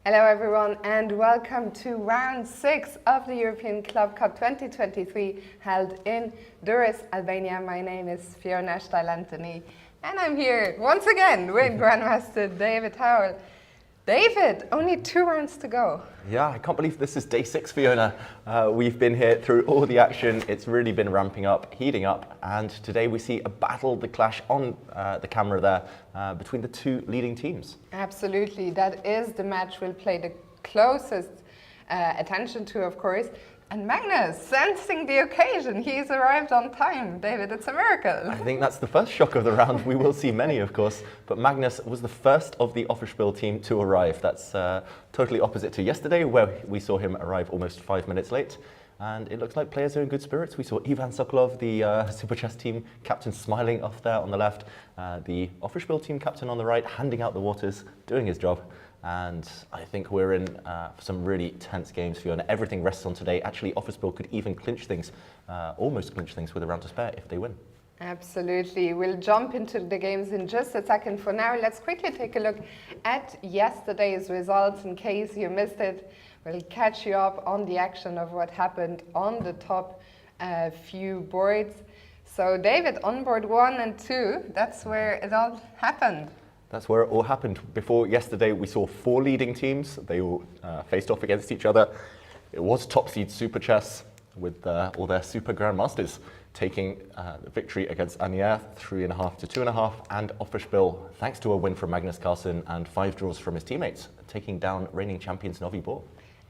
Hello everyone and welcome to round 6 of the European Club Cup 2023 held in Durres, Albania. My name is Fiona Steil-Antoni and I'm here once again with Grandmaster David Howell. David, only 2 rounds to go. Yeah, I can't believe this is day 6, Fiona. We've been here through all the action. It's really been ramping up, heating up, and today we see a battle, the clash on the camera there between the 2 leading teams. Absolutely, that is the match we'll pay the closest attention to, of course. And Magnus, sensing the occasion, he's arrived on time. David, it's a miracle. I think that's the first shock of the round. We will see many, of course, but Magnus was the first of the Offerspiel team to arrive. That's totally opposite to yesterday, where we saw him arrive almost 5 minutes late. And it looks like players are in good spirits. We saw Ivan Sokolov, the Super Chess team captain, smiling off there on the left. The Offerspiel team captain on the right, handing out the waters, doing his job. And I think we're in for some really tense games, Fiona. Everything rests on today. Actually, Offerspiel could even clinch things, almost clinch things with a round to spare if they win. Absolutely. We'll jump into the games in just a second. For now, let's quickly take a look at yesterday's results in case you missed it. We'll catch you up on the action of what happened on the top few boards. So, David, on board 1 and 2, that's where it all happened. That's where it all happened. Before yesterday, we saw 4 leading teams. They all faced off against each other. It was top seed Super Chess with all their Super Grandmasters taking the victory against Anier 3.5 to 2.5, and Offerspiel, thanks to a win from Magnus Carlsen and 5 draws from his teammates, taking down reigning champions Novi Bor.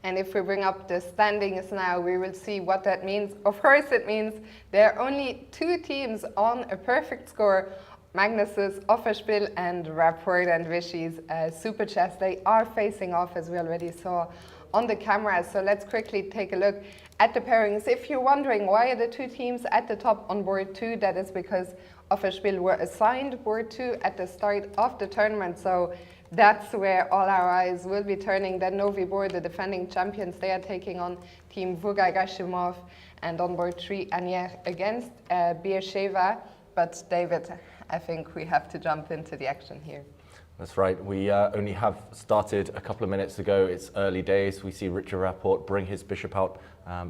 And if we bring up the standings now, we will see what that means. Of course, it means there are only 2 teams on a perfect score. Magnus's Offerspiel and Rapport and Vishy's Super Chess. They are facing off, as we already saw on the camera. So let's quickly take a look at the pairings. If you're wondering why are the 2 teams at the top on board 2, that is because Offerspiel were assigned board 2 at the start of the tournament. So that's where all our eyes will be turning. Then Novi Bor, the defending champions, they are taking on Team Vuga Gashimov, and on board 3, Anier against Beersheva. But David, I think we have to jump into the action here. That's right. We only have started a couple of minutes ago. It's early days. We see Richard Rapport bring his bishop out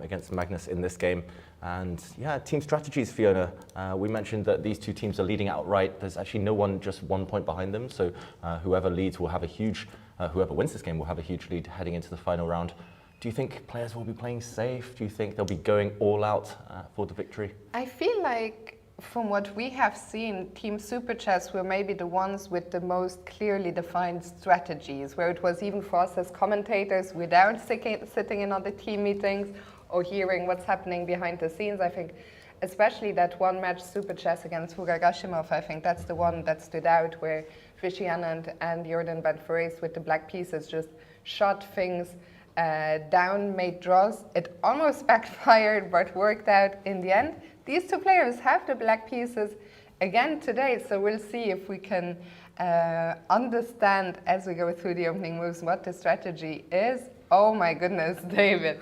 against Magnus in this game. And yeah, team strategies, Fiona. We mentioned that these 2 teams are leading outright. There's actually no one just 1 point behind them. So whoever leads will have a huge, whoever wins this game will have a huge lead heading into the final round. Do you think players will be playing safe? Do you think they'll be going all out for the victory? I feel like from what we have seen, Team Super Chess were maybe the ones with the most clearly defined strategies, where it was even for us as commentators, without sitting in on the team meetings or hearing what's happening behind the scenes. I think especially that one match, Super Chess against Vuga Gashimov, I think that's the one that stood out, where Vishy, Anand and Jordan Banforeis with the black pieces just shot things down, made draws. It almost backfired, but worked out in the end. These 2 players have the black pieces again today, so we'll see if we can understand as we go through the opening moves what the strategy is. Oh my goodness, David.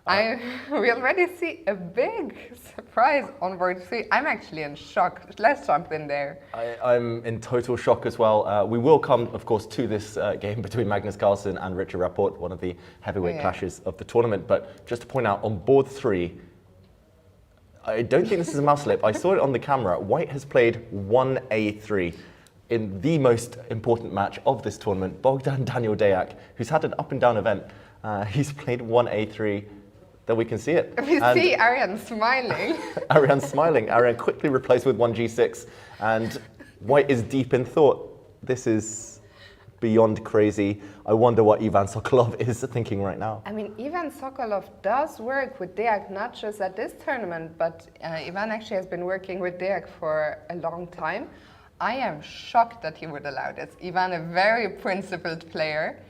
We already see a big surprise on board 3. I'm actually in shock. Let's jump in there. I'm in total shock as well. We will come, of course, to this game between Magnus Carlsen and Richard Rapport, one of the heavyweight clashes of the tournament. But just to point out, on board 3, I don't think this is a mouse slip. I saw it on the camera. White has played 1A3 in the most important match of this tournament. Bogdan Daniel Deac, who's had an up and down event, he's played 1A3. There we can see it. We see Arian smiling. Arian's smiling. Arian quickly replies with 1G6, and White is deep in thought. This is beyond crazy. I wonder what Ivan Sokolov is thinking right now. I mean, Ivan Sokolov does work with Deac, not just at this tournament, but Ivan actually has been working with Deac for a long time. I am shocked that he would allow this. Ivan, a very principled player,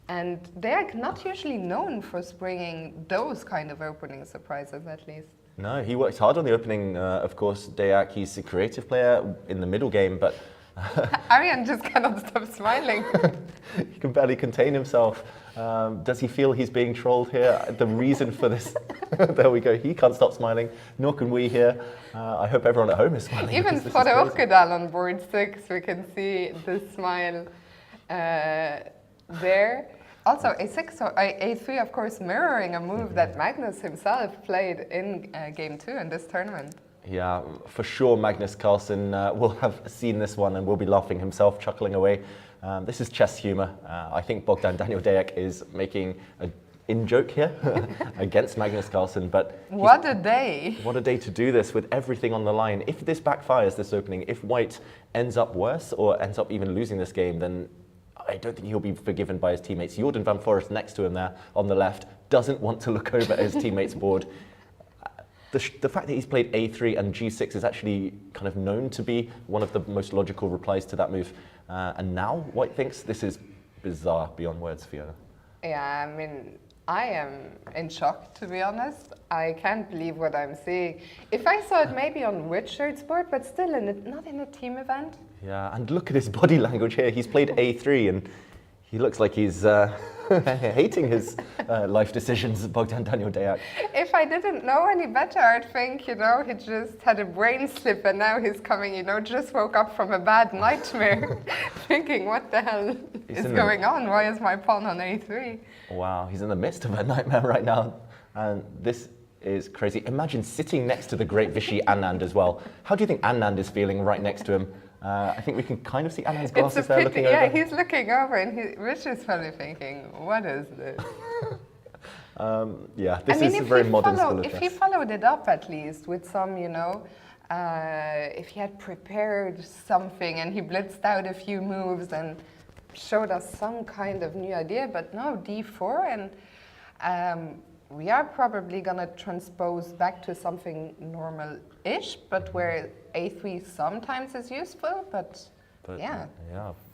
and Deac not usually known for springing those kind of opening surprises, at least. No, he works hard on the opening, of course. Deac, he's a creative player in the middle game, but Arian just cannot stop smiling. He can barely contain himself. Does he feel he's being trolled here? The reason for this, there we go, he can't stop smiling, nor can we here. I hope everyone at home is smiling. Even for the Orkedal on board 6, we can see the smile there. Also, a6 or a3, of course, mirroring a move that Magnus himself played in game 2 in this tournament. Yeah, for sure Magnus Carlsen will have seen this one and will be laughing himself, chuckling away. This is chess humour. I think Bogdan Daniel Deac is making an in-joke here against Magnus Carlsen, but... What a day! What a day to do this with everything on the line. If this backfires, this opening, if White ends up worse or ends up even losing this game, then I don't think he'll be forgiven by his teammates. Jordan van Forest next to him there on the left doesn't want to look over at his teammates' board. The fact that he's played a3 and g6 is actually kind of known to be one of the most logical replies to that move. And now White thinks this is bizarre beyond words, Fiona. Yeah, I mean, I am in shock, to be honest. I can't believe what I'm seeing. If I saw it maybe on Richard's board, but still not in a team event. Yeah, and look at his body language here. He's played a3 and he looks like he's hating his life decisions, Bogdan Daniel Deac. If I didn't know any better, I'd think, he just had a brain slip and now he's coming, just woke up from a bad nightmare thinking, what the hell is going on? Why is my pawn on a3? Wow, he's in the midst of a nightmare right now. And this is crazy. Imagine sitting next to the great Vishy Anand as well. How do you think Anand is feeling right next to him? I think we can kind of see Anand's glasses there looking over. Yeah, he's looking over and Rich is probably thinking, what is this? Yeah, this is a very modern school of chess. If he followed it up at least with some, if he had prepared something and he blitzed out a few moves and showed us some kind of new idea, but no, d4, and we are probably going to transpose back to something normal-ish, but where a3 sometimes is useful, but yeah,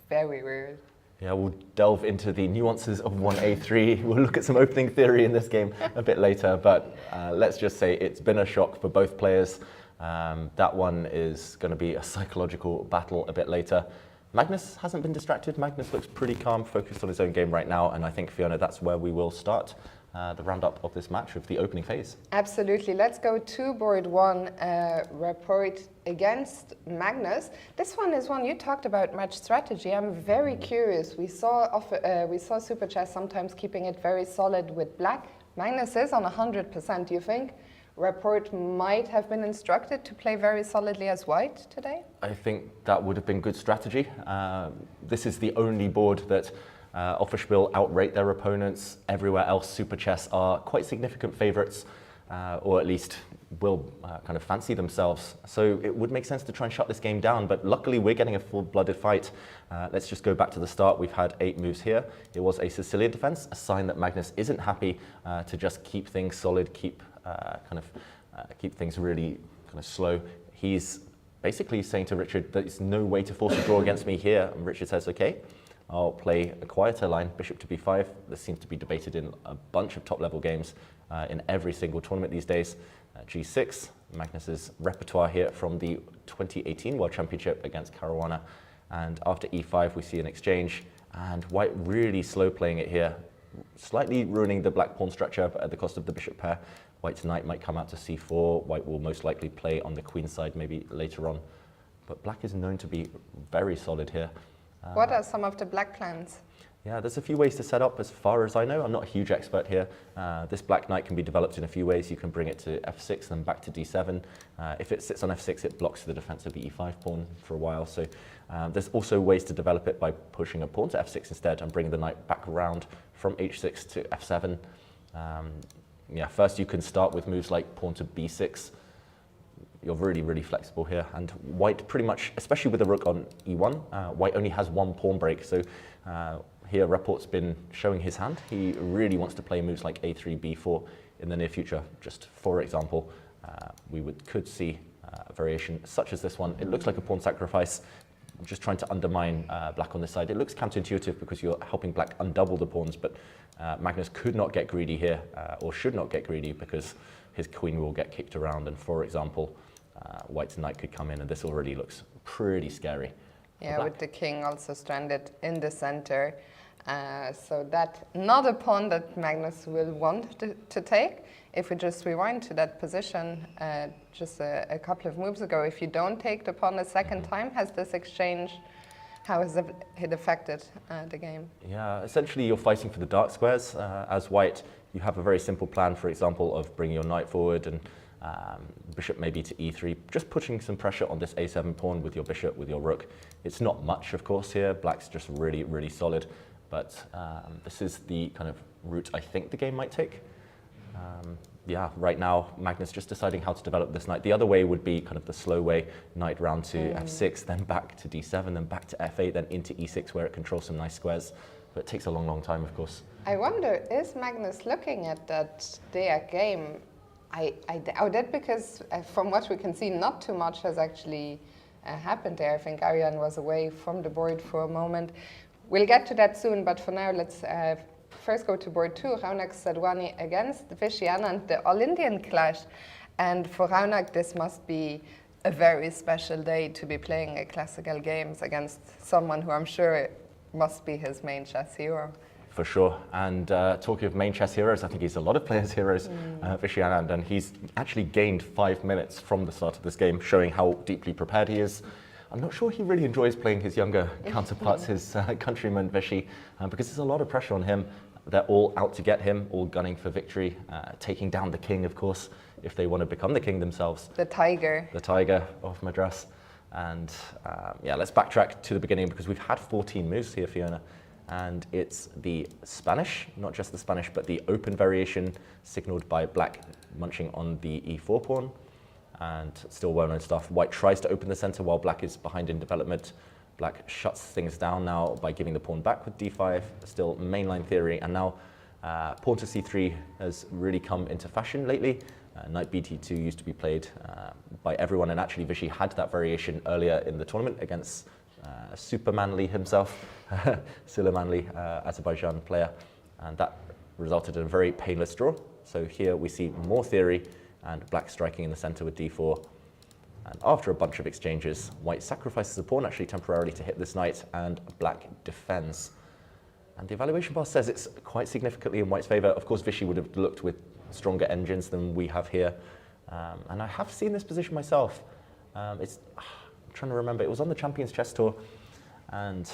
very weird. Yeah, we'll delve into the nuances of 1a3. We'll look at some opening theory in this game a bit later, but let's just say it's been a shock for both players. That one is going to be a psychological battle a bit later. Magnus hasn't been distracted. Magnus looks pretty calm, focused on his own game right now, and I think, Fiona, that's where we will start the roundup of this match of the opening phase. Absolutely. Let's go to board 1, Rapport against Magnus. This one is one you talked about, match strategy. I'm very curious. We saw Super Chess sometimes keeping it very solid with black. Magnus is on 100%. Do you think Rapport might have been instructed to play very solidly as White today? I think that would have been good strategy. This is the only board that Offerspiel outrate their opponents. Everywhere else, Super Chess are quite significant favourites, or at least will kind of fancy themselves. So it would make sense to try and shut this game down, but luckily we're getting a full-blooded fight. Let's just go back to the start. We've had 8 moves here. It was a Sicilian defence, a sign that Magnus isn't happy to just keep things solid, keep things really kind of slow. He's basically saying to Richard, there's no way to force a draw against me here. And Richard says, okay, I'll play a quieter line, bishop to b5. This seems to be debated in a bunch of top-level games in every single tournament these days. g6, Magnus's repertoire here from the 2018 World Championship against Caruana. And after e5, we see an exchange, and White really slow playing it here, slightly ruining the black pawn structure, but at the cost of the bishop pair. White's knight might come out to c4. White will most likely play on the queen side maybe later on. But black is known to be very solid here. What are some of the black plans? Yeah, there's a few ways to set up as far as I know. I'm not a huge expert here. This black knight can be developed in a few ways. You can bring it to f6 and back to d7. If it sits on f6, it blocks the defense of the e5 pawn for a while. So there's also ways to develop it by pushing a pawn to f6 instead and bringing the knight back around from h6 to f7. Yeah, first you can start with moves like pawn to b6. You're really, really flexible here. And White pretty much, especially with the rook on e1, White only has one pawn break. So here Rapport's been showing his hand. He really wants to play moves like a3, b4 in the near future. Just for example, we could see a variation such as this one. It looks like a pawn sacrifice, just trying to undermine black on this side. It looks counterintuitive because you're helping black undouble the pawns, but Magnus could not get greedy here, or should not get greedy, because his queen will get kicked around, and for example, White's knight could come in, and this already looks pretty scary. Yeah, with the king also stranded in the center. So that not a pawn that Magnus will want to take. If we just rewind to that position just a couple of moves ago, if you don't take the pawn a second time, has this exchange How has it affected the game? Yeah, essentially you're fighting for the dark squares. As white, you have a very simple plan, for example, of bringing your knight forward and bishop maybe to e3, just putting some pressure on this a7 pawn with your bishop, with your rook. It's not much, of course, here. Black's just really, really solid, but this is the kind of route I think the game might take. Yeah, right now, Magnus just deciding how to develop this knight. The other way would be kind of the slow way, knight round to f6, then back to d7, then back to f8, then into e6, where it controls some nice squares. But it takes a long, long time, of course. I wonder, is Magnus looking at that Deac game? I doubt it, because from what we can see, not too much has actually happened there. I think Arjan was away from the board for a moment. We'll get to that soon, but for now, let's first go to board 2, Raunak Sadwani against Vishy Anand, the All-Indian clash. And for Raunak, this must be a very special day to be playing a classical games against someone who I'm sure must be his main chess hero. For sure. And talking of main chess heroes, I think he's a lot of players' heroes, Vishy Anand, and he's actually gained 5 minutes from the start of this game, showing how deeply prepared he is. I'm not sure he really enjoys playing his younger counterparts, his countryman Vishy, because there's a lot of pressure on him. They're all out to get him, all gunning for victory, taking down the king, of course, if they want to become the king themselves. The tiger. The tiger of Madras. And yeah, let's backtrack to the beginning, because we've had 14 moves here, Fiona. And it's the Spanish, not just the Spanish, but the open variation signaled by black munching on the e4 pawn. And still well-known stuff. White tries to open the center while black is behind in development. Black shuts things down now by giving the pawn back with d5, still mainline theory. And now pawn to c3 has really come into fashion lately. Knight bt2 used to be played by everyone, and actually Vishy had that variation earlier in the tournament against Supermanly himself, Suleimanli, Azerbaijan player, and that resulted in a very painless draw. So here we see more theory, and black striking in the center with d4. And after a bunch of exchanges, white sacrifices a pawn actually temporarily to hit this knight, and black defends. And the evaluation bar says it's quite significantly in white's favor. Of course, Vishy would have looked with stronger engines than we have here. And I have seen this position myself. I'm trying to remember, it was on the Champions Chess Tour, and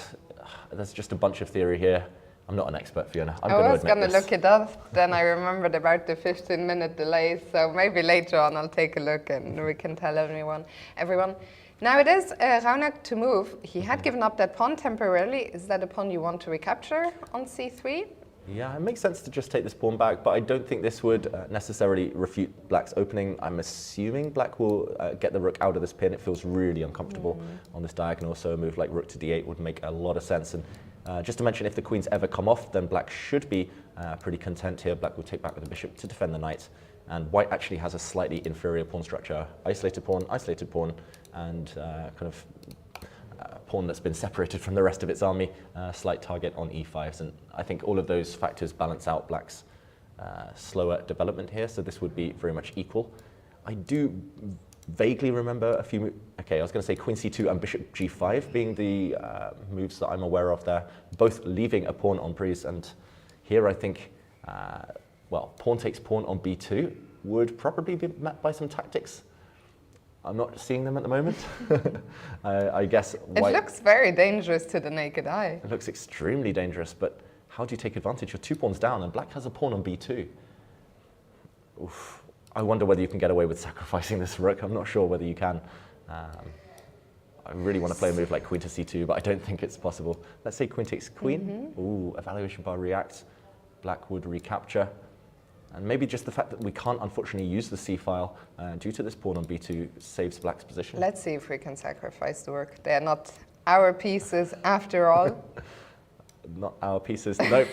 there's just a bunch of theory here. I'm not an expert, Fiona. I was going to look it up, then I remembered about the 15-minute delay, so maybe later on I'll take a look and we can tell everyone. Now it is Raunak to move. He had given up that pawn temporarily. Is that a pawn you want to recapture on c3? Yeah, it makes sense to just take this pawn back, but I don't think this would necessarily refute black's opening. I'm assuming black will get the rook out of this pin. It feels really uncomfortable on this diagonal, so a move like rook to d8 would make a lot of sense. And just to mention, if the queens ever come off, then black should be pretty content here. Black will take back with the bishop to defend the knight. And white actually has a slightly inferior pawn structure. Isolated pawn, and kind of pawn that's been separated from the rest of its army, slight target on e5s. And I think all of those factors balance out black's slower development here. So this would be very much equal. I do vaguely remember a few, okay, I was going to say queen c2 and bishop g5 being the moves that I'm aware of there, both leaving a pawn en prise. And here I think, well, pawn takes pawn on b2 would probably be met by some tactics. I'm not seeing them at the moment. I guess white, it looks very dangerous to the naked eye. It looks extremely dangerous, but how do you take advantage? You're 2 pawns down, and black has a pawn on b2. Oof. I wonder whether you can get away with sacrificing this rook. I'm not sure whether you can. I really want to play a move like queen to c2, but I don't think it's possible. Let's say queen takes queen. Ooh, evaluation bar reacts. Black would recapture. And maybe just the fact that we can't, unfortunately, use the c-file due to this pawn on b2 saves black's position. Let's see if we can sacrifice the rook. They're not our pieces after all. Not our pieces, nope.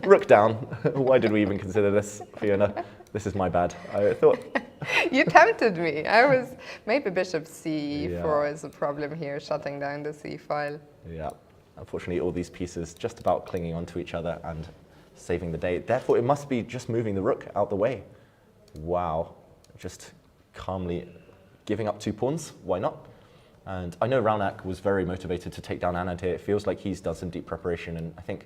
Rook down. Why did we even consider this, Fiona? This is my bad. I thought... You tempted me. I was... Maybe bishop c4 is a problem here, shutting down the c-file. Yeah. Unfortunately, all these pieces just about clinging onto each other and saving the day. Therefore, it must be just moving the rook out the way. Wow. Just calmly giving up 2 pawns. Why not? And I know Raunak was very motivated to take down Anand here. It feels like he's done some deep preparation, and I think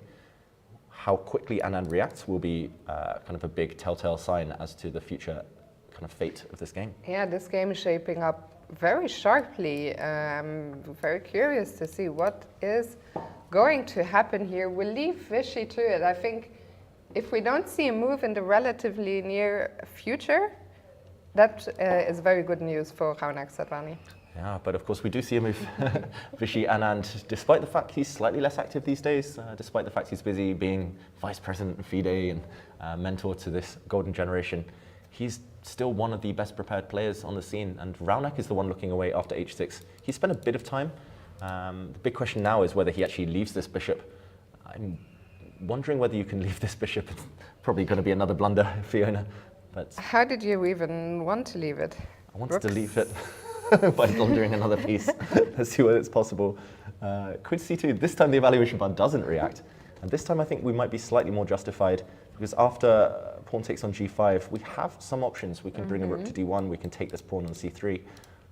how quickly Anand reacts will be kind of a big telltale sign as to the future kind of fate of this game. Yeah, this game is shaping up very sharply. Very curious to see what is going to happen here. We'll leave Vishy to it. I think if we don't see a move in the relatively near future, that is very good news for Raunak Sadvani. Yeah, but of course we do see a move. Vishy Anand, despite the fact he's slightly less active these days, despite the fact he's busy being vice president of FIDE and mentor to this golden generation, he's still one of the best prepared players on the scene, and Raunak is the one looking away after h6. He spent a bit of time. The big question now is whether he actually leaves this bishop. I'm wondering whether you can leave this bishop. It's probably going to be another blunder, Fiona. But how did you even want to leave it? I wanted to leave it by blundering another piece. Let's see whether it's possible. Queen c2, this time the evaluation bar doesn't react. And this time I think we might be slightly more justified, because after pawn takes on g5, we have some options. We can bring a rook to d1, we can take this pawn on c3.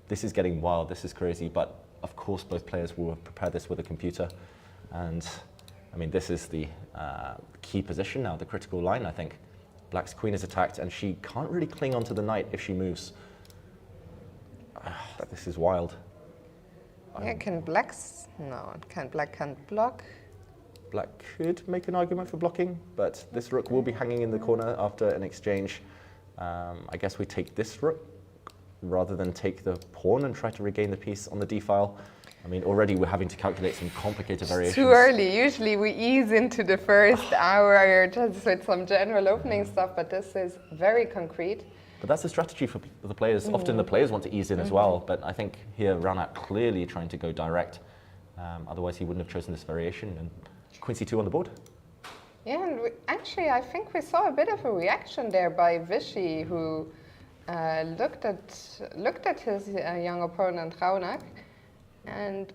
This is getting wild, this is crazy, but of course both players will prepare this with a computer. And I mean, this is the key position now, the critical line, I think. Black's queen is attacked and she can't really cling onto the knight if she moves. This is wild. Yeah, can Black's... No, Black can't block. Black could make an argument for blocking, but this rook will be hanging in the corner after an exchange. I guess we take this rook rather than take the pawn and try to regain the piece on the d-file. I mean, already we're having to calculate some complicated variations. Too early. Usually we ease into the first hour just with some general opening stuff, but this is very concrete. But that's a strategy for the players. Often the players want to ease in as well, but I think here Raunak clearly trying to go direct. Otherwise he wouldn't have chosen this variation. And Queen c2 on the board. Yeah, and actually I think we saw a bit of a reaction there by Vishy, who looked at his young opponent Raunak, and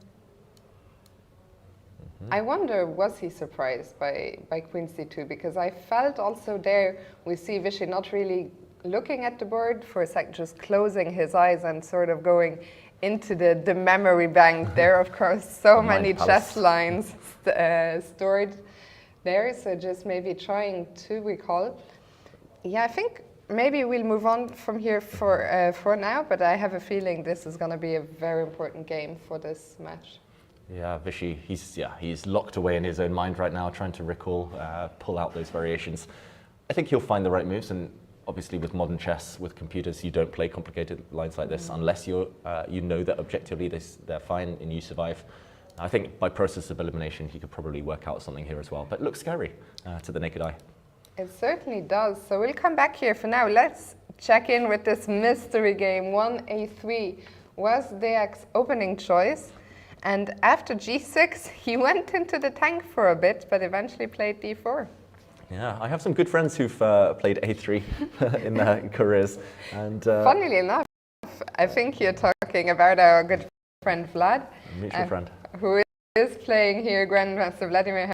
I wonder, was he surprised by Queen c2? Because I felt also there we see Vishy not really looking at the board for a sec, just closing his eyes and sort of going into the memory bank. There, of course, so many chess lines stored there, so just maybe trying to recall. Yeah, I think maybe we'll move on from here for now, but I have a feeling this is going to be a very important game for this match. Yeah, Vishy, he's locked away in his own mind right now, trying to recall, pull out those variations. I think he'll find the right moves, and obviously with modern chess, with computers, you don't play complicated lines like this unless you know that objectively they're fine and you survive. I think by process of elimination, he could probably work out something here as well, but it looks scary to the naked eye. It certainly does. So we'll come back here for now. Let's check in with this mystery game. 1a3 was Deak's opening choice. And after g6, he went into the tank for a bit, but eventually played d4. Yeah, I have some good friends who've played a3 in their careers. And funnily enough, I think you're talking about our good friend Vlad. Mutual friend. Who is playing here Grandmaster Vladimir.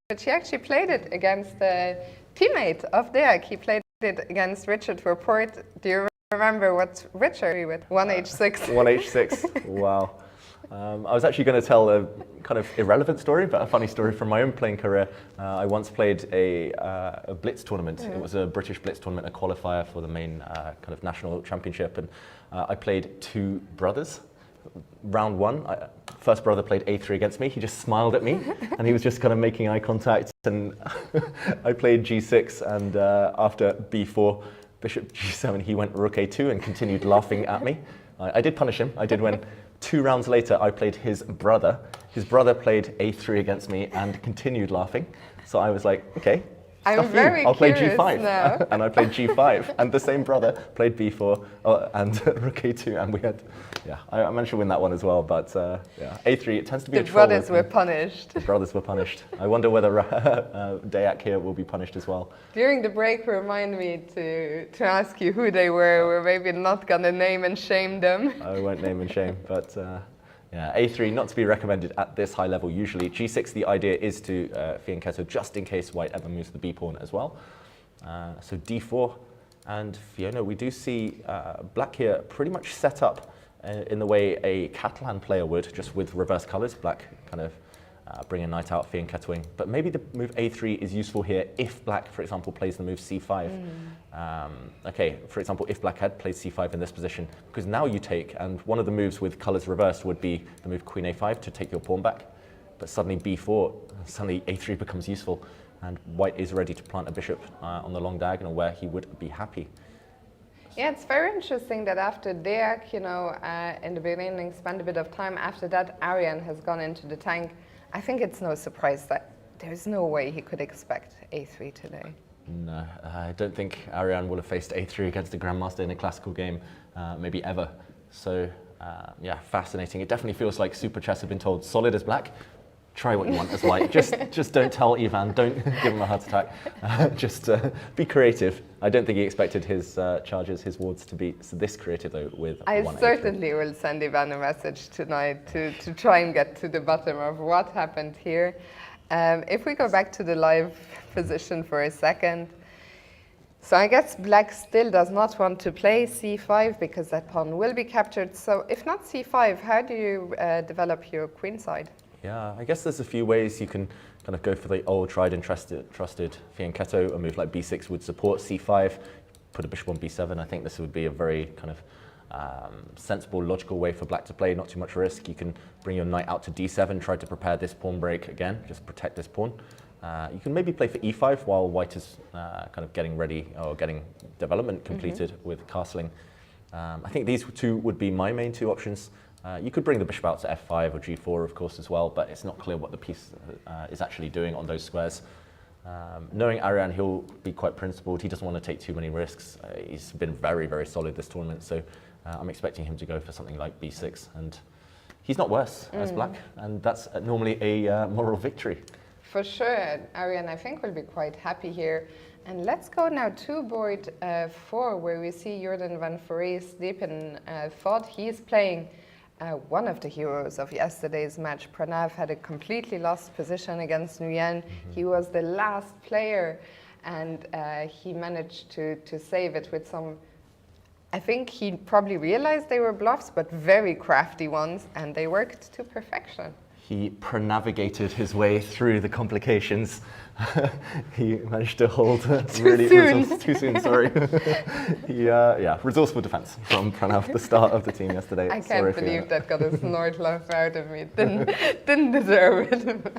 But he actually played it against a teammate of Deak. He played it against Richard Report. Do you remember what Richard with? 1h6. 1h6, wow. I was actually going to tell a kind of irrelevant story, but a funny story from my own playing career. I once played a Blitz tournament. It was a British Blitz tournament, a qualifier for the main kind of national championship. And I played two brothers. Round one, first brother played a3 against me. He just smiled at me and he was just kind of making eye contact. And I played g6, and after b4, bishop g7, he went rook a2 and continued laughing at me. I did punish him. I did win. 2 rounds later, I played his brother. His brother played a3 against me and continued laughing. So I was like, okay, I'm very I'll play curious g5. now. And I played g5. And the same brother played b4 and rook a2. And we had, I managed to win that one as well. But a3, it tends to be a troll. The brothers were punished. The brothers were punished. I wonder whether Deak here will be punished as well. During the break, remind me to ask you who they were. We're maybe not going to name and shame them. I won't name and shame, but a3 not to be recommended at this high level usually. g6, the idea is to fianchetto just in case white ever moves the b pawn as well. So d4 and Fiona, we do see black here pretty much set up in the way a Catalan player would, just with reverse colors. Black kind of bring a knight out, Fianchettoing. But maybe the move a3 is useful here if black, for example, plays the move c5. Okay, for example, if black had played c5 in this position, because now you take, and one of the moves with colours reversed would be the move queen a5 to take your pawn back. But suddenly b4, suddenly a3 becomes useful, and white is ready to plant a bishop on the long diagonal where he would be happy. Yeah, it's very interesting that after Deak, you know, in the beginning spent a bit of time. After that, Arian has gone into the tank. I think it's no surprise that there's no way he could expect a3 today. No, I don't think Arian will have faced a3 against a grandmaster in a classical game, maybe ever. So, yeah, fascinating. It definitely feels like Super Chess have been told, solid as black, try what you want as white. Just don't tell Ivan, don't give him a heart attack. Just be creative. I don't think he expected his charges, his wards to be this creative though with I 1-8. certainly will send Ivan a message tonight to try and get to the bottom of what happened here. If we go back to the live position for a second. So I guess black still does not want to play c5 because that pawn will be captured. So if not c5, how do you develop your queen side? Yeah, I guess there's a few ways you can kind of go for the old tried and trusted fianchetto. A move like b6 would support c5, put a bishop on b7. I think this would be a very kind of sensible, logical way for black to play, not too much risk. You can bring your knight out to d7, try to prepare this pawn break again, just protect this pawn. You can maybe play for e5 while white is kind of getting ready or getting development completed with castling. I think these two would be my main two options. You could bring the bishop out to f5 or g4, of course, as well, but it's not clear what the piece is actually doing on those squares. Knowing Arian, he'll be quite principled. He doesn't want to take too many risks. He's been very, very solid this tournament, so I'm expecting him to go for something like b6. And he's not worse as black, and that's normally a moral victory. For sure. Arian, I think, will be quite happy here. And let's go now to board 4, where we see Jordan van Forees deep in thought. He's playing one of the heroes of yesterday's match. Pranav had a completely lost position against Nguyen. He was the last player, and he managed to save it with some, I think he probably realized they were bluffs, but very crafty ones, and they worked to perfection. He pranavigated his way through the complications. He managed to hold too soon, sorry. Yeah, resourceful defense from Pranav, the start of the team yesterday. I can't believe that got a snort laugh out of me. Didn't deserve it.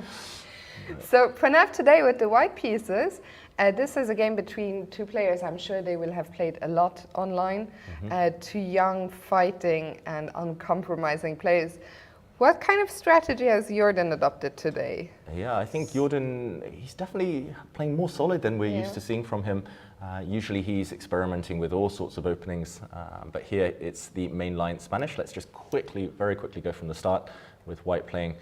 So Pranav today with the white pieces. This is a game between two players. I'm sure they will have played a lot online. Two young, fighting and uncompromising players. What kind of strategy has Jordan adopted today? Yeah, I think Jordan, he's definitely playing more solid than we're used to seeing from him. Usually he's experimenting with all sorts of openings, but here it's the main line Spanish. Let's just very quickly go from the start with white playing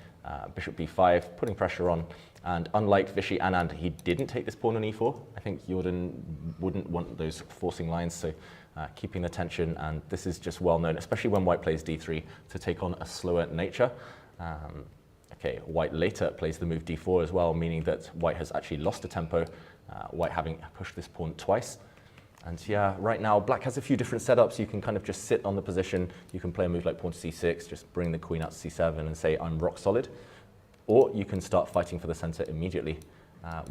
bishop b5, putting pressure on. And unlike Vishy Anand, he didn't take this pawn on e4. I think Jordan wouldn't want those forcing lines, so keeping the tension, and this is just well known, especially when white plays d3, to take on a slower nature. Okay, white later plays the move d4 as well, meaning that white has actually lost a tempo, white having pushed this pawn twice. And yeah, right now black has a few different setups. You can kind of just sit on the position. You can play a move like pawn to c6, just bring the queen out to c7 and say I'm rock solid. Or you can start fighting for the center immediately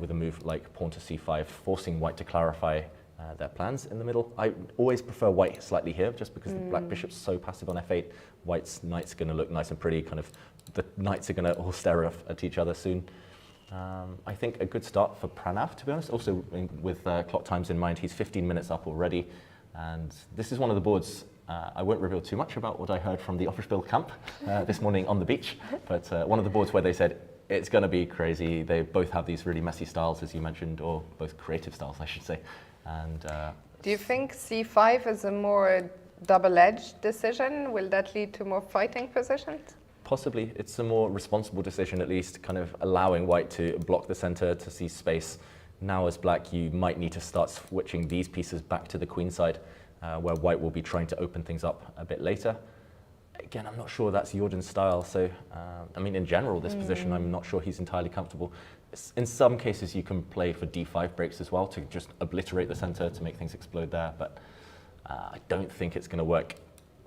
with a move like pawn to c5, forcing white to clarify their plans in the middle. I always prefer white slightly here, just because the black bishop's so passive on f8. White's knight's going to look nice and pretty. Kind of the knights are going to all stare at each other soon. I think a good start for Pranav, to be honest. Also, with clock times in mind, he's 15 minutes up already, and this is one of the boards. I won't reveal too much about what I heard from the Offerspiel camp this morning on the beach, but one of the boards where they said it's going to be crazy. They both have these really messy styles, as you mentioned, or both creative styles, I should say. And do you think c5 is a more double-edged decision? Will that lead to more fighting positions? Possibly. It's a more responsible decision, at least, kind of allowing white to block the center, to see space. Now as black, you might need to start switching these pieces back to the queen side, where white will be trying to open things up a bit later. Again, I'm not sure that's Jordan's style, so I mean, in general, this position, I'm not sure he's entirely comfortable. In some cases, you can play for d5 breaks as well to just obliterate the center to make things explode there, but I don't think it's going to work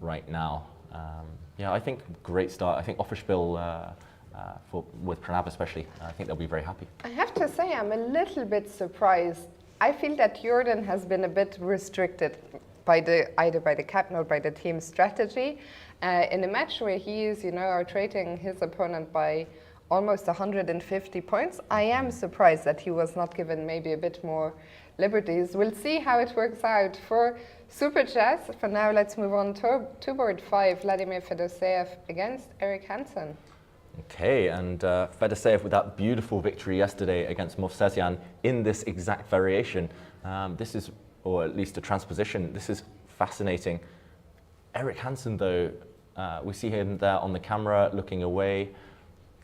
right now. Yeah, I think great start. I think Offerspiel with Pranab especially. I think they'll be very happy. I have to say, I'm a little bit surprised. I feel that Jordan has been a bit restricted by either by the captain or by the team's strategy. In a match where he is, outrating his opponent by almost 150 points, I am surprised that he was not given maybe a bit more liberties. We'll see how it works out for Super Chess. For now, let's move on to board 5, Vladimir Fedoseev against Eric Hansen. Okay, and Fedoseev with that beautiful victory yesterday against Movsesian in this exact variation. This is, or at least a transposition, this is fascinating. Eric Hansen, though, we see him there on the camera looking away.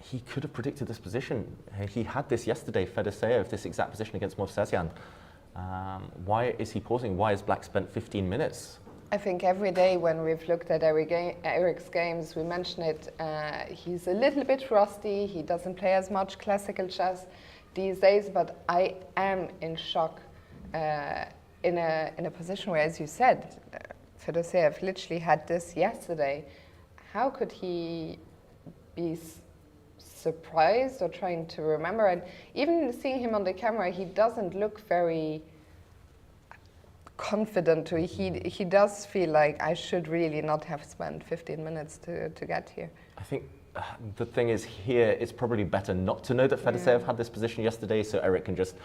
He could have predicted this position. He had this yesterday, Fedoseev, this exact position against Movsesian. Why is he pausing? Why has Black spent 15 minutes? I think every day when we've looked at Eric's games, we mention it, he's a little bit rusty, he doesn't play as much classical chess these days, but I am in shock in a position where, as you said, Fedoseev literally had this yesterday. How could he be surprised or trying to remember? And even seeing him on the camera, he doesn't look very confident. He does feel like I should really not have spent 15 minutes to get here. I think the thing is here, it's probably better not to know that Fedoseev had this position yesterday, so Eric can just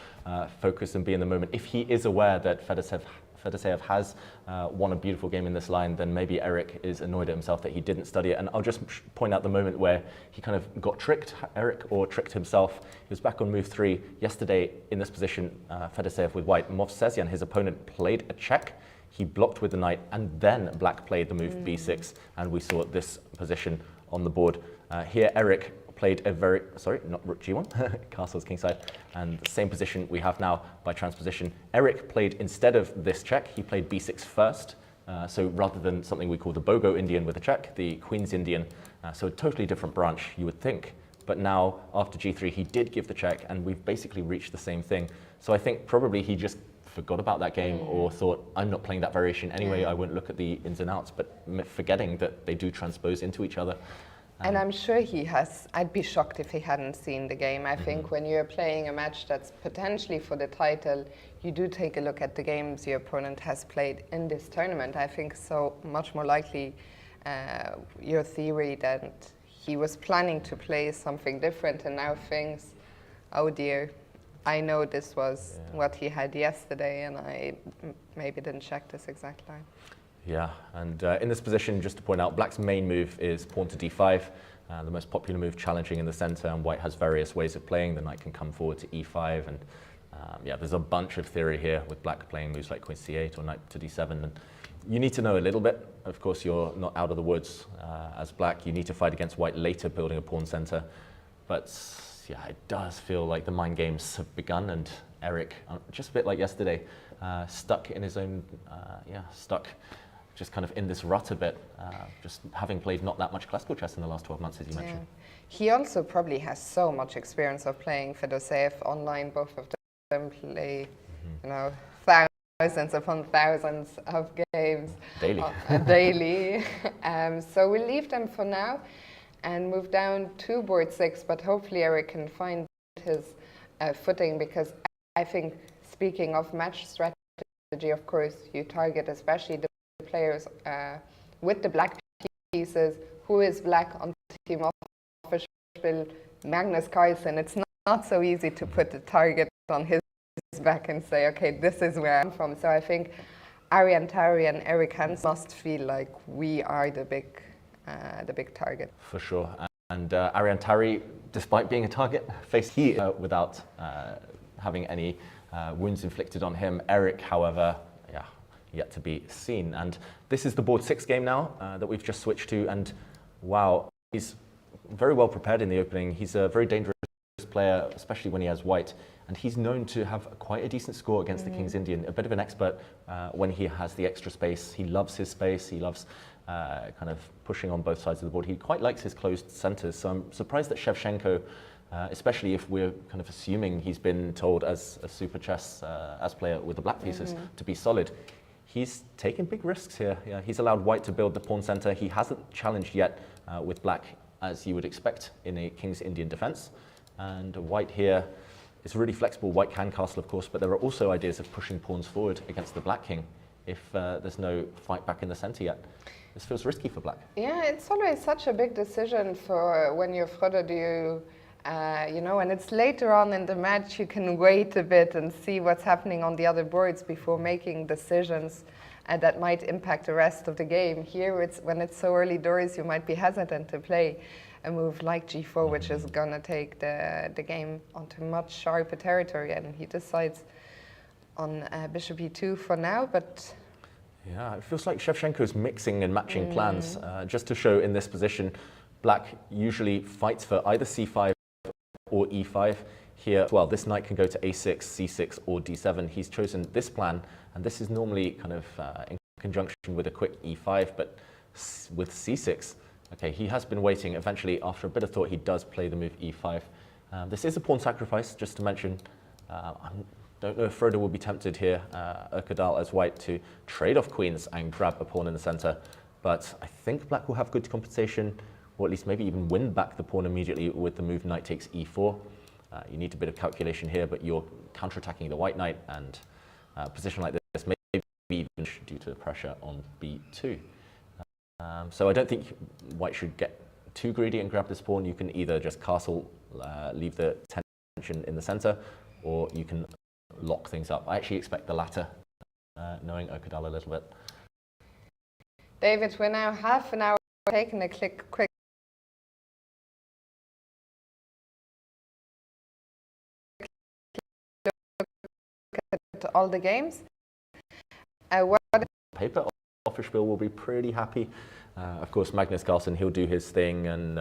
focus and be in the moment. If he is aware that Fedoseev has won a beautiful game in this line, then maybe Eric is annoyed at himself that he didn't study it. And I'll just point out the moment where he kind of got tricked, Eric, or tricked himself. He was back on move 3 yesterday in this position, Fedoseev with white. Movsesian, his opponent, played a check. He blocked with the knight, and then Black played the move b6, and we saw this position on the board. Here, Eric played a very, sorry, not rook g1, castle's kingside, and the same position we have now by transposition. Eric played, instead of this check, he played b6 first, so rather than something we call the Bogo Indian with a check, the Queen's Indian, so a totally different branch, you would think. But now, after g3, he did give the check, and we've basically reached the same thing. So I think probably he just forgot about that game or thought, I'm not playing that variation anyway, I won't look at the ins and outs, but forgetting that they do transpose into each other. And I'm sure he has. I'd be shocked if he hadn't seen the game. I think when you're playing a match that's potentially for the title, you do take a look at the games your opponent has played in this tournament. I think so much more likely your theory that he was planning to play something different and now thinks, oh dear, I know this was what he had yesterday and I maybe didn't check this exact line. Yeah, and in this position, just to point out, Black's main move is pawn to d5, the most popular move, challenging in the center, and White has various ways of playing. The knight can come forward to e5, and yeah, there's a bunch of theory here with Black playing moves like queen c8 or knight to d7. And you need to know a little bit. Of course, you're not out of the woods as Black. You need to fight against White later, building a pawn center. But yeah, it does feel like the mind games have begun, and Eric, just a bit like yesterday, stuck in his own, stuck just kind of in this rut a bit, just having played not that much classical chess in the last 12 months, as you mentioned. He also probably has so much experience of playing Fedoseev online. Both of them play, thousands upon thousands of games. Daily. Daily. So we'll leave them for now and move down to board 6, but hopefully Eric can find his footing, because I think, speaking of match strategy, of course, you target especially the players with the black pieces. Who is Black on Team Official? Magnus Carlsen. It's not so easy to put the target on his back and say, okay, this is where I'm from. So I think Ariantari and Eric Hansen must feel like we are the big target. For sure. And Ariantari, despite being a target, faced he without having any wounds inflicted on him. Eric, however, yet to be seen. And this is the board 6 game now that we've just switched to, and wow, he's very well prepared in the opening. He's a very dangerous player, especially when he has white, and he's known to have quite a decent score against the King's Indian, a bit of an expert when he has the extra space. He loves his space, he loves kind of pushing on both sides of the board. He quite likes his closed centers, so I'm surprised that Shevchenko, especially if we're kind of assuming he's been told as a super chess as player with the black pieces to be solid, he's taken big risks here. Yeah, he's allowed White to build the pawn center. He hasn't challenged yet with Black as you would expect in a King's Indian defense. And white here is really flexible. White can castle, of course, but there are also ideas of pushing pawns forward against the black king if there's no fight back in the center yet. This feels risky for black. Yeah, it's always such a big decision for when you're Frodo. Do you, you know, when it's later on in the match, you can wait a bit and see what's happening on the other boards before making decisions that might impact the rest of the game. Here, when it's so early doors, you might be hesitant to play a move like g4, which is going to take the game onto much sharper territory, and he decides on bishop e2 for now, but... Yeah, it feels like Shevchenko's mixing and matching plans, just to show in this position, black usually fights for either c5 or e5. Here, well, this knight can go to a6, c6, or d7. He's chosen this plan, and this is normally kind of in conjunction with a quick e5, but with c6, okay, he has been waiting. Eventually, after a bit of thought, he does play the move e5. This is a pawn sacrifice, just to mention. I don't know if Frodo will be tempted here, Ökadal as white, to trade off queens and grab a pawn in the center, but I think black will have good compensation, or at least maybe even win back the pawn immediately with the move knight takes e4. You need a bit of calculation here, but you're counterattacking the white knight, and a position like this maybe even due to pressure on b2. So I don't think white should get too greedy and grab this pawn. You can either just castle, leave the tension in the center, or you can lock things up. I actually expect the latter, knowing Ökadal a little bit. David, we're now half an hour taking a quick all the games. What paper Offerspiel will be pretty happy. Of course, Magnus Carlsen, he'll do his thing, and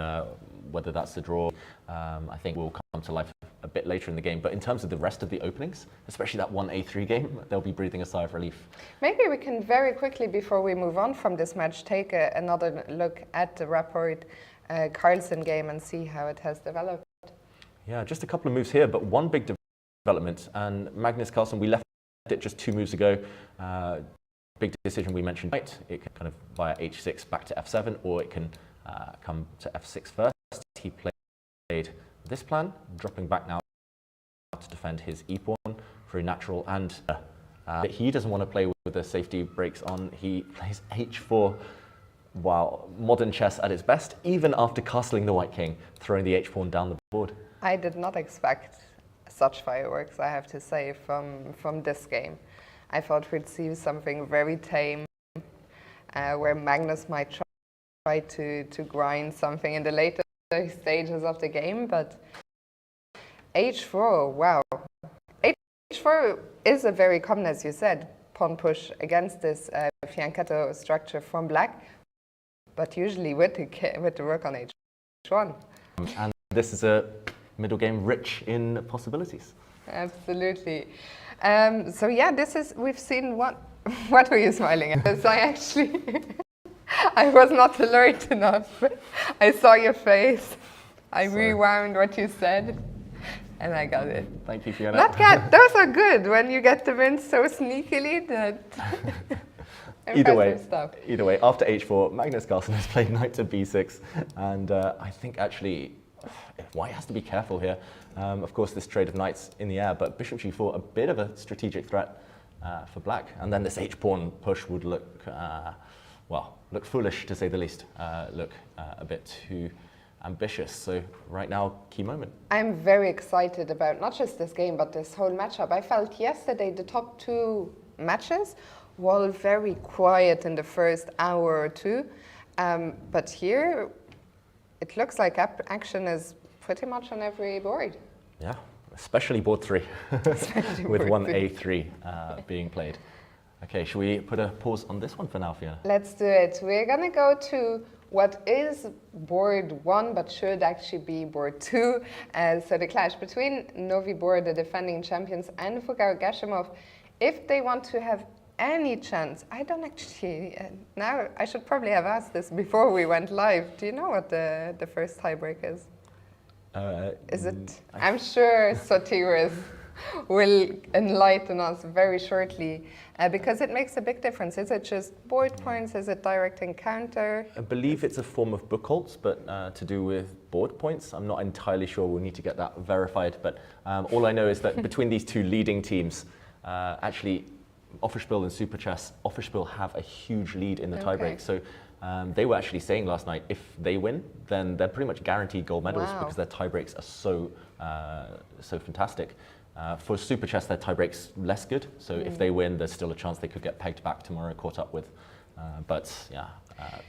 whether that's the draw, I think will come to life a bit later in the game. But in terms of the rest of the openings, especially that 1a3 game, they'll be breathing a sigh of relief. Maybe we can very quickly, before we move on from this match, take another look at the Rapport Carlsen game and see how it has developed. Yeah, just a couple of moves here, but one big development. And Magnus Carlsen, we left it just 2 moves ago. Big decision we mentioned, right? It can kind of via h6 back to f7, or it can come to f6 first. He played this plan, dropping back now to defend his e-pawn, very natural. And he doesn't want to play with the safety brakes on. He plays h4, while modern chess at its best, even after castling the white king, throwing the h-pawn down the board. I did not expect such fireworks, I have to say, from this game. I thought we'd see something very tame, where Magnus might try to grind something in the later stages of the game, but h4, wow. h4 is a very common, as you said, pawn push against this fianchetto structure from black, but usually with the work on h1. And this is a middle game rich in possibilities. Absolutely. So yeah, we've seen what were you smiling at? I actually, I was not alert enough. I saw your face. I rewound what you said, and I got it. Thank you, Fiona. Those are good when you get them in so sneakily that. Either way, after h4, Magnus Carlsen has played knight to b6, and I think actually white has to be careful here. Of course, this trade of knights in the air, but bishop g4, a bit of a strategic threat for black, and then this h-pawn push would look, look foolish to say the least, look a bit too ambitious. So right now, key moment. I'm very excited about not just this game, but this whole matchup. I felt yesterday the top 2 matches were very quiet in the first hour or 2, but here it looks like action is pretty much on every board. Yeah, especially board 3, with 1a3 being played. Okay, should we put a pause on this one for now, Fiona? Let's do it. We're going to go to what is board 1, but should actually be board 2. So the clash between Novi Bor, the defending champions, and Fugao Gashimov. If they want to have any chance, I don't actually, now I should probably have asked this before we went live. Do you know what the first tiebreak is? Is it? I'm sure Sotir is will enlighten us very shortly, because it makes a big difference. Is it just board points? Is it direct encounter? I believe it's a form of book holds, but to do with board points. I'm not entirely sure. We'll need to get that verified. But all I know is that between these two leading teams, actually, Offerspiel and Super Chess, Offerspiel have a huge lead in the tiebreak. So they were actually saying last night, if they win, then they're pretty much guaranteed gold medals because their tiebreaks are so fantastic. For Super Chess, their tiebreak's less good. So if they win, there's still a chance they could get pegged back tomorrow, caught up with. But yeah,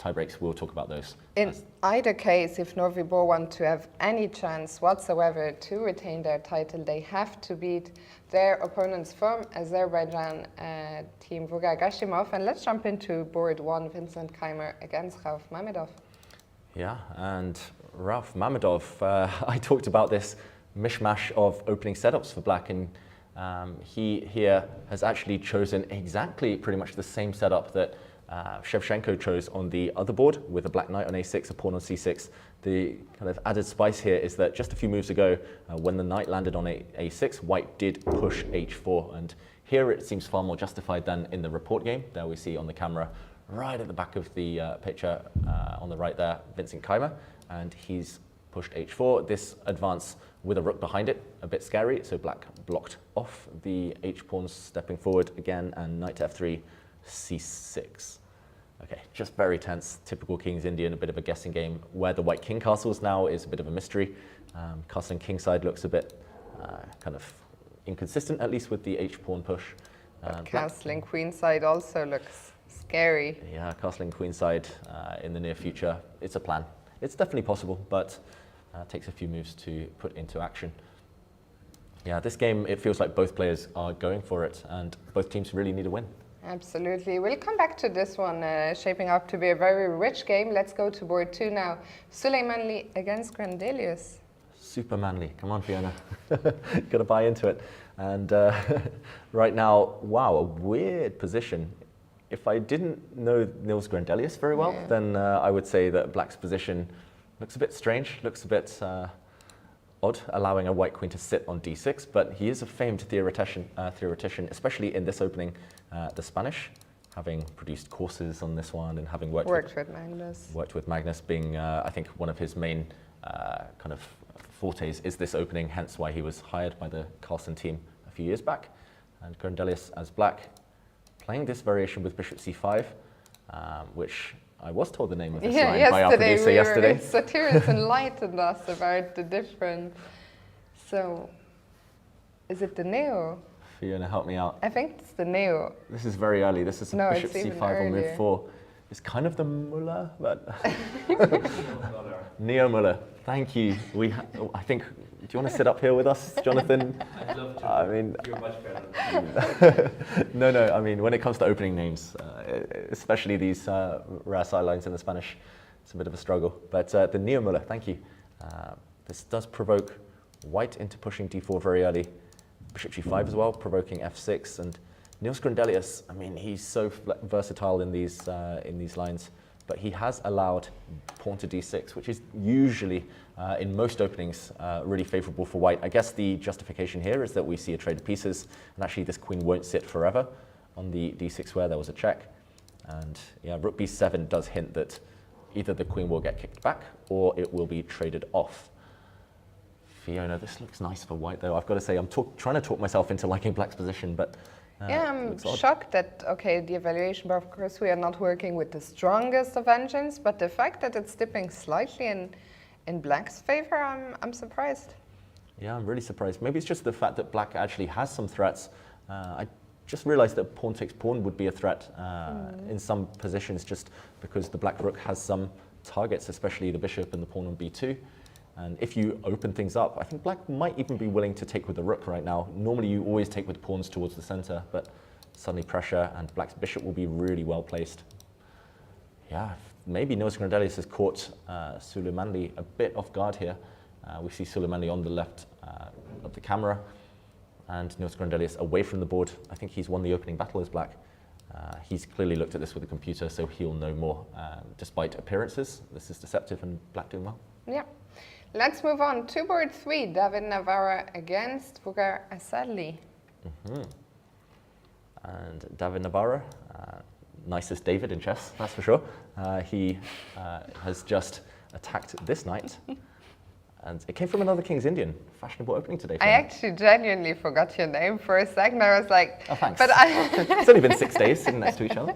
tiebreaks, we'll talk about those. In either case, if Novibor want to have any chance whatsoever to retain their title, they have to beat their opponents from Azerbaijan, Team Vuga Gashimov. And let's jump into board one, Vincent Keimer against Rauf Mamedov. Yeah, and Rauf Mamedov, I talked about this mishmash of opening setups for black, and he here has actually chosen exactly pretty much the same setup that Shevchenko chose on the other board with a black knight on a6, a pawn on c6. The kind of added spice here is that just a few moves ago, when the knight landed on a6, white did push h4, and here it seems far more justified than in the report game. There we see on the camera, right at the back of the picture on the right there, Vincent Keimer, and he's pushed h4. This advance with a rook behind it, a bit scary, so black blocked off the h-pawns, stepping forward again, and knight to f3, c6. Okay, just very tense, typical King's Indian, a bit of a guessing game. Where the white king castles now is a bit of a mystery. Castle and kingside looks a bit kind of inconsistent, at least with the h-pawn push. Castling queenside also looks scary. Yeah, castling queenside in the near future. It's a plan. It's definitely possible, but takes a few moves to put into action. Yeah, this game, it feels like both players are going for it, and both teams really need a win. Absolutely. We'll come back to this one, shaping up to be a very rich game. Let's go to board two now. Suleimanli against Grandelius. Super manly. Come on, Fiona. Got to buy into it. And right now, wow, a weird position. If I didn't know Nils Grandelius very well, then I would say that black's position looks a bit strange, looks a bit odd, allowing a white queen to sit on d6, but he is a famed theoretician, especially in this opening, the Spanish, having produced courses on this one and having worked with Magnus. Worked with Magnus, being I think one of his main kind of fortes is this opening, hence why he was hired by the Carlsen team a few years back. And Grandelius as black, playing this variation with bishop c5, which I was told the name of this line by our producer yesterday. Satyrus enlightened us about the difference. So, is it the neo? Fiona, help me out. I think it's the neo. This is very early. This is a bishop c5 on move 4. It's kind of the Muller, but Neo Muller. Thank you. I think. Do you want to sit up here with us, Jonathan? I'd love to. I mean, you're much better. No. I mean, when it comes to opening names, especially these rare sidelines in the Spanish, it's a bit of a struggle. But the Neo Muller, thank you. This does provoke white into pushing d4 very early. Bishop g5 as well, provoking f6. And Nils Grandelius, I mean, he's so versatile in these lines, but he has allowed pawn to d6, which is usually, in most openings, really favorable for white. I guess the justification here is that we see a trade of pieces, and actually this queen won't sit forever on the d6 square. There was a check. And yeah, rook b7 does hint that either the queen will get kicked back or it will be traded off. Fiona, this looks nice for white, though. I've got to say, I'm trying to talk myself into liking black's position, but yeah, I'm shocked that, okay, the evaluation, but of course we are not working with the strongest of engines, but the fact that it's dipping slightly in black's favor, I'm surprised. Yeah, I'm really surprised. Maybe it's just the fact that black actually has some threats. I just realized that pawn takes pawn would be a threat in some positions, just because the black rook has some targets, especially the bishop and the pawn on b2. And if you open things up, I think black might even be willing to take with the rook right now. Normally you always take with pawns towards the center, but suddenly pressure, and black's bishop will be really well placed. Yeah, maybe Nils Grandelius has caught Suleimanli a bit off guard here. We see Suleimanli on the left of the camera, and Nils Grandelius away from the board. I think he's won the opening battle as black. He's clearly looked at this with a computer, so he'll know more. Despite appearances, this is deceptive and black doing well. Yeah. Let's move on to board 3. David Navarra against Vugar Asadli. And David Navarra, nicest David in chess, that's for sure. He has just attacked this knight. And it came from another King's Indian. Fashionable opening today. I actually genuinely forgot your name for a second. I was like, oh, thanks. But It's only been 6 days sitting next to each other.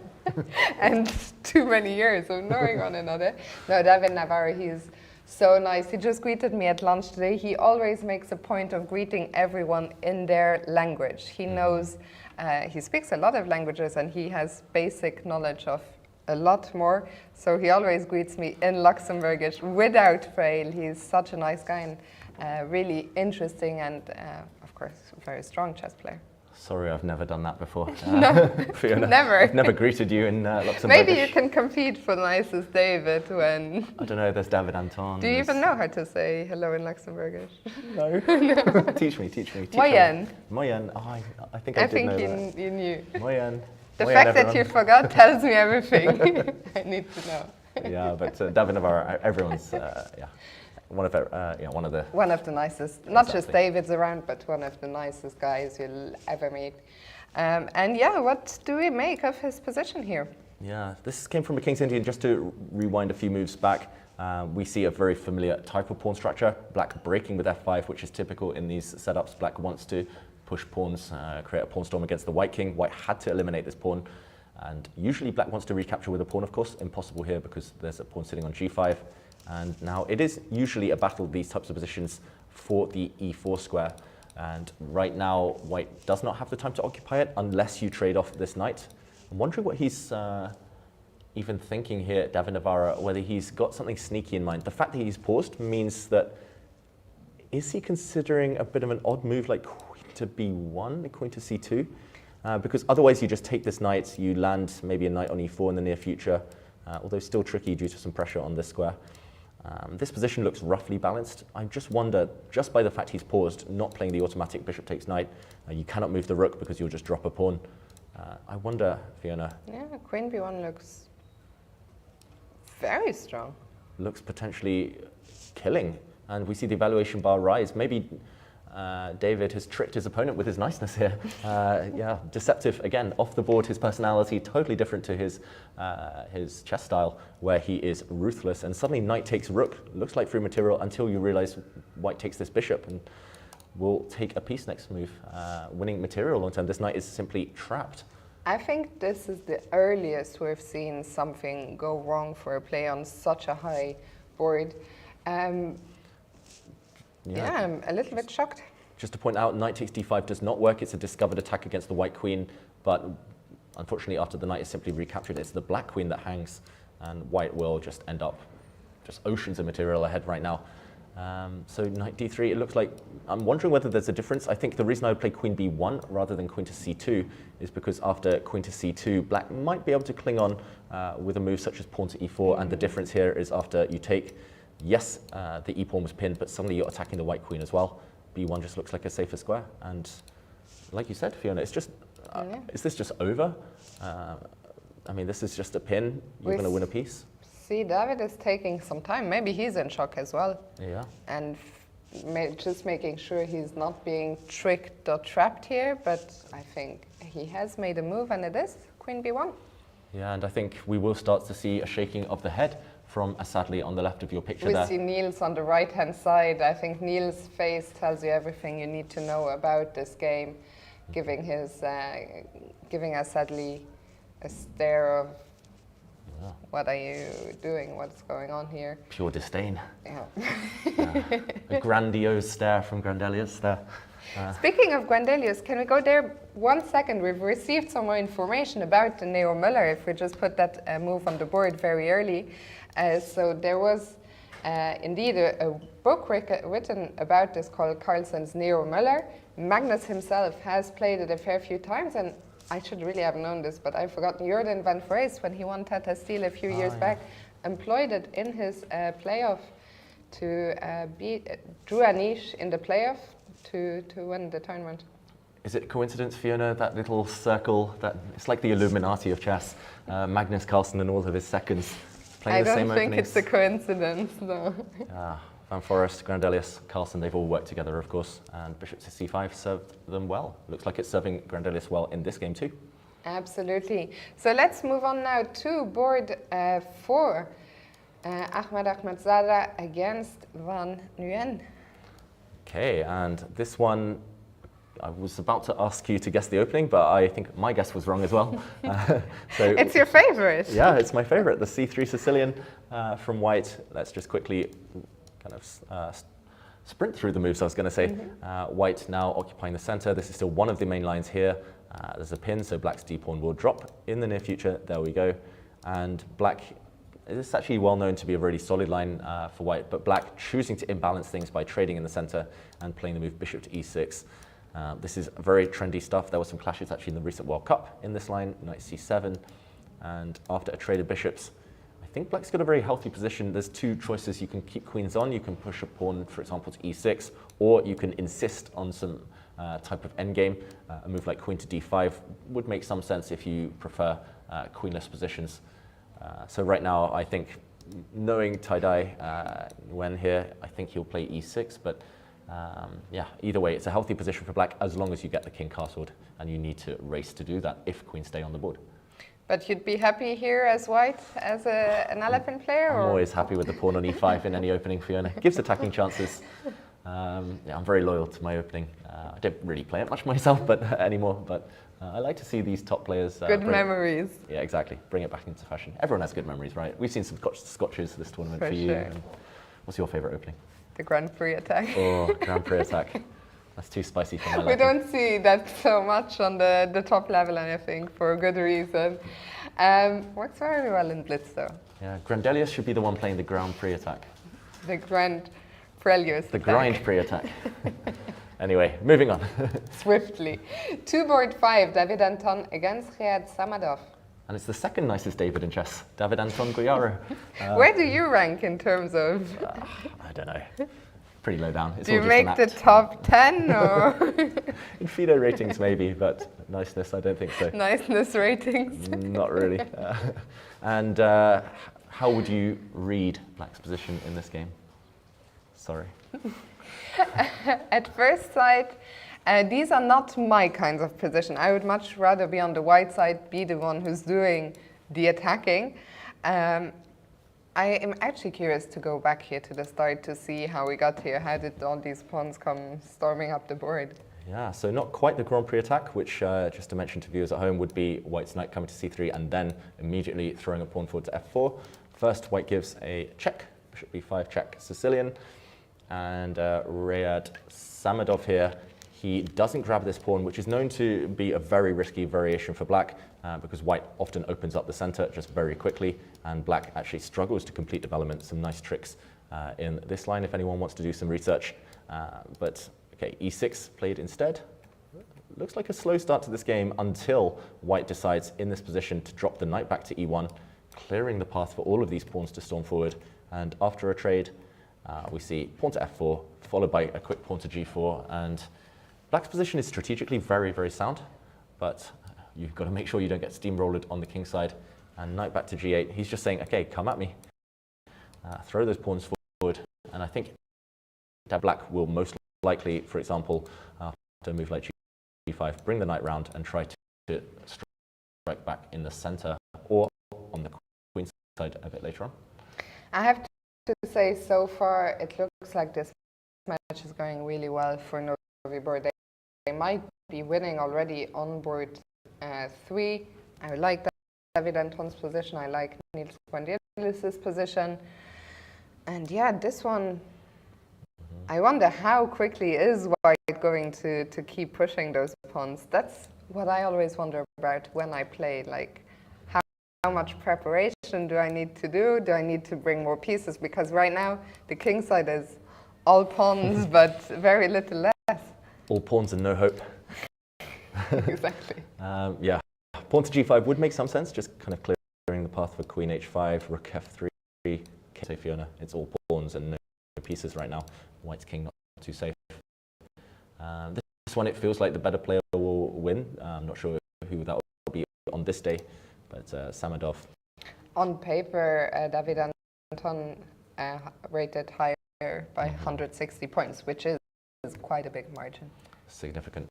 And too many years of knowing one another. No, David Navarro, he's so nice. He just greeted me at lunch today. He always makes a point of greeting everyone in their language. He knows, he speaks a lot of languages and he has basic knowledge of a lot more. So he always greets me in Luxembourgish without fail. He's such a nice guy and really interesting and, of course, a very strong chess player. Sorry, I've never done that before. No, Fiona, never. I've never greeted you in Luxembourgish. Maybe you can compete for the nicest David when... I don't know, there's David Anton. Do you even know how to say hello in Luxembourgish? No. Teach me. Moyen. Moyen. Oh, I think I did know that. You knew. Moyen. The Moyen, fact everyone. that you forgot tells me everything I need to know. Yeah, but David Navarro, everyone's, one of the nicest, not just Exactly. David's around, but one of the nicest guys you'll ever meet. And yeah, what do we make of his position here? Yeah, this came from a King's Indian. Just to rewind a few moves back, we see a very familiar type of pawn structure. Black breaking with f5, which is typical in these setups. Black wants to push pawns, create a pawn storm against the white king. White had to eliminate this pawn. And usually black wants to recapture with a pawn, of course. Impossible here because there's a pawn sitting on g5. And now it is usually a battle, these types of positions, for the e4 square. And right now, white does not have the time to occupy it unless you trade off this knight. I'm wondering what he's even thinking here, David Navarro, whether he's got something sneaky in mind. The fact that he's paused means that, is he considering a bit of an odd move like queen to b1, queen to c2? Because otherwise you just take this knight, you land maybe a knight on e4 in the near future, although still tricky due to some pressure on this square. This position looks roughly balanced. I just wonder, just by the fact he's paused, not playing the automatic bishop takes knight, you cannot move the rook because you'll just drop a pawn. I wonder, Fiona. Yeah, queen b1 looks very strong. Looks potentially killing. And we see the evaluation bar rise. Maybe David has tricked his opponent with his niceness here. Yeah, deceptive. Again, off the board, his personality, totally different to his chess style, where he is ruthless. And suddenly knight takes rook, looks like free material, until you realize white takes this bishop and will take a piece next move, winning material long term. This knight is simply trapped. I think this is the earliest we've seen something go wrong for a play on such a high board. Yeah, I'm a little bit shocked. Just to point out, knight takes d5 does not work. It's a discovered attack against the white queen, but unfortunately after the knight is simply recaptured, it's the black queen that hangs, and white will just end up just oceans of material ahead right now. So knight d3, it looks like, I'm wondering whether there's a difference. I think the reason I would play queen b1 rather than queen to c2 is because after queen to c2, black might be able to cling on with a move such as pawn to e4, and the difference here is after you take, yes, the e-pawn was pinned, but suddenly you're attacking the white queen as well. b1 just looks like a safer square, and like you said, Fiona, it's just, is this just over? I mean, this is just a pin, you're going to win a piece. See, David is taking some time. Maybe he's in shock as well. Yeah. And just making sure he's not being tricked or trapped here, but I think he has made a move, and it is queen b1. Yeah, and I think we will start to see a shaking of the head from Asadli on the left of your picture there. We see Niels on the right-hand side. I think Niels' face tells you everything you need to know about this game, giving Asadli a stare of, what are you doing? What's going on here? Pure disdain. Yeah. A grandiose stare from Grandelius there. Speaking of Grandelius, can we go there 1 second? We've received some more information about the Neo Müller, if we just put that move on the board very early. So there was indeed a book written about this called Carlsen's Neo Müller. Magnus himself has played it a fair few times, and I should really have known this, but I've forgotten. Jordan van Vrees, when he won Tata Steel a few years back, employed it in his playoff to beat Drew Anish in the playoff to win the tournament. Is it coincidence, Fiona, that little circle, that it's like the Illuminati of chess, Magnus Carlsen and all of his seconds playing the same openings? I don't think it's a coincidence, no. Van Forest, Grandelius, Carlsen, they've all worked together, of course, and bishop to c5 served them well. Looks like it's serving Grandelius well in this game too. Absolutely. So let's move on now to board 4. Ahmedzada against Van Nguyen. Okay, and this one, I was about to ask you to guess the opening, but I think my guess was wrong as well. So it's your favorite. Yeah, it's my favorite, the c3 Sicilian from White. Let's just quickly kind of sprint through the moves, I was going to say. White now occupying the center. This is still one of the main lines here. There's a pin, so Black's d-pawn will drop in the near future. There we go. And Black, it's actually well known to be a really solid line for White, but Black choosing to imbalance things by trading in the center and playing the move bishop to e6. This is very trendy stuff. There were some clashes actually in the recent World Cup in this line, knight c7. And after a trade of bishops, I think Black's got a very healthy position. There's two choices. You can keep queens on. You can push a pawn, for example, to e6, or you can insist on some type of endgame. A move like queen to d5 would make some sense if you prefer queenless positions. So right now, I think, knowing tie-dye Nguyen here, I think he'll play e6, but yeah, either way, it's a healthy position for Black as long as you get the king castled, and you need to race to do that if queens stay on the board. But you'd be happy here as White, as an elephant player? I'm always happy with the pawn on e5 in any opening, Fiona. Gives attacking chances. Yeah, I'm very loyal to my opening. I don't really play it much myself anymore, but I like to see these top players. Good memories. Yeah, exactly. Bring it back into fashion. Everyone has good memories, right? We've seen some scotches this tournament for you. Sure. What's your favourite opening? The Grand Prix attack. Oh, Grand Prix attack. That's too spicy for my liking. We don't see that so much on the top level, and I think for a good reason. Works very well in Blitz, though. Yeah, Grandelius should be the one playing the Grand Prix attack. The Grand Prelude. The Grind Prix attack. Anyway, moving on. Swiftly. To board 5, David Anton against Riyad Samadov. And it's the second nicest David in chess, David Anton Guiaro. Where do you rank in terms of... I don't know. Pretty low down. It's do you all just make the top 10 or... In FIDE ratings maybe, but niceness, I don't think so. Niceness ratings? Not really. And how would you read Black's position in this game? Sorry. At first sight, these are not my kinds of position. I would much rather be on the white side, be the one who's doing the attacking. I am actually curious to go back here to the start to see how we got here. How did all these pawns come storming up the board? Yeah, so not quite the Grand Prix attack, which, just to mention to viewers at home, would be White's knight coming to c3 and then immediately throwing a pawn forward to f4. First, White gives a check, bishop b5 check Sicilian, and Riyad Samadov here, he doesn't grab this pawn, which is known to be a very risky variation for Black, because White often opens up the center just very quickly, and Black actually struggles to complete development. Some nice tricks in this line if anyone wants to do some research. But okay, e6 played instead. Looks like a slow start to this game until White decides in this position to drop the knight back to e1, clearing the path for all of these pawns to storm forward. And after a trade, we see pawn to f4, followed by a quick pawn to g4. And Black's position is strategically very, very sound, but you've got to make sure you don't get steamrolled on the king side. And knight back to g8, he's just saying, okay, come at me. Throw those pawns forward. And I think that Black will most likely, for example, after a move like g5, bring the knight round and try to strike back in the center or on the queen side a bit later on. I have to say, so far, it looks like this match is going really well for Novi board. They might be winning already on board 3. I like David Anton's position. I like Niels Grandelius' position. And yeah, this one, I wonder how quickly is White going to keep pushing those pawns. That's what I always wonder about when I play. Like, how much preparation do I need to do? Do I need to bring more pieces? Because right now, the king side is all pawns, but very little less. All pawns and no hope. Exactly. Yeah, pawn to g5 would make some sense, just kind of clearing the path for queen h5, rook f3. Say Fiona, it's all pawns and no pieces right now. White's king not too safe. This one, it feels like the better player will win. I'm not sure who that will be on this day, but Samadov. On paper, David Anton rated higher by 160 points, which is quite a big margin. Significant.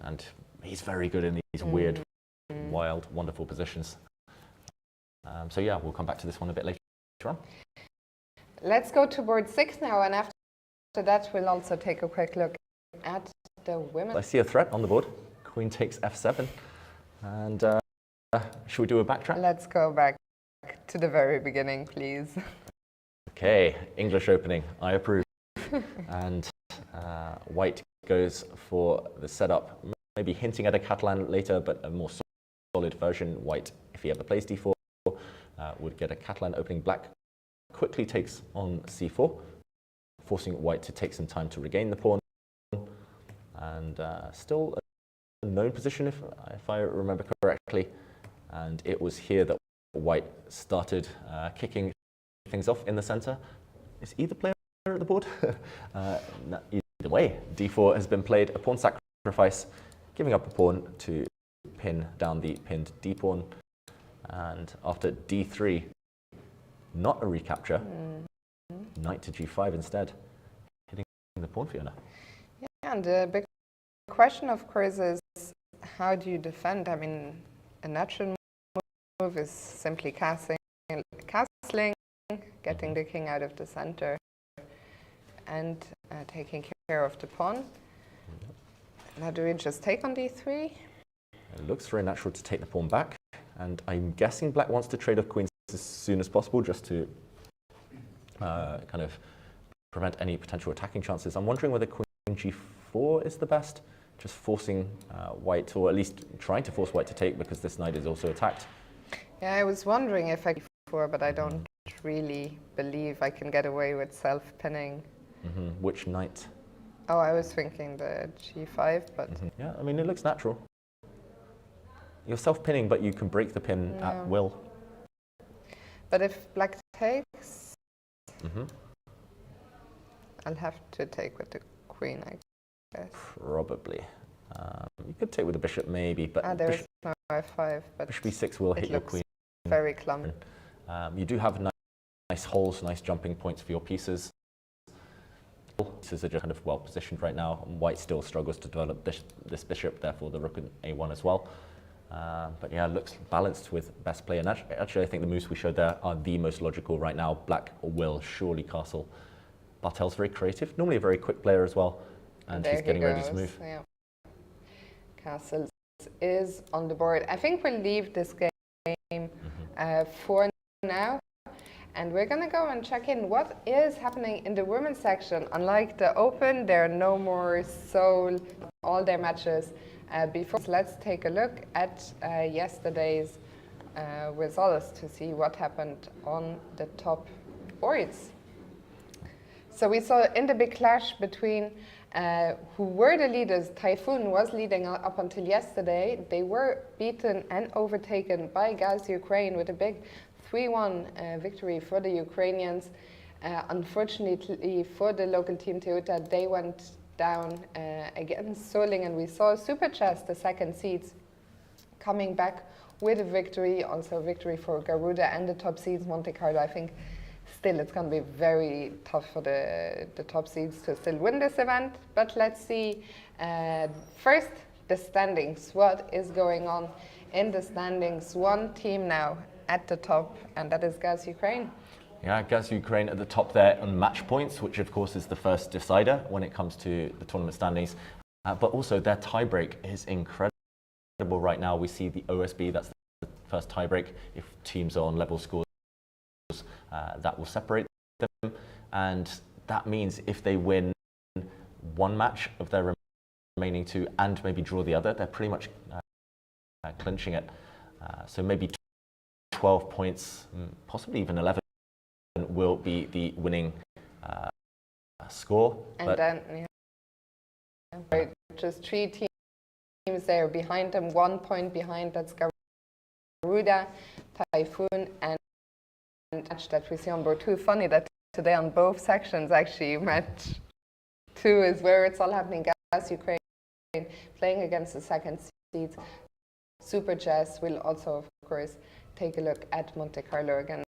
And he's very good in these weird, wild, wonderful positions. So yeah, we'll come back to this one a bit later on. Let's go to board 6 now, and after that we'll also take a quick look at the women. I see a threat on the board. Queen takes f7. And should we do a backtrack? Let's go back to the very beginning, please. Okay, English opening, I approve. And white goes for the setup, maybe hinting at a Catalan later, but a more solid version. White, if he ever plays d4, would get a Catalan opening. Black quickly takes on c4, forcing white to take some time to regain the pawn. And still a known position, if I remember correctly. And it was here that white started kicking things off in the center. Is either player at the board? Either way, d4 has been played, a pawn sacrifice, giving up a pawn to pin down the pinned d pawn. And after d3, not a recapture, knight to g5 instead, hitting the pawn, Fiona. Yeah, and the big question, of course, is how do you defend? I mean, a natural move is simply castling, getting the king out of the center, and taking care of the pawn. Now, do we just take on d3? It looks very natural to take the pawn back, and I'm guessing black wants to trade off queens as soon as possible, just to kind of prevent any potential attacking chances. I'm wondering whether queen g4 is the best, just forcing white, or at least trying to force white to take, because this knight is also attacked. Yeah, I was wondering if I g4, but I don't really believe I can get away with self-pinning. Which knight? Oh, I was thinking the g5, but... Yeah, I mean, it looks natural. You're self-pinning, but you can break the pin at will. But if black takes, I'll have to take with the queen, I guess. Probably. You could take with the bishop, maybe, but there's no f5, but bishop e6 will hit your queen. Very clumsy. You do have nice holes, nice jumping points for your pieces. Pieces are just kind of well positioned right now. White still struggles to develop this bishop, therefore the rook in a1 as well. But yeah, it looks balanced with best play. And actually, I think the moves we showed there are the most logical right now. Black will surely castle. Bartel's very creative, normally a very quick player as well. And he's getting ready to move. Yeah. Castles is on the board. I think we'll leave this game for now. And we're going to go and check in what is happening in the women's section. Unlike the Open, there are no more Seoul, all their matches before. So let's take a look at yesterday's results to see what happened on the top boards. So we saw in the big clash between who were the leaders. Typhoon was leading up until yesterday. They were beaten and overtaken by Gaz Ukraine with a big 3-1 victory for the Ukrainians. Unfortunately for the local team Toyota, they went down against Solingen, and we saw Super Chess, the second seeds, coming back with a victory, also a victory for Garuda and the top seeds Monte Carlo. I think still it's going to be very tough for the top seeds to still win this event, but let's see first the standings. What is going on in the standings? One team now at the top, and that is Gaz Ukraine. Yeah, Gaz Ukraine at the top there on match points, which of course is the first decider when it comes to the tournament standings. But also their tiebreak is incredible right now. We see the OSB, that's the first tiebreak. If teams are on level scores, that will separate them. And that means if they win one match of their remaining two and maybe draw the other, they're pretty much clinching it. So maybe 12 points, possibly even 11, will be the winning score. And then just 3 teams there behind them, 1 point behind. That's Garuda, Typhoon, and match that we see on board 2. Funny that today on both sections actually match 2 is where it's all happening. Gaz Ukraine playing against the second seeds. Super Chess will also, of course, take a look at Monte Carlo against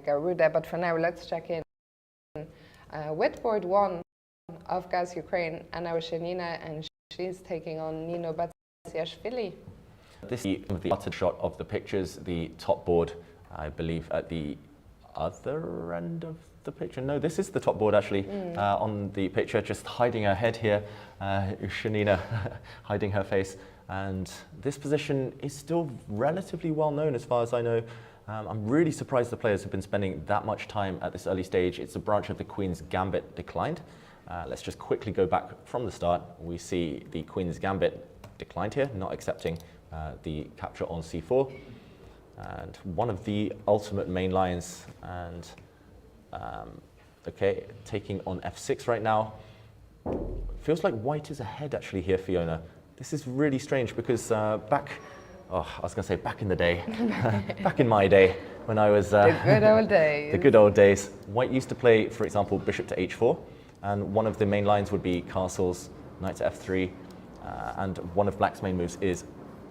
Garuda. But for now, let's check in with board 1 of Gaz Ukraine, and now Shenina, and she's taking on Nino Batsiashvili. This is the uttered shot of the pictures, the top board, I believe, at the other end of the picture. No, this is the top board actually on the picture, just hiding her head here, Shenina hiding her face. And this position is still relatively well known as far as I know. I'm really surprised the players have been spending that much time at this early stage. It's a branch of the Queen's Gambit declined. Let's just quickly go back from the start. We see the Queen's Gambit declined here, not accepting the capture on c4. And one of the ultimate main lines, and okay, taking on f6 right now. Feels like white is ahead actually here, Fiona. This is really strange because back in the day, back in my day, when I was... the good old days. The good old days. White used to play, for example, bishop to h4, and one of the main lines would be castles, knight to f3, and one of black's main moves is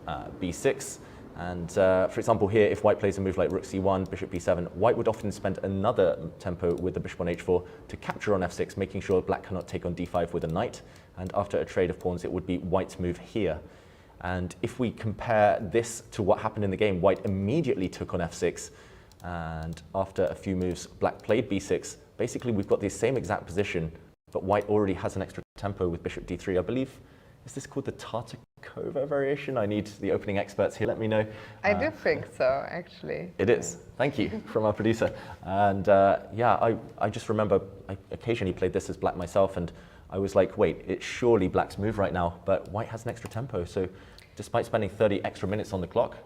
b6. And for example here, if white plays a move like rook c1, bishop b7, white would often spend another tempo with the bishop on h4 to capture on f6, making sure black cannot take on d5 with a knight. And after a trade of pawns, it would be white's move here. And if we compare this to what happened in the game, white immediately took on f6. And after a few moves, black played b6. Basically, we've got the same exact position, but white already has an extra tempo with bishop d3, I believe. Is this called the Tartakova variation? I need the opening experts here, let me know. I do think so, actually. It is. Thank you from our producer. And yeah, I just remember I occasionally played this as black myself, and I was like, wait, it's surely black's move right now, but white has an extra tempo. So despite spending 30 extra minutes on the clock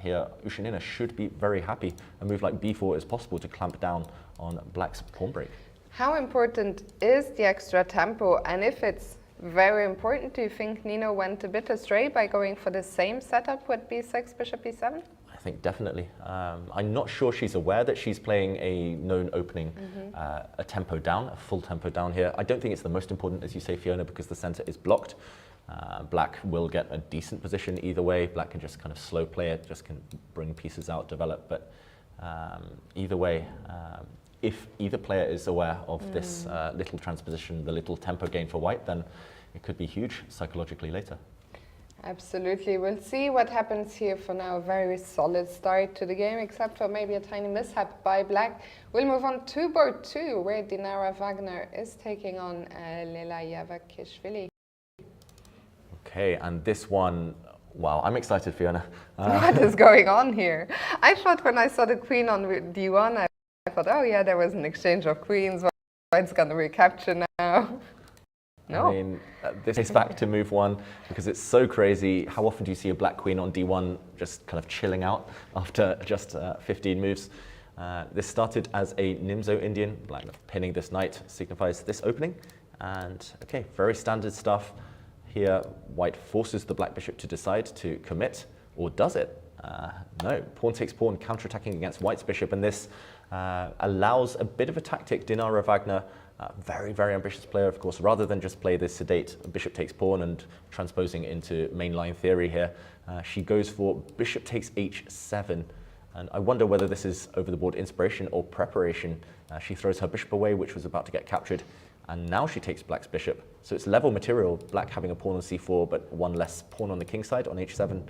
here, Ushanina should be very happy. A move like b4 is possible to clamp down on black's pawn break. How important is the extra tempo? And if it's very important, do you think Nino went a bit astray by going for the same setup with b6, bishop b7? I think definitely. I'm not sure she's aware that she's playing a known opening, a tempo down, a full tempo down here. I don't think it's the most important, as you say, Fiona, because the center is blocked. Black will get a decent position either way. Black can just kind of slow play it, just can bring pieces out, develop. But either way, if either player is aware of this little transposition, the little tempo gain for white, then it could be huge psychologically later. Absolutely. We'll see what happens here. For now, a very solid start to the game, except for maybe a tiny mishap by black. We'll move on to board 2, where Dinara Wagner is taking on Lela Yavakishvili. Okay, and this one, wow, I'm excited, Fiona. What is going on here? I thought when I saw the queen on d1, I thought, oh yeah, there was an exchange of queens. White's going to recapture now. No. I mean, this is back to move 1 because it's so crazy. How often do you see a black queen on d1 just kind of chilling out after just 15 moves? This started as a Nimzo Indian. Black pinning this knight signifies this opening. And okay, very standard stuff. Here, white forces the black bishop to decide to commit, or does it? No, pawn takes pawn, counterattacking against white's bishop, and this allows a bit of a tactic. Dinara Wagner, very, very ambitious player, of course, rather than just play this sedate bishop takes pawn and transposing into mainline theory here, she goes for bishop takes h7. And I wonder whether this is over the board inspiration or preparation. She throws her bishop away, which was about to get captured, and now she takes black's bishop. So it's level material, black having a pawn on c4, but one less pawn on the king side on h7.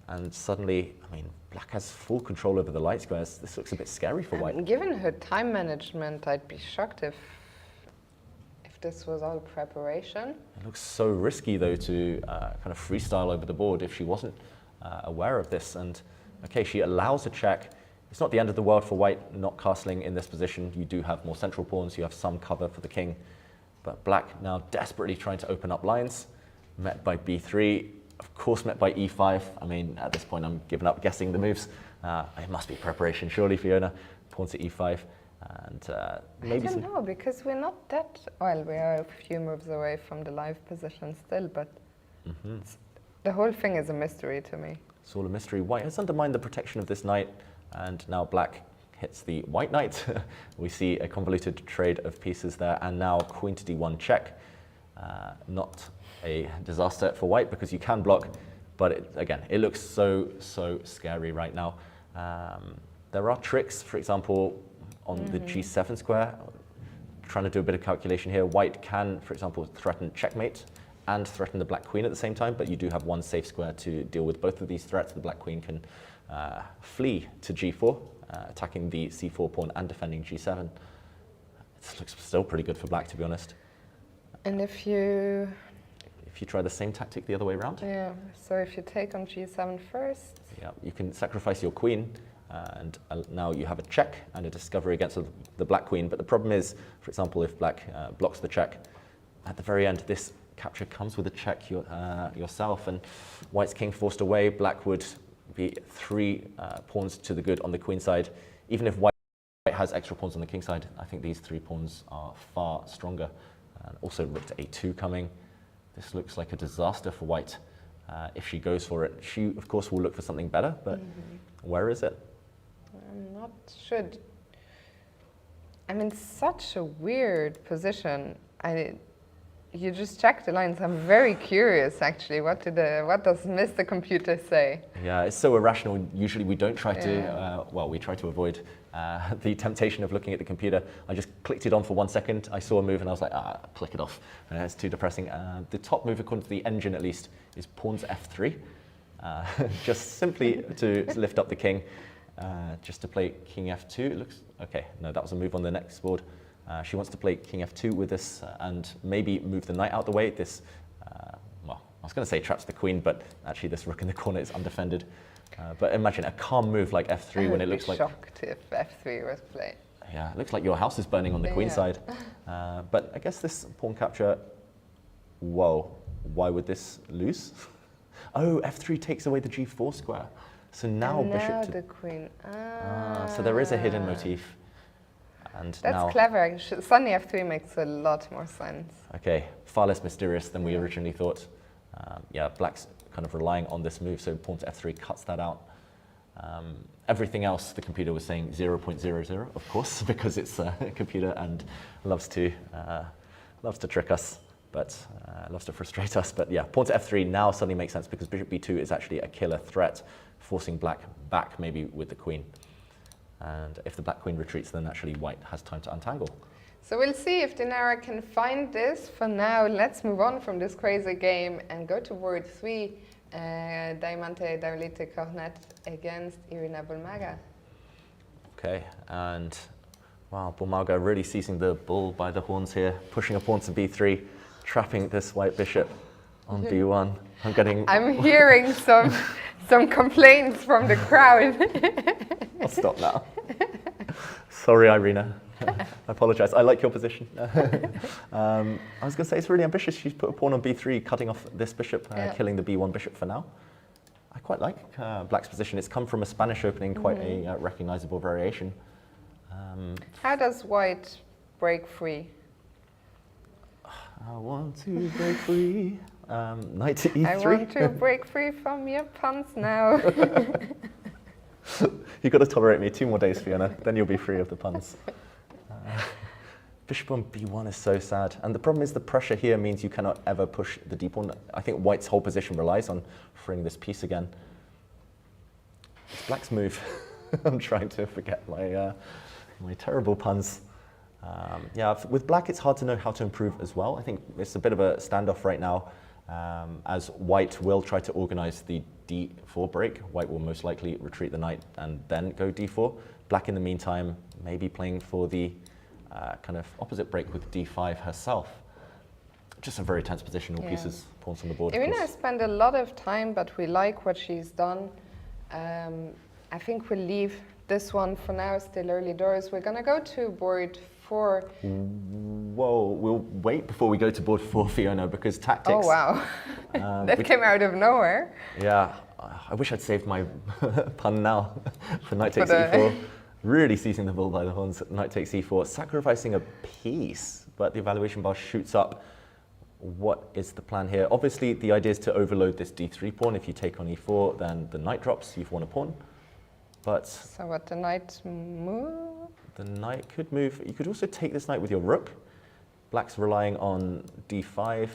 And suddenly, I mean, black has full control over the light squares. This looks a bit scary for white. Given her time management, I'd be shocked if this was all preparation. It looks so risky, though, to kind of freestyle over the board if she wasn't aware of this. And okay, she allows a check. It's not the end of the world for white not castling in this position. You do have more central pawns. You have some cover for the king. But black now desperately trying to open up lines, met by b3. Of course, met by e5. I mean, at this point, I'm giving up guessing the moves. It must be preparation, surely, Fiona. Pawn to e5. And maybe I don't know, because we're not that... Well, we are a few moves away from the live position still, but the whole thing is a mystery to me. It's all a mystery. White has undermined the protection of this knight, and now black hits the white knight. We see a convoluted trade of pieces there, and now queen to d1 check. Not a disaster for white because you can block, but again, it looks so scary right now. There are tricks, for example, on the g7 square, trying to do a bit of calculation here. White can, for example, threaten checkmate and threaten the black queen at the same time, but you do have one safe square to deal with both of these threats. The black queen can flee to g4, attacking the c4 pawn and defending g7. This looks still pretty good for black, to be honest. And if you try the same tactic the other way around? Yeah, so if you take on g7 first. Yeah, you can sacrifice your queen, and now you have a check and a discovery against the black queen. But the problem is, for example, if black blocks the check, at the very end, this capture comes with a check yourself, and white's king forced away. Black would be 3 pawns to the good on the queen side. Even if white has extra pawns on the king side, I think these 3 pawns are far stronger. And also rook to a2 coming. This looks like a disaster for white. If she goes for it, she of course will look for something better, but where is it? I'm not sure. I'm in such a weird position. You just checked the lines. I'm very curious, actually. What does Mr. Computer say? Yeah, it's so irrational. Usually we don't try to, we try to avoid the temptation of looking at the computer. I just clicked it on for 1 second. I saw a move and I was like, click it off. It's too depressing. The top move, according to the engine at least, is pawns f3. Just simply to lift up the king, just to play king f2. It looks, okay, no, that was a move on the next board. She wants to play king f2 with this and maybe move the knight out the way. This, well, I was going to say traps the queen, but actually this rook in the corner is undefended. But imagine a calm move like f3 when it looks like... I would be shocked if f3 was played. Yeah, it looks like your house is burning on the queen side. But I guess this pawn capture, whoa, why would this lose? Oh, f3 takes away the g4 square. So now bishop to... the queen. So there is a hidden motif. And that's now, clever. Suddenly f3 makes a lot more sense. Okay, far less mysterious than we originally thought. Yeah, black's kind of relying on this move, so pawn to f3 cuts that out. Everything else, the computer was saying 0.00, of course, because it's a computer and loves to trick us, but loves to frustrate us. But yeah, pawn to f3 now suddenly makes sense because bishop b2 is actually a killer threat, forcing black back maybe with the queen. And if the black queen retreats, then actually white has time to untangle. So we'll see if Dinara can find this. For now, let's move on from this crazy game and go to board 3. Diamante Daulite Cornet against Irina Bulmaga. Okay, and wow, Bulmaga really seizing the bull by the horns here, pushing a pawn to b3, trapping this white bishop on b1. I'm hearing some complaints from the crowd. I'll stop now. Sorry, Irina. I apologize. I like your position. I was going to say it's really ambitious. She's put a pawn on b3, cutting off this bishop, killing the b1 bishop for now. I quite like black's position. It's come from a Spanish opening, quite a recognizable variation. How does white break free? I want to break free. Knight to e3. I want to break free from your puns now. You've got to tolerate me 2 more days, Fiona, then you'll be free of the puns. Bishop on b1 is so sad. And the problem is the pressure here means you cannot ever push the d pawn. I think white's whole position relies on freeing this piece again. It's black's move. I'm trying to forget my terrible puns. Yeah, with black it's hard to know how to improve as well. I think it's a bit of a standoff right now, as white will try to organize the d4 break. White will most likely retreat the knight and then go d4. Black in the meantime maybe playing for the kind of opposite break with d5 herself. Just a very tense position, all pieces, pawns on the board. Irina spent a lot of time, but we like what she's done. I think we'll leave this one for now, still early doors. We're gonna go to board 4. Whoa, we'll wait before we go to board 4, Fiona, because tactics... Oh, wow. That came out of nowhere. Yeah, I wish I'd saved my pun now for knight takes e4. Really seizing the bull by the horns, knight takes e4, sacrificing a piece, but the evaluation bar shoots up. What is the plan here? Obviously, the idea is to overload this d3 pawn. If you take on e4, then the knight drops, you've won a pawn. But so what, the knight move? The knight could move. You could also take this knight with your rook. Black's relying on d5.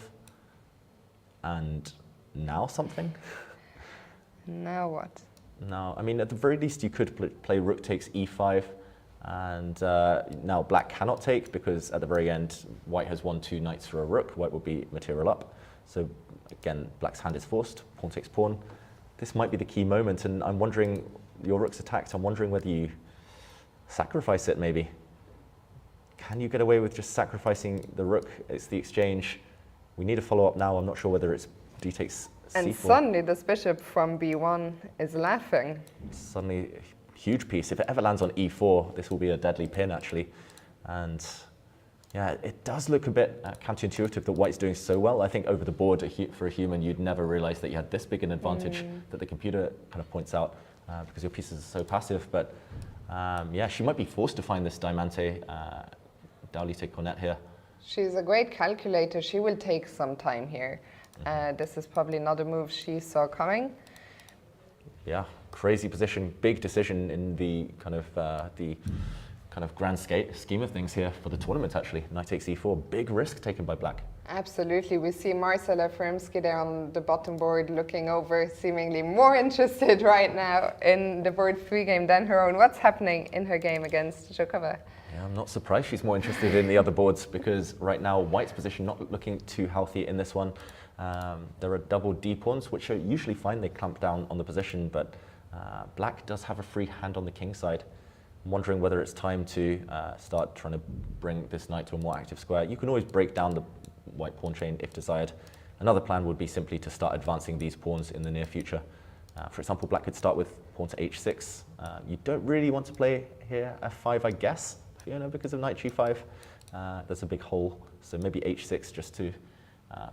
And now something? Now what? Now, I mean, at the very least, you could play rook takes e5. And now black cannot take because at the very end, white has won 2 knights for a rook. White will be material up. So again, black's hand is forced. Pawn takes pawn. This might be the key moment, and I'm wondering, your rook's attacked. I'm wondering whether you sacrifice it maybe. Can you get away with just sacrificing the rook? It's the exchange. We need a follow-up now. I'm not sure whether it's d takes c4. And suddenly this bishop from b1 is laughing. Suddenly a huge piece. If it ever lands on e4, this will be a deadly pin actually. And yeah, it does look a bit counterintuitive that white's doing so well. I think over the board for a human, you'd never realize that you had this big an advantage that the computer kind of points out because your pieces are so passive. But yeah, she might be forced to find this diamante Daulite cornet here. She's a great calculator. She will take some time here. This is probably not a move she saw coming. Yeah, crazy position, big decision in the kind of grand scheme of things here for the tournament actually. Knight takes e4, big risk taken by black. Absolutely. We see Marcela Firmsky there on the bottom board looking over, seemingly more interested right now in the board 3 game than her own. What's happening in her game against Zhukova? Yeah, I'm not surprised she's more interested in the other boards because right now white's position not looking too healthy in this one. There are double D pawns, which are usually fine. They clamp down on the position, but black does have a free hand on the king side. I'm wondering whether it's time to start trying to bring this knight to a more active square. You can always break down the white pawn chain if desired. Another plan would be simply to start advancing these pawns in the near future. For example, black could start with pawn to h6. You don't really want to play here f5, I guess, Fiona, because of knight g5. There's a big hole, so maybe h6 just to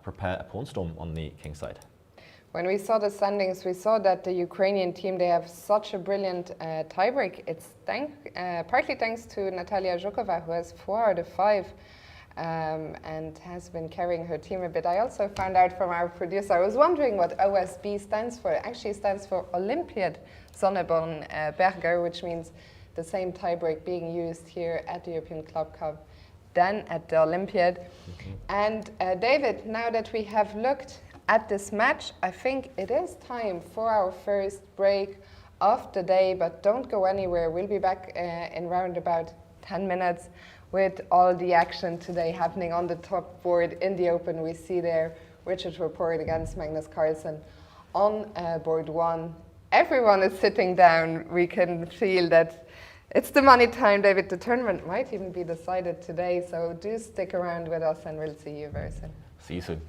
prepare a pawn storm on the king side. When we saw the standings, we saw that the Ukrainian team, they have such a brilliant tiebreak. It's partly thanks to Natalia Zhukova, who has 4 out of 5 and has been carrying her team a bit. I also found out from our producer, I was wondering what OSB stands for. It actually stands for Olympiad Sonneborn Berger, which means the same tiebreak being used here at the European Club Cup than at the Olympiad. And David, now that we have looked at this match, I think it is time for our first break of the day, but don't go anywhere. We'll be back in round about 10 minutes with all the action today happening on the top board in the Open. We see there Richard Rapport against Magnus Carlsen on board 1. Everyone is sitting down. We can feel that it's the money time, David. The tournament might even be decided today, so do stick around with us and we'll see you very soon. See you soon.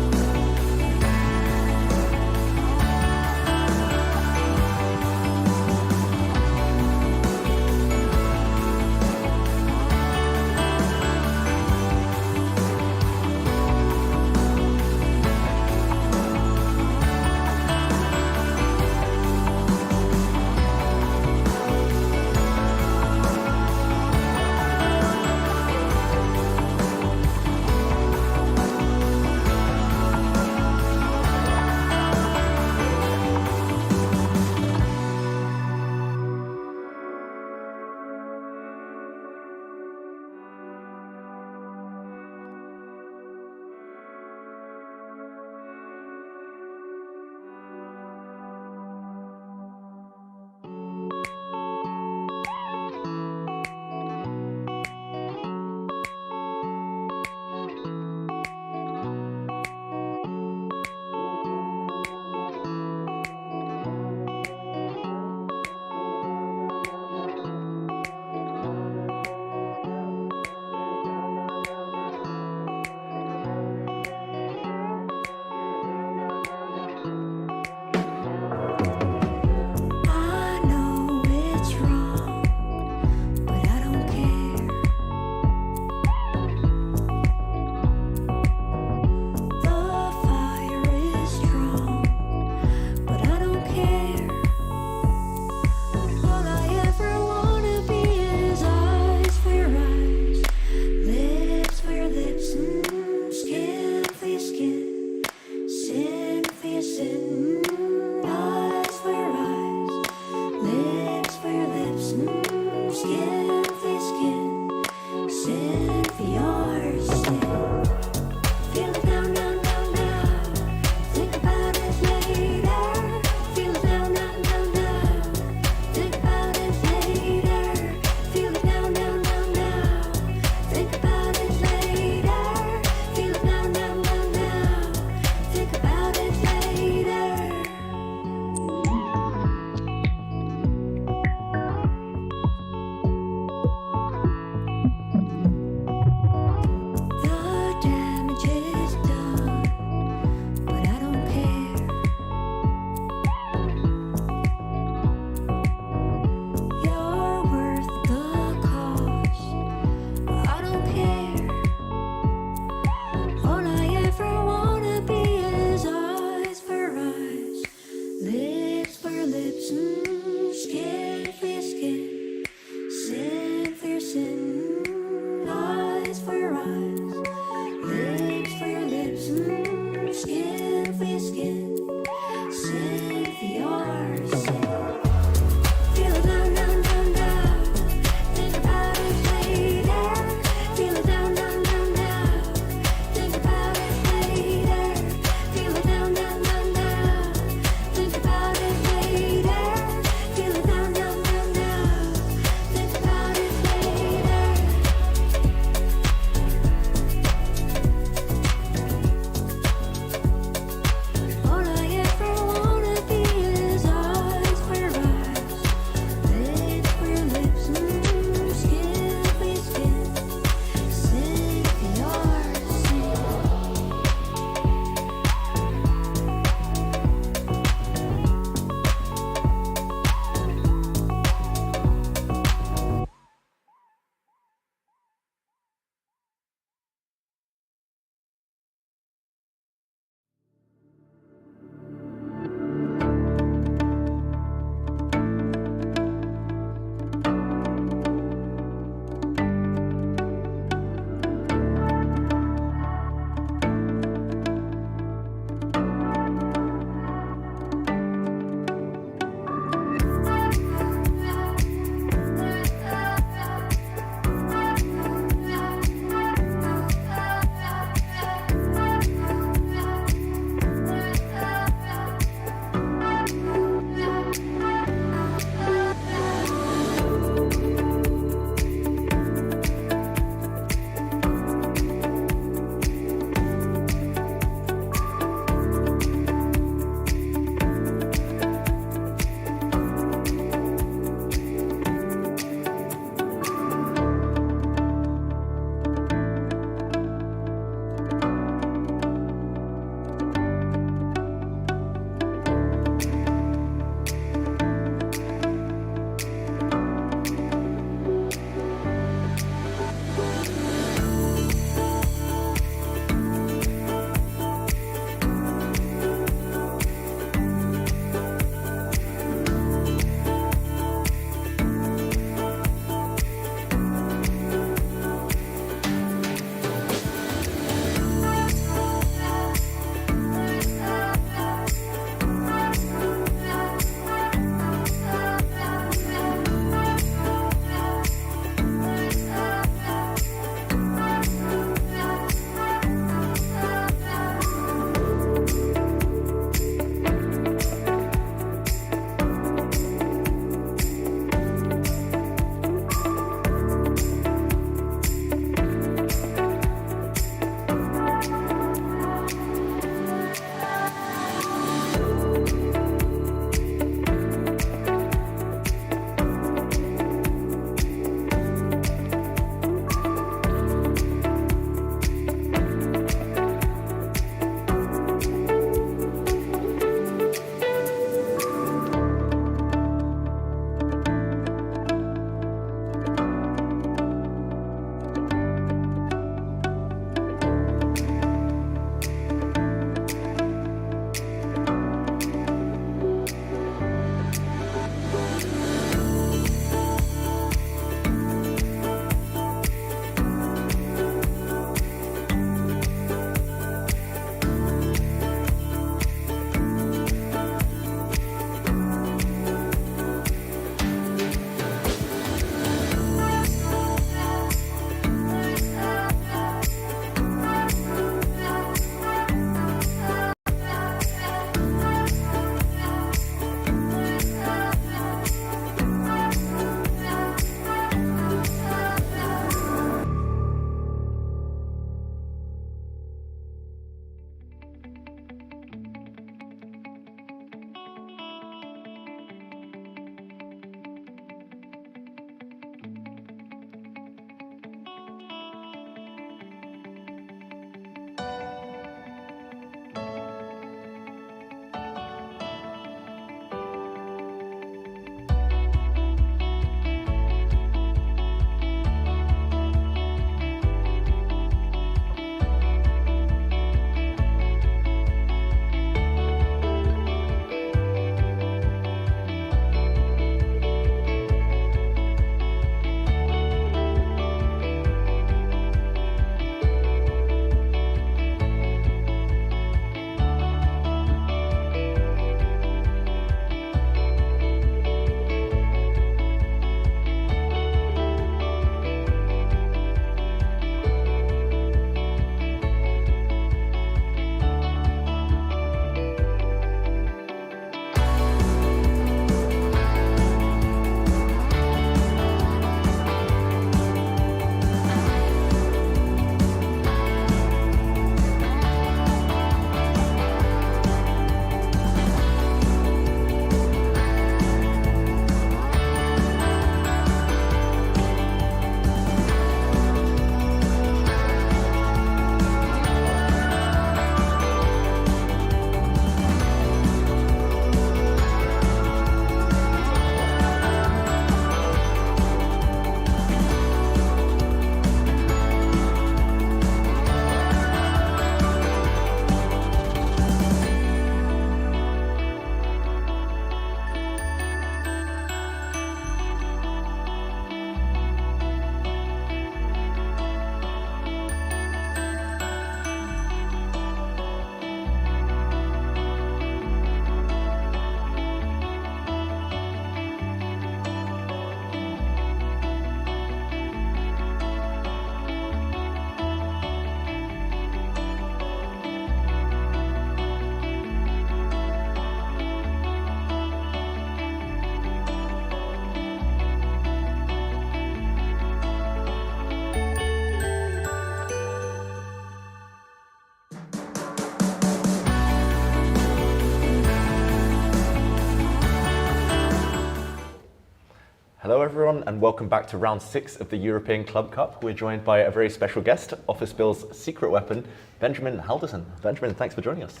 Hello everyone and welcome back to round 6 of the European Club Cup. We're joined by a very special guest, Office Bill's secret weapon, Benjamin Halderson. Benjamin, thanks for joining us.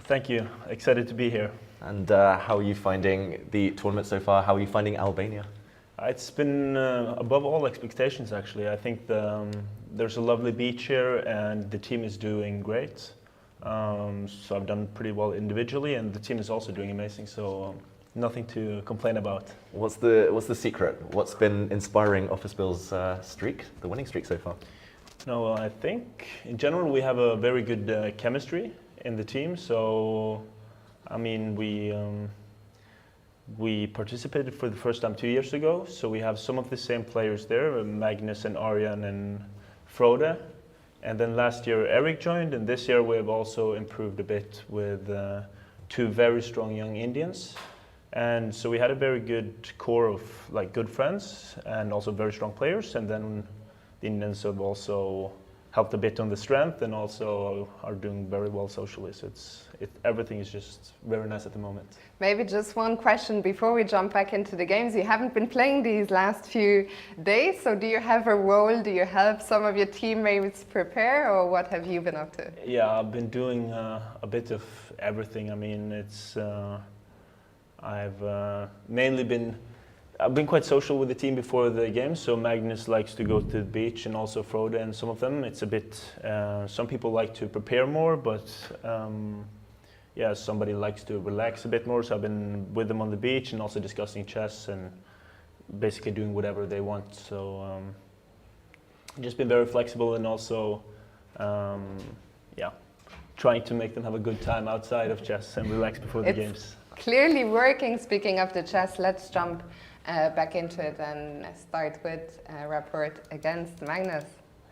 Thank you. Excited to be here. And how are you finding the tournament so far? How are you finding Albania? It's been above all expectations, actually. I think there's a lovely beach here and the team is doing great. So I've done pretty well individually and the team is also doing amazing. So nothing to complain about. What's the secret? What's been inspiring Office Bill's streak, the winning streak so far? No, I think in general we have a very good chemistry in the team. So, I mean, we participated for the first time 2 years ago. So we have some of the same players there, Magnus and Arjan and Frode. And then last year Eric joined, and this year we have also improved a bit with 2 very strong young Indians. And so we had a very good core of like good friends and also very strong players. And then the Indians have also helped a bit on the strength and also are doing very well socially. So everything is just very nice at the moment. Maybe just one question before we jump back into the games. You haven't been playing these last few days, so do you have a role? Do you help some of your teammates prepare, or what have you been up to? Yeah, I've been doing a bit of everything. I mean, I've been quite social with the team before the game, so Magnus likes to go to the beach and also Frode and some of them. It's a bit, some people like to prepare more, but yeah, somebody likes to relax a bit more, so I've been with them on the beach and also discussing chess and basically doing whatever they want. So just been very flexible and also, yeah, trying to make them have a good time outside of chess and relax before the games. Clearly working. Speaking of the chess, let's jump back into it and start with a report against Magnus.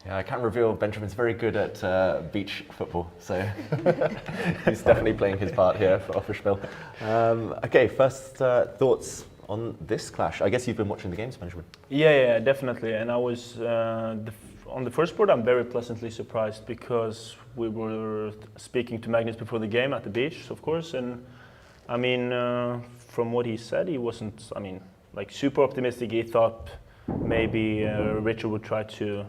Yeah, I can't reveal Benjamin's very good at beach football, so he's definitely playing his part here for Office Bill. Okay, first thoughts on this clash. I guess you've been watching the games, Benjamin. Yeah, definitely. And I was on the first board. I'm very pleasantly surprised because we were speaking to Magnus before the game at the beach, of course, and I mean, from what he said, he wasn't, I mean, like super optimistic. He thought maybe Richard would try to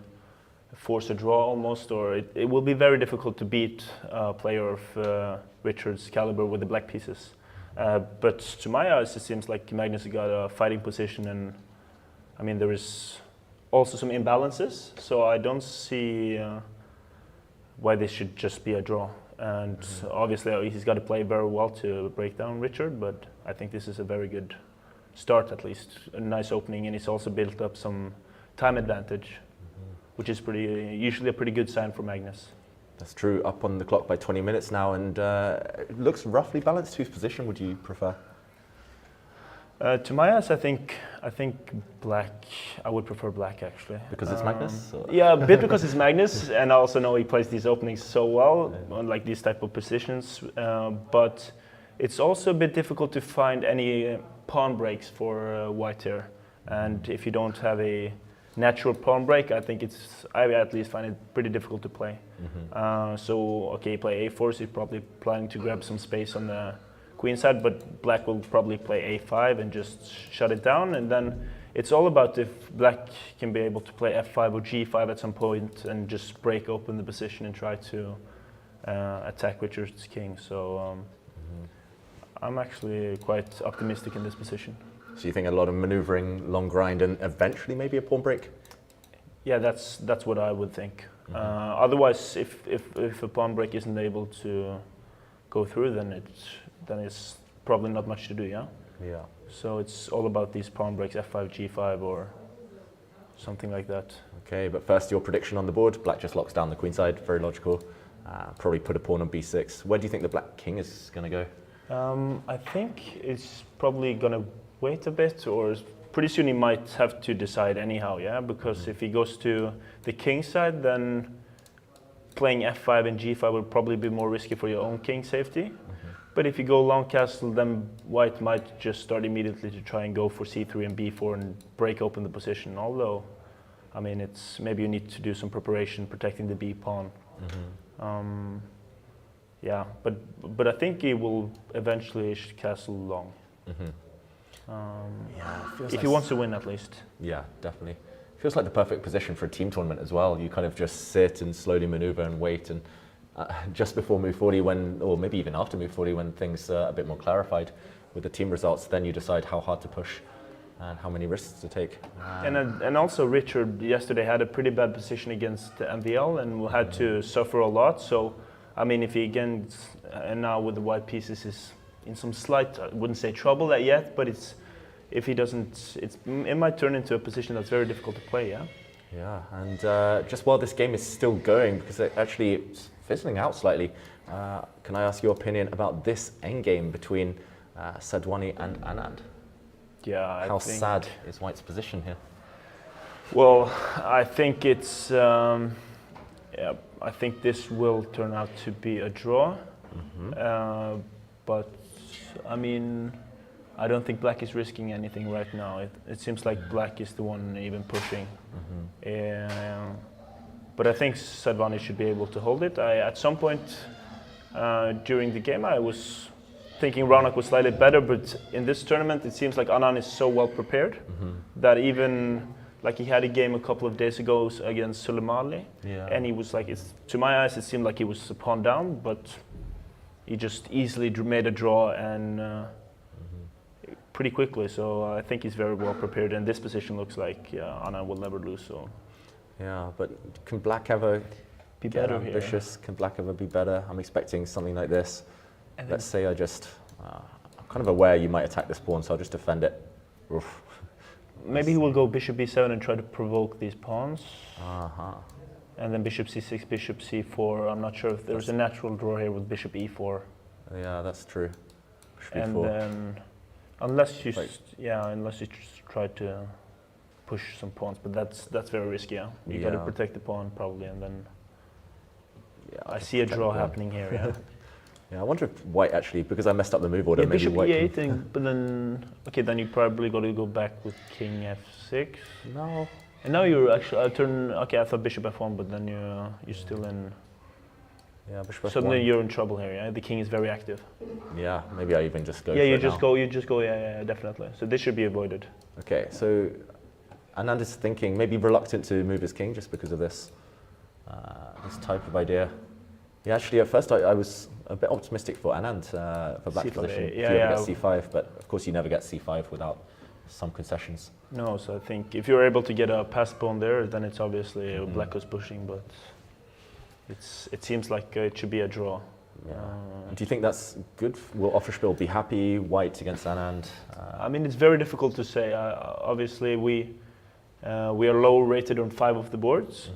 force a draw almost, or it will be very difficult to beat a player of Richard's caliber with the black pieces. But to my eyes, it seems like Magnus got a fighting position, and I mean, there is also some imbalances, so I don't see why this should just be a draw. And obviously he's got to play very well to break down Richard, but I think this is a very good start, at least a nice opening, and he's also built up some time advantage, which is usually a pretty good sign for Magnus. That's true, up on the clock by 20 minutes now, and it looks roughly balanced. Whose position would you prefer? To my eyes, I think black. I would prefer black, actually. Because it's Magnus? Or? Yeah, a bit because it's Magnus, and I also know he plays these openings so well, on like these type of positions. But it's also a bit difficult to find any pawn breaks for white here. And if you don't have a natural pawn break, I at least find it pretty difficult to play. So, okay, play a4, so he's probably planning to grab some space on the queen side, but black will probably play a5 and just shut it down, and then it's all about if black can be able to play f5 or g5 at some point and just break open the position and try to attack Richard's king. So I'm actually quite optimistic in this position. So you think a lot of maneuvering, long grind, and eventually maybe a pawn break? Yeah, that's what I would think. Otherwise, if a pawn break isn't able to go through, then it's probably not much to do, yeah? Yeah. So it's all about these pawn breaks, f5, g5, or something like that. Okay, but first your prediction on the board. Black just locks down the queen side, very logical. Probably put a pawn on b6. Where do you think the black king is going to go? I think it's probably going to wait a bit, or pretty soon he might have to decide anyhow, yeah? Because if he goes to the king side, then playing f5 and g5 would probably be more risky for your own king safety. But if you go long castle, then white might just start immediately to try and go for c3 and b4 and break open the position. Although, I mean, it's maybe you need to do some preparation protecting the b pawn. Yeah, but I think he will eventually castle long. If he wants to win, at least. Yeah, definitely. Feels like the perfect position for a team tournament as well. You kind of just sit and slowly maneuver and wait, and just before move 40, or maybe even after move 40, when things are a bit more clarified with the team results, then you decide how hard to push and how many risks to take. And also Richard yesterday had a pretty bad position against MVL and had to suffer a lot. So, I mean, if he again, and now with the white pieces, is in some slight, I wouldn't say trouble yet, but if he doesn't, it might turn into a position that's very difficult to play, yeah? Yeah, and just while this game is still going, because it's fizzling out slightly, can I ask your opinion about this endgame between Steil-Antoni and Anand? Yeah, How sad is White's position here? Well, I think it's, I think this will turn out to be a draw. But, I mean, I don't think Black is risking anything right now. It seems like Black is the one even pushing. But I think Steil-Antoni should be able to hold it. At some point during the game, I was thinking Raunak was slightly better, but in this tournament, it seems like Anand is so well prepared that even like he had a game a couple of days ago against Sulemali, and he was like, to my eyes, it seemed like he was a pawn down, but he just easily made a draw and pretty quickly. So I think he's very well prepared, and this position looks like Anand will never lose. So yeah, but can Black ever be get better ambitious? Can Black ever be better? I'm expecting something like this. And let's say I'm kind of aware you might attack this pawn, so I'll just defend it. Oof. Maybe he will go bishop b7 and try to provoke these pawns. And then bishop c6, bishop c4. I'm not sure if there's a natural draw here with bishop e4. Yeah, that's true. Bishop and e4. then, unless you just try to push some pawns, but that's very risky. Yeah, you got to protect the pawn probably, and then I see a draw happening here. Yeah. Yeah, I wonder if White actually, because I messed up the move order, maybe bishop White e8, but then you probably got to go back with king f6. No. And now you're actually, I thought bishop f1, but then you're still in. Yeah, bishop f1. Suddenly you're in trouble here, yeah? The king is very active. Yeah, maybe I even just go Yeah, for you it just now. go, yeah, definitely. So this should be avoided. Okay, so Anand is thinking, maybe reluctant to move his king just because of this, this type of idea. Yeah, actually, at first I was a bit optimistic for Anand, for Black's C5, position. yeah, if you ever get c5, but of course you never get c5 without some concessions. No, so I think if you're able to get a passed pawn there, then it's obviously Black was pushing, but it seems like it should be a draw. Yeah. Do you think that's good? Will Offerspiel be happy, White against Anand? I mean, it's very difficult to say. Obviously, we are low rated on 5 of the boards,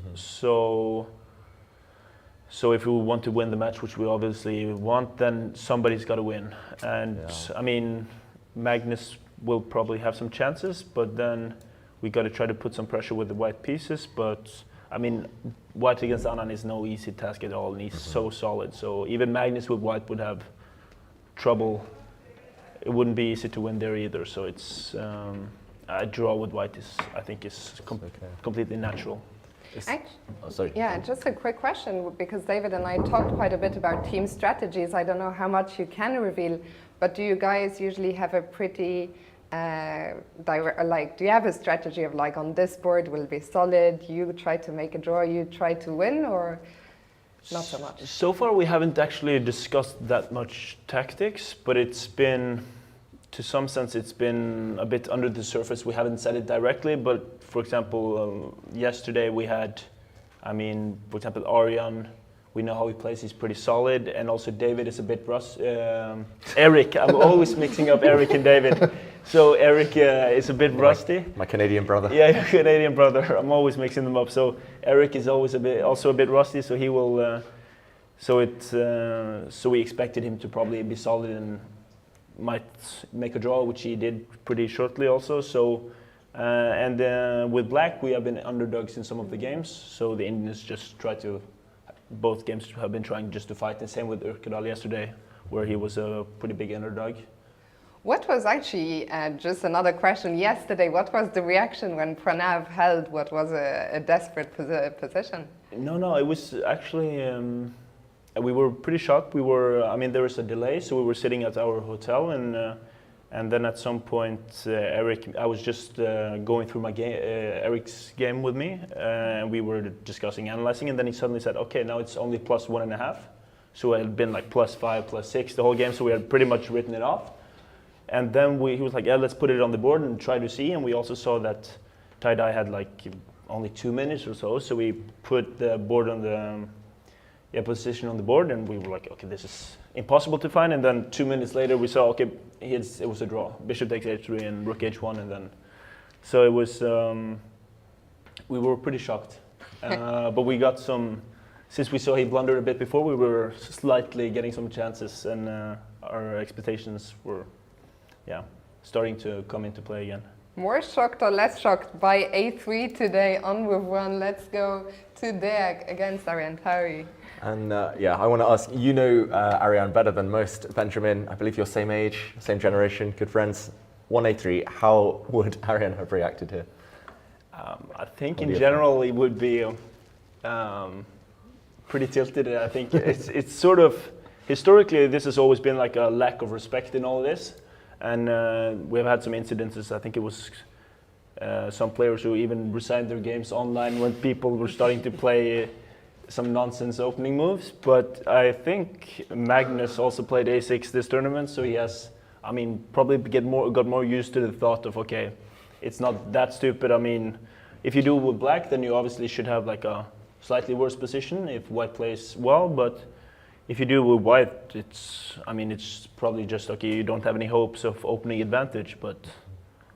so if we want to win the match, which we obviously want, then somebody's got to win. And I mean, Magnus will probably have some chances, but then we got to try to put some pressure with the white pieces. But I mean, White against Anand is no easy task at all, and he's so solid. So even Magnus with White would have trouble. It wouldn't be easy to win there either. So it's a draw with White I think is completely natural. Sorry. Yeah, just a quick question, because David and I talked quite a bit about team strategies. I don't know how much you can reveal, but do you guys usually have a pretty do you have a strategy of like, on this board will be solid, you try to make a draw, you try to win, or not so much? So far we haven't actually discussed that much tactics, but it's been, to some sense, it's been a bit under the surface. We haven't said it directly, but for example, yesterday we had, for example, Arjan, we know how he plays, he's pretty solid, and also David is a bit Eric, I'm always mixing up Eric and David. So Eric is a bit rusty. My Canadian brother. Yeah, your Canadian brother. I'm always mixing them up. So Eric is always also a bit rusty, so he will, so we expected him to probably be solid and might make a draw, which he did pretty shortly also. So, with Black, we have been underdogs in some of the games. So the Indians just both games have been trying just to fight. The same with Urkedal yesterday, where he was a pretty big underdog. What was actually, just another question, yesterday, what was the reaction when Pranav held what was a desperate position? No, it was actually, we were pretty shocked. There was a delay, so we were sitting at our hotel, and And then at some point, Eric, I was just going through my game, Eric's game with me, and we were discussing, analyzing, and then he suddenly said, okay, now it's only +1.5. So it had been like +5, +6 the whole game, so we had pretty much written it off. And then he was like, yeah, let's put it on the board and try to see, and we also saw that tie-dye had like only 2 minutes or so we put the board on the position on the board, and we were like, okay, this is impossible to find. And then 2 minutes later we saw, okay, it was a draw. Bishop takes h3 and rook h1, and then so it was. We were pretty shocked, but we got some. Since we saw he blundered a bit before, we were slightly getting some chances, and our expectations were, starting to come into play again. More shocked or less shocked by a3 today on with one? Let's go to Dirk against Steil-Antoni. And I want to ask, you know Ariane better than most, Benjamin. I believe you're same age, same generation, good friends. 1a3, how would Ariane have reacted here? I think in general it would be pretty tilted. I think it's sort of, historically this has always been like a lack of respect in all this. And we've had some incidences. I think it was some players who even resigned their games online when people were starting to play some nonsense opening moves. But I think Magnus also played a6 this tournament, so he has, I mean, probably got more used to the thought of, okay, it's not that stupid. I mean, if you do it with black, then you obviously should have like a slightly worse position if white plays well. But if you do with white, it's probably just, okay, you don't have any hopes of opening advantage, but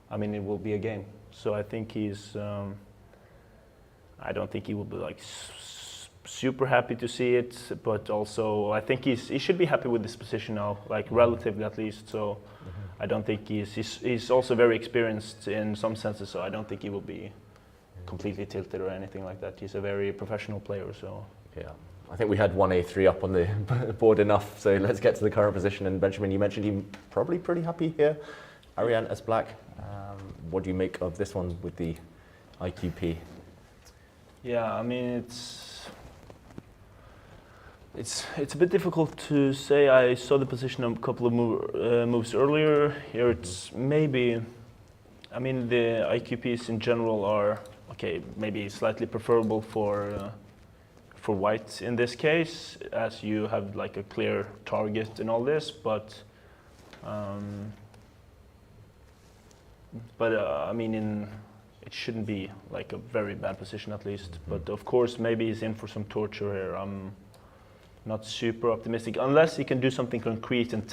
I mean, it will be a game. So I think he's, I don't think he will be like super happy to see it, but also I think he should be happy with this position now, like relatively at least. So I don't think he's also very experienced in some senses, so I don't think he will be completely tilted or anything like that. He's a very professional player, so. Yeah. I think we had 1a3 up on the board enough, so let's get to the current position. And Benjamin, you mentioned he's probably pretty happy here. Ariane as black. What do you make of this one with the IQP? Yeah, I mean, it's a bit difficult to say. I saw the position a couple of moves earlier. Here it's maybe, I mean, the IQPs in general are, okay, maybe slightly preferable for white in this case, as you have like a clear target and all this, but I mean, it shouldn't be like a very bad position at least. But of course, maybe he's in for some torture here. I'm not super optimistic, unless he can do something concrete and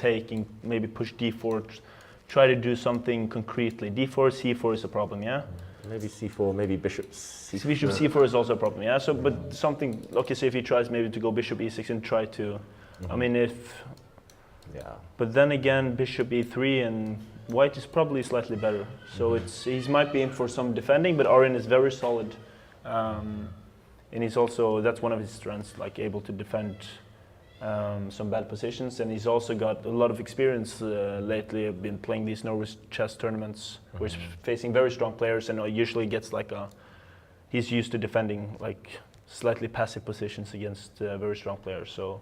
maybe push d4, try to do something concretely. d4, c4 is a problem, yeah? Maybe c4, maybe bishop c4. Bishop c4 is also a problem, yeah? So, but something, okay, so if he tries maybe to go bishop e6 and try to, I mean, yeah. But then again, bishop e3 and white is probably slightly better. So he might be in for some defending, but Ariane is very solid. And he's also, that's one of his strengths, like able to defend some bad positions. And he's also got a lot of experience lately. I've been playing these Norwich chess tournaments where he's facing very strong players, and usually gets like he's used to defending like slightly passive positions against very strong players. So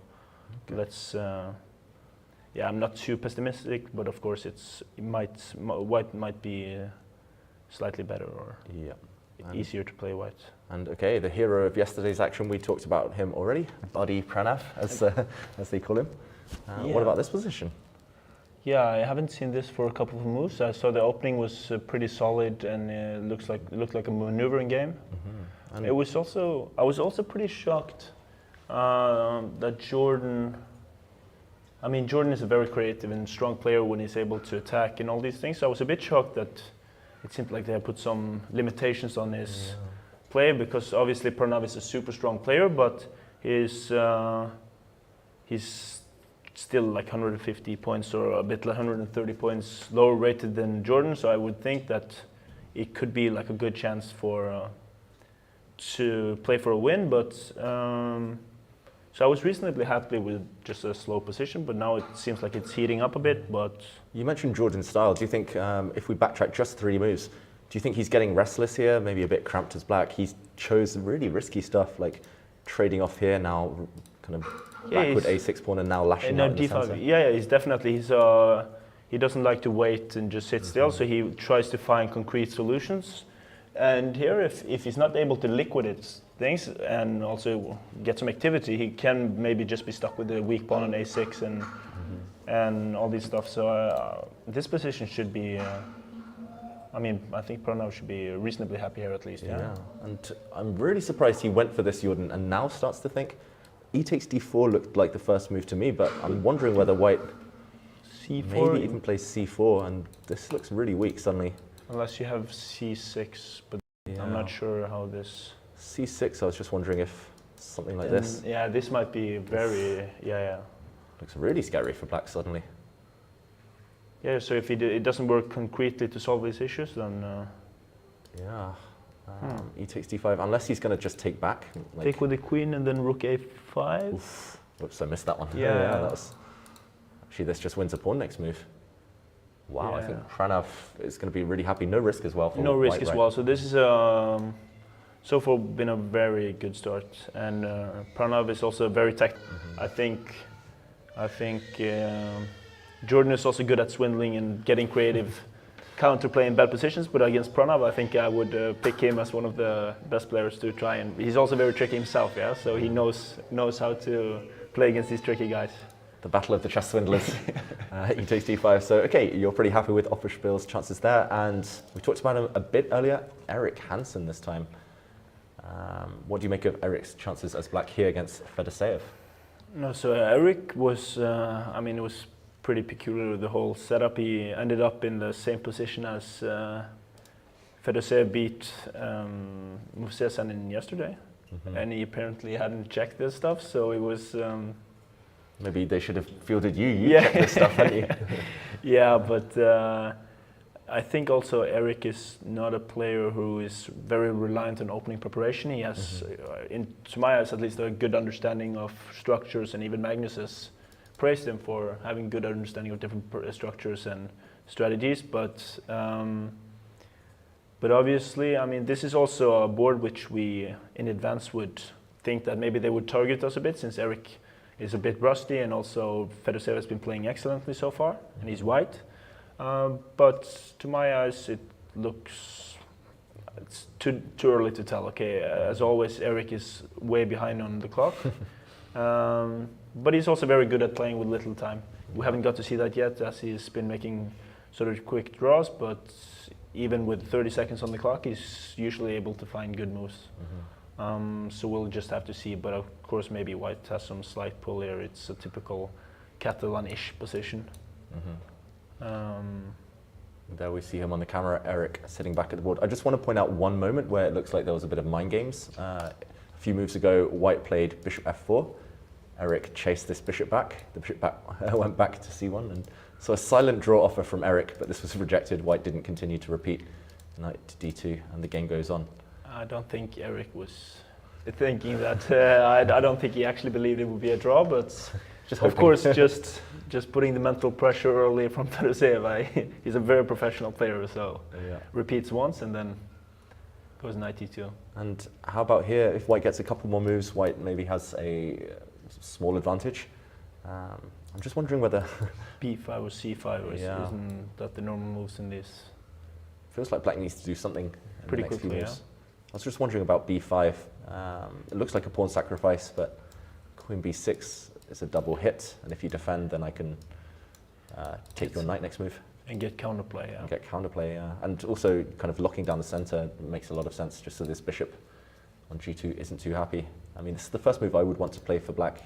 let's, I'm not too pessimistic, but of course white might be slightly better or easier to play white. And okay, the hero of yesterday's action, we talked about him already, Buddy Pranav, as they call him. What about this position? Yeah, I haven't seen this for a couple of moves. I saw the opening was pretty solid, and it looked like a maneuvering game. And I was also pretty shocked that Jordan. I mean, Jordan is a very creative and strong player when he's able to attack and all these things. So I was a bit shocked that it seemed like they had put some limitations on his play, because obviously Pranav is a super strong player, but he's still like 150 points or a bit like 130 points lower rated than Jordan. So I would think that it could be like a good chance to play for a win, but so I was reasonably happy with just a slow position, but now it seems like it's heating up a bit. But you mentioned Jordan's style. Do you think if we backtrack just 3 moves, do you think he's getting restless here, maybe a bit cramped as black? He's chose really risky stuff like trading off here now, kind of backward a6 pawn, and now lashing out in the center. Yeah, he's definitely he doesn't like to wait and just sit still, so he tries to find concrete solutions. And here, if he's not able to liquidate things and also get some activity, he can maybe just be stuck with the weak pawn on a6 and all this stuff. So this position should be, I mean, I think Pranav should be reasonably happy here at least. Yeah, and I'm really surprised he went for this Jordan and now starts to think. E takes d4 looked like the first move to me, but I'm wondering whether white c4 maybe even plays c4, and this looks really weak suddenly. Unless you have c6, but I'm not sure how this... c6, I was just wondering if something like this. Yeah, this might be very, Looks really scary for black suddenly. Yeah, so if it doesn't work concretely to solve these issues, then... Yeah, e takes d5, unless he's going to just take back. Like, take with the queen and then rook a5. Oof, oops, I missed that one. Yeah. That was, actually, this just wins a pawn next move. Wow, I think Pranav is going to be really happy. No risk as well. For no risk white, as well. So this is so far been a very good start, and Pranav is also very tactical. I think Jordan is also good at swindling and getting creative counterplay in bad positions. But against Pranav, I think I would pick him as one of the best players to try. And he's also very tricky himself. Yeah, so he knows how to play against these tricky guys. The battle of the chess swindlers. E takes d5. So, okay, you're pretty happy with Offerspiel's chances there. And we talked about him a bit earlier, Erik Hansen this time. What do you make of Erik's chances as black here against Fedoseev? No, so Erik was, I mean, it was pretty peculiar, the whole setup. He ended up in the same position as Fedoseev beat Movsesyan yesterday. And he apparently hadn't checked this stuff, so it was... Maybe they should have fielded you. You checked this stuff, hadn't you? Yeah, but I think also Erik is not a player who is very reliant on opening preparation. He has, to my eyes at least, a good understanding of structures, and even Magnus has praised him for having good understanding of different structures and strategies. But obviously, I mean, this is also a board which we in advance would think that maybe they would target us a bit, since Erik is a bit rusty, and also Fedoseev has been playing excellently so far, and he's white. But to my eyes, it's too early to tell. Okay, as always, Erik is way behind on the clock, but he's also very good at playing with little time. We haven't got to see that yet, as he's been making sort of quick draws, but even with 30 seconds on the clock, he's usually able to find good moves. So we'll just have to see, but of course maybe white has some slight pull here. It's a typical Catalan-ish position. There we see him on the camera, Erik sitting back at the board. I just want to point out one moment where it looks like there was a bit of mind games. A few moves ago, white played bishop f4. Erik chased this bishop back. The bishop went back to c1, and so a silent draw offer from Erik, but this was rejected. White didn't continue to repeat. Knight to d2, and the game goes on. I don't think Erik was thinking that. I don't think he actually believed it would be a draw, but of course, just putting the mental pressure early from Fedoseev. He's a very professional player, so repeats once and then goes knight e2. And how about here? If white gets a couple more moves, white maybe has a small advantage. I'm just wondering whether b5 or c5 isn't that the normal moves in this? Feels like black needs to do something in pretty the next few quickly. moves. I was just wondering about b5. It looks like a pawn sacrifice, but queen b6 is a double hit, and if you defend, then I can take your knight next move. And get counterplay, yeah. And get counterplay, and also kind of locking down the center makes a lot of sense, just so this bishop on g2 isn't too happy. I mean, this is the first move I would want to play for black.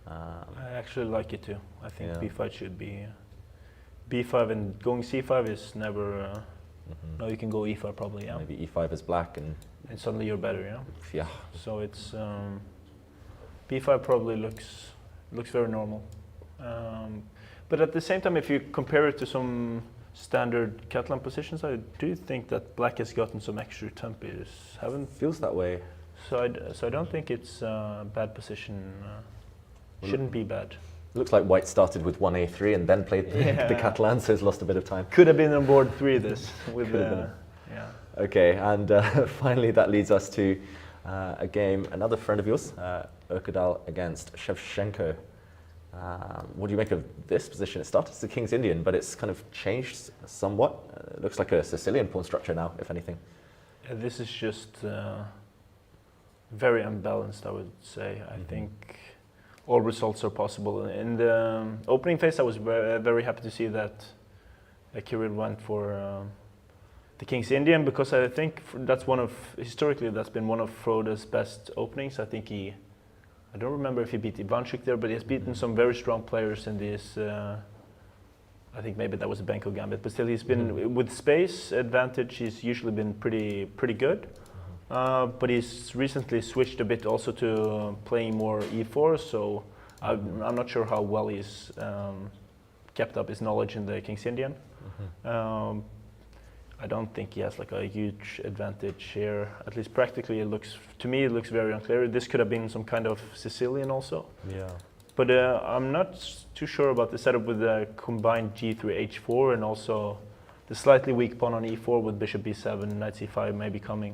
I actually like it too. I think b5 should be b5, and going c5 is never. No, you can go e5 probably, yeah. Maybe e5 is black, and suddenly you're better, yeah. Yeah. So it's b5 probably looks very normal, but at the same time, if you compare it to some standard Catalan positions, I do think that black has gotten some extra tempers. Feels that way. So I don't think it's a bad position. Shouldn't be bad. Looks like white started with 1a3 and then played the Catalan, so it's lost a bit of time. Could have been on board 3 this with Okay, and finally that leads us to a game, another friend of yours, Urkadal against Shevchenko. What do you make of this position? It started as the King's Indian, but it's kind of changed somewhat. It looks like a Sicilian pawn structure now, if anything. This is just very unbalanced, I would say. I think all results are possible. In the opening phase, I was very happy to see that Kirill went for the King's Indian, because I think historically that's been one of Frode's best openings. I think I don't remember if he beat Ivanchuk there, but he has beaten some very strong players in this. I think maybe that was a Benko gambit, but still he's been with space advantage. He's usually been pretty good, but he's recently switched a bit also to playing more e4. So I'm not sure how well he's kept up his knowledge in the King's Indian. I don't think he has like a huge advantage here. At least practically, it looks very unclear. This could have been some kind of Sicilian also. Yeah. But I'm not too sure about the setup with the combined g3 h4 and also the slightly weak pawn on e4 with bishop b7, knight c5 maybe coming.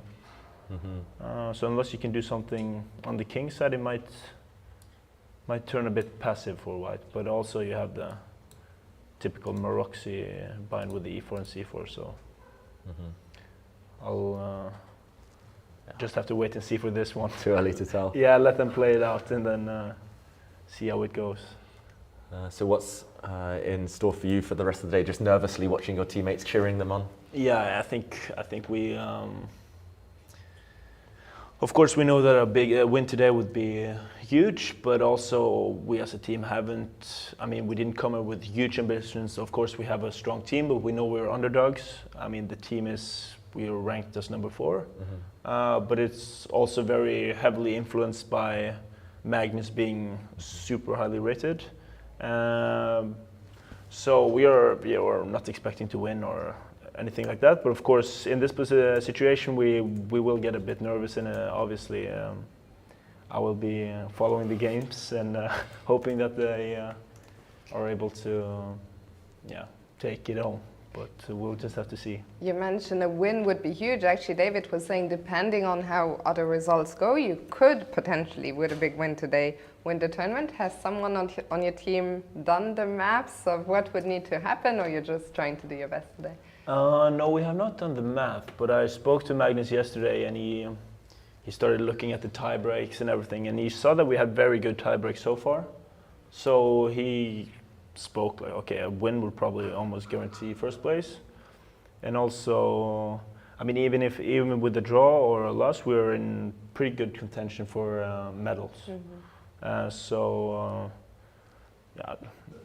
So unless you can do something on the king side, it might turn a bit passive for white. But also you have the typical Maroczy bind with the e4 and c4. So I'll just have to wait and see for this one. Too early to tell. Yeah, let them play it out and then see how it goes. So what's in store for you for the rest of the day? Just nervously watching your teammates cheering them on? Yeah, I think we. Of course, we know that a big win today would be huge, but also we as a team haven't. I mean, we didn't come up with huge ambitions. Of course, we have a strong team, but we know we're underdogs. I mean, the team we are ranked as number 4, but it's also very heavily influenced by Magnus being super highly rated. So we're not expecting to win or anything like that. But of course, in this situation, we will get a bit nervous, and obviously I will be following the games and hoping that they are able to take it home. But we'll just have to see. You mentioned a win would be huge. Actually, David was saying depending on how other results go, you could potentially, with a big win today, win the tournament. Has someone on your team done the maths of what would need to happen, or you're just trying to do your best today? No, we have not done the math, but I spoke to Magnus yesterday and he started looking at the tie breaks and everything, and he saw that we had very good tie breaks so far. So he spoke like, okay, a win would probably almost guarantee first place. And also, I mean, even with the draw or a loss, we're in pretty good contention for medals.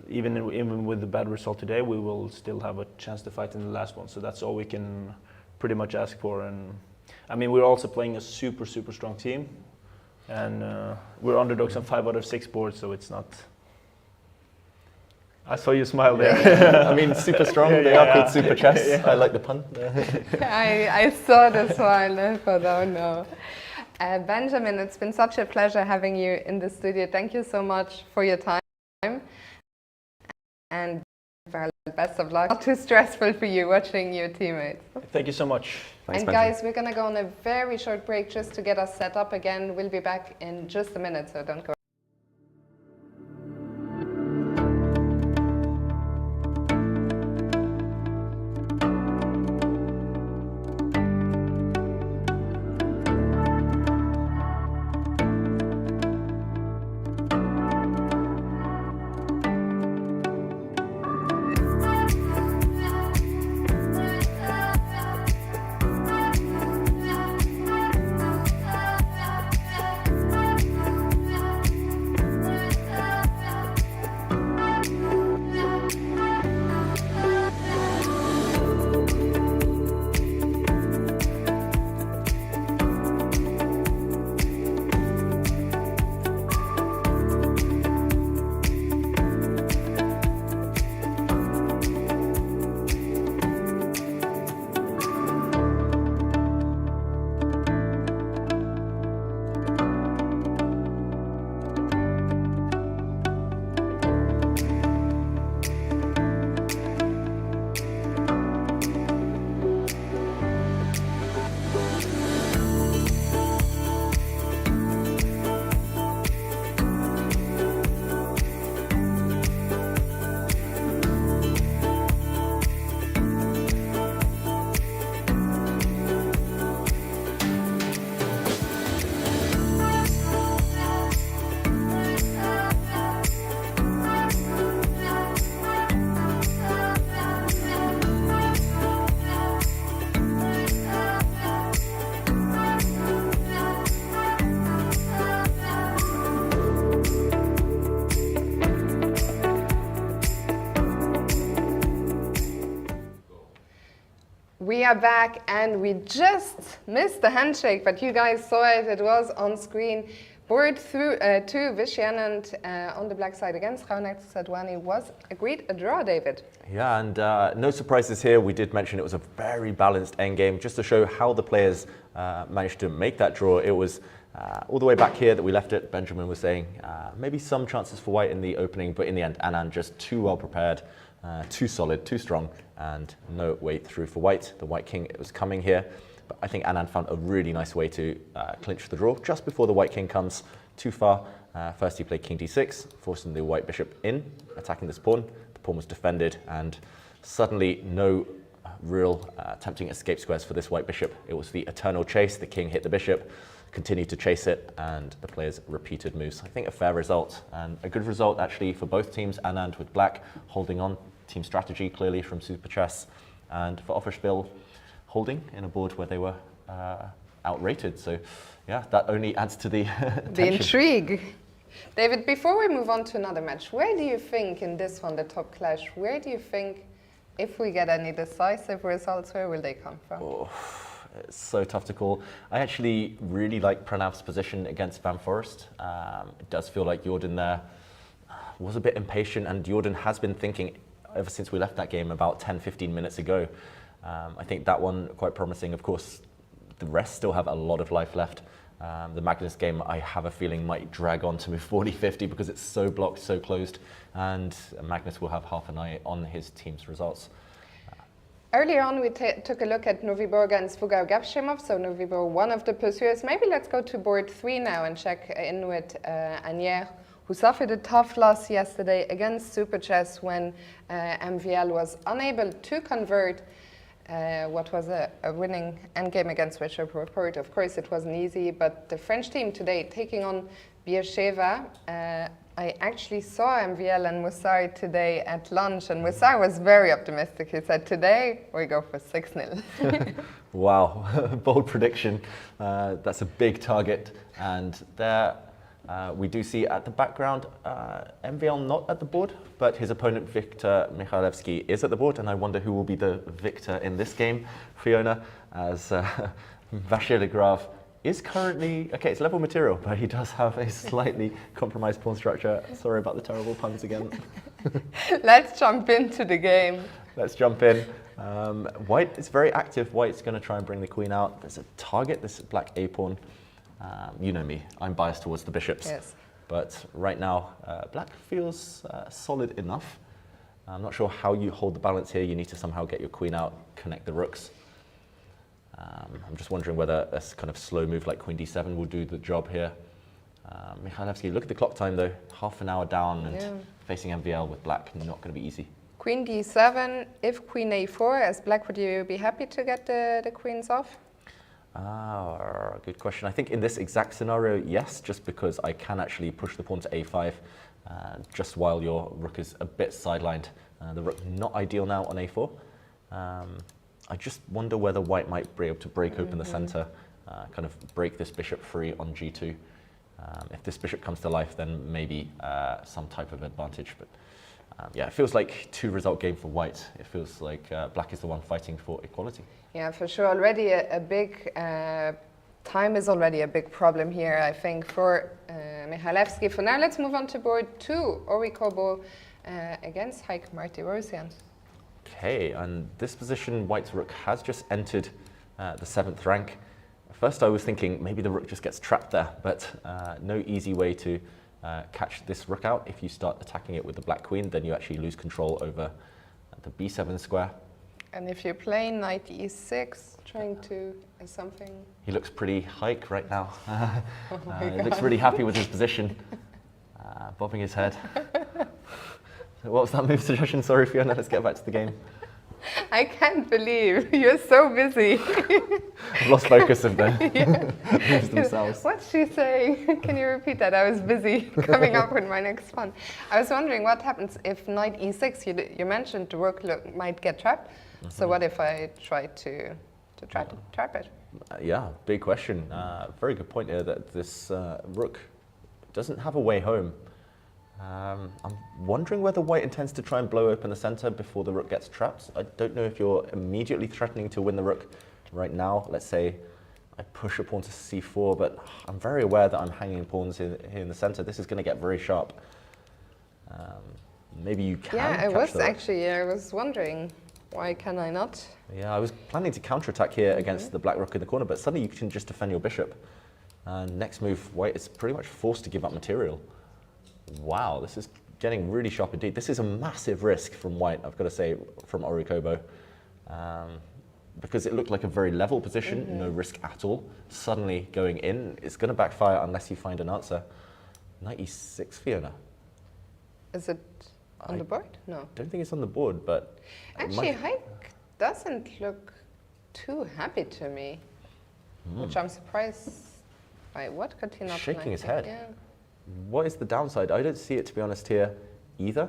Even with the bad result today, we will still have a chance to fight in the last one. So that's all we can pretty much ask for. And I mean, we're also playing a super strong team, and we're underdogs on 5 out of 6 boards, so it's not. I saw you smile there. I mean, super strong. They are called super chess. I like the pun. I saw the smile. I thought, oh no. Benjamin, it's been such a pleasure having you in the studio. Thank you so much for your time. And best of luck. Not too stressful for you watching your teammates. Thank you so much. Thanks, and guys, we're going to go on a very short break just to get us set up again. We'll be back in just a minute, so don't go. We are back and we just missed the handshake, but you guys saw it. It was on screen. Board through to Vishy Anand on the black side against Steil-Antoni was agreed a draw, David. Yeah, and no surprises here. We did mention it was a very balanced endgame. Just to show how the players managed to make that draw, it was all the way back here that we left it. Benjamin was saying maybe some chances for white in the opening, but in the end, Anand just too well prepared, too solid, too strong, and no way through for white. The white king was coming here, but I think Anand found a really nice way to clinch the draw just before the white king comes too far. First he played king d6, forcing the white bishop in, attacking this pawn. The pawn was defended, and suddenly no real tempting escape squares for this white bishop. It was the eternal chase. The king hit the bishop, continued to chase it, and the players repeated moves. I think a fair result, and a good result actually for both teams. Anand with black holding on, team strategy clearly from Super Chess, and for Offerspiel holding in a board where they were outrated. So yeah, that only adds to the the intrigue. David, before we move on to another match, where do you think in this one, the top clash, where do you think if we get any decisive results, where will they come from? Oh, it's so tough to call. I actually really like Pranav's position against Van Forest. It does feel like Jordan there was a bit impatient, and Jordan has been thinking ever since we left that game about 10-15 minutes ago. I think that one quite promising. Of course, the rest still have a lot of life left. The Magnus game, I have a feeling, might drag on to move 40-50 because it's so blocked, so closed, and Magnus will have half an eye on his team's results. Earlier on, we took a look at Novi Bor against Fugao Gapshimov, so Novi Bor, one of the pursuers. Maybe let's go to board 3 now and check in with Anier, who suffered a tough loss yesterday against Super Chess when MVL was unable to convert what was a winning endgame against Richard Report. Of course, it wasn't easy, but the French team today taking on Beersheva. I actually saw MVL and Moussar today at lunch, and Moussar was very optimistic. He said, today we go for 6-0. Wow, bold prediction. That's a big target. And there we do see at the background, MVL not at the board, but his opponent Viktor Michalewski is at the board, and I wonder who will be the victor in this game. Fiona, as Vacher de Grave is currently, okay, it's level material, but he does have a slightly compromised pawn structure. Sorry about the terrible puns again. Let's jump into the game. Let's jump in. White is very active. White's going to try and bring the queen out. There's a target, this black A pawn. You know me, I'm biased towards the bishops. Yes. But right now, black feels solid enough. I'm not sure how you hold the balance here. You need to somehow get your queen out, connect the rooks. I'm just wondering whether a kind of slow move like queen d7 will do the job here. Michalewski, look at the clock time though, half an hour down, and facing MVL with black, not going to be easy. Queen d7, if queen a4, as black, would you be happy to get the queens off? Good question. I think in this exact scenario, yes, just because I can actually push the pawn to a5 just while your rook is a bit sidelined. The rook not ideal now on a4. I just wonder whether white might be able to break open the center, kind of break this bishop free on g2. If this bishop comes to life, then maybe some type of advantage. But yeah, it feels like 2-result game for white. It feels like black is the one fighting for equality. Yeah, for sure. Already a big time is already a big problem here, I think, for Michalewski. For now, let's move on to board 2, Orikobo against Heike Martirosyan. Okay, and this position, white's rook has just entered the 7th rank. First, I was thinking maybe the rook just gets trapped there, but no easy way to catch this rook out. If you start attacking it with the black queen, then you actually lose control over the b7 square. And if you play knight e6, trying to something... He looks pretty hike right now. He looks really happy with his position, bobbing his head. What was that move suggestion? Sorry, Fiona, let's get back to the game. I can't believe you're so busy. I've lost focus of the moves themselves. What's she saying? Can you repeat that? I was busy coming up with my next one. I was wondering what happens if knight e6, you mentioned the rook might get trapped. So what if I try to trap it? Yeah, big question. Very good point here that this rook doesn't have a way home. I'm wondering whether white intends to try and blow open the center before the rook gets trapped. I don't know if you're immediately threatening to win the rook right now. Let's say I push a pawn to c4, but I'm very aware that I'm hanging pawns here in the center. This is going to get very sharp. Maybe you can. Yeah, I catch was the rook. actually, I was wondering, why can I not? Yeah, I was planning to counterattack here against the black rook in the corner, but suddenly you can just defend your bishop. And next move, white is pretty much forced to give up material. Wow, this is getting really sharp indeed. This is a massive risk from white, I've got to say, from Orikobo. Because it looked like a very level position, no risk at all. Suddenly going in, it's going to backfire unless you find an answer. Knight e6, Fiona. Is it on the board? No. Don't think it's on the board, but... Actually, Hike doesn't look too happy to me, which I'm surprised by. What could he not Shaking his like? head. Yeah. What is the downside? I don't see it, to be honest, here either.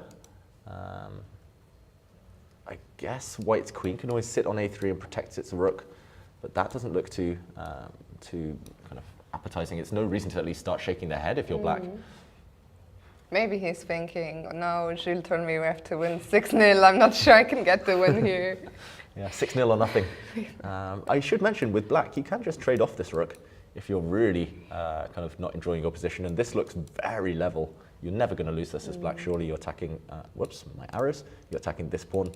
I guess white's queen can always sit on a3 and protect its rook, but that doesn't look too kind of appetizing. It's no reason to at least start shaking their head if you're black. Maybe he's thinking, no, Jules told me we have to win 6-0. I'm not sure I can get the win here. Yeah, 6-0 or nothing. I should mention, with black, you can just trade off this rook if you're really kind of not enjoying your position. And this looks very level. You're never going to lose this as black. Surely you're attacking, whoops, my arrows. You're attacking this pawn.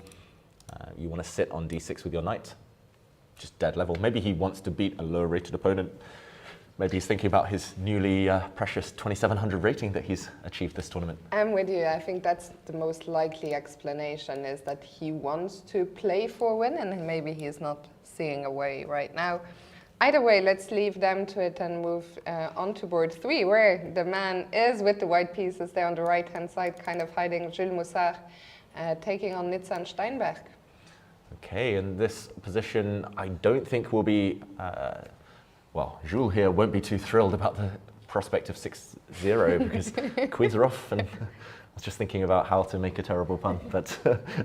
You want to sit on d6 with your knight. Just dead level. Maybe he wants to beat a lower rated opponent. Maybe he's thinking about his newly precious 2700 rating that he's achieved this tournament. I'm with you. I think that's the most likely explanation, is that he wants to play for a win and maybe he's not seeing a way right now. Either way, let's leave them to it and move on to board 3, where the man is with the white pieces there on the right-hand side, kind of hiding. Jules Moussard taking on Nizza and Steinberg. Okay, and this position I don't think will be... well, Jules here won't be too thrilled about the prospect of 6-0 because queens are off, and I was just thinking about how to make a terrible pun, but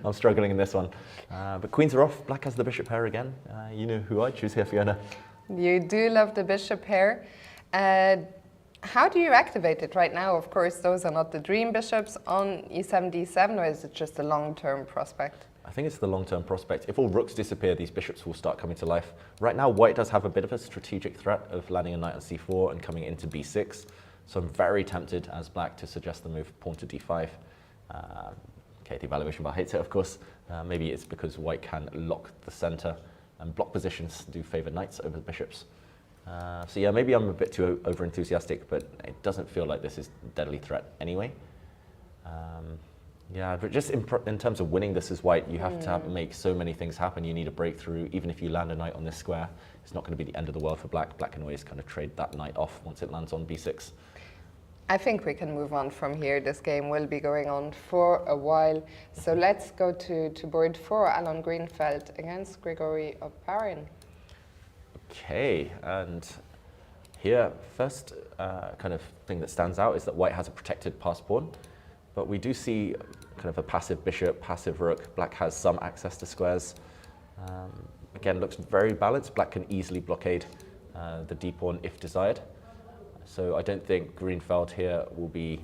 I'm struggling in this one. But queens are off, black has the bishop pair again. You know who I choose here, Fiona. You do love the bishop pair. How do you activate it right now? Of course, those are not the dream bishops on e7, d7, or is it just a long-term prospect? I think it's the long-term prospect. If all rooks disappear, these bishops will start coming to life. Right now, white does have a bit of a strategic threat of landing a knight on c4 and coming into b6. So I'm very tempted as black to suggest the move pawn to d5. Okay, the evaluation bar hates it, of course. Maybe it's because white can lock the center and block positions, do favor knights over the bishops. So yeah, maybe I'm a bit too over-enthusiastic, but it doesn't feel like this is a deadly threat anyway. Yeah, but just in terms of winning this as white, you have to make so many things happen. You need a breakthrough. Even if you land a knight on this square, it's not going to be the end of the world for black. Black can always kind of trade that knight off once it lands on b6. I think we can move on from here. This game will be going on for a while. So let's go to board 4, Alan Greenfeld against Grigory Oparin. Okay, and here, first kind of thing that stands out is that white has a protected pass pawn. But we do see kind of a passive bishop, passive rook. Black has some access to squares. Again, looks very balanced. Black can easily blockade the d pawn if desired. So I don't think Greenfeld here will be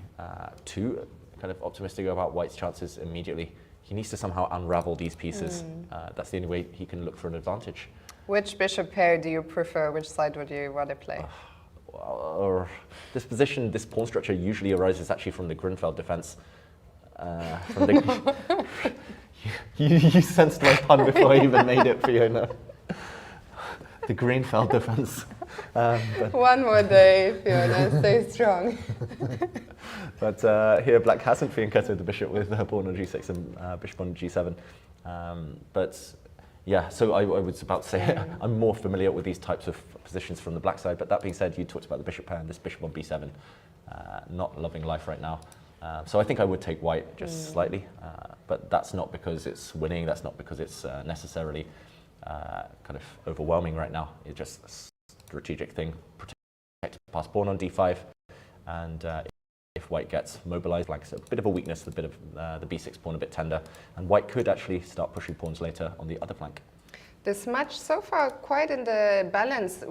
too kind of optimistic about white's chances immediately. He needs to somehow unravel these pieces. That's the only way he can look for an advantage. Which bishop pair do you prefer? Which side would you rather play? This position, this pawn structure usually arises actually from the Greenfeld defense. From the you sensed my pun before I even made it, Fiona. The Greenfeld defense. One more day, Fiona, stay strong. But here, black hasn't fianchetted the bishop with the pawn on g6 and bishop on g7. But yeah, so I was about to say I'm more familiar with these types of positions from the black side, but that being said, you talked about the bishop pair and this bishop on b7. Not loving life right now. So I think I would take white just slightly, but that's not because it's winning, that's not because it's necessarily kind of overwhelming right now. It's just a strategic thing. Protect pass pawn on d5, and if white gets mobilized, black's a bit of a weakness, a bit of the b6 pawn a bit tender, and white could actually start pushing pawns later on the other flank. This match so far quite in the balance.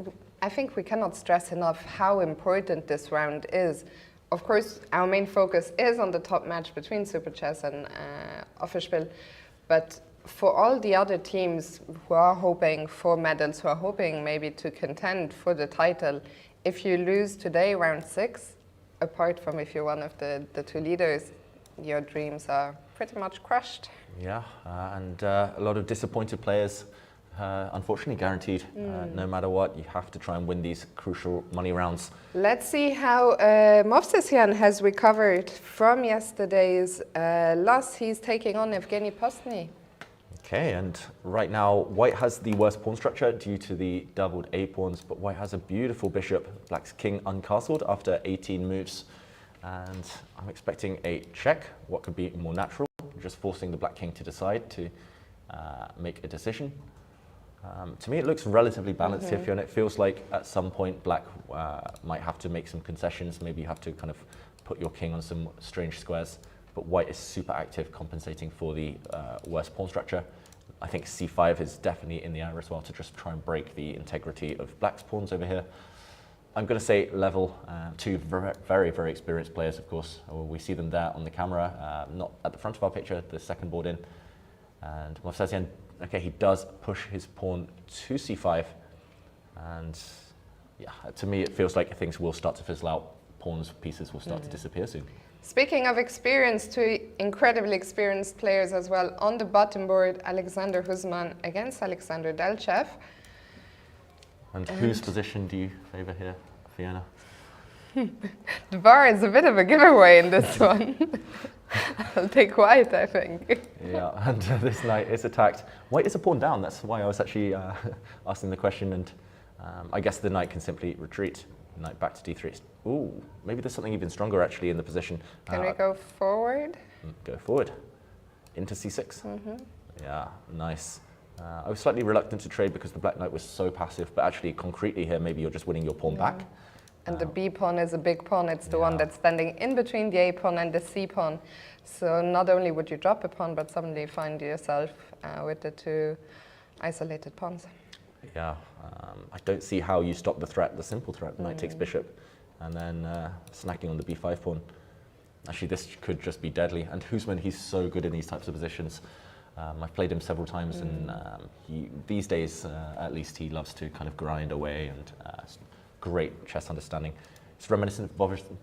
I think we cannot stress enough how important this round is. of course, our main focus is on the top match between Super Chess and Offerspiel, but for all the other teams who are hoping for medals, who are hoping maybe to contend for the title, if you lose today, round 6, apart from if you're one of the two leaders, your dreams are pretty much crushed. Yeah, and a lot of disappointed players, unfortunately guaranteed. No matter what, you have to try and win these crucial money rounds. Let's see how Movsesian has recovered from yesterday's loss. He's taking on Evgeny Postny. Okay, and right now White has the worst pawn structure due to the doubled A pawns, but White has a beautiful bishop. Black's king uncastled after 18 moves, and I'm expecting a check. What could be more natural? Just forcing the Black king to decide to make a decision. To me, it looks relatively balanced here, Fiona. It feels like at some point Black might have to make some concessions. Maybe you have to kind of put your king on some strange squares. But White is super active, compensating for the worst pawn structure. I think c5 is definitely in the air as well to just try and break the integrity of Black's pawns over here. I'm going to say level. Two very, very experienced players, of course. We see them there on the camera, not at the front of our picture, the second board in. And Movsesian, okay, he does push his pawn to c5. And yeah, to me, it feels like things will start to fizzle out. Pawns, pieces will start to disappear soon. Speaking of experience, two incredibly experienced players as well on the bottom board, Alexander Huzman against Alexander Delchev. And whose position do you favour here, Fiona? The bar is a bit of a giveaway in this one. I'll take White, I think. Yeah, and this knight is attacked. White is a pawn down, that's why I was actually asking the question, and I guess the knight can simply retreat. Knight back to d3. Ooh, maybe there's something even stronger actually in the position. Can we go forward? Go forward. Into c6. Yeah, nice. I was slightly reluctant to trade because the Black knight was so passive, but actually concretely here, maybe you're just winning your pawn back. And the B pawn is a big pawn. It's the one that's standing in between the A pawn and the C pawn. So not only would you drop a pawn, but suddenly find yourself with the two isolated pawns. Yeah, I don't see how you stop the threat, the simple threat. Knight takes bishop, and then snacking on the b5 pawn. Actually, this could just be deadly. And Huzman, he's so good in these types of positions. I've played him several times, and these days, at least, he loves to kind of grind away, and great chess understanding. It's reminiscent of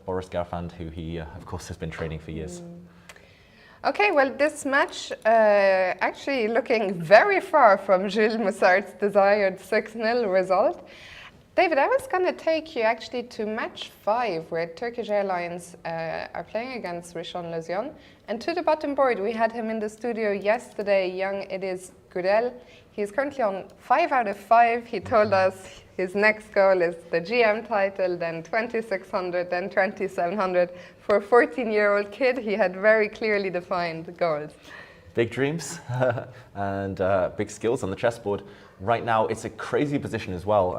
Boris Garfand, who he, of course, has been training for years. Okay, well, this match actually looking very far from Jules Moussard's desired 6-0 result. David, I was going to take you actually to match 5, where Turkish Airlines are playing against Rishon Lezion. And to the bottom board, we had him in the studio yesterday, young Edis Gurel. He's currently on 5 out of 5. He told us his next goal is the GM title, then 2600, then 2700. For a 14-year-old kid, he had very clearly defined goals. Big dreams and big skills on the chessboard. Right now, it's a crazy position as well.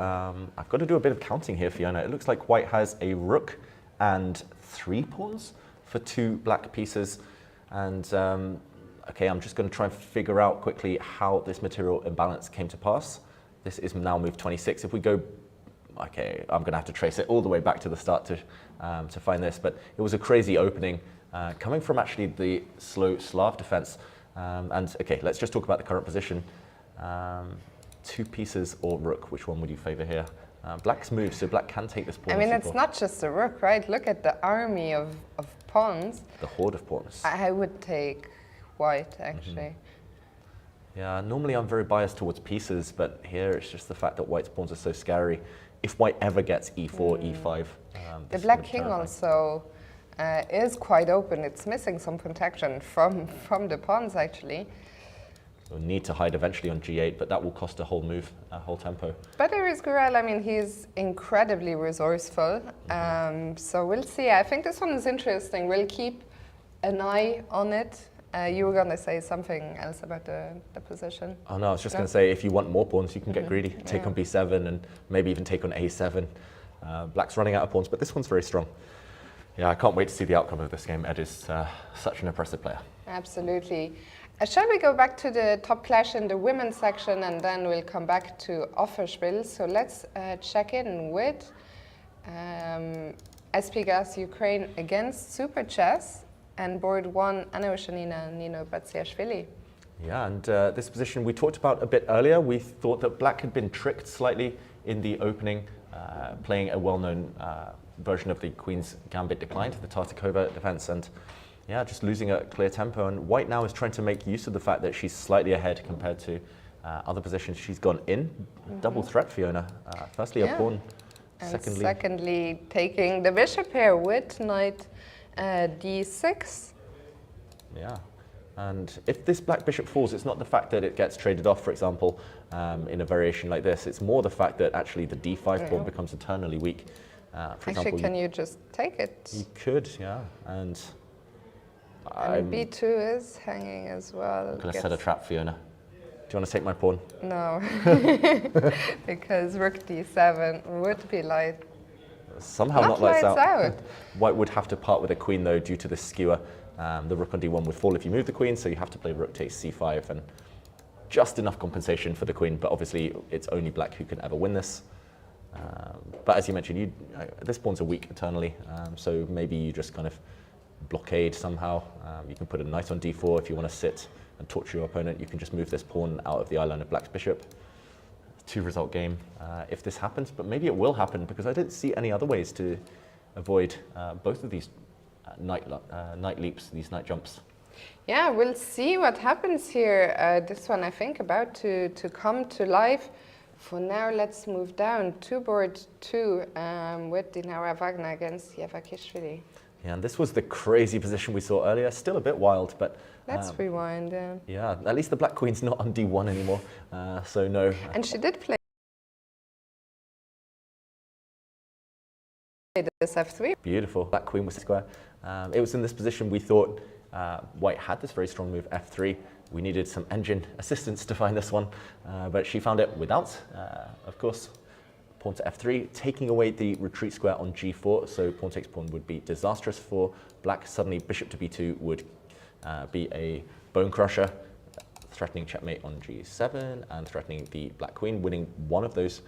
I've got to do a bit of counting here, Fiona. It looks like White has a rook and 3 pawns for 2 black pieces. And okay, I'm just going to try and figure out quickly how this material imbalance came to pass. This is now move 26. If we go, okay, I'm going to have to trace it all the way back to the start to find this. But it was a crazy opening coming from actually the slow Slav defense. And okay, let's just talk about the current position. 2 pieces or rook, which one would you favor here? Black's move, so Black can take this pawn. I mean, it's not just a rook, right? Look at the army of pawns. The horde of pawns. I would take White, actually. Yeah, normally I'm very biased towards pieces, but here it's just the fact that White's pawns are so scary. If White ever gets e4, e5... the Black king also is quite open. It's missing some protection from the pawns, actually. We'll need to hide eventually on g8, but that will cost a whole move, a whole tempo. But there is Gurel. I mean, he's incredibly resourceful. So we'll see. I think this one is interesting. We'll keep an eye on it. You were going to say something else about the position. Oh no, I was just going to say, if you want more pawns, you can get greedy. Take on b7 and maybe even take on a7. Black's running out of pawns, but this one's very strong. Yeah, I can't wait to see the outcome of this game. Ed is such an impressive player. Absolutely. Shall we go back to the top clash in the women's section, and then we'll come back to Offerspiel. So let's check in with Espigas Ukraine against Super Chess, and board 1, Anna Oshanina, Nino Batsiashvili. Yeah, and this position we talked about a bit earlier. We thought that black had been tricked slightly in the opening, playing a well-known version of the Queen's Gambit decline to the Tartakova defense, and yeah, just losing a clear tempo. And white now is trying to make use of the fact that she's slightly ahead compared to other positions she's gone in. Double threat, Fiona. Firstly, a pawn. And secondly, taking the bishop here with knight d6. Yeah. And if this black bishop falls, it's not the fact that it gets traded off, for example, in a variation like this. It's more the fact that actually the d5 pawn becomes eternally weak. For Actually, example, can you just take it? You could, yeah. And b2 is hanging as well. I'm going to set a trap, Fiona. Do you want to take my pawn? No, because rook d7 would be light. Somehow not lights out. out. White would have to part with a queen, though, due to the skewer. The rook on d1 would fall if you move the queen, so you have to play rook takes c5, and just enough compensation for the queen, but obviously it's only black who can ever win this. But as you mentioned, this pawn's a weak eternally, so maybe you just kind of blockade somehow. You can put a knight on d4 if you want to sit and torture your opponent. You can just move this pawn out of the eye line of black's bishop. 2-result game if this happens, but maybe it will happen because I don't see any other ways to avoid both of these knight leaps, these knight jumps. Yeah, we'll see what happens here. This one, I think, about to come to life. For now, let's move down to board 2 with Dinara Wagner against Yevakishvili. Yeah, and this was the crazy position we saw earlier. Still a bit wild, but let's rewind. Yeah, at least the black queen's not on d1 anymore, so no. And she did play this f3. Beautiful. Black queen was square. It was in this position we thought white had this very strong move, f3. We needed some engine assistance to find this one, but she found it without, of course. Pawn to f3, taking away the retreat square on g4, so pawn takes pawn would be disastrous for black. Suddenly bishop to b2 would be a bone crusher, threatening checkmate on g7 and threatening the black queen, winning one of those,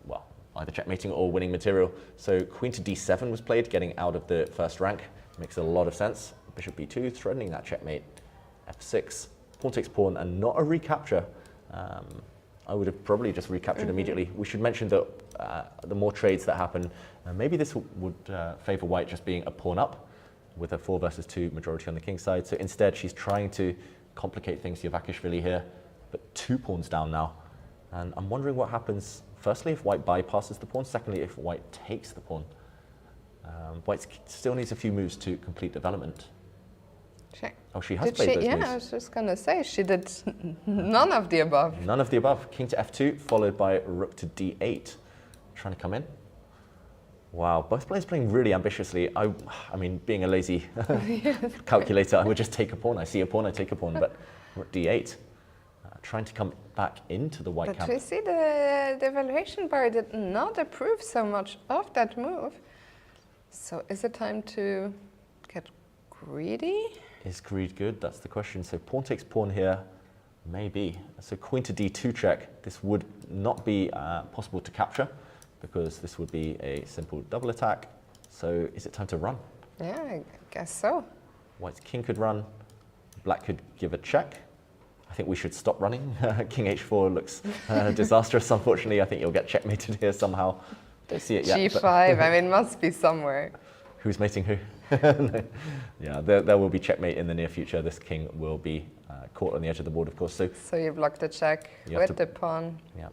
well, either checkmating or winning material. So queen to d7 was played, getting out of the first rank. Makes a lot of sense. Bishop b2, threatening that checkmate. F6, pawn takes pawn, and not a recapture. I would have probably just recaptured immediately. We should mention that the more trades that happen, maybe this would favor white just being a pawn up with a 4 versus 2 majority on the king side. So instead, she's trying to complicate things, Yevakishvili here, but 2 pawns down now. And I'm wondering what happens, firstly, if white bypasses the pawn, secondly, if white takes the pawn. White still needs a few moves to complete development. Oh, she has played those moves. Yeah, I was just going to say, she did none of the above. None of the above. King to f2, followed by rook to d8. Trying to come in. Wow, both players playing really ambitiously. I mean, being a lazy calculator, I would just take a pawn. I see a pawn, I take a pawn, but rook d8. Trying to come back into the white camp. But we see the evaluation bar did not approve so much of that move. So is it time to get greedy? Is greed good? That's the question. So pawn takes pawn here, maybe. So queen to d2 check. This would not be possible to capture because this would be a simple double attack. So is it time to run? Yeah, I guess so. White's king could run. Black could give a check. I think we should stop running. King h4 looks disastrous, unfortunately. I think you'll get checkmated here somehow. Don't see it yet. G5, I mean, must be somewhere. Who's mating who? No. Yeah, there will be checkmate in the near future. This king will be caught on the edge of the board, of course. So you block the check with the pawn. Yeah.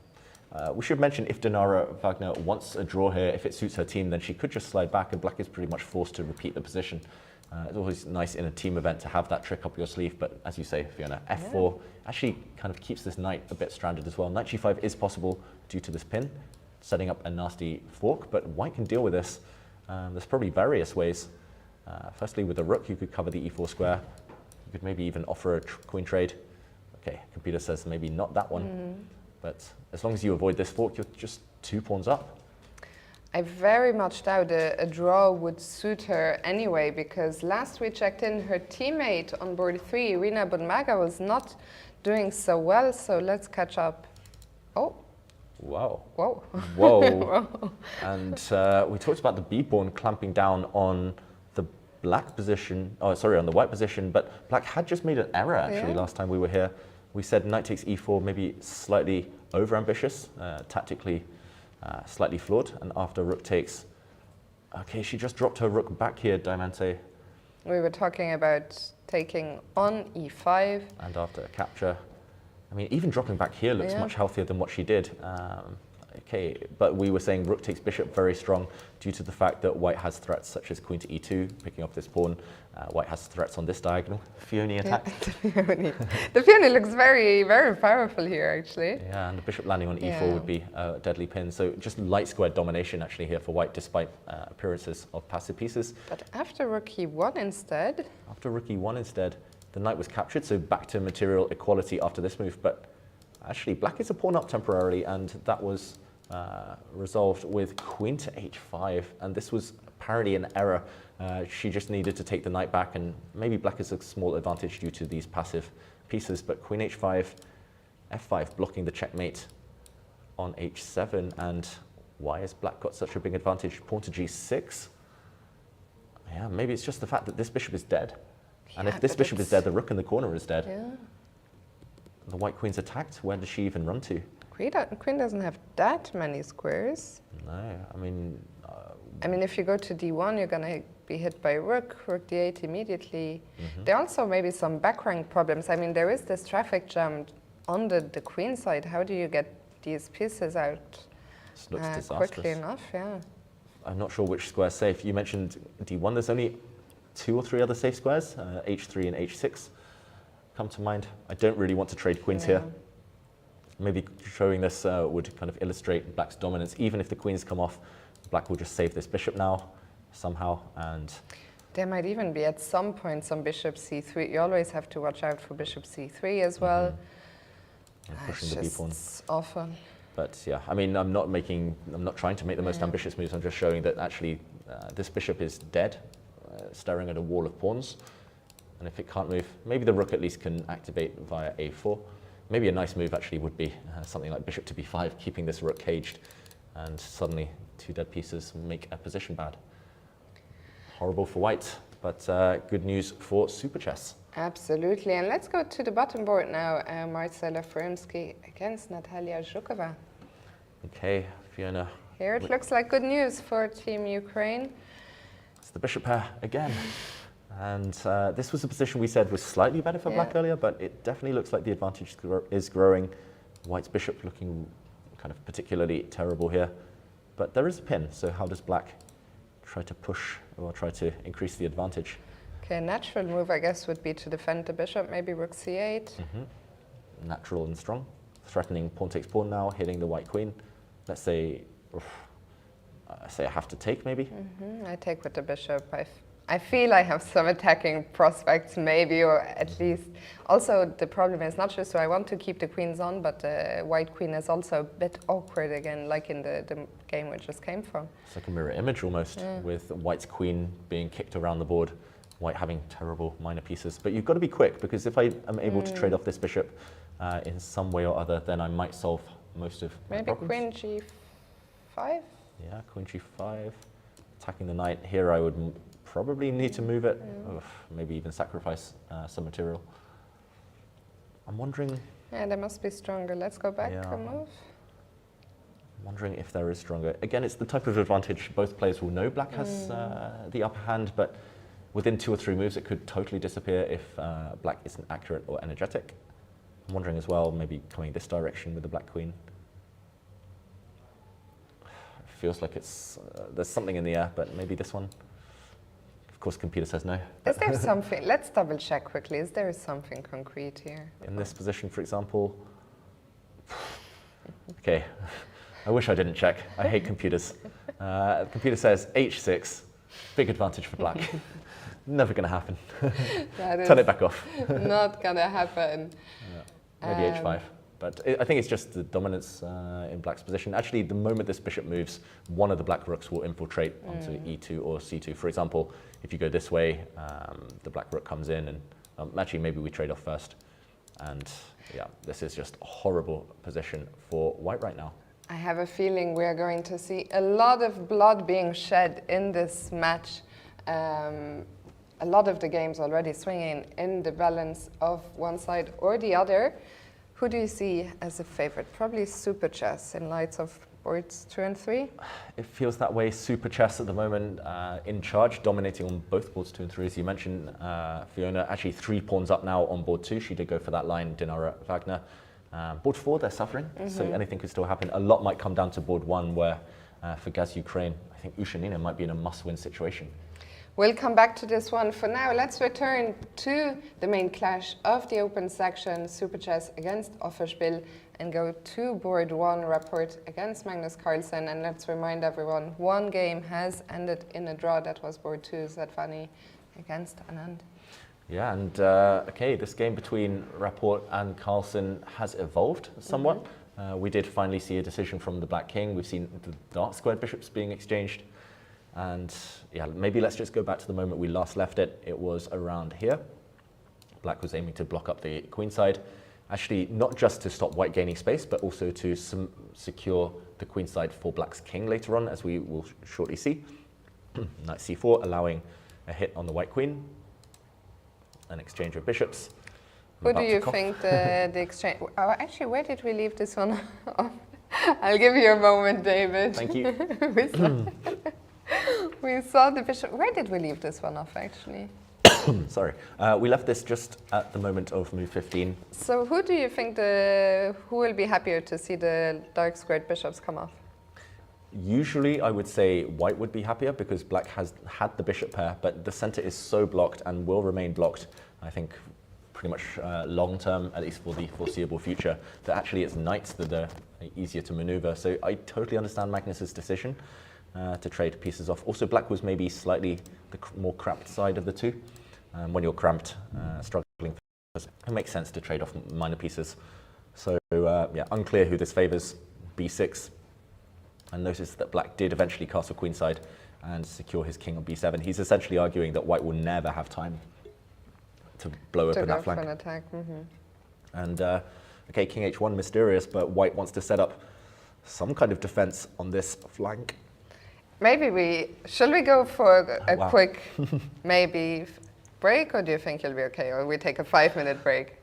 We should mention if Dinara Wagner wants a draw here, if it suits her team, then she could just slide back and black is pretty much forced to repeat the position. It's always nice in a team event to have that trick up your sleeve, but as you say, Fiona, f4 actually kind of keeps this knight a bit stranded as well. Knight g5 is possible due to this pin, setting up a nasty fork, but white can deal with this. There's probably various ways. Firstly, with the rook, you could cover the e4 square. You could maybe even offer a queen trade. Okay, computer says maybe not that one, but as long as you avoid this fork, you're just 2 pawns up. I very much doubt a draw would suit her anyway, because last we checked in, her teammate on board 3, Irina Budmaga, was not doing so well, so let's catch up. Oh, Wow. Whoa. Whoa. And we talked about the b-pawn clamping down on the black position, oh, sorry, on the white position, but black had just made an error actually last time we were here. We said knight takes e4, maybe slightly over-ambitious, tactically slightly flawed, and after rook takes, okay, she just dropped her rook back here, Diamante. We were talking about taking on e5. And after a capture, I mean, even dropping back here looks much healthier than what she did. Okay, but we were saying rook takes bishop very strong due to the fact that white has threats such as queen to e2, picking up this pawn. White has threats on this diagonal. Fiona attack. The Fiona looks very, very powerful here, actually. Yeah, and the bishop landing on e4 would be a deadly pin. So just light square domination actually here for white, despite appearances of passive pieces. But after rook e1 instead. After rook e1 instead, the knight was captured, so back to material equality after this move. But actually, black is a pawn up temporarily, and that was resolved with queen to h5. And this was apparently an error. She just needed to take the knight back, and maybe black has a small advantage due to these passive pieces. But queen h5, f5 blocking the checkmate on h7. And why has black got such a big advantage? Pawn to g6. Yeah, maybe it's just the fact that this bishop is dead. And if this bishop is dead, the rook in the corner is dead. Yeah. The white queen's attacked. Where does she even run to? Queen doesn't have that many squares. No, I mean, if you go to d1, you're going to be hit by rook d8 immediately. There are also maybe some back rank problems. I mean, there is this traffic jam on the queen side. How do you get these pieces out this looks disastrous. quickly enough? Yeah. I'm not sure which square's safe. You mentioned d1. There's only 2 or 3 other safe squares, h3 and h6 come to mind. I don't really want to trade queens here. Maybe showing this would kind of illustrate black's dominance. Even if the queens come off, black will just save this bishop now somehow. And there might even be at some point some bishop c3. You always have to watch out for bishop c3 as well. And pushing the b-pawn. It's awful. But yeah, I mean, I'm not trying to make the most ambitious moves. I'm just showing that actually this bishop is dead, staring at a wall of pawns. And if it can't move, maybe the rook at least can activate via a4. Maybe a nice move actually would be something like bishop to b5, keeping this rook caged, and suddenly 2 dead pieces make a position bad. Horrible for white, but good news for Super Chess. Absolutely, and let's go to the bottom board now. Marcela Frymsky against Natalia Zhukova. Okay, Fiona. Here it looks like good news for Team Ukraine. It's the bishop pair again. And this was a position we said was slightly better for black earlier, but it definitely looks like the advantage is growing. White's bishop looking kind of particularly terrible here. But there is a pin, so how does black try to push or try to increase the advantage? Okay, a natural move, I guess, would be to defend the bishop, maybe rook c8. Natural and strong. Threatening pawn takes pawn now, hitting the white queen. Let's say, I have to take maybe. I take with the bishop. I feel I have some attacking prospects maybe, or at least. Also, the problem is not just so I want to keep the queens on, but the white queen is also a bit awkward again, like in the game we just came from. It's like a mirror image almost, with white's queen being kicked around the board, white having terrible minor pieces. But you've got to be quick, because if I am able to trade off this bishop in some way or other, then I might solve most of my problems. Maybe queen g5? Yeah, queen g5, attacking the knight. Here I would probably need to move it, maybe even sacrifice some material. I'm wondering... Yeah, they must be stronger. Let's go back a move. I'm wondering if there is stronger. Again, it's the type of advantage both players will know black has the upper hand, but within 2 or 3 moves it could totally disappear if black isn't accurate or energetic. I'm wondering as well, maybe coming this direction with the black queen. It feels like it's there's something in the air, but maybe this one. Of course, computer says no. Is there something? Let's double check quickly. Is there something concrete here? In this position, for example. Okay, I wish I didn't check. I hate computers. The computer says h6, big advantage for black. Never going to happen. Turn it back off. Not going to happen. Maybe h5. But I think it's just the dominance in black's position. Actually, the moment this bishop moves, one of the black rooks will infiltrate onto e2 or c2. For example, if you go this way, the black rook comes in, and actually maybe we trade off first. And yeah, this is just a horrible position for white right now. I have a feeling we are going to see a lot of blood being shed in this match. A lot of the games already swinging in the balance of one side or the other. Who do you see as a favorite? Probably Super Chess in light of boards 2 and 3. It feels that way. Super Chess at the moment in charge, dominating on both boards 2 and 3. As you mentioned, Fiona actually 3 pawns up now on board 2. She did go for that line, Dinara Wagner. Board 4, they're suffering, so anything could still happen. A lot might come down to board 1, where for Gaz Ukraine, I think Ushanina might be in a must-win situation. We'll come back to this one. For now, let's return to the main clash of the open section, Super Chess against Offerspiel, and go to board 1, Rapport against Magnus Carlsen. And let's remind everyone, one game has ended in a draw. That was board 2, Zadvani against Anand. Yeah, and okay, this game between Rapport and Carlsen has evolved somewhat. We did finally see a decision from the Black King. We've seen the dark squared bishops being exchanged. And yeah, maybe let's just go back to the moment we last left it. It was around here. Black was aiming to block up the queen side. Actually, not just to stop white gaining space, but also to secure the queen side for Black's king later on, as we will shortly see. Knight c4, allowing a hit on the white queen. An exchange of bishops. Who do you think the exchange... Oh, actually, where did we leave this one off? I'll give you a moment, David. Thank you. We saw the bishop. Where did we leave this one off, actually? Sorry. We left this just at the moment of move 15. So who do you think who will be happier to see the dark squared bishops come off? Usually I would say white would be happier because black has had the bishop pair, but the center is so blocked and will remain blocked, I think, pretty much long term, at least for the foreseeable future, that actually it's knights that are easier to maneuver. So I totally understand Magnus's decision to trade pieces off. Also, black was maybe slightly the more cramped side of the two. When you're cramped, struggling, it makes sense to trade off minor pieces. So yeah, unclear who this favors. b6. And notice that black did eventually castle queenside and secure his king on b7. He's essentially arguing that white will never have time to blow open that flank. For an attack. And okay, king h1, mysterious, but white wants to set up some kind of defense on this flank. Maybe shall we go for a quick maybe break, or do you think you'll be okay, or we take a 5-minute break?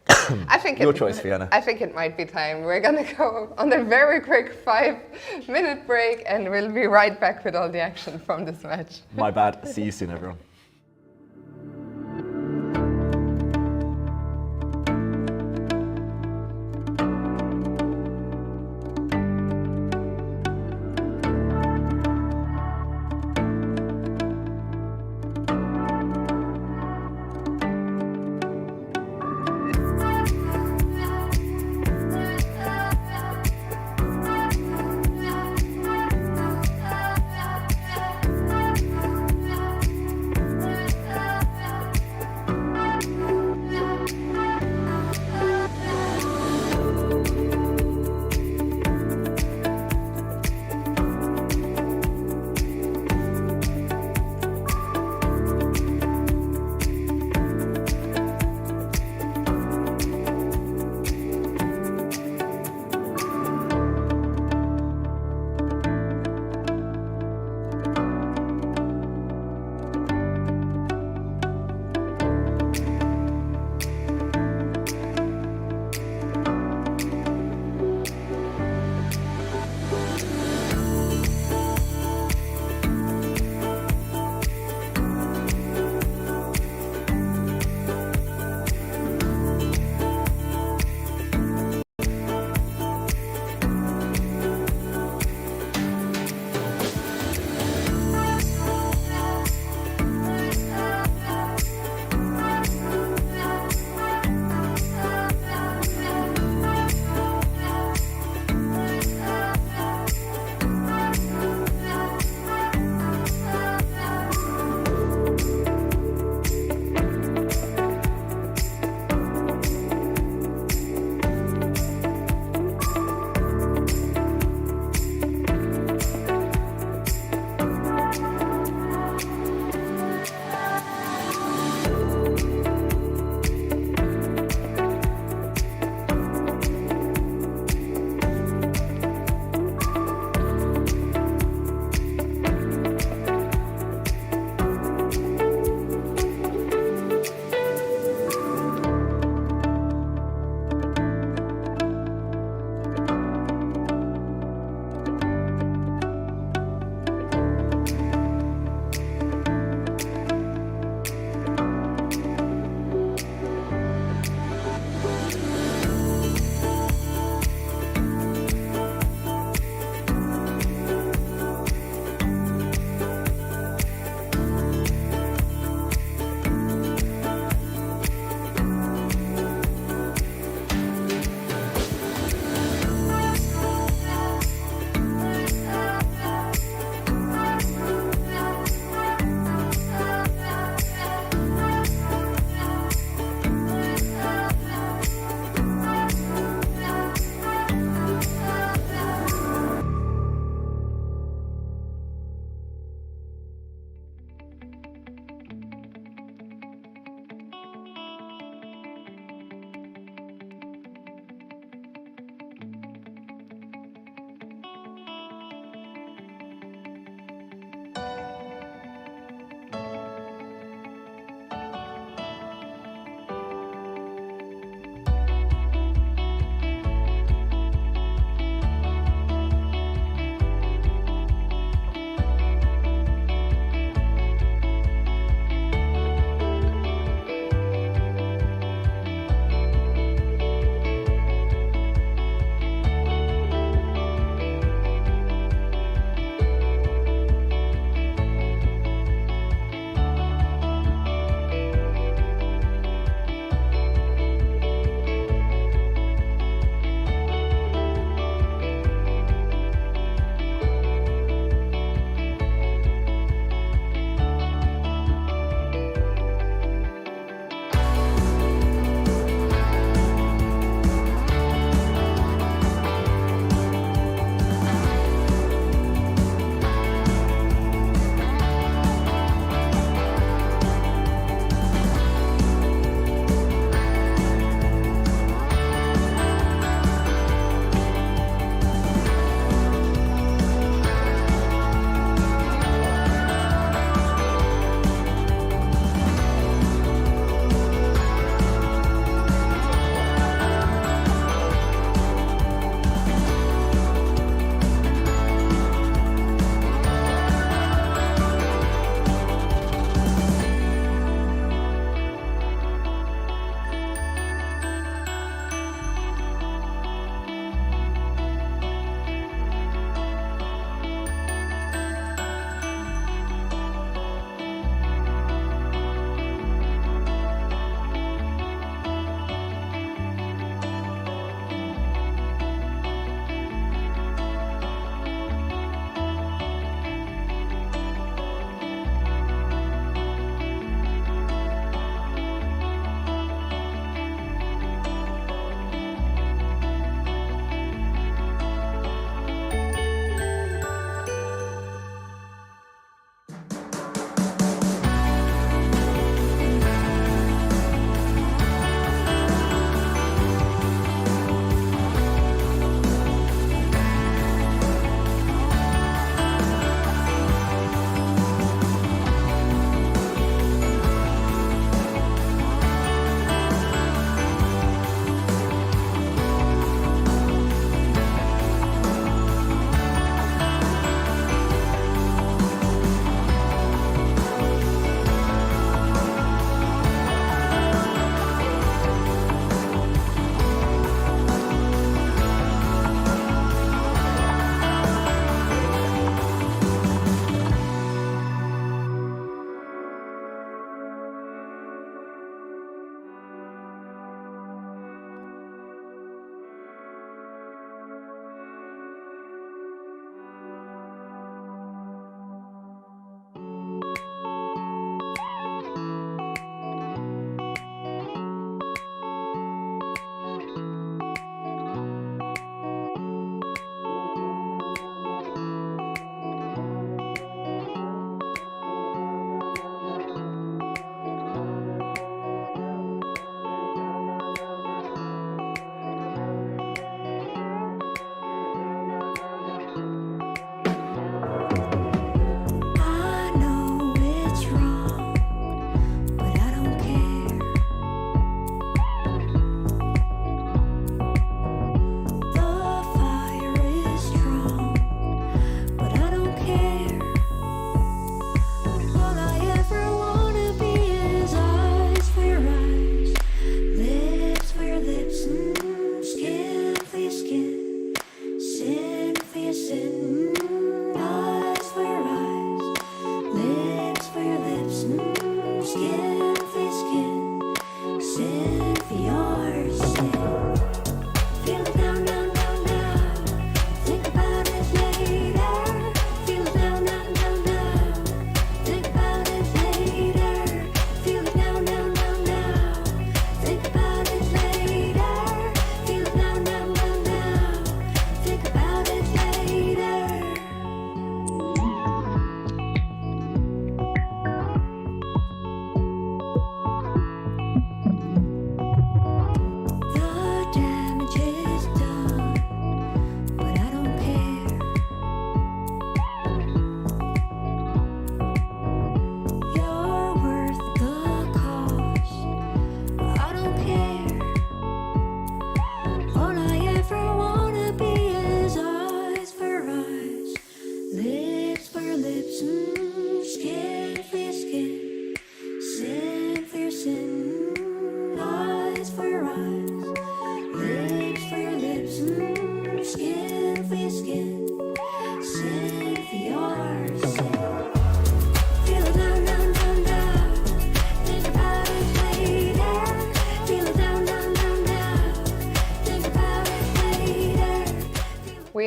I think your choice, Fiona. I think it might be time. We're gonna go on a very quick 5-minute break, and we'll be right back with all the action from this match. My bad. See you soon, everyone.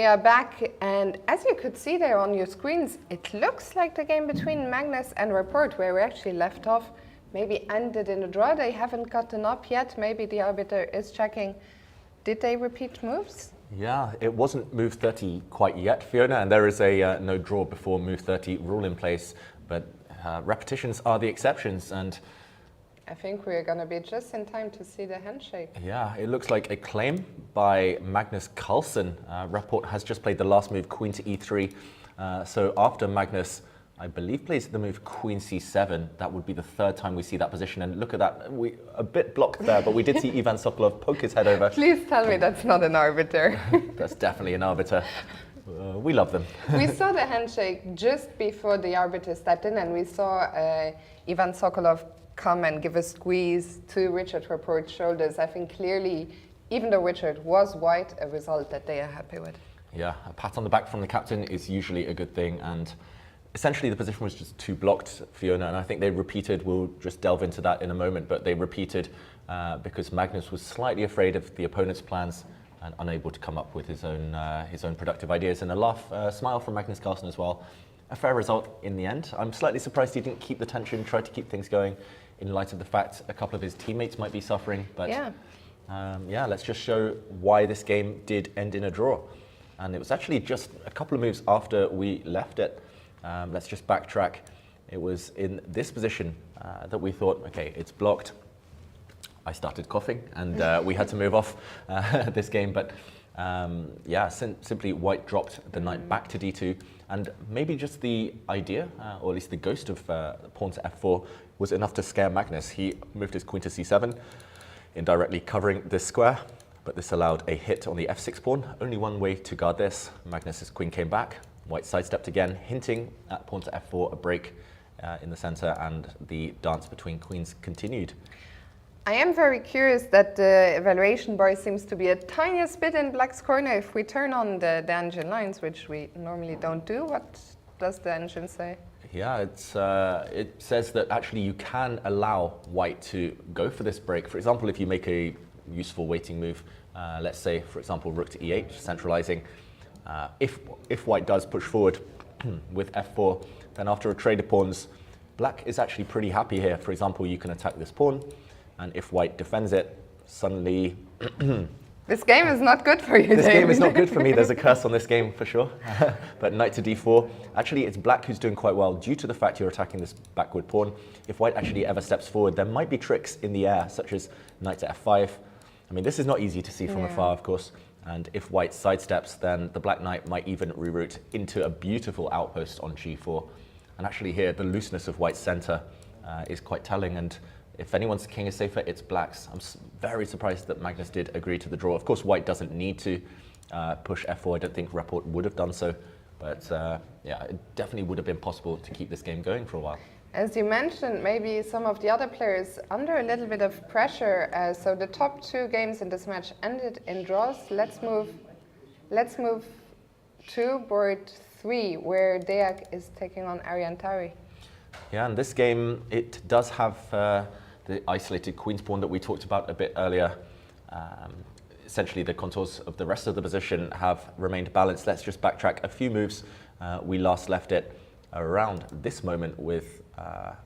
We are back, and as you could see there on your screens, it looks like the game between Magnus and Rapport, where we actually left off, maybe ended in a draw. They haven't gotten up yet. Maybe the arbiter is checking. Did they repeat moves? Yeah, it wasn't move 30 quite yet, Fiona, and there is a no draw before move 30 rule in place, but repetitions are the exceptions, and I think we're going to be just in time to see the handshake. yeah, it looks like a claim by Magnus Carlsen. Rapport has just played the last move, queen to e3, so after Magnus, I believe, plays the move queen c7, that would be the third time we see that position, and look at that, we a bit blocked there, but we did see Ivan Sokolov poke his head over. Please tell me that's not an arbiter. That's definitely an arbiter. We love them. We saw the handshake just before the arbiter stepped in, and we saw Ivan Sokolov come and give a squeeze to Richard Rapport's shoulders. I think clearly, even though Richard was white, a result that they are happy with. Yeah, a pat on the back from the captain is usually a good thing, and essentially the position was just too blocked, Fiona, and I think they repeated, we'll just delve into that in a moment, but they repeated because Magnus was slightly afraid of the opponent's plans and unable to come up with his own productive ideas, and a smile from Magnus Carlsen as well. A fair result in the end. I'm slightly surprised he didn't keep the tension, tried to keep things going in light of the fact a couple of his teammates might be suffering, but yeah, let's just show why this game did end in a draw. And it was actually just a couple of moves after we left it. Let's just backtrack. It was in this position that we thought, okay, it's blocked. I started coughing, and we had to move off this game. But yeah, simply white dropped the knight back to d2, and maybe just the idea, or at least the ghost of pawn to f4, was enough to scare Magnus. He moved his queen to c7, indirectly covering this square. But this allowed a hit on the f6 pawn. Only one way to guard this. Magnus's queen came back. White sidestepped again, hinting at pawn to f4, a break in the center, and the dance between queens continued. I am very curious that the evaluation bar seems to be a tiniest bit in Black's corner. If we turn on the engine lines, which we normally don't do, what does the engine say? Yeah, it says that actually you can allow White to go for this break. For example, if you make a useful waiting move, let's say, for example, rook to e8, centralizing. If White does push forward with f4, then after a trade of pawns, Black is actually pretty happy here. For example, you can attack this pawn, and if White defends it, suddenly... This game is not good for you, This David. game is not good for me. There's a curse on this game for sure. But knight to d4. Actually, it's Black who's doing quite well due to the fact you're attacking this backward pawn. If White actually ever steps forward, there might be tricks in the air, such as knight to f5. I mean, this is not easy to see from afar, of course. And if White sidesteps, then the Black knight might even reroute into a beautiful outpost on g4. And actually here, the looseness of White's center is quite telling. And if anyone's king is safer, it's Black's. I'm very surprised that Magnus did agree to the draw. Of course, White doesn't need to push f4. I don't think Rapport would have done so. But yeah, it definitely would have been possible to keep this game going for a while. As you mentioned, maybe some of the other players under a little bit of pressure. So the top two games in this match ended in draws. Let's move to board 3, where Deak is taking on Ariantari. Yeah, and this game, it does have the isolated queen's pawn that we talked about a bit earlier. Essentially, the contours of the rest of the position have remained balanced. Let's just backtrack a few moves. We last left it around this moment with,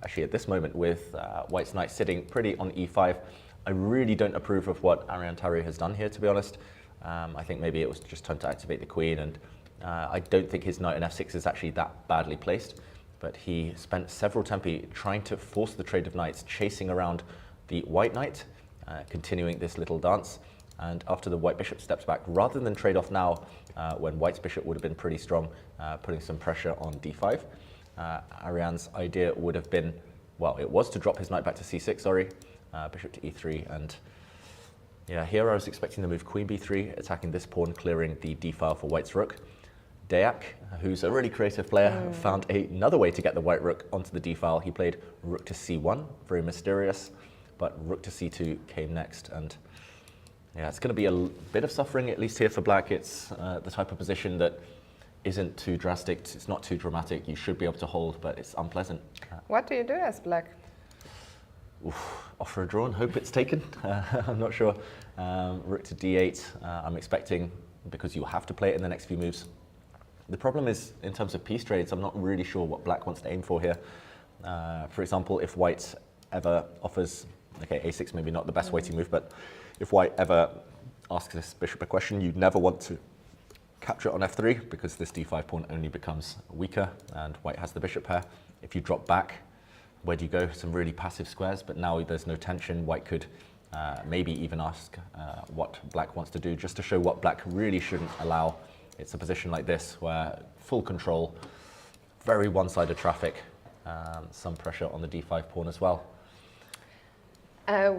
actually at this moment with White's knight sitting pretty on e5. I really don't approve of what Ariantari has done here, to be honest. I think maybe it was just time to activate the queen, and I don't think his knight on f6 is actually that badly placed. But he spent several tempi trying to force the trade of knights, chasing around the white knight, continuing this little dance. And after the white bishop steps back, rather than trade off now, when White's bishop would have been pretty strong, putting some pressure on d5, Arian's idea would have been, well, it was to drop his knight back to c6, sorry, bishop to e3. And yeah, here I was expecting the move queen b3, attacking this pawn, clearing the d file for White's rook. Deak, who's a really creative player, found another way to get the white rook onto the d-file. He played rook to c1, very mysterious, but rook to c2 came next. And yeah, it's going to be a bit of suffering, at least here for Black. It's the type of position that isn't too drastic, it's not too dramatic. You should be able to hold, but it's unpleasant. What do you do as Black? Offer a draw and hope it's taken. I'm not sure. Rook to d8, I'm expecting because you have to play it in the next few moves. The problem is, in terms of piece trades, I'm not really sure what black wants to aim for here. For example, if white ever offers, okay, a6 maybe not the best way to move, but if white ever asks this bishop a question, you'd never want to capture it on f3 because this d5 pawn only becomes weaker and white has the bishop pair. If you drop back, where do you go? Some really passive squares, but now there's no tension. White could maybe even ask what black wants to do, just to show what black really shouldn't allow. It's a position like this where full control, very one-sided traffic, some pressure on the d5 pawn as well. I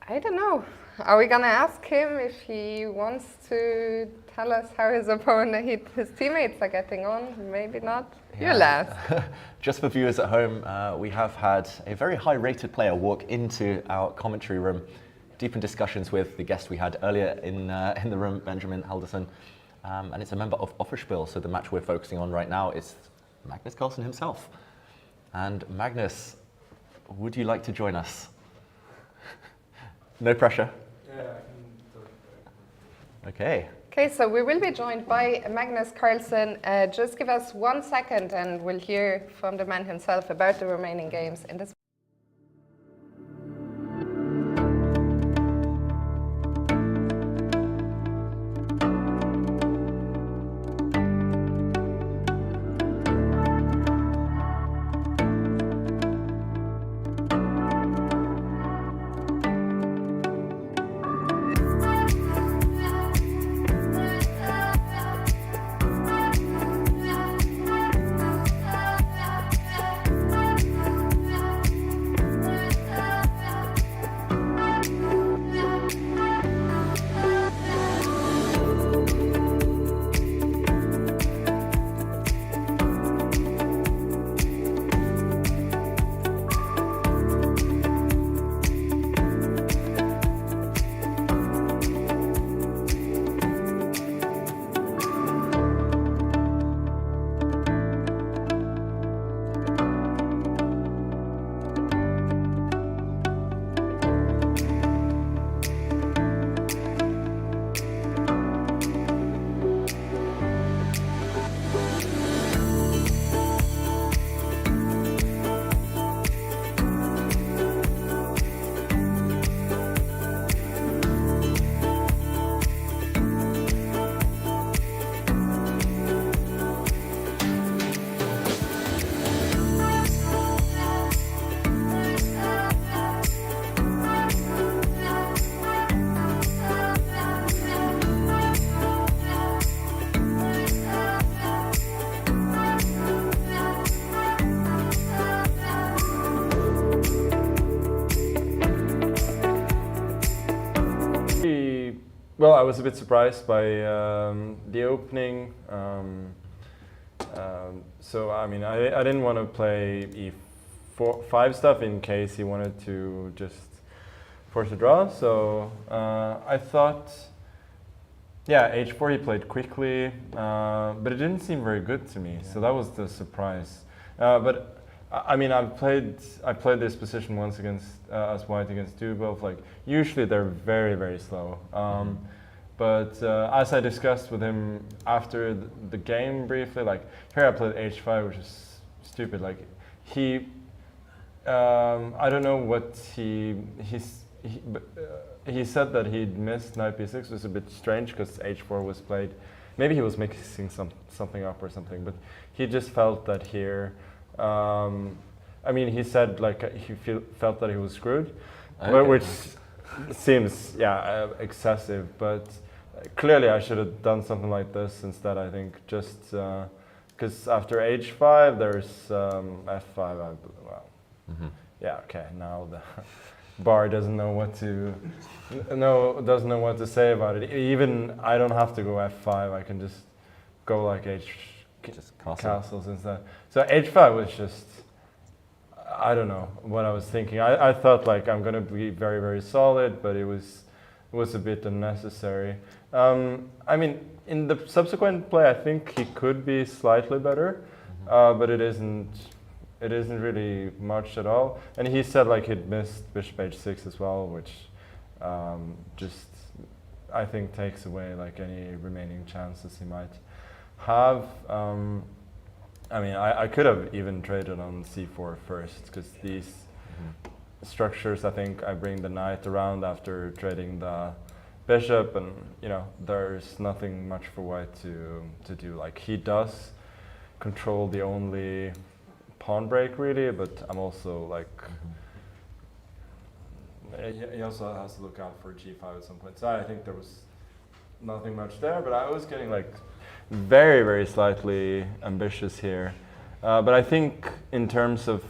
don't know. Are we gonna ask him if he wants to tell us how his opponent, his teammates are getting on? Maybe not. Yeah. You'll ask. Just for viewers at home, we have had a very high-rated player walk into our commentary room, deep in discussions with the guest we had earlier in the room, Benjamin Halderson, and it's a member of Offerspiel. So the match we're focusing on right now is Magnus Carlsen himself. And Magnus, would you like to join us? No pressure. Yeah, I can talk about it. Okay. Okay, so we will be joined by Magnus Carlsen. Just give us 1 second and we'll hear from the man himself about the remaining games in this. Well, I was a bit surprised by the opening. So I mean, I didn't want to play E5 stuff in case he wanted to just force a draw. So I thought, yeah, H4 he played quickly, but it didn't seem very good to me. So that was the surprise. But I mean, I played this position once against as white against Dubov. Like usually they're very, very slow. But as I discussed with him after the game briefly, like here I played H5, which is stupid. Like he, I don't know what he said that he'd missed Knight B6. It was a bit strange because H4 was played. Maybe he was mixing something up or something. But he just felt that here. I mean, he said like he felt that he was screwed, okay. Which seems excessive. But clearly, I should have done something like this instead. I think just because after H5 there's F5. Yeah, okay. Now the bar doesn't know what to say about it. Even I don't have to go F5. I can just go like castles instead. So H5 was just, I don't know what I was thinking. I thought like I'm gonna be very, very solid, but it was a bit unnecessary. I mean, in the subsequent play, I think he could be slightly better, but it isn't really much at all. And he said like he'd missed Bishop H6 as well, which just I think takes away like any remaining chances he might have. I mean, I could have even traded on c4 first, because these structures, I think I bring the knight around after trading the bishop, and you know, there's nothing much for white to do. Like, he does control the only pawn break really, but I'm also like, he also has to look out for g5 at some point. So I think there was nothing much there, but I was getting like very, very slightly ambitious here. But I think in terms of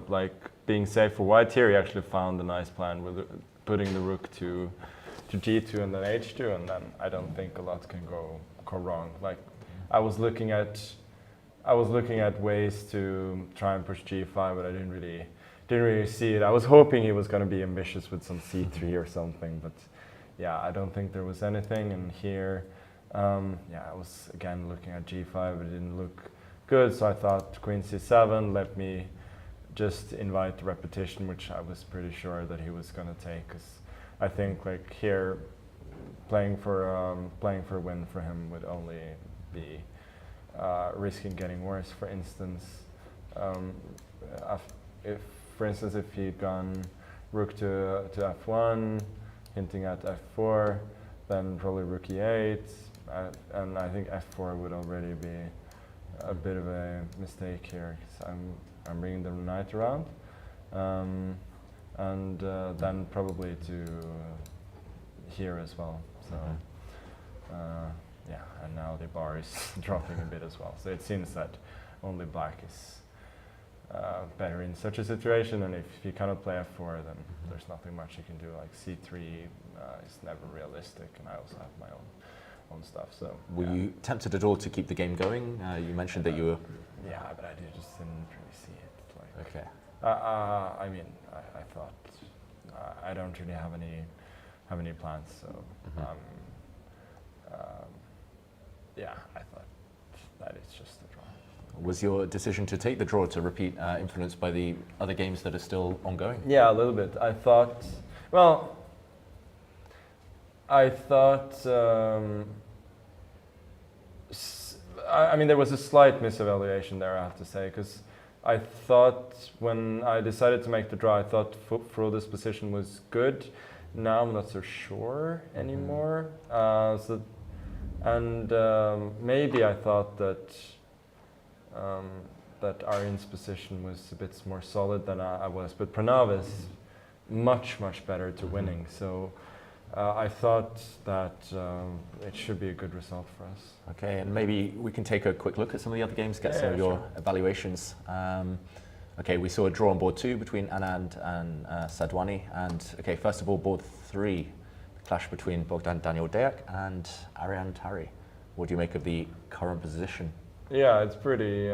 like being safe for white here, he actually found a nice plan with putting the rook to g2 and then h2, and then I don't think a lot can go wrong. Like, I was looking at ways to try and push g5, but I didn't really see it. I was hoping he was going to be ambitious with some c3 or something, but yeah, I don't think there was anything. And here, yeah, I was again looking at g5, but it didn't look good, so I thought queen c7, let me just invite repetition, which I was pretty sure that he was going to take, because I think like here, playing for a win for him would only be risking getting worse. For instance, if he'd gone rook to f1, hinting at f4, then probably rook e8, and I think f4 would already be a bit of a mistake here, because I'm bringing the knight around, and then probably to here as well. So yeah, and now the bar is dropping a bit as well. So it seems that only black is better in such a situation, and if you cannot play f4, then there's nothing much you can do. Like c3 is never realistic, and I also have my own stuff. So were you tempted at all to keep the game going? You mentioned that you were. Yeah, but I just didn't really see it. Like, okay. I mean, I thought I don't really have any plans, so yeah, I thought that it's just a draw. Was your decision to take the draw to repeat influenced by the other games that are still ongoing? Yeah, a little bit. I thought, well, I mean, there was a slight misevaluation there, I have to say, because I thought when I decided to make the draw, I thought Frode's position was good. Now I'm not so sure anymore. Maybe I thought that that Arjen's position was a bit more solid than I was, but Pranav is much better to winning. So I thought that it should be a good result for us. Okay, and maybe we can take a quick look at some of the other games, get some of your evaluations. Okay, we saw a draw on board 2 between Anand and Sadwani, and okay, first of all, board 3, the clash between Bogdan Daniel Deak and Arjan Tari. What do you make of the current position? Yeah, it's pretty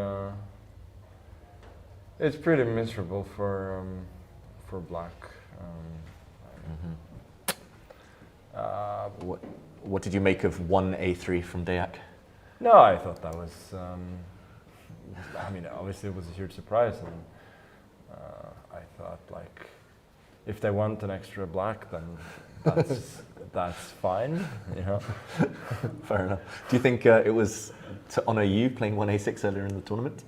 miserable for black. What did you make of 1a3 from Deak? No, I thought that was. I mean, obviously it was a huge surprise, and I thought like, if they want an extra black, then that's fine, you know. Fair enough. Do you think it was to honour you playing 1a6 earlier in the tournament?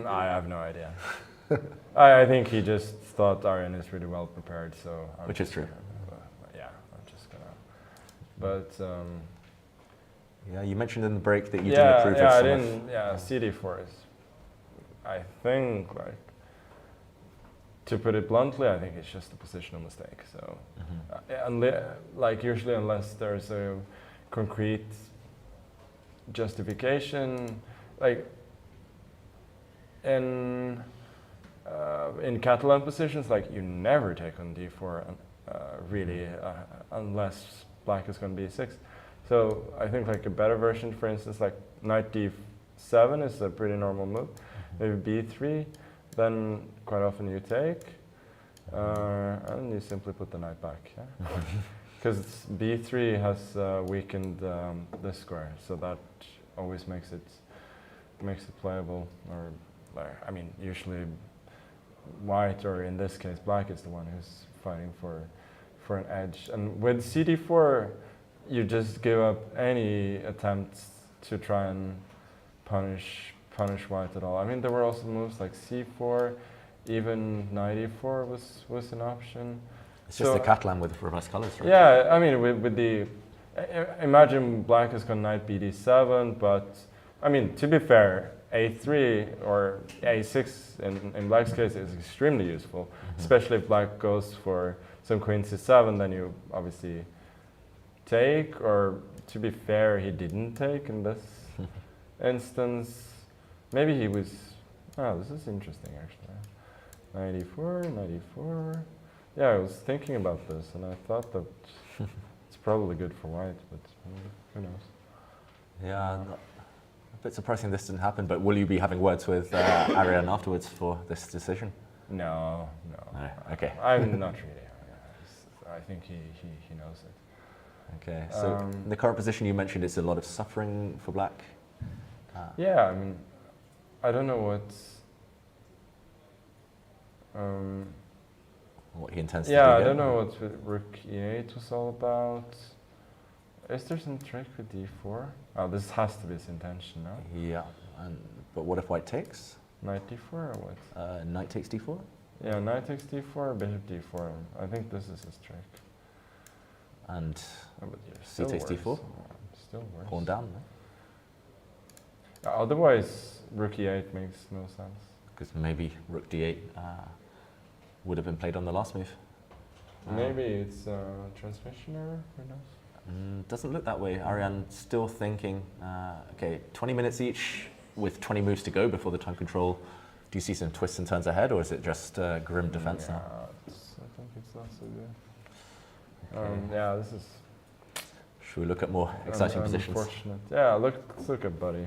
I have no idea. I think he just thought Arjen is really well prepared, so. Which is true. Yeah, I'm just gonna. But. Yeah, you mentioned in the break that you didn't approve of some of. Yeah, CD4 is, I think, like, to put it bluntly, I think it's just a positional mistake. So, like usually, unless there's a concrete justification, like in Catalan positions, like you never take on d4, really, unless black is going to be e6. So I think like a better version, for instance, like knight d7 is a pretty normal move. Maybe b3, then quite often you take, and you simply put the knight back. Because b3 has weakened this square, so that always makes it playable. Or I mean, usually white, or in this case black, is the one who's fighting for an edge. And with CD4, you just give up any attempts to try and punish white at all. I mean, there were also moves like C4, even knight E4 was an option. It's just the Catalan with reverse colors, right? Yeah, I mean, with the imagine black has gone knight BD7, but I mean, to be fair, A3 or A6 in black's case is extremely useful, especially if black goes for some queen C7, then you obviously take, or to be fair, he didn't take in this instance. Maybe he was, this is interesting actually. 94, 94. Yeah, I was thinking about this and I thought that it's probably good for white, but who knows? Yeah, a bit surprising this didn't happen, but will you be having words with Arian afterwards for this decision? No. Okay. I'm not really. I think he knows it. Okay, so in the current position you mentioned it's a lot of suffering for black. Yeah, I mean, I don't know what he intends to do. Yeah, I here. don't know what rook e8 was all about. Is there some trick with d4? Oh, this has to be his intention, no? Yeah, but what if white takes? Knight d4 or what? Knight takes d4? Yeah, knight takes d4, bishop d4. I think this is his trick. And Oh, but c takes d4? Still worse. Pawn down, no? Otherwise, rook e8 makes no sense. Because maybe rook d8 would have been played on the last move. Maybe it's a transmission error, who knows? Doesn't look that way. Arian still thinking, okay, 20 minutes each with 20 moves to go before the time control. Do you see some twists and turns ahead, or is it just grim defense now? I think it's not so good. Okay. Yeah, this is Should we look at more exciting positions? unfortunate. Yeah, let's look at Buddy.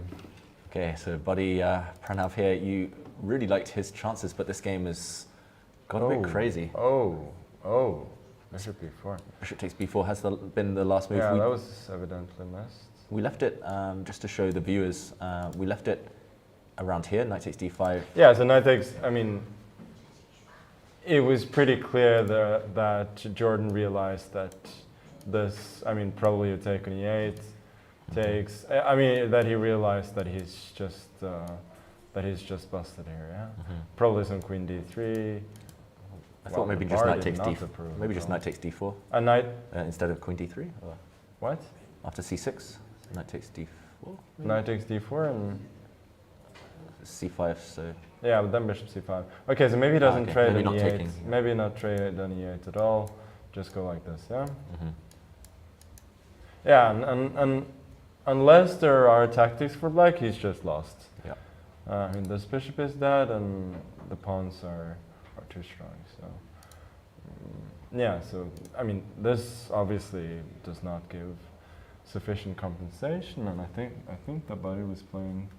Okay, so Buddy Pranav here, you really liked his chances, but this game has got a bit crazy. Oh, bishop b4. Bishop takes b4 has been the last move. Yeah, that was evidently missed. We left it, just to show the viewers, we left it around here, knight takes d5. Yeah, so knight takes, I mean, it was pretty clear that Jordan realized that this, I mean, probably a take on e8 takes, I mean, that he realized that he's just busted here, yeah? Probably some queen d3. I thought maybe just knight takes d4. Maybe just knight takes d4. A knight instead of queen d3? Or what? after c6, knight takes d4? Maybe? Knight takes d4 and c5, so... yeah, but then bishop c5. Okay, so maybe he doesn't okay. trade Maybe on not e8. taking, yeah. Maybe not trade on e8 at all. Just go like this, yeah? Yeah, and unless there are tactics for black, he's just lost. Yeah. I mean, this bishop is dead and the pawns are too strong, so... yeah, so, I mean, this obviously does not give sufficient compensation, and I think that Buddy was playing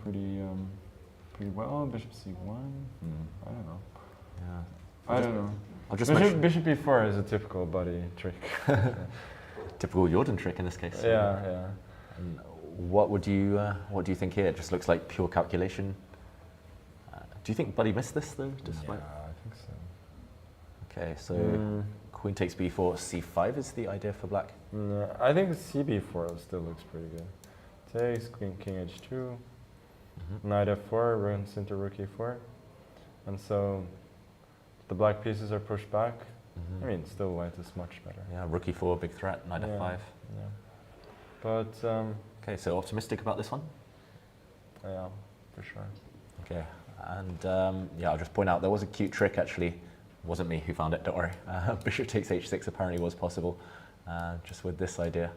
pretty well. Bishop c1. I don't know. Yeah. I don't know. I'll just Bishop b4 is a typical Buddy trick. typical Jordan trick in this case. Yeah. And what do you think here? It just looks like pure calculation. Do you think Buddy missed this though? Yeah, I think so. Okay, so queen takes b4, c5 is the idea for black. No, I think cb4 still looks pretty good. Takes queen king h2, knight f4 runs into rook e4, and so the black pieces are pushed back. I mean, still white is much better. Yeah, rook e4, big threat, knight f5. Yeah, but okay, so optimistic about this one? yeah, for sure. Okay, and yeah, I'll just point out there was a cute trick actually. It wasn't me who found it, don't worry. Bishop takes h6 apparently was possible, just with this idea,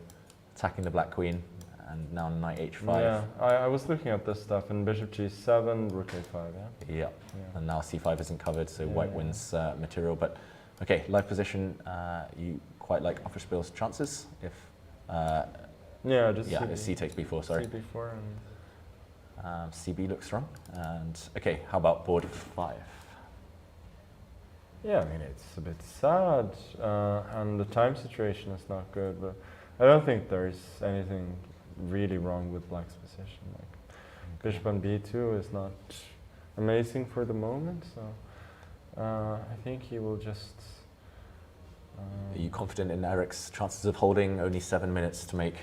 attacking the black queen, and now knight h5. Yeah, I was looking at this stuff, and bishop g7, rook a5, Yeah, and now c5 isn't covered, so white wins material. But okay, live position, you quite like Offerspill's chances if... yeah, just c takes b4, sorry. cb4 and... cb looks strong, and okay, how about board 5? Yeah, I mean, it's a bit sad, and the time situation is not good, but I don't think there's anything really wrong with black's position. Like, bishop on b2 is not amazing for the moment. So I think he will just. Are you confident in Eric's chances of holding only 7 minutes to make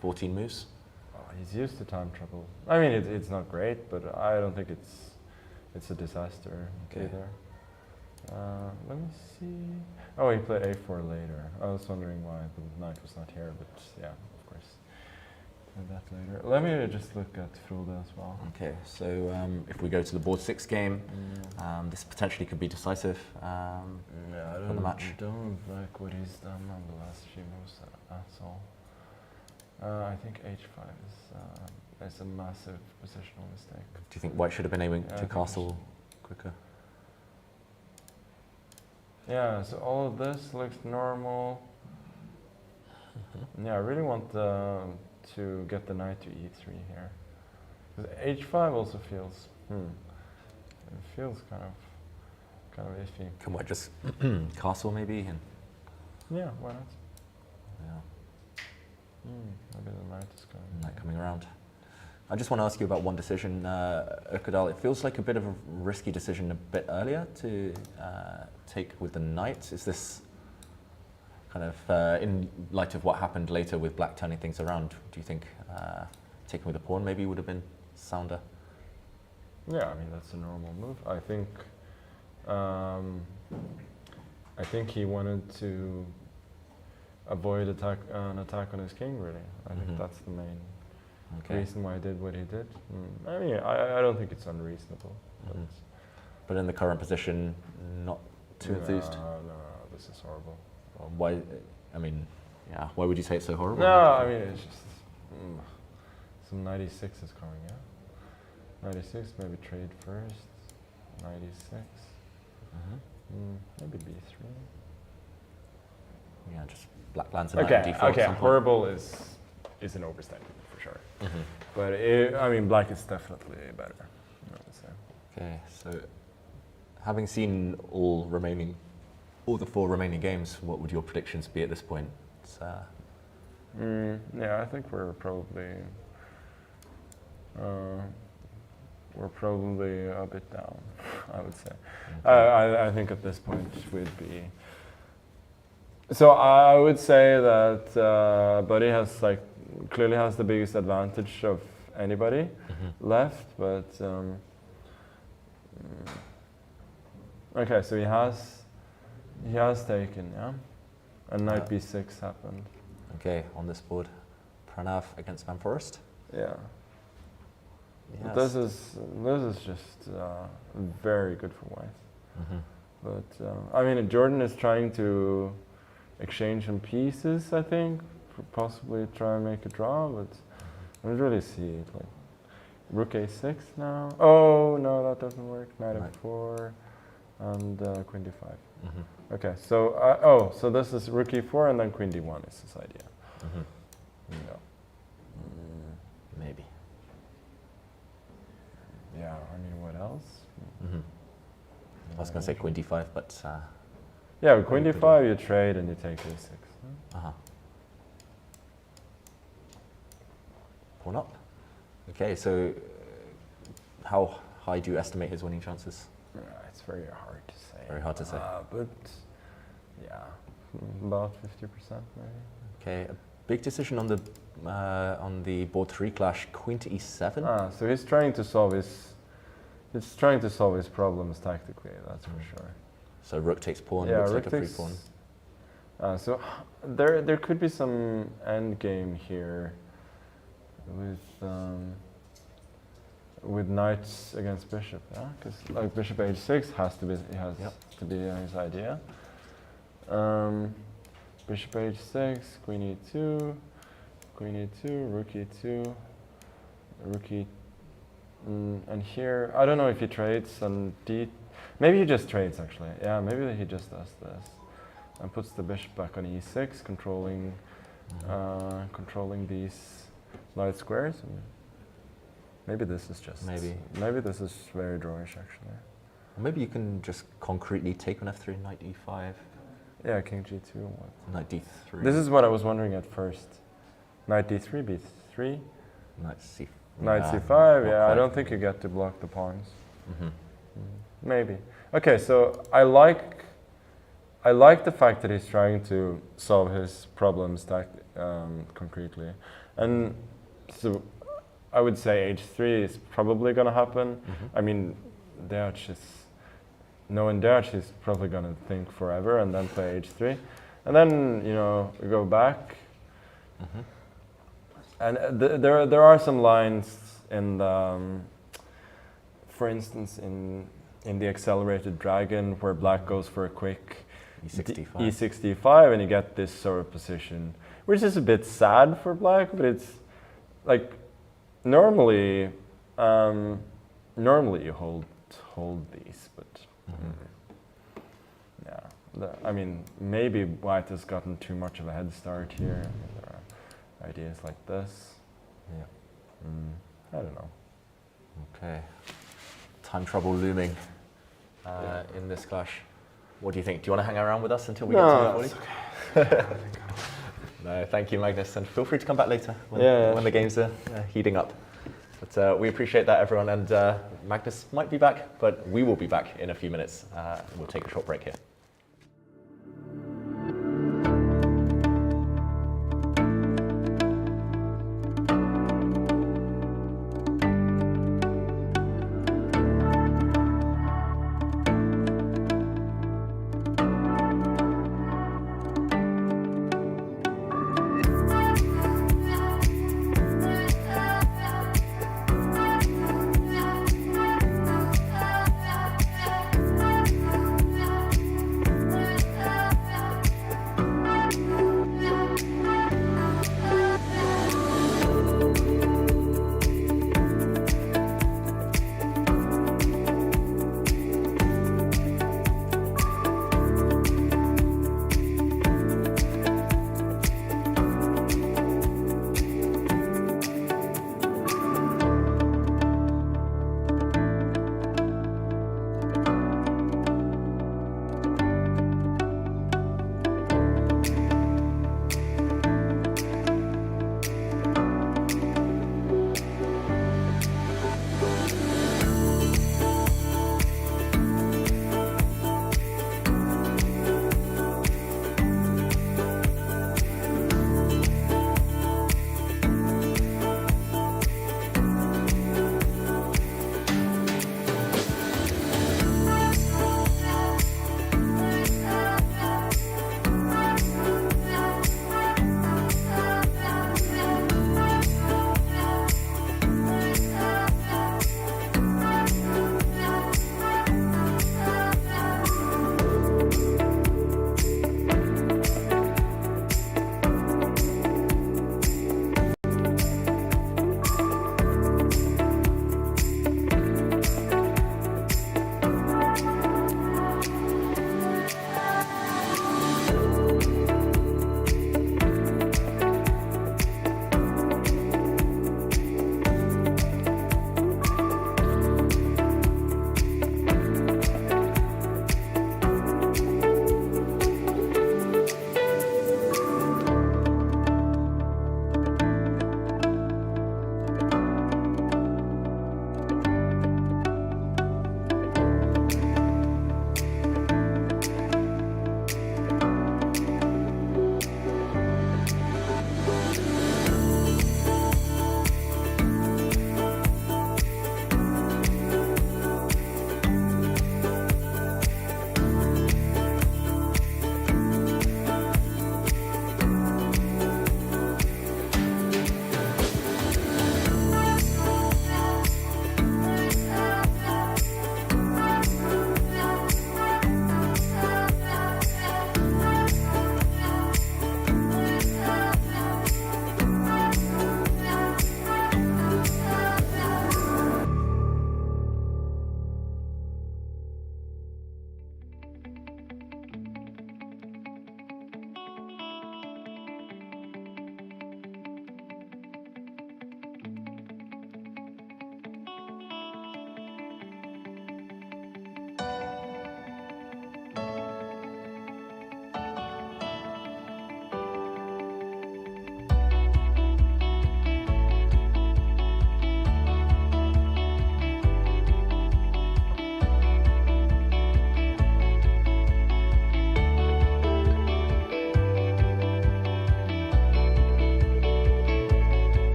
14 moves? He's used to time trouble. I mean, it's not great, but I don't think it's a disaster either. Let me see. Oh, he played a4 later. I was wondering why the knight was not here, but yeah, of course. Play that later. Let me just look at Frode as well. Okay, so if we go to the board 6 game, this potentially could be decisive for the match. I don't like what he's done on the last few moves at all. I think h5 is a massive positional mistake. Do you think White should have been aiming to castle quicker? Yeah, so all of this looks normal. Yeah, I really want to get the knight to e3 here. Because h5 also feels, it feels kind of iffy. Can White just castle maybe? And Yeah, why not? yeah, Maybe the knight is knight coming around. I just want to ask you about one decision, Ökadal. It feels like a bit of a risky decision a bit earlier to take with the knight. Is this kind of in light of what happened later with black turning things around? Do you think taking with the pawn maybe would have been sounder? Yeah, I mean that's a normal move. I think he wanted to avoid an attack on his king. Really, I think that's the main reason why he did what he did. I mean, I don't think it's unreasonable. But in the current position, not too enthused? No, this is horrible. Well, why? I mean, yeah. Why would you say it's so horrible? No, I mean it's just some 96 is coming. Yeah, 96. Maybe trade first. 96. Maybe b3. Yeah, just black lands and knight d4. Okay. Horrible is an overstatement for sure. But I mean, black is definitely better. I would say. Okay, so having seen all the 4 remaining games, what would your predictions be at this point? Yeah, I think we're probably a bit down. I would say. I think at this point we'd be. So I would say that Buddy has clearly has the biggest advantage of anybody left, but okay, so he has taken, yeah, and knight b6 happened. Okay, on this board, Pranav against Van Forest. Yeah. Yes. This is just very good for White. But I mean, Jordan is trying to exchange some pieces, I think, for possibly try and make a draw, but I don't really see it. Like rook a6 now. Oh no, that doesn't work. Knight f4 and queen d5. Okay, so so this is rook e4 and then queen d1 is his idea. No. Maybe. Yeah, I mean, what else? I was going to say queen d5, but yeah, with queen d5 you trade and you take a6. Pawn up. Okay, so how high do you estimate his winning chances? It's very hard to say. Very hard to say. But yeah, about 50% maybe. Okay, a big decision on the board 3 clash, queen to e7. So he's trying to solve his problems tactically. That's for sure. So rook takes pawn. Yeah, looks rook like a free takes pawn. So there could be some end game here with knights against bishop, yeah, because like bishop h6 has to be his idea. Bishop h6, queen e2, rook e2, rook e. And here, I don't know if he trades on d. Maybe he just trades actually. Yeah, maybe he just does this and puts the bishop back on e6, controlling these light squares. Maybe this is just. Maybe this is very drawish actually. Or maybe you can just concretely take on f3, knight e5. Yeah, king g2. What? Knight d3. This is what I was wondering at first. Knight d3, b3. Knight c5. Knight c5. Yeah, I don't think you get to block the pawns. Maybe. Okay, so I like the fact that he's trying to solve his problems concretely, and so I would say H3 is probably going to happen. I mean, knowing Durres, he's probably going to think forever and then play H3, and then we go back. And there are some lines in the, for instance, in the accelerated dragon where black goes for a quick E65 and you get this sort of position, which is a bit sad for black, but it's like normally you hold these, but I mean, maybe white has gotten too much of a head start here. I mean, there are ideas like this. I don't know. Okay. Time trouble looming in this clash. What do you think? Do you want to hang around with us until we get to the volley? Okay. No, thank you, Magnus, and feel free to come back later when the games are heating up. But we appreciate that, everyone, and Magnus might be back, but we will be back in a few minutes. We'll take a short break here.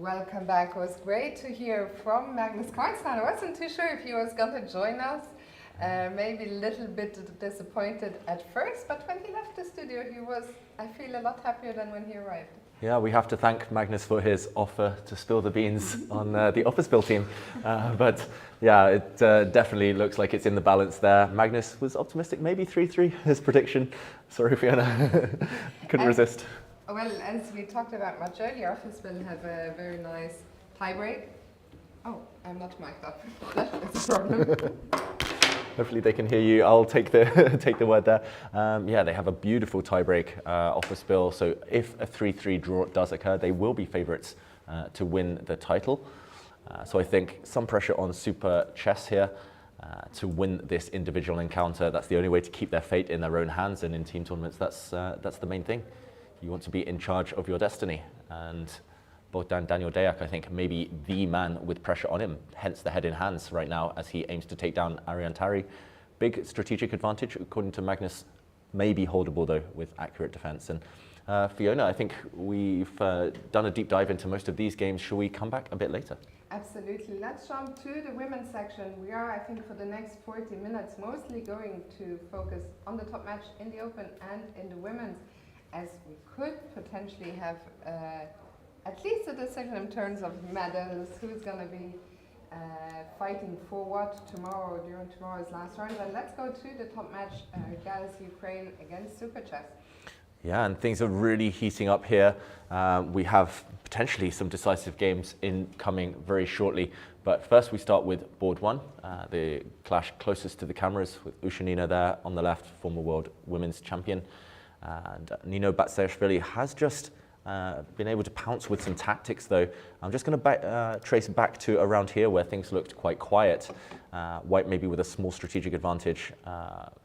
Welcome back. It was great to hear from Magnus Carlsen. I wasn't too sure if he was going to join us. Maybe a little bit disappointed at first, but when he left the studio, he was, I feel, a lot happier than when he arrived. Yeah, we have to thank Magnus for his offer to spill the beans on the office bill team. But yeah, it definitely looks like it's in the balance there. Magnus was optimistic, maybe 3-3, his prediction. Sorry, Fiona, couldn't resist. Well, as we talked about much earlier, office will have a very nice tie break. Oh, I'm not mic'd up. That is a problem. Hopefully they can hear you. I'll take the take the word there. Yeah, they have a beautiful tiebreak offer spill. So if a 3-3 draw does occur, they will be favourites to win the title. So I think some pressure on Super Chess here to win this individual encounter. That's the only way to keep their fate in their own hands, and in team tournaments, that's the main thing. You want to be in charge of your destiny, and Bogdan Daniel Deac, I think, maybe the man with pressure on him, hence the head in hands right now as he aims to take down Arian Tari. Big strategic advantage, according to Magnus, maybe holdable though with accurate defense. And Fiona, I think we've done a deep dive into most of these games. Shall we come back a bit later? Absolutely. Let's jump to the women's section. We are, I think, for the next 40 minutes, mostly going to focus on the top match in the Open and in the women's, as we could potentially have at least a decision in terms of medals, who's going to be fighting for what tomorrow during tomorrow's last round. But let's go to the top match, Gals Ukraine against Super Chess. Yeah, and things are really heating up here. We have potentially some decisive games incoming very shortly. But first we start with board one, the clash closest to the cameras with Ushanina there on the left, former world women's champion. And Nino Batsiashvili has just been able to pounce with some tactics though. I'm just going to trace back to around here where things looked quite quiet. White maybe with a small strategic advantage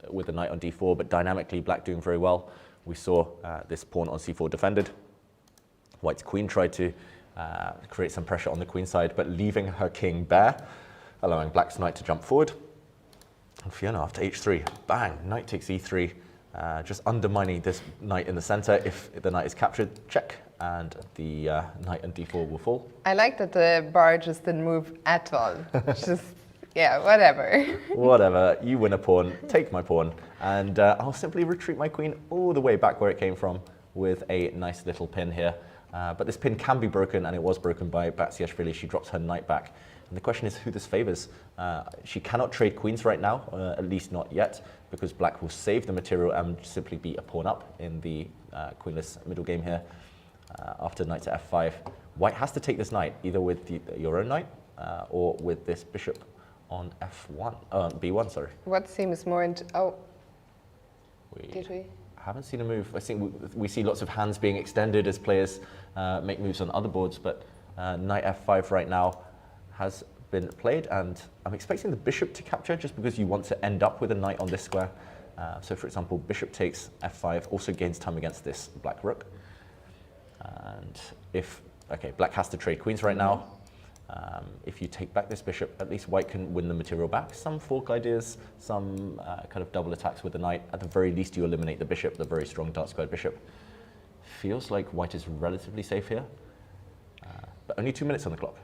with the knight on d4, but dynamically Black doing very well. We saw this pawn on c4 defended. White's queen tried to create some pressure on the queen side, but leaving her king bare, allowing Black's knight to jump forward. And Fiona after h3, bang, knight takes e3. Just undermining this knight in the center. If the knight is captured, check, and the knight on d4 will fall. I like that the bar just didn't move at all. Just, yeah, whatever. Whatever, you win a pawn, take my pawn, and I'll simply retreat my queen all the way back where it came from with a nice little pin here. But this pin can be broken, and it was broken by Batsiashvili. She drops her knight back. And the question is who this favors. She cannot trade queens right now, at least not yet, because Black will save the material and simply be a pawn up in the queenless middle game here. After knight to f5, White has to take this knight, either with your own knight or with this bishop on f1, b1, sorry. What seems more into, did we? Haven't seen a move. I think we see lots of hands being extended as players make moves on other boards, but knight f5 right now has been played, and I'm expecting the bishop to capture just because you want to end up with a knight on this square. So for example, bishop takes f5 also gains time against this black rook. And if, okay, Black has to trade queens right now. If you take back this bishop, at least White can win the material back. Some fork ideas, some kind of double attacks with the knight. At the very least, you eliminate the bishop, the very strong dark squared bishop. Feels like White is relatively safe here, but only 2 minutes on the clock.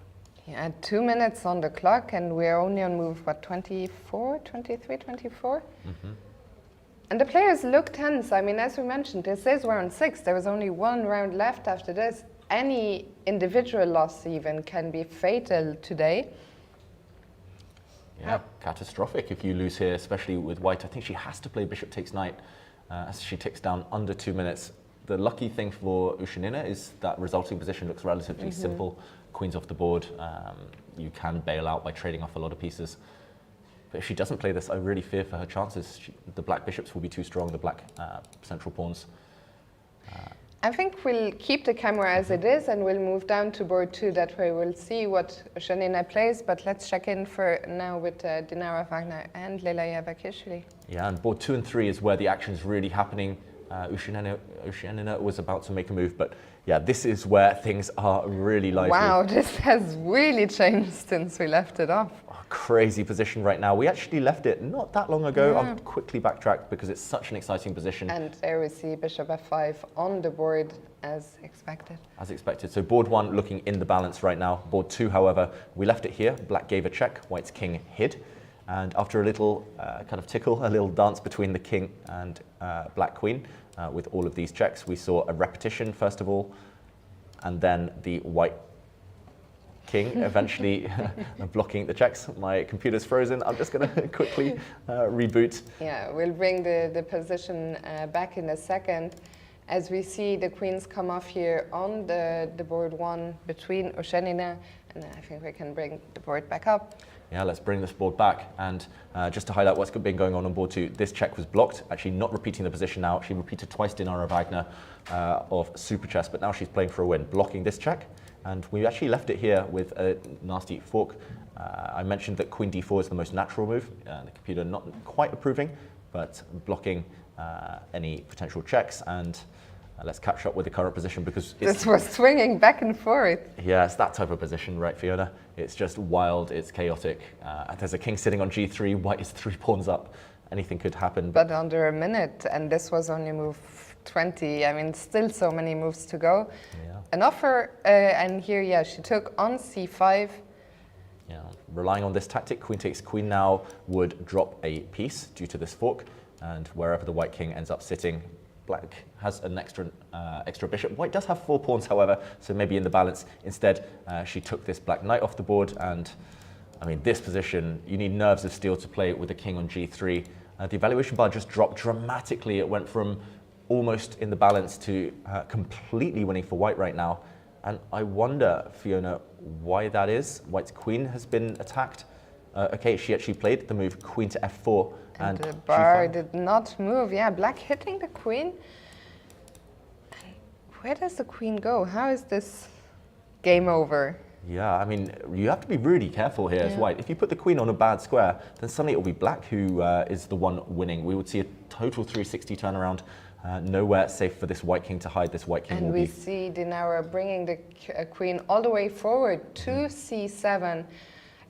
Yeah, 2 minutes on the clock, and we're only on move, what, 24, 23, 24? Mm-hmm. And the players look tense. I mean, as we mentioned, this is round 6. There was only one round left after this. Any individual loss even can be fatal today. Yeah, catastrophic if you lose here, especially with White. I think she has to play bishop takes knight as she ticks down under 2 minutes. The lucky thing for Ushanina is that resulting position looks relatively simple. Queen's off the board. You can bail out by trading off a lot of pieces. But if she doesn't play this, I really fear for her chances. The black bishops will be too strong, the black central pawns. I think we'll keep the camera as it is, and we'll move down to board 2. That way we'll see what Ushanina plays. But let's check in for now with Dinara Wagner and Leila Yavakishvili. Yeah, and board 2 and 3 is where the action is really happening. Ushianina was about to make a move, but yeah, this is where things are really lively. Wow, this has really changed since we left it off. Crazy position right now. We actually left it not that long ago. I'll quickly backtrack because it's such an exciting position. And there we see bishop f5 on the board as expected. As expected. So board 1 looking in the balance right now. Board 2, however, we left it here. Black gave a check, white's king hid. And after a little kind of tickle, a little dance between the king and black queen with all of these checks, we saw a repetition first of all, and then the white king eventually blocking the checks. My computer's frozen. I'm just going to quickly reboot. Yeah, we'll bring the position back in a second. As we see the queens come off here on the board 1 between Ushianina, and I think we can bring the board back up. Yeah, let's bring this board back. And just to highlight what's been going on board 2, this check was blocked, actually not repeating the position now. She repeated twice Dinara Wagner of Super Chess, but now she's playing for a win, blocking this check. And we actually left it here with a nasty fork. I mentioned that queen d4 is the most natural move. The computer not quite approving, but blocking any potential checks. And let's catch up with the current position because this was swinging back and forth. Yeah, it's that type of position, right, Fiona? It's just wild, it's chaotic. There's a king sitting on g3, white is 3 pawns up. Anything could happen. But under a minute, and this was only move 20. I mean, still so many moves to go. Yeah. An offer, and here, yeah, she took on c5. Yeah, relying on this tactic, queen takes queen now would drop a piece due to this fork, and wherever the white king ends up sitting, black has an extra bishop. White does have 4 pawns, however, so maybe in the balance. Instead, she took this black knight off the board, and I mean, this position, you need nerves of steel to play with the king on g3. The evaluation bar just dropped dramatically. It went from almost in the balance to completely winning for white right now. And I wonder, Fiona, why that is. White's queen has been attacked. Okay, she actually played the move queen to f4. And the bar did not move. Yeah, black hitting the queen. And where does the queen go? How is this game over? Yeah, I mean, you have to be really careful here as white. If you put the queen on a bad square, then suddenly it will be black who is the one winning. We would see a total 360 turnaround. Nowhere safe for this white king to hide. This white king and will we be... see Dinara bringing the queen all the way forward to c7.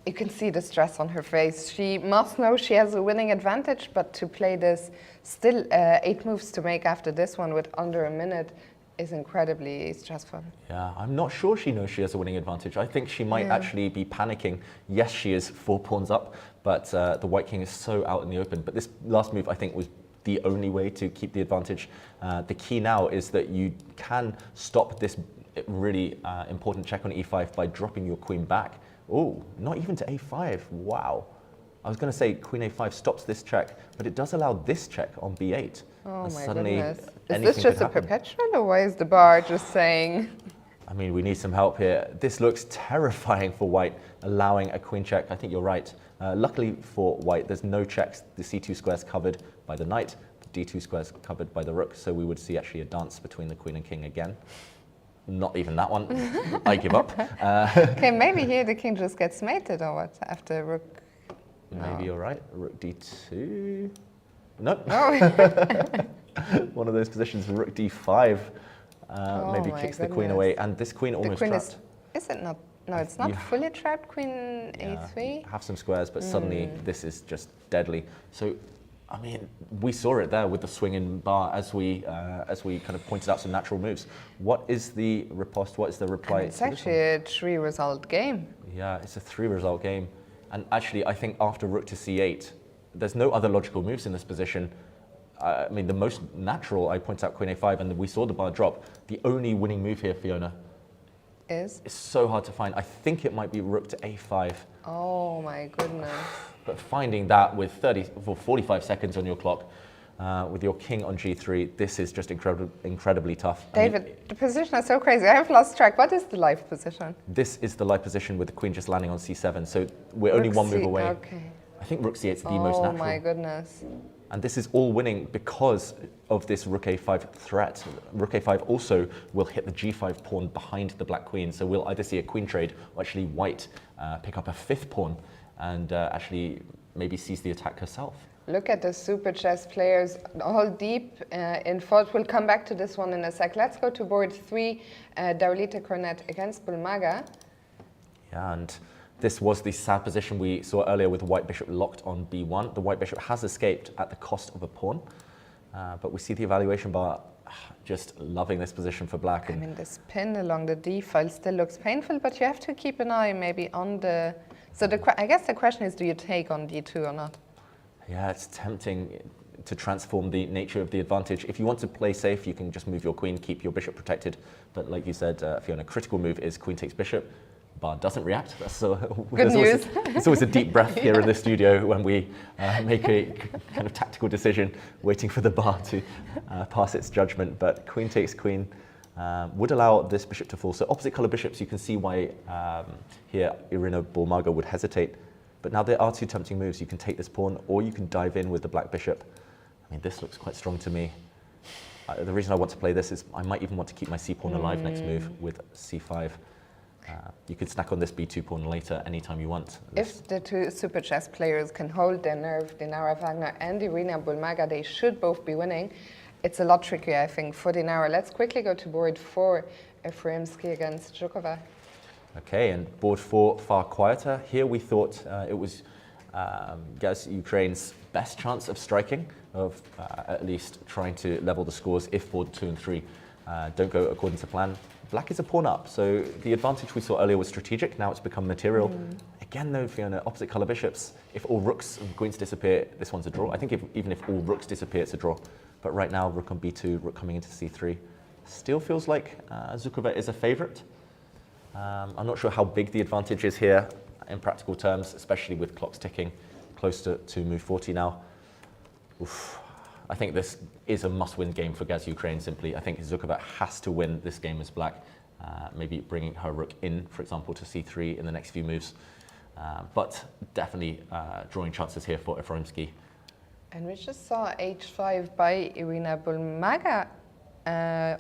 You can see the stress on her face. She must know she has a winning advantage, but to play this, still 8 moves to make after this one with under a minute is incredibly stressful. Yeah, I'm not sure she knows she has a winning advantage. I think she might actually be panicking. Yes, she is 4 pawns up, but the white king is so out in the open. But this last move, I think, was the only way to keep the advantage. The key now is that you can stop this really important check on e5 by dropping your queen back. Oh, not even to a5. Wow. I was going to say queen a5 stops this check, but it does allow this check on b8. Oh and my suddenly goodness. Is this just a perpetual, or why is the bar just saying? I mean, we need some help here. This looks terrifying for white, allowing a queen check. I think you're right. Luckily for white, there's no checks. The c2 square is covered by the knight, the d2 square is covered by the rook, so we would see actually a dance between the queen and king again. Not even that one. I give up. Okay, maybe here the king just gets mated or what after rook. Maybe you're right. Rook d2. Nope. Oh. One of those positions, rook d5. Maybe kicks the queen away, and this queen almost trapped. Is it not? No, it's not fully trapped. Queen a3. Have some squares, but suddenly this is just deadly. So, I mean, we saw it there with the swinging bar as we kind of pointed out some natural moves. What is the riposte? What is the reply? And it's actually a 3-result game. Yeah, it's a 3-result game. And actually, I think after rook to c8, there's no other logical moves in this position. I mean, the most natural, I pointed out queen a5, and we saw the bar drop. The only winning move here, Fiona, is? It's so hard to find. I think it might be rook to a5. Oh my goodness. But finding that with 45 seconds on your clock, with your king on g3, this is just incredibly tough. David, I mean, the position is so crazy. I have lost track. What is the live position? This is the live position with the queen just landing on c7. So we're only one move away. Okay. I think rook c8 is the most natural. Oh my goodness. And this is all winning because of this rook a5 threat. Rook a5 also will hit the g5 pawn behind the black queen. So we'll either see a queen trade or actually white pick up a 5th pawn and actually maybe seize the attack herself. Look at the super chess players, all deep in thought. We'll come back to this one in a sec. Let's go to board 3, Daulite Cornet against Bulmaga. Yeah, and this was the sad position we saw earlier with the white bishop locked on b1. The white bishop has escaped at the cost of a pawn, but we see the evaluation bar just loving this position for black. I mean, this pin along the d file still looks painful, but you have to keep an eye maybe on the... So I guess the question is, do you take on d2 or not? Yeah, it's tempting to transform the nature of the advantage. If you want to play safe, you can just move your queen, keep your bishop protected. But like you said, Fiona, critical move is queen takes bishop. Bar doesn't react. That's good news. It's always a deep breath here in the studio when we make a kind of tactical decision, waiting for the bar to pass its judgment. But queen takes queen would allow this bishop to fall. So opposite color bishops, you can see why here Irina Bulmaga would hesitate. But now there are two tempting moves. You can take this pawn, or you can dive in with the black bishop. I mean, this looks quite strong to me. The reason I want to play this is I might even want to keep my c pawn alive next move with c5. You could snack on this b2 pawn later anytime you want. If the two super chess players can hold their nerve, Dinara Wagner and Irina Bulmaga, they should both be winning. It's a lot trickier, I think, for Dinara. Let's quickly go to board 4, Efremsky against Zhukova. Okay, and board 4, far quieter. Here we thought it was Gaz Ukraine's best chance of striking, of at least trying to level the scores if board 2 and 3 don't go according to plan. Black is a pawn up, so the advantage we saw earlier was strategic, now it's become material. Again though, Fiona, opposite colour bishops, if all rooks and queens disappear, this one's a draw. I think even if all rooks disappear, it's a draw. But right now, rook on b2, rook coming into c3, still feels like Zhukova is a favourite. I'm not sure how big the advantage is here in practical terms, especially with clocks ticking close to move 40 now. Oof. I think this is a must-win game for Gaz Ukraine, simply. I think Zhukova has to win this game as black, maybe bringing her rook in, for example, to c3 in the next few moves. But definitely drawing chances here for Efremsky. And we just saw h5 by Irina Bulmaga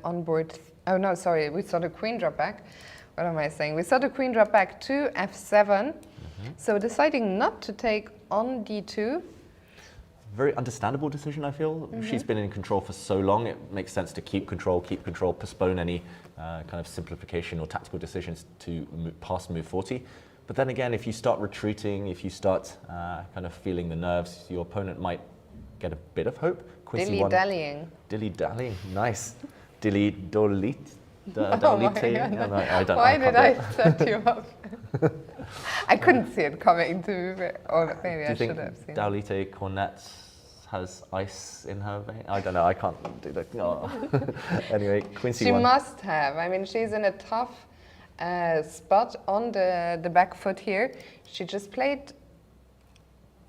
on board. Oh no, sorry, we saw the queen drop back. What am I saying? We saw the queen drop back to f7. So deciding not to take on d2. Very understandable decision, I feel. She's been in control for so long, it makes sense to keep control, postpone any kind of simplification or tactical decisions to past move 40. But then again, if you start retreating, if you start kind of feeling the nerves, your opponent might get a bit of hope. Dilly-dallying. Dilly-dallying, nice. Dilly-dolite. Oh my God. Why did I set you up? I couldn't see it coming to, or maybe I should have seen it. Daulite Cornet has ice in her vein? I don't know, I can't do that. No. Anyway, queen c1. She must have. I mean, she's in a tough spot on the back foot here. She just played,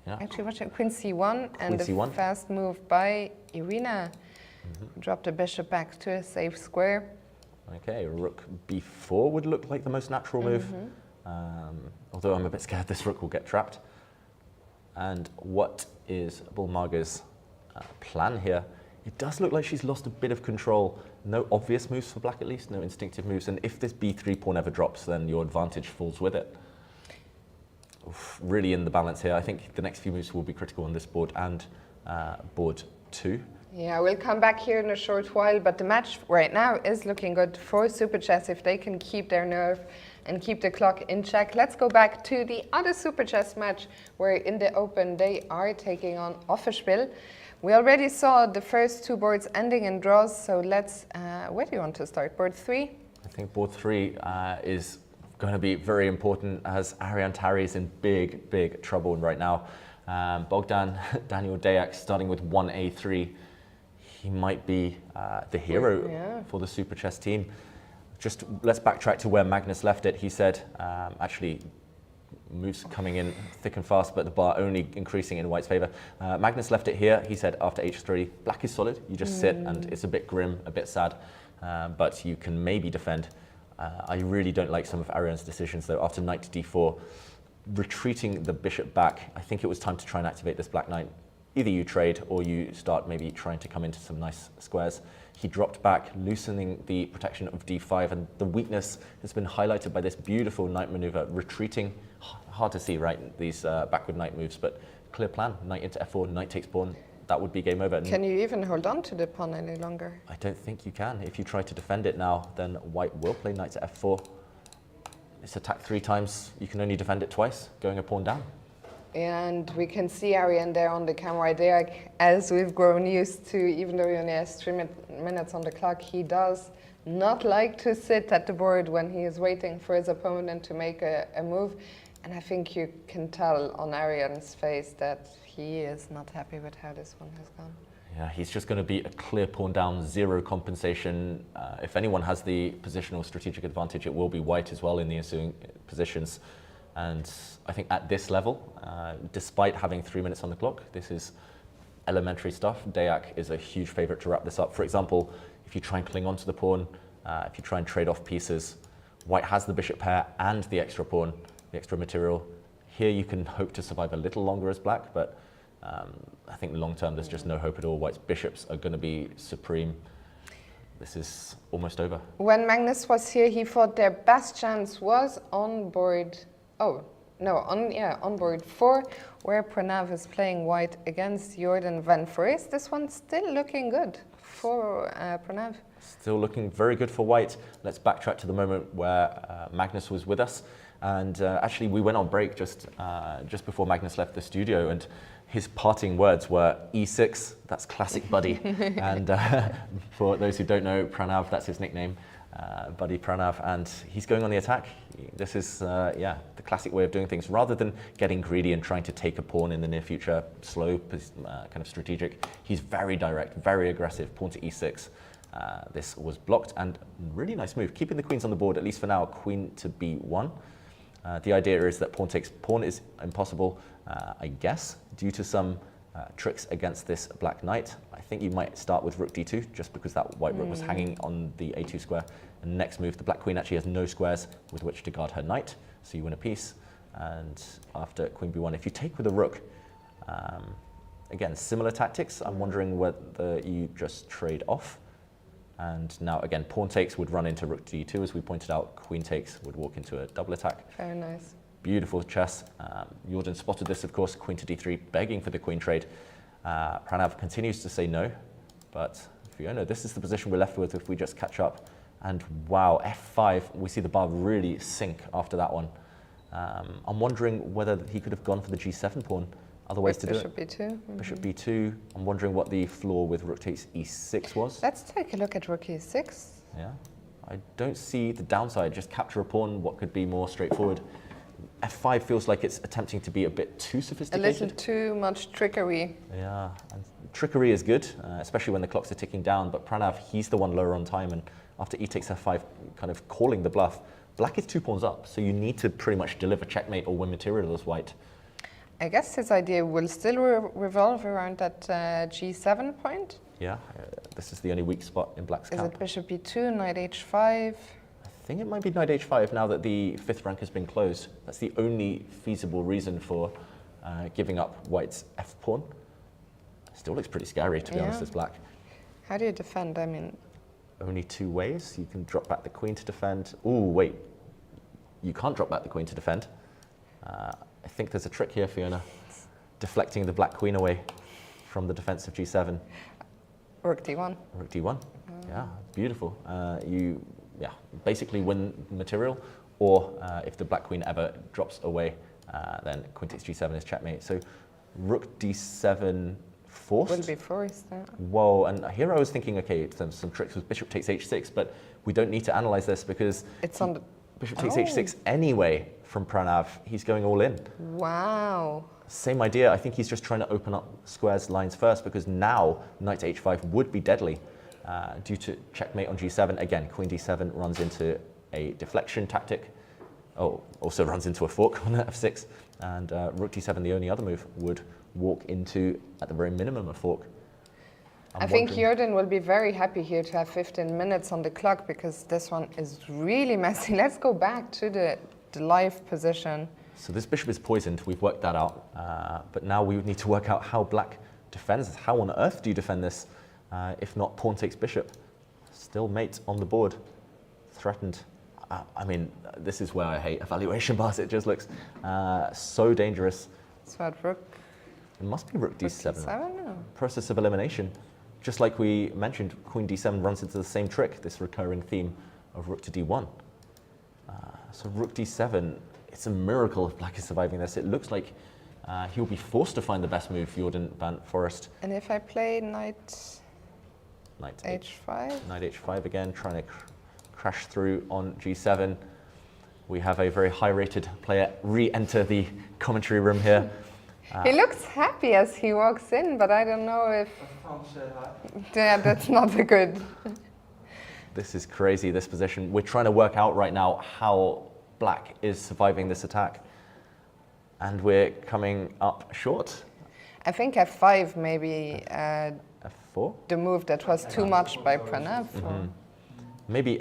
actually, watch it, queen c1, and the fast move by Irina. Dropped the bishop back to a safe square. Okay, rook b4 would look like the most natural move. Although I'm a bit scared this rook will get trapped. And what is Bulmaga's plan here? It does look like she's lost a bit of control. No obvious moves for black, at least, no instinctive moves. And if this b3 pawn ever drops, then your advantage falls with it. Oof, really in the balance here. I think the next few moves will be critical on this board and board 2. Yeah, we'll come back here in a short while, but the match right now is looking good for Super Chess if they can keep their nerve and keep the clock in check. Let's go back to the other Super Chess match where in the Open they are taking on Offerspiel. We already saw the first two boards ending in draws, so let's, where do you want to start? Board 3? I think board 3 is going to be very important as Ariane Tari is in big trouble right now. Bogdan Daniel Deac starting with 1a3. He might be the hero for the Super Chess team. Just let's backtrack to where Magnus left it. He said, actually, moves coming in thick and fast, but the bar only increasing in white's favor. Magnus left it here. He said after h3, black is solid. You just sit and it's a bit grim, a bit sad, but you can maybe defend. I really don't like some of Ariane's decisions though. After knight to d4, retreating the bishop back, I think it was time to try and activate this black knight. Either you trade or you start maybe trying to come into some nice squares. He dropped back, loosening the protection of d5, and the weakness has been highlighted by this beautiful knight maneuver, retreating. Hard to see, right, these backward knight moves, but clear plan. Knight into f4, knight takes pawn. That would be game over. Can you even hold on to the pawn any longer? I don't think you can. If you try to defend it now, then white will play knight to f4. It's attacked 3 times. You can only defend it twice, going a pawn down. And we can see Arian there on the camera there, as we've grown used to, even though he only has 3 minutes on the clock, he does not like to sit at the board when he is waiting for his opponent to make a move. And I think you can tell on Arian's face that he is not happy with how this one has gone. Yeah, he's just going to be a clear pawn down, 0 compensation. If anyone has the positional strategic advantage, it will be white as well in the ensuing positions. And I think at this level, despite having 3 minutes on the clock, this is elementary stuff. Deac is a huge favorite to wrap this up. For example, if you try and cling onto the pawn, if you try and trade off pieces, white has the bishop pair and the extra pawn, the extra material. Here you can hope to survive a little longer as black, but I think long term there's just no hope at all. White's bishops are going to be supreme. This is almost over. When Magnus was here, he thought their best chance was on board. Oh no, on board 4, where Pranav is playing white against Jordan van Foreest. This one's still looking good for Pranav. Still looking very good for white. Let's backtrack to the moment where Magnus was with us. And actually, we went on break just before Magnus left the studio, and his parting words were E6. That's classic Buddy. And for those who don't know, Pranav, that's his nickname, Buddy Pranav, and he's going on the attack. This is the classic way of doing things. Rather than getting greedy and trying to take a pawn in the near future, slow, kind of strategic, he's very direct, very aggressive. Pawn to E6. This was blocked, and really nice move, keeping the queens on the board, at least for now. Queen to B1. The idea is that pawn takes pawn is impossible, I guess, due to some tricks against this black knight. I think you might start with rook d2, just because that white rook was hanging on the a2 square. And next move, the black queen actually has no squares with which to guard her knight, so you win a piece. And after queen b1, if you take with a rook, again, similar tactics. I'm wondering whether you just trade off. And now, again, pawn takes would run into rook d2, as we pointed out. Queen takes would walk into a double attack. Very nice. Beautiful chess. Jordan spotted this, of course, queen to d3, begging for the queen trade. Pranav continues to say no, but Fiona, this is the position we're left with if we just catch up. And wow, f5, we see the bar really sink after that one. I'm wondering whether he could have gone for the g7 pawn. Other ways to do it. Bishop b2. Bishop b2. I'm wondering what the flaw with rook takes e6 was. Let's take a look at rook e6. Yeah, I don't see the downside. Just capture a pawn. What could be more straightforward? f5 feels like it's attempting to be a bit too sophisticated. A little too much trickery. Yeah, and trickery is good, especially when the clocks are ticking down. But Pranav, he's the one lower on time, and after e takes f5, kind of calling the bluff. Black is 2 pawns up, so you need to pretty much deliver checkmate or win material as white. I guess his idea will still revolve around that g7 point. Yeah, this is the only weak spot in black's camp. Is it bishop b2, knight h5? I think it might be knight h5 now that the 5th rank has been closed. That's the only feasible reason for giving up white's f-pawn. Still looks pretty scary, to be honest, as black. How do you defend? I mean, only 2 ways. You can drop back the queen to defend. Ooh, wait. You can't drop back the queen to defend. I think there's a trick here, Fiona. Deflecting the black queen away from the defense of g7. Rook d1. Rook d1. Yeah, beautiful. You basically win material, or if the black queen ever drops away, then queen takes g7 is checkmate. So rook d7 forced. Will be forced. Yeah. Whoa, and here I was thinking, okay, some tricks with bishop takes h6, but we don't need to analyze this because it's on the bishop takes h6 anyway from Pranav. He's going all in. Wow. Same idea. I think he's just trying to open up squares lines first, because now knight to h5 would be deadly due to checkmate on g7. Again, queen d7 runs into a deflection tactic. Oh, also runs into a fork on f6. And rook d7, the only other move, would walk into, at the very minimum, a fork. I think Jordan will be very happy here to have 15 minutes on the clock, because this one is really messy. Let's go back to the live position. So this bishop is poisoned. We've worked that out. But now we would need to work out how black defends. How on earth do you defend this? If not, pawn takes bishop. Still mate on the board. Threatened. I mean, this is where I hate evaluation bars. It just looks so dangerous. So at rook It must be rook d7. D7? No. Process of elimination. Just like we mentioned, queen d7 runs into the same trick, this recurring theme of rook to d1. So rook d7, it's a miracle if black is surviving this. It looks like he'll be forced to find the best move, Jordan van Forest. And if I play knight Knight h5? Knight h5 again, trying to crash through on g7. We have a very high-rated player re-enter the commentary room here. He looks happy as he walks in, but I don't know if... Yeah, that's not a good... This is crazy, this position. We're trying to work out right now how black is surviving this attack. And we're coming up short. I think f5 maybe f4? the move that was too much by Pranav. Maybe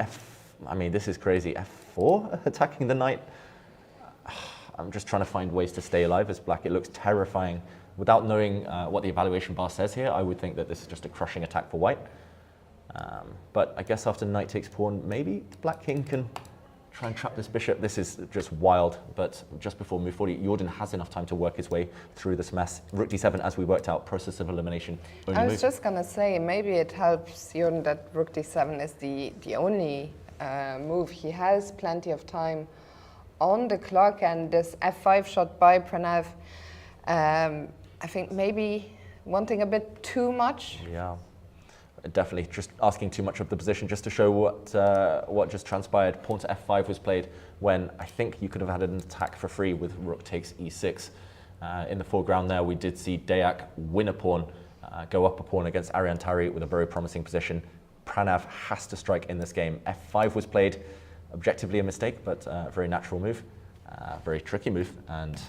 I mean, this is crazy. f4 attacking the knight. I'm just trying to find ways to stay alive as black. It looks terrifying. Without knowing what the evaluation bar says here, I would think that this is just a crushing attack for white. But I guess after knight takes pawn, maybe the black king can try and trap this bishop. This is just wild. But just before move 40, Jordan has enough time to work his way through this mess. Rook d7, as we worked out, process of elimination. Only I was move. just going to say, maybe it helps Jordan that rook d7 is the only move. He has plenty of time on the clock, and this f5 shot by Pranav, I think maybe wanting a bit too much. Yeah, definitely just asking too much of the position. Just to show what just transpired, pawn to f5 was played when I think you could have had an attack for free with rook takes e6. In the foreground there, we did see Deac win a pawn, go up a pawn against Ariantari with a very promising position. Pranav has to strike in this game. f5 was played, objectively a mistake, but a very natural move, very tricky move. And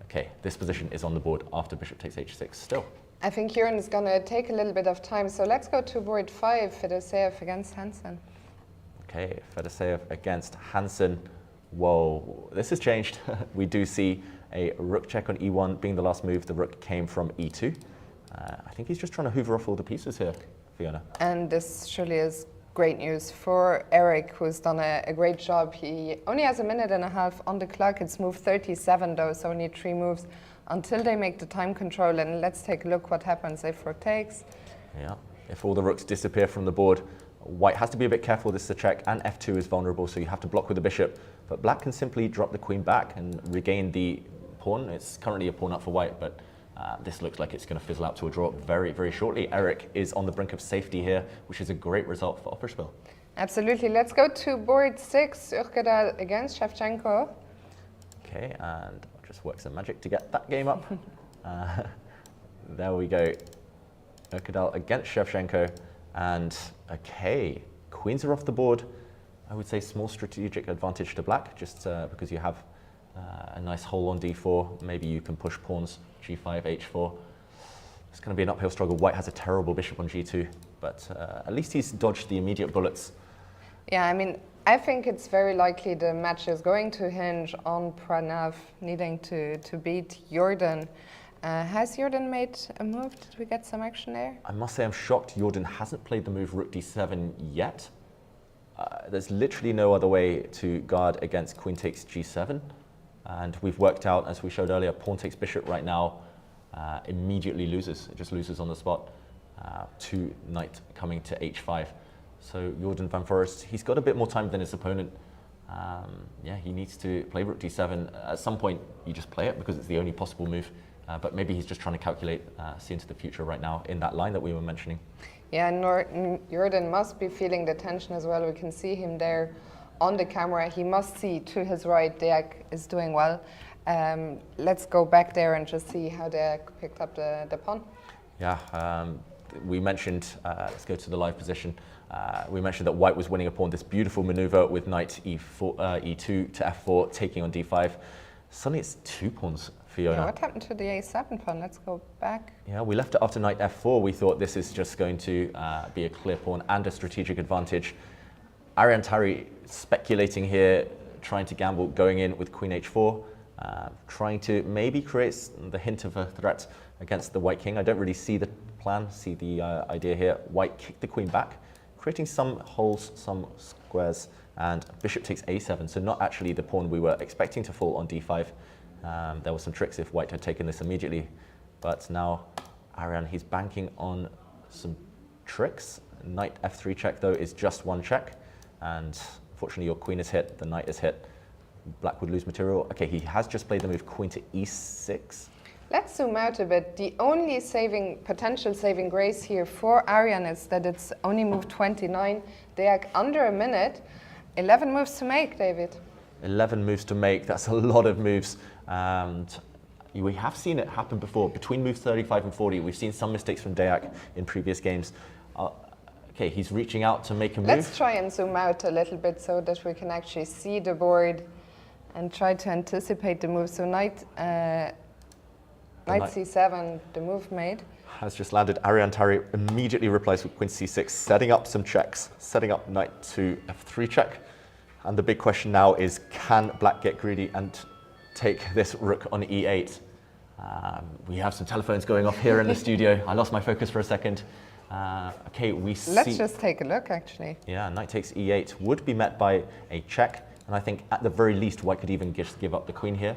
okay, this position is on the board after bishop takes h6 still. I think Jordan is going to take a little bit of time, so let's go to board 5, Fedoseev against Hansen. Okay, Fedoseev against Hansen. Whoa, this has changed. We do see a rook check on e1 being the last move. The rook came from e2. I think he's just trying to hoover off all the pieces here, Fiona. And this surely is great news for Eric, who's done a great job. He only has a minute and a half on the clock. It's move 37 though, so only 3 moves until they make the time control. And let's take a look what happens if rook takes. Yeah, if all the rooks disappear from the board, white has to be a bit careful. This is a check, and f2 is vulnerable, so you have to block with the bishop. But black can simply drop the queen back and regain the pawn. It's currently a pawn up for white, but this looks like it's going to fizzle out to a draw very, very shortly. Eric is on the brink of safety here, which is a great result for Opperspiel. Absolutely. Let's go to board 6, Urkedal against Shevchenko. Okay, and I'll just work some magic to get that game up. There we go. Urkedal against Shevchenko. And okay, queens are off the board. I would say small strategic advantage to black, just because you have a nice hole on d4. Maybe you can push pawns, g5, h4. It's going to be an uphill struggle. White has a terrible bishop on g2, but at least he's dodged the immediate bullets. Yeah, I mean, I think it's very likely the match is going to hinge on Pranav needing to beat Jordan. Has Jordan made a move? Did we get some action there? I must say I'm shocked Jordan hasn't played the move rook d7 yet. There's literally no other way to guard against queen takes g7. And we've worked out, as we showed earlier, pawn takes bishop right now immediately loses. It just loses on the spot to knight coming to h5. So Jordan van Forest, he's got a bit more time than his opponent. Yeah, he needs to play rook d7. At some point, you just play it because it's the only possible move. But maybe he's just trying to calculate, see into the future right now in that line that we were mentioning. Yeah, Jordan must be feeling the tension as well. We can see him there on the camera. He must see to his right, Deac is doing well. Let's go back there and just see how Deac picked up the pawn. Yeah, we mentioned, let's go to the live position. We mentioned that white was winning a pawn, this beautiful maneuver with knight e4, e2 to f4, taking on d5. Suddenly it's 2 pawns, Fiona. Yeah, what happened to the a7 pawn? Let's go back. Yeah, we left it after knight f4. We thought this is just going to be a clear pawn and a strategic advantage. Ariantari speculating here, trying to gamble, going in with queen h4, trying to maybe create the hint of a threat against the white king. I don't really see the plan, see the idea here. White kick the queen back, creating some holes, some squares, and bishop takes a7, so not actually the pawn we were expecting to fall on d5. There were some tricks if white had taken this immediately. But now Arian, he's banking on some tricks. Knight f3 check, though, is just one check. And unfortunately, your queen is hit, the knight is hit. Black would lose material. Okay, he has just played the move queen to e6. Let's zoom out a bit. The only potential saving grace here for Arian is that it's only move 29. They are under a minute. 11 moves to make, David. 11 moves to make, that's a lot of moves. And we have seen it happen before. Between moves 35 and 40, we've seen some mistakes from Deac in previous games. Okay, he's reaching out to make a move. Let's try and zoom out a little bit so that we can actually see the board and try to anticipate the move. So knight c7, the move made. Has just landed. Arian Tari immediately replies with queen c6, setting up some checks, setting up knight to f3 check. And the big question now is, can black get greedy and take this rook on e8? We have some telephones going off here in the studio. I lost my focus for a second. Okay, we see... Let's just take a look, actually. Yeah, knight takes e8 would be met by a check. And I think at the very least, white could even just give up the queen here.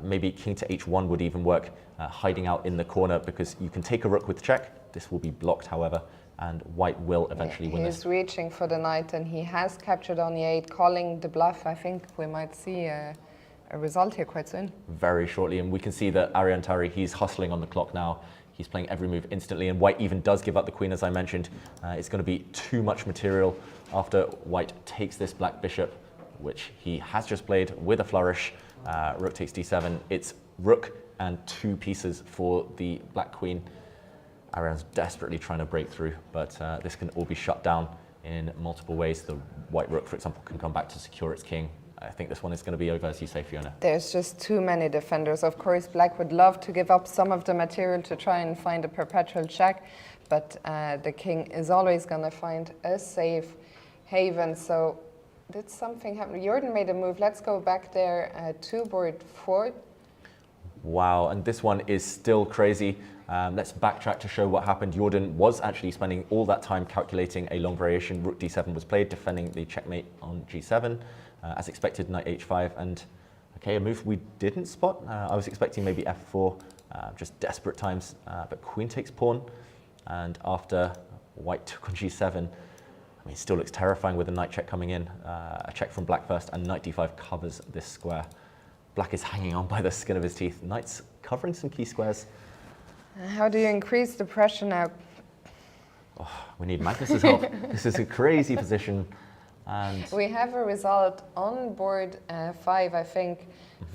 Maybe king to h1 would even work, hiding out in the corner, because you can take a rook with check. This will be blocked, however, and white will eventually win this. He's reaching for the knight, and he has captured on e8, calling the bluff. I think we might see a result here quite soon. Very shortly, and we can see that Arian Tari, he's hustling on the clock now. He's playing every move instantly, and white even does give up the queen, as I mentioned. It's going to be too much material after white takes this black bishop, which he has just played with a flourish. Rook takes d7. It's rook and 2 pieces for the black queen. Arian's desperately trying to break through, but this can all be shut down in multiple ways. The white rook, for example, can come back to secure its king. I think this one is going to be over, as you say, Fiona. There's just too many defenders. Of course, black would love to give up some of the material to try and find a perpetual check, but the king is always going to find a safe haven. So did something happen? Jordan made a move. Let's go back there to board 4. Wow, and this one is still crazy. Let's backtrack to show what happened. Jordan was actually spending all that time calculating a long variation. Rook d7 was played, defending the checkmate on g7. As expected, knight h5, and okay, a move we didn't spot. I was expecting maybe f4, just desperate times, but queen takes pawn, and after white took on g7, I mean, it still looks terrifying with a knight check coming in. A check from black first, and knight d5 covers this square. Black is hanging on by the skin of his teeth. Knight's covering some key squares. How do you increase the pressure now? Oh, we need Magnus's help. This is a crazy position. And we have a result on board 5, I think.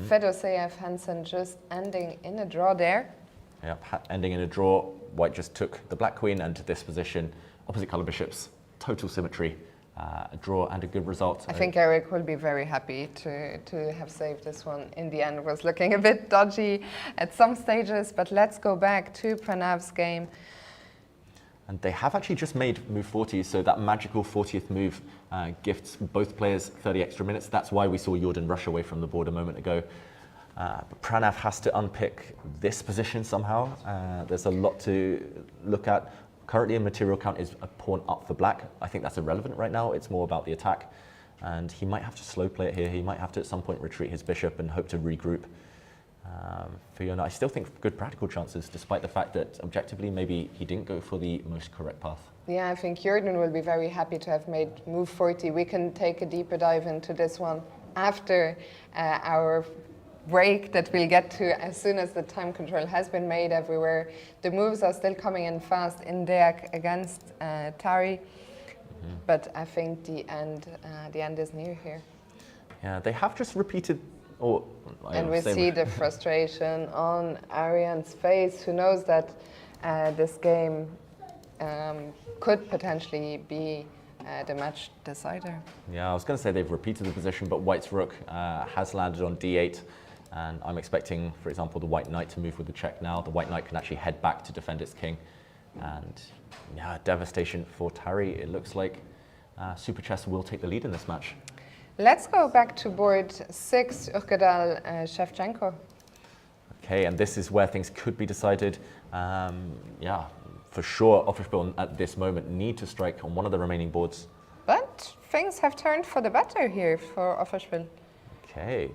Fedoseev Hansen just ending in a draw there. Yep, ending in a draw. White just took the black queen and this position. Opposite color bishops, total symmetry. A draw and a good result. I think Eric will be very happy to have saved this one. In the end, it was looking a bit dodgy at some stages, but let's go back to Pranav's game. And they have actually just made move 40, so that magical 40th move gifts both players 30 extra minutes. That's why we saw Jordan rush away from the board a moment ago. But Pranav has to unpick this position somehow. There's a lot to look at. Currently, a material count is a pawn up for black. I think that's irrelevant right now. It's more about the attack. And he might have to slow play it here. He might have to, at some point, retreat his bishop and hope to regroup. Fiona, I still think good practical chances, despite the fact that objectively, maybe he didn't go for the most correct path. Yeah, I think Jordan will be very happy to have made move 40. We can take a deeper dive into this one after our break that we'll get to as soon as the time control has been made everywhere. The moves are still coming in fast in Deac against Tari, but I think the end is near here. Yeah, they have just repeated. And we see the frustration on Arian's face, who knows that this game could potentially be the match decider. Yeah, I was going to say they've repeated the position, but white's rook has landed on d8, and I'm expecting, for example, the white knight to move with the check now. The white knight can actually head back to defend its king, and yeah, devastation for Tari. It looks like Super Chess will take the lead in this match. Let's go back to board 6, Urkadal Shevchenko. Okay, and this is where things could be decided. Yeah, for sure, Offerspiel at this moment need to strike on one of the remaining boards. But things have turned for the better here for Offerspiel. Okay,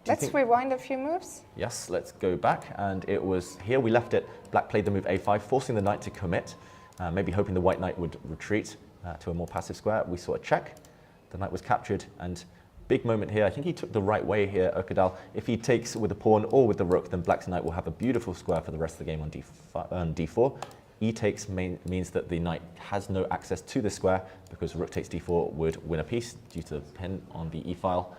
Let's rewind a few moves. Yes, let's go back. And it was here we left it. Black played the move a5, forcing the knight to commit, maybe hoping the white knight would retreat to a more passive square. We saw a check. The knight was captured, and big moment here. I think he took the right way here, Ökkedal. If he takes with the pawn or with the rook, then black's knight will have a beautiful square for the rest of the game on d4. E takes means that the knight has no access to this square, because rook takes d4 would win a piece due to the pin on the e file.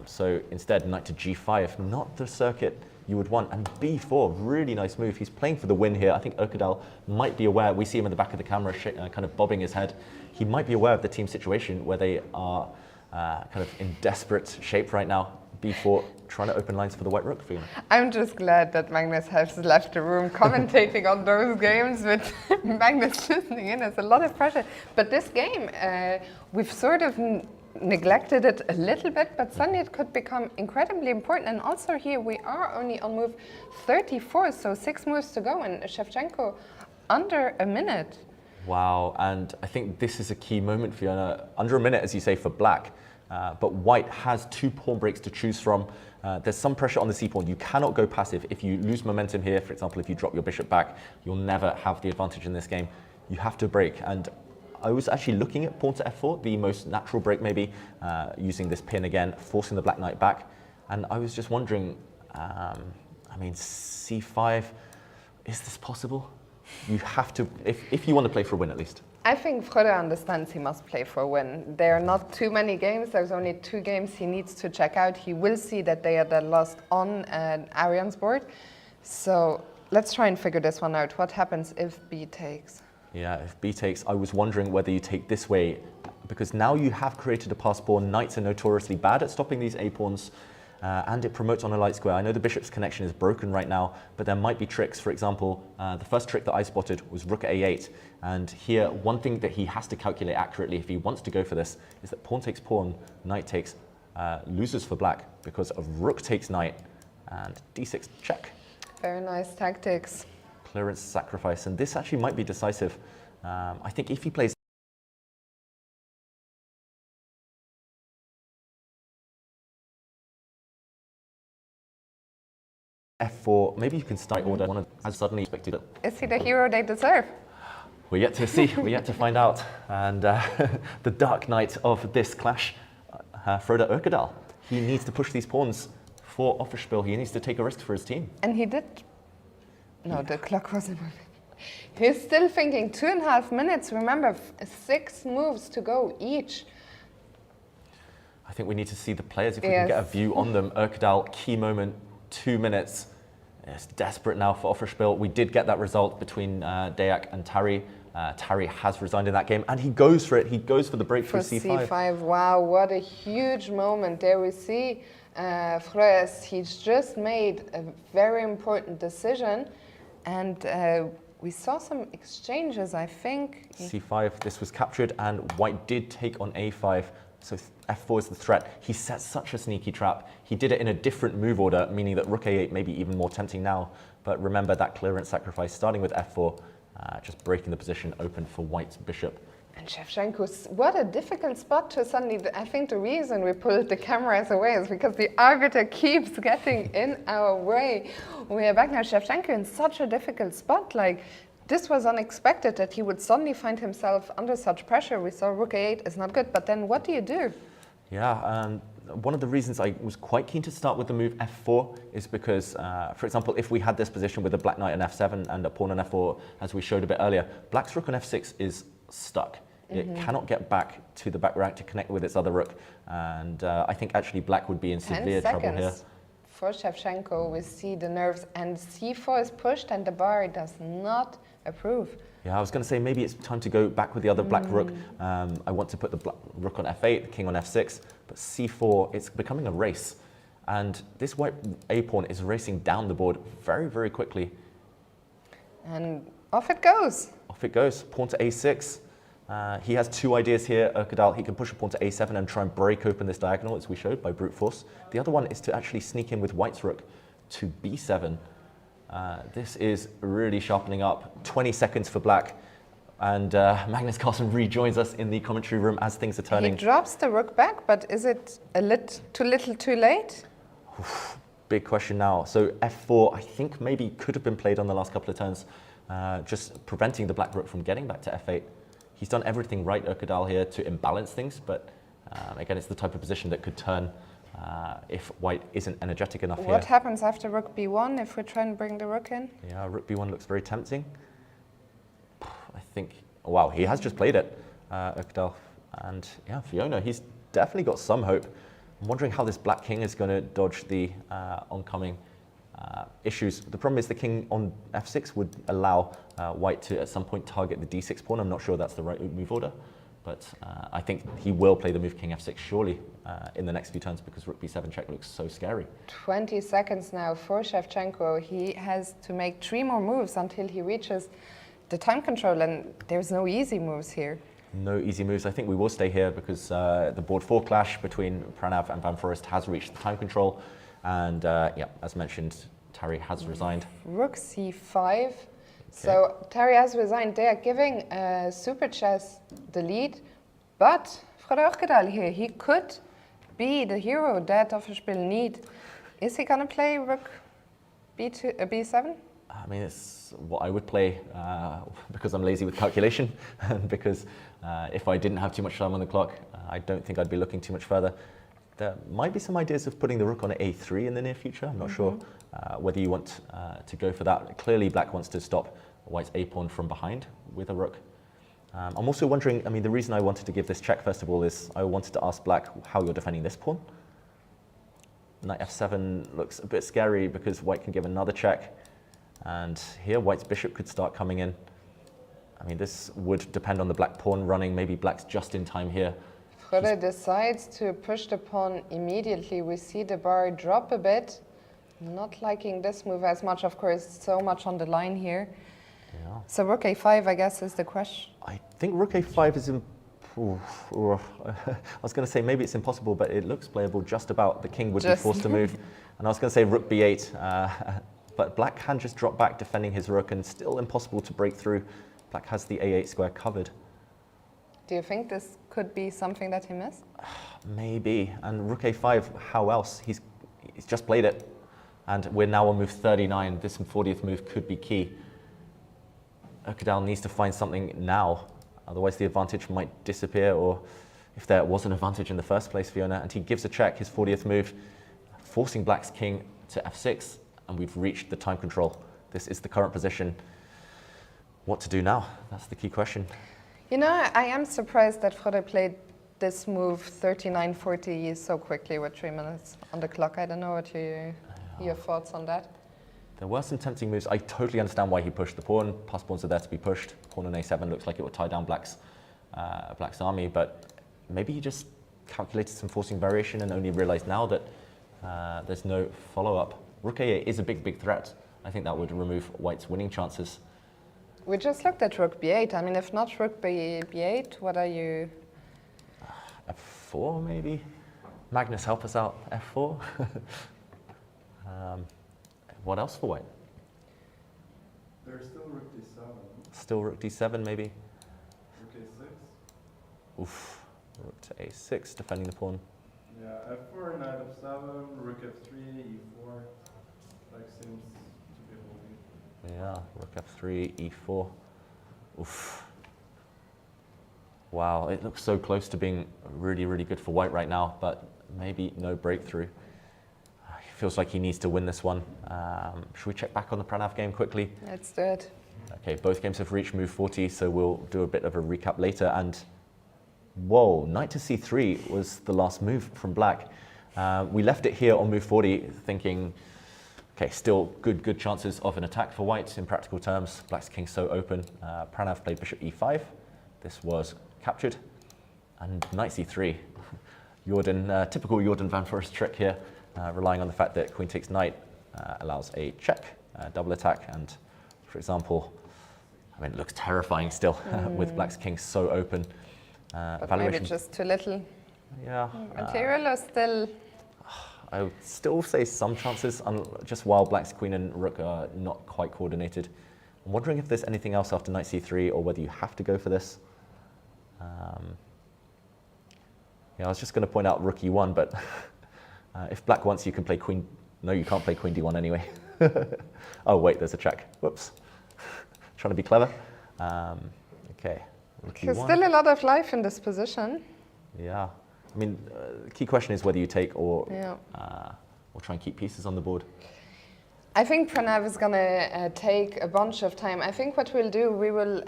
So instead, knight to g5, not the circuit you would want. And b4, really nice move. He's playing for the win here. I think Ökkedal might be aware. We see him in the back of the camera kind of bobbing his head. He might be aware of the team situation where they are kind of in desperate shape right now. b4, trying to open lines for the white rook, Fiona. I'm just glad that Magnus has left the room commentating on those games with Magnus listening in. It's a lot of pressure. But this game, we've sort of neglected it a little bit, but suddenly it could become incredibly important. And also here we are only on move 34, so 6 moves to go, and Shevchenko under a minute. Wow, and I think this is a key moment, Fiona. Under a minute, as you say, for black, but white has 2 pawn breaks to choose from. There's some pressure on the c-pawn. You cannot go passive. If you lose momentum here, for example, if you drop your bishop back, you'll never have the advantage in this game. You have to break, and I was actually looking at pawn to f4, the most natural break maybe, using this pin again, forcing the black knight back. And I was just wondering, I mean, c5, is this possible? You have to, if you want to play for a win at least. I think Frode understands he must play for a win. There are not too many games. There's only 2 games he needs to check out. He will see that they are then lost on Arian's board. So let's try and figure this one out. What happens if b takes? Yeah, if b takes, I was wondering whether you take this way, because now you have created a pass pawn. Knights are notoriously bad at stopping these a-pawns. And it promotes on a light square. I know the bishop's connection is broken right now, but there might be tricks. For example, the first trick that I spotted was rook a8. And here, one thing that he has to calculate accurately if he wants to go for this is that pawn takes pawn, knight takes, loses for black because of rook takes knight, and d6 check. Very nice tactics. Clearance sacrifice, and this actually might be decisive. I think if he plays f4, maybe you can start order. One has suddenly expected it. Is he the hero they deserve? We're yet to see, we're yet to find out. And the dark knight of this clash, Frode Ökkedal, he needs to push these pawns for Offerspiel. He needs to take a risk for his team. And he did. No, the clock wasn't moving. He's still thinking 2.5 minutes. Remember, 6 moves to go each. I think we need to see the players if we can get a view on them. Ökkedal, key moment, 2 minutes. It's desperate now for Offerspiel. We did get that result between Deak and Tari. Tari has resigned in that game, and he goes for it. He goes for the breakthrough c5. c5. Wow, what a huge moment. There we see Freus. He's just made a very important decision, and we saw some exchanges, I think. c5, this was captured, and white did take on a5. So f4 is the threat. He set such a sneaky trap. He did it in a different move order, meaning that rook a8 may be even more tempting now. But remember that clearance sacrifice, starting with f4, just breaking the position open for white's bishop. And Shevchenko, what a difficult spot to suddenly... I think the reason we pulled the cameras away is because the arbiter keeps getting in our way. We are back now. Shevchenko in such a difficult spot. Like, this was unexpected that he would suddenly find himself under such pressure. We saw rook a8 is not good, but then what do you do? Yeah, one of the reasons I was quite keen to start with the move f4 is because, for example, if we had this position with a black knight on f7 and a pawn on f4, as we showed a bit earlier, black's rook on f6 is stuck. It cannot get back to the back rank to connect with its other rook. And I think actually black would be in severe trouble here. For Shevchenko, we see the nerves, and c4 is pushed and the bar does not approve. Yeah, I was going to say maybe it's time to go back with the other black rook. I want to put the black rook on f8, the king on f6, but c4, it's becoming a race. And this white a-pawn is racing down the board very, very quickly. And off it goes. Off it goes, pawn to a6. He has 2 ideas here, Ökkedal. He can push a pawn to a7 and try and break open this diagonal, as we showed, by brute force. The other one is to actually sneak in with white's rook to b7. This is really sharpening up. 20 seconds for black. And Magnus Carlsen rejoins us in the commentary room as things are turning. He drops the rook back, but is it a too little too late? Big question now. So f4, I think maybe could have been played on the last couple of turns, just preventing the black rook from getting back to f8. He's done everything right, Ökedal, here to imbalance things, but again, it's the type of position that could turn if white isn't energetic enough here. What happens after rook b1 if we try and bring the rook in? Yeah, rook b1 looks very tempting. I think, wow, he has just played it, Ökedal. And yeah, Fiona, he's definitely got some hope. I'm wondering how this black king is going to dodge the oncoming issues. The problem is the king on f6 would allow white to at some point target the d6 pawn. I'm not sure that's the right move order, but I think he will play the move king f6 surely in the next few turns because rook b7 check looks so scary. 20 seconds now for Shevchenko. He has to make 3 more moves until he reaches the time control, and there's no easy moves here. No easy moves. I think we will stay here because the board 4 clash between Pranav and Van Foreest has reached the time control. And yeah, as mentioned, Terry has resigned. Rook c5. Okay. So Terry has resigned. They are giving Super Chess the lead. But Frode Ökedal here, he could be the hero that Offerspiel need. Is he going to play rook b7? I mean, it's what I would play because I'm lazy with calculation and because if I didn't have too much time on the clock, I don't think I'd be looking too much further. There might be some ideas of putting the rook on a3 in the near future. I'm not sure whether you want to go for that. Clearly, black wants to stop white's a-pawn from behind with a rook. I'm also wondering, I mean, the reason I wanted to give this check, first of all, is I wanted to ask black how you're defending this pawn. Knight f7 looks a bit scary because white can give another check. And here, white's bishop could start coming in. I mean, this would depend on the black pawn running. Maybe black's just in time here. Frode decides to push the pawn immediately. We see the bar drop a bit. Not liking this move as much, of course, so much on the line here. Yeah. So rook a5, I guess, is the question. I think rook a5 is... I was going to say maybe it's impossible, but it looks playable just about. The king would be forced to move. And I was going to say rook b8. But black can just drop back defending his rook and still impossible to break through. Black has the a8 square covered. Do you think this could be something that he missed? Maybe. And rook a5, how else? He's just played it. And we're now on move 39. This 40th move could be key. Ökedal needs to find something now. Otherwise the advantage might disappear, or if there was an advantage in the first place, Fiona. And he gives a check, his 40th move, forcing black's king to f6. And we've reached the time control. This is the current position. What to do now? That's the key question. You know, I am surprised that Frode played this move 39-40 so quickly with 3 minutes on the clock. I don't know what your thoughts on that. There were some tempting moves. I totally understand why he pushed the pawn. Pass pawns are there to be pushed. Pawn on a7 looks like it would tie down black's army, but maybe he just calculated some forcing variation and only realized now that there's no follow-up. Rook a8 is a big threat. I think that would remove white's winning chances. We just looked at rook b8. I mean, if not rook b8, what are you? f4 maybe? Magnus, help us out. f4? What else for white? There's still rook d7. Still rook d7 maybe? Rook a6. Oof. Rook to a6, defending the pawn. Yeah, f4, knight f7, rook f3, e4. Like seems to be holding. Yeah, rook f3, e4. Oof. Wow, it looks so close to being really good for white right now, but maybe no breakthrough. It feels like he needs to win this one. Should we check back on the Pranav game quickly? Let's do it. Okay, both games have reached move 40, so we'll do a bit of a recap later. And whoa, knight to c3 was the last move from black. We left it here on move 40 thinking, okay, still good chances of an attack for white in practical terms. Black's king so open. Pranav played bishop e5. This was captured. And knight c3. Jordan, typical Jordan Van Foreest trick here, relying on the fact that queen takes knight allows a check, double attack. And for example, I mean, it looks terrifying still with black's king so open. But maybe just too little. Yeah. Material still... I would still say some chances, just while black's queen and rook are not quite coordinated. I'm wondering if there's anything else after knight c3 or whether you have to go for this. Yeah, I was just going to point out rook e1, but If black wants, you can play queen. No, you can't play queen d1 anyway. Oh wait, there's a check. Whoops. Trying to be clever. Okay. Rook There's e1. still a lot of life in this position. Yeah. I mean, the key question is whether you take or try and keep pieces on the board. I think Pranav is going to take a bunch of time. I think what we'll do, we will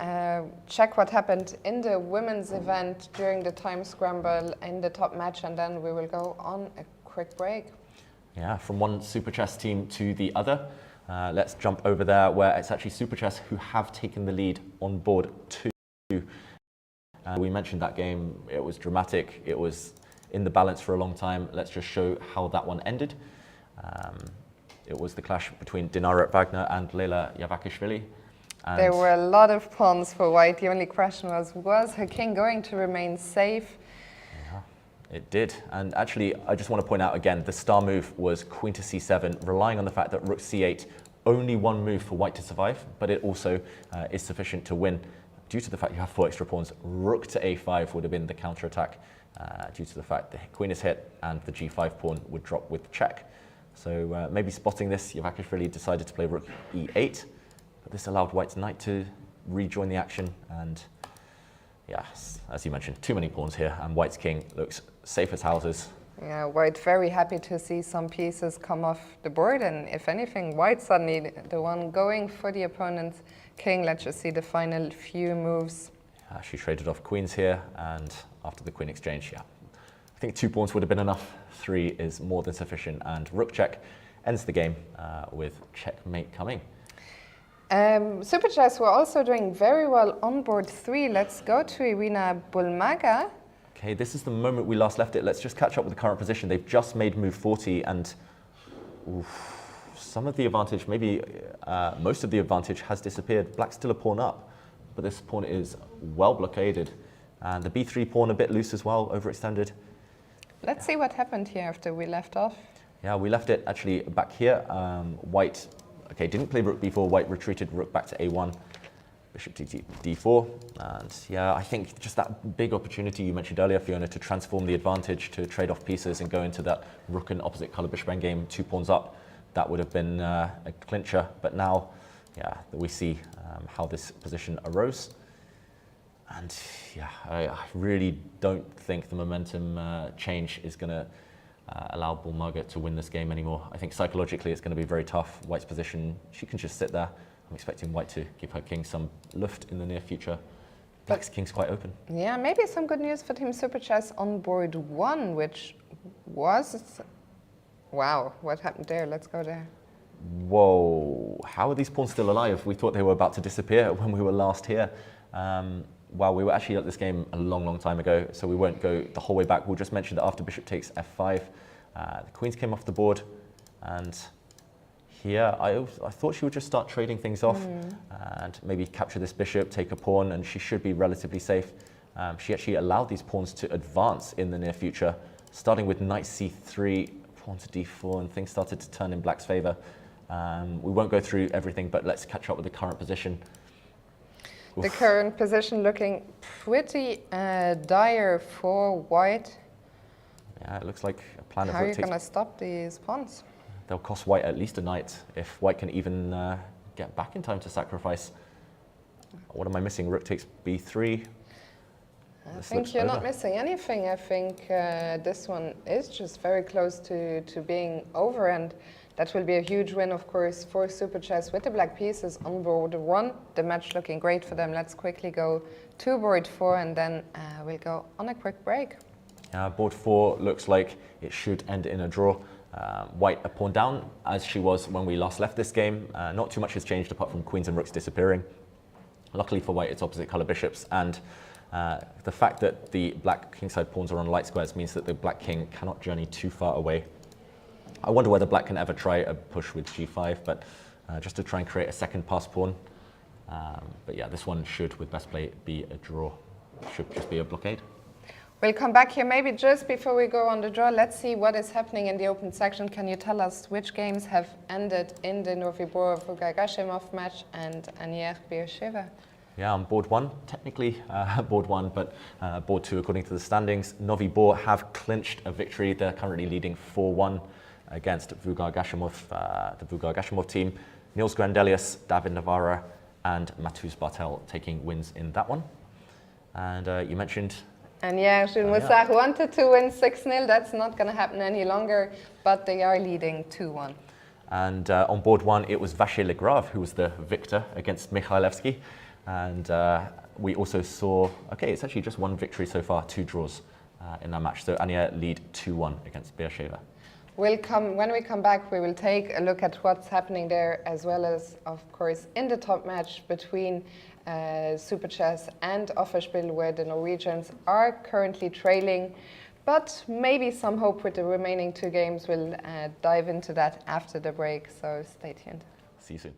check what happened in the women's event during the time scramble in the top match, and then we will go on a quick break. Yeah, from one Super Chess team to the other. Let's jump over there where it's actually Super Chess who have taken the lead on board 2. We mentioned that game, it was dramatic, it was in the balance for a long time. Let's just show how that one ended. It was the clash between Dinara Wagner and Leila Yavakishvili. And there were a lot of pawns for white. The only question was her king going to remain safe? Yeah, it did. And actually, I just want to point out again, the star move was queen to c7, relying on the fact that rook c8, only one move for white to survive, but it also is sufficient to win. Due to the fact you have 4 extra pawns, rook to a5 would have been the counter-attack, due to the fact the queen is hit and the g5 pawn would drop with check. So maybe spotting this, Yavakishvili decided to play rook e8, but this allowed white's knight to rejoin the action, and yes, as you mentioned, too many pawns here, and white's king looks safe as houses. Yeah, white very happy to see some pieces come off the board, and if anything, white suddenly the one going for the opponent's king. Let's just see the final few moves. She traded off queens here, and after the queen exchange, yeah, I think 2 pawns would have been enough. 3 is more than sufficient, and rook check ends the game with checkmate coming. Super Chess were also doing very well on board 3. Let's go to Irina Bulmaga. Okay, this is the moment we last left it. Let's just catch up with the current position. They've just made move 40, and some of the advantage, maybe most of the advantage has disappeared. Black's still a pawn up, but this pawn is well blockaded. And the b3 pawn a bit loose as well, overextended. Let's see what happened here after we left off. Yeah, we left it actually back here. White, okay, didn't play rook b4. White retreated rook back to a1. Bishop to d4. And yeah, I think just that big opportunity you mentioned earlier, Fiona, to transform the advantage, to trade off pieces and go into that rook and opposite color bishop endgame, 2 pawns up. That would have been a clincher. But now, yeah, we see how this position arose. And yeah, I really don't think the momentum change is going to allow Bulmaga to win this game anymore. I think psychologically it's going to be very tough. White's position, she can just sit there. I'm expecting white to give her king some luft in the near future. Black's king's quite open. Yeah, maybe some good news for Team Super Chess on board 1, which was... Wow, what happened there? Let's go there. Whoa, how are these pawns still alive? We thought they were about to disappear when we were last here. Well, we were actually at this game a long, long time ago, so we won't go the whole way back. We'll just mention that after bishop takes f5, the queens came off the board, and here I thought she would just start trading things off and maybe capture this bishop, take a pawn, and she should be relatively safe. She actually allowed these pawns to advance in the near future, starting with knight c3, pawn to d4, and things started to turn in black's favor. We won't go through everything, but let's catch up with the current position. The current position looking pretty dire for white. Yeah, it looks like a plan of How are you rook takes. going to stop these pawns? They'll cost white at least a knight if white can even get back in time to sacrifice. What am I missing? Rook takes b3. I think you're not missing anything. I think this one is just very close to being over, and that will be a huge win, of course, for Super Chess with the black pieces on board 1. The match looking great for them. Let's quickly go to board 4, and then we'll go on a quick break. Board 4 looks like it should end in a draw. White a pawn down, as she was when we last left this game. Not too much has changed apart from queens and rooks disappearing. Luckily for white, it's opposite color bishops, and the fact that the black kingside pawns are on light squares means that the black king cannot journey too far away. I wonder whether black can ever try a push with g5, but just to try and create a second pass pawn. But yeah, this one should, with best play, be a draw. Should just be a blockade. We'll come back here maybe just before we go on the draw. Let's see what is happening in the open section. Can you tell us which games have ended in the Noviborov-Gagashimov match and Anier Beersheva? Yeah, on board one, technically board one, but board two according to the standings. Novi Bor have clinched a victory. They're currently leading 4-1 against Vugar Gashimov, the Vugar Gashimov team. Nils Grandelius, David Navarra, and Matus Bartel taking wins in that one. And you mentioned... And yeah, Jules Moussard wanted to win 6-0. That's not going to happen any longer, but they are leading 2-1. And on board one, it was Vacher Le Grave who was the victor against Mikhailevsky. And we also saw, okay, it's actually just one victory so far, 2 draws in that match. So Ania lead 2-1 against Beersheva. When we come back, we will take a look at what's happening there, as well as, of course, in the top match between Super Chess and Offerspiel, where the Norwegians are currently trailing. But maybe some hope with the remaining 2 games. We'll dive into that after the break, so stay tuned. See you soon.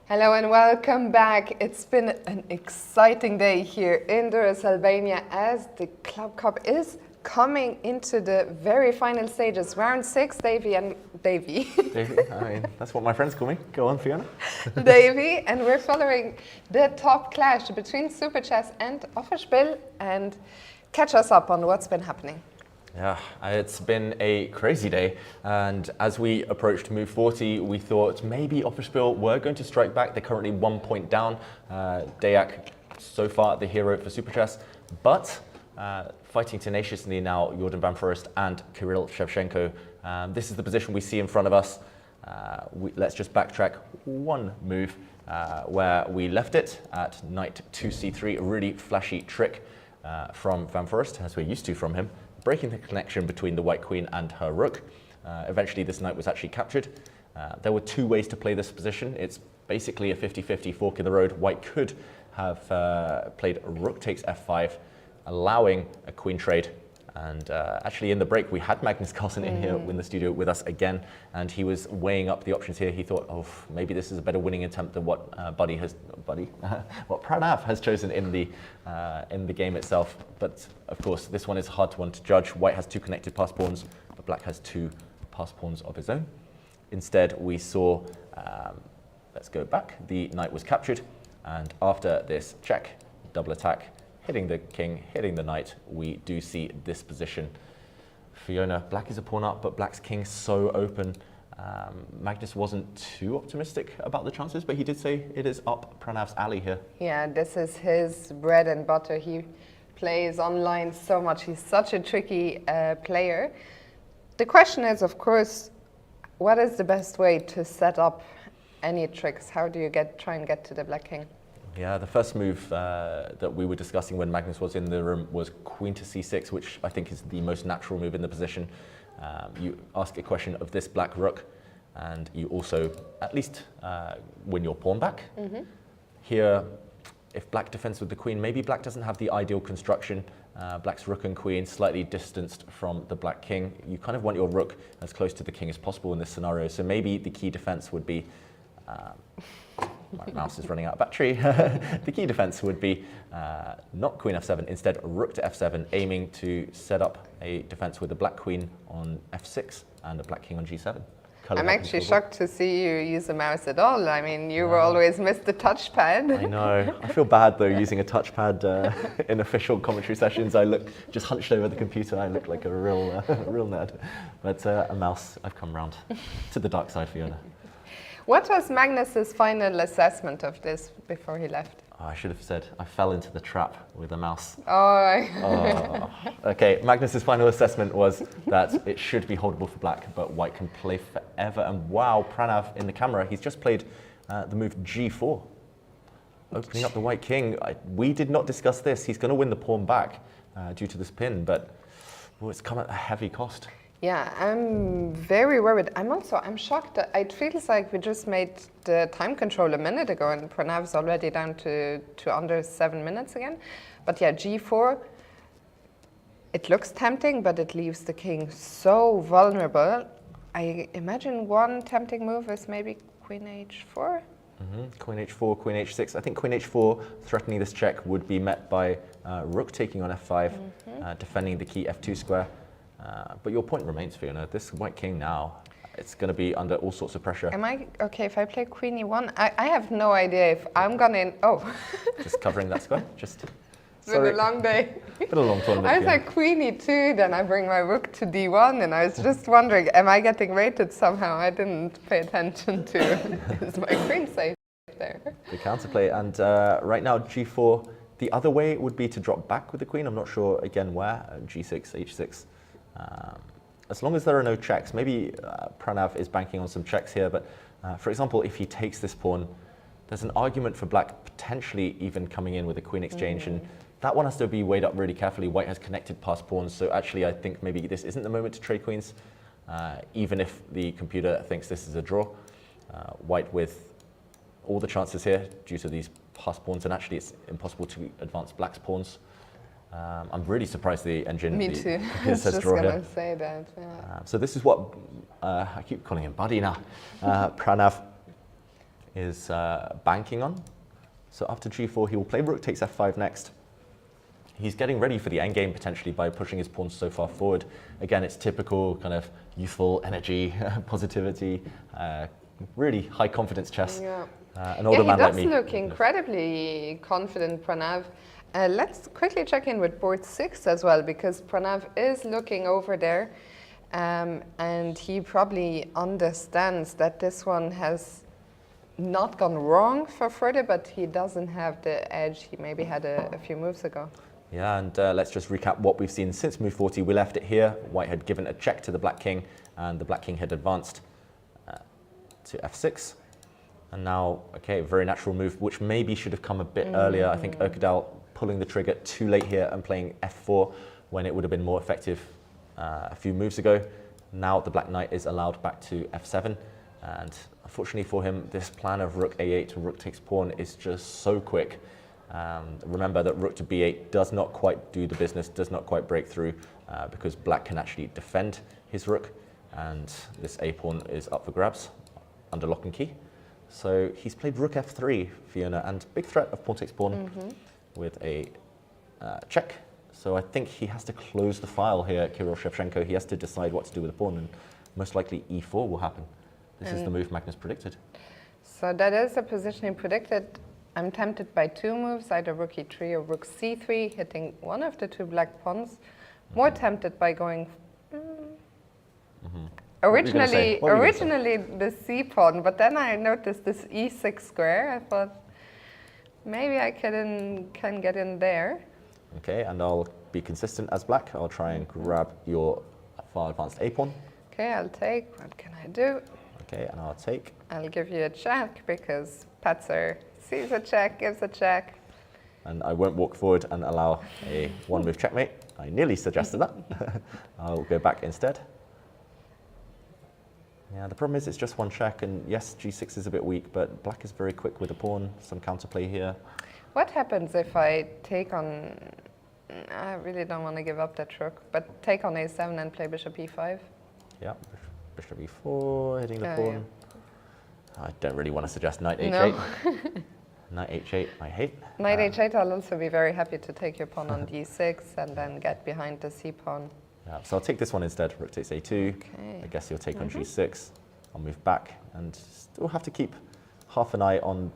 Hello and welcome back. It's been an exciting day here in Durres, Albania, as the Club Cup is coming into the very final stages. Round 6, Davy, I mean, that's what my friends call me. Go on, Fiona. Davy, and we're following the top clash between Super Chess and Offerspiel, and catch us up on what's been happening. Yeah, it's been a crazy day, and as we approached move 40, we thought maybe Offerspiel were going to strike back. They're currently 1 point down. Deac, so far the hero for Super Chess, but fighting tenaciously now, Jordan van Foreest and Kirill Shevchenko. This is the position we see in front of us. Let's just backtrack one move where we left it at knight 2c3, a really flashy trick from van Foreest, as we're used to from him, breaking the connection between the white queen and her rook. Eventually this knight was actually captured. There were two ways to play this position. It's basically a 50-50 fork in the road. White could have played rook takes f5, allowing a queen trade. And actually in the break, we had Magnus Carlsen in here in the studio with us again, and he was weighing up the options here. He thought, oh, maybe this is a better winning attempt than what what Pranav has chosen in the game itself. But of course, this one is hard one to judge. White has two connected pass pawns, but Black has two pass pawns of his own. Instead, we saw, let's go back, the knight was captured, and after this check, double attack, hitting the king, hitting the knight, we do see this position. Fiona, Black is a pawn up, but Black's king so open. Magnus wasn't too optimistic about the chances, but he did say it is up Pranav's alley here. Yeah, this is his bread and butter. He plays online so much. He's such a tricky player. The question is, of course, what is the best way to set up any tricks? How do you try and get to the Black king? Yeah, the first move that we were discussing when Magnus was in the room was queen to c6, which I think is the most natural move in the position. You ask a question of this black rook, and you also at least win your pawn back. Here, if Black defends with the queen, maybe Black doesn't have the ideal construction. Black's rook and queen slightly distanced from the Black king. You kind of want your rook as close to the king as possible in this scenario, so maybe the key defense would be my mouse is running out of battery. The key defense would be not queen f7, instead rook to f7, aiming to set up a defense with a black queen on f6 and a black king on g7. I'm actually shocked to see you use a mouse at all. I mean, you were always missed the touchpad. I know. I feel bad though using a touchpad in official commentary sessions. I look just hunched over the computer. I look like a real nerd. But a mouse, I've come round to the dark side, Fiona. What was Magnus's final assessment of this before he left? Oh, I should have said I fell into the trap with a mouse. Oh. Okay, Magnus's final assessment was that it should be holdable for Black, but White can play forever. And wow, Pranav in the camera, he's just played the move g4, opening up the White king. We did not discuss this. He's going to win the pawn back due to this pin, but it's come at a heavy cost. Yeah, I'm very worried. I'm shocked that it feels like we just made the time control a minute ago and Pranav's already down to under 7 minutes again. But yeah, g4, it looks tempting, but it leaves the king so vulnerable. I imagine one tempting move is maybe queen h4. Queen h4, queen h6. I think queen h4 threatening this check would be met by rook taking on f5, defending the key f2 square. But your point remains, Fiona. This white king now, it's going to be under all sorts of pressure. Am I okay if I play queen e1? I have no idea if I'm gonna. Just covering that square. Just. It's been a long day. Been a long tournament. I was like queen e2, then I bring my rook to d1, and I was just wondering, am I getting rated somehow? I didn't pay attention to. Is my queen safe there? The counterplay, and right now g4. The other way would be to drop back with the queen. I'm not sure again where. G6, h6. As long as there are no checks, maybe Pranav is banking on some checks here, but for example, if he takes this pawn, there's an argument for Black potentially even coming in with a queen exchange, and that one has to be weighed up really carefully. White has connected past pawns, so actually I think maybe this isn't the moment to trade queens, even if the computer thinks this is a draw. White with all the chances here due to these past pawns, and actually it's impossible to advance Black's pawns. I'm really surprised the engine. Me too. I was just going to say that. Yeah. So this is what I keep calling him Buddy now. Pranav is banking on. So after g4, he will play rook takes f5 next. He's getting ready for the endgame potentially by pushing his pawns so far forward. Again, it's typical kind of youthful energy, positivity, really high confidence chess. Yeah. An older man like me. He does look incredibly confident, Pranav. Let's quickly check in with board 6 as well, because Pranav is looking over there, and he probably understands that this one has not gone wrong for further, but he doesn't have the edge he maybe had a few moves ago. Yeah, and let's just recap what we've seen since move 40. We left it here. White had given a check to the black king, and the black king had advanced to f6. And now, okay, very natural move, which maybe should have come a bit earlier. I think Erkadal pulling the trigger too late here and playing f4 when it would have been more effective a few moves ago. Now the black knight is allowed back to f7. And unfortunately for him, this plan of rook a8 to rook takes pawn is just so quick. Remember that rook to b8 does not quite do the business, does not quite break through, because black can actually defend his rook, and this a pawn is up for grabs under lock and key. So he's played rook f3, Fiona, and big threat of pawn takes pawn with a check. So I think he has to close the file here, Kirill Shevchenko. He has to decide what to do with the pawn, and most likely e4 will happen. This is the move Magnus predicted. So that is the position he predicted. I'm tempted by two moves, either rook e3 or rook c3, hitting one of the two black pawns. More tempted by going... Originally the c pawn, but then I noticed this e6 square. I thought maybe I can get in there. Okay, and I'll be consistent as black. I'll try and grab your far advanced a pawn. Okay, I'll take. What can I do? Okay, and I'll take. I'll give you a check because Patzer sees a check, gives a check. And I won't walk forward and allow a one-move checkmate. I nearly suggested that. I'll go back instead. Yeah, the problem is it's just one check, and yes, g6 is a bit weak, but black is very quick with the pawn. Some counterplay here. What happens if I take on... I really don't want to give up that rook, but take on a7 and play bishop e5? Yeah, bishop e4, hitting the pawn. Yeah. I don't really want to suggest knight h8. No. Knight h8, I hate. Knight h8, I'll also be very happy to take your pawn on d6 and then get behind the c pawn. Yeah, so I'll take this one instead, rook takes a2. Okay. I guess you'll take on g6. I'll move back and still have to keep half an eye on...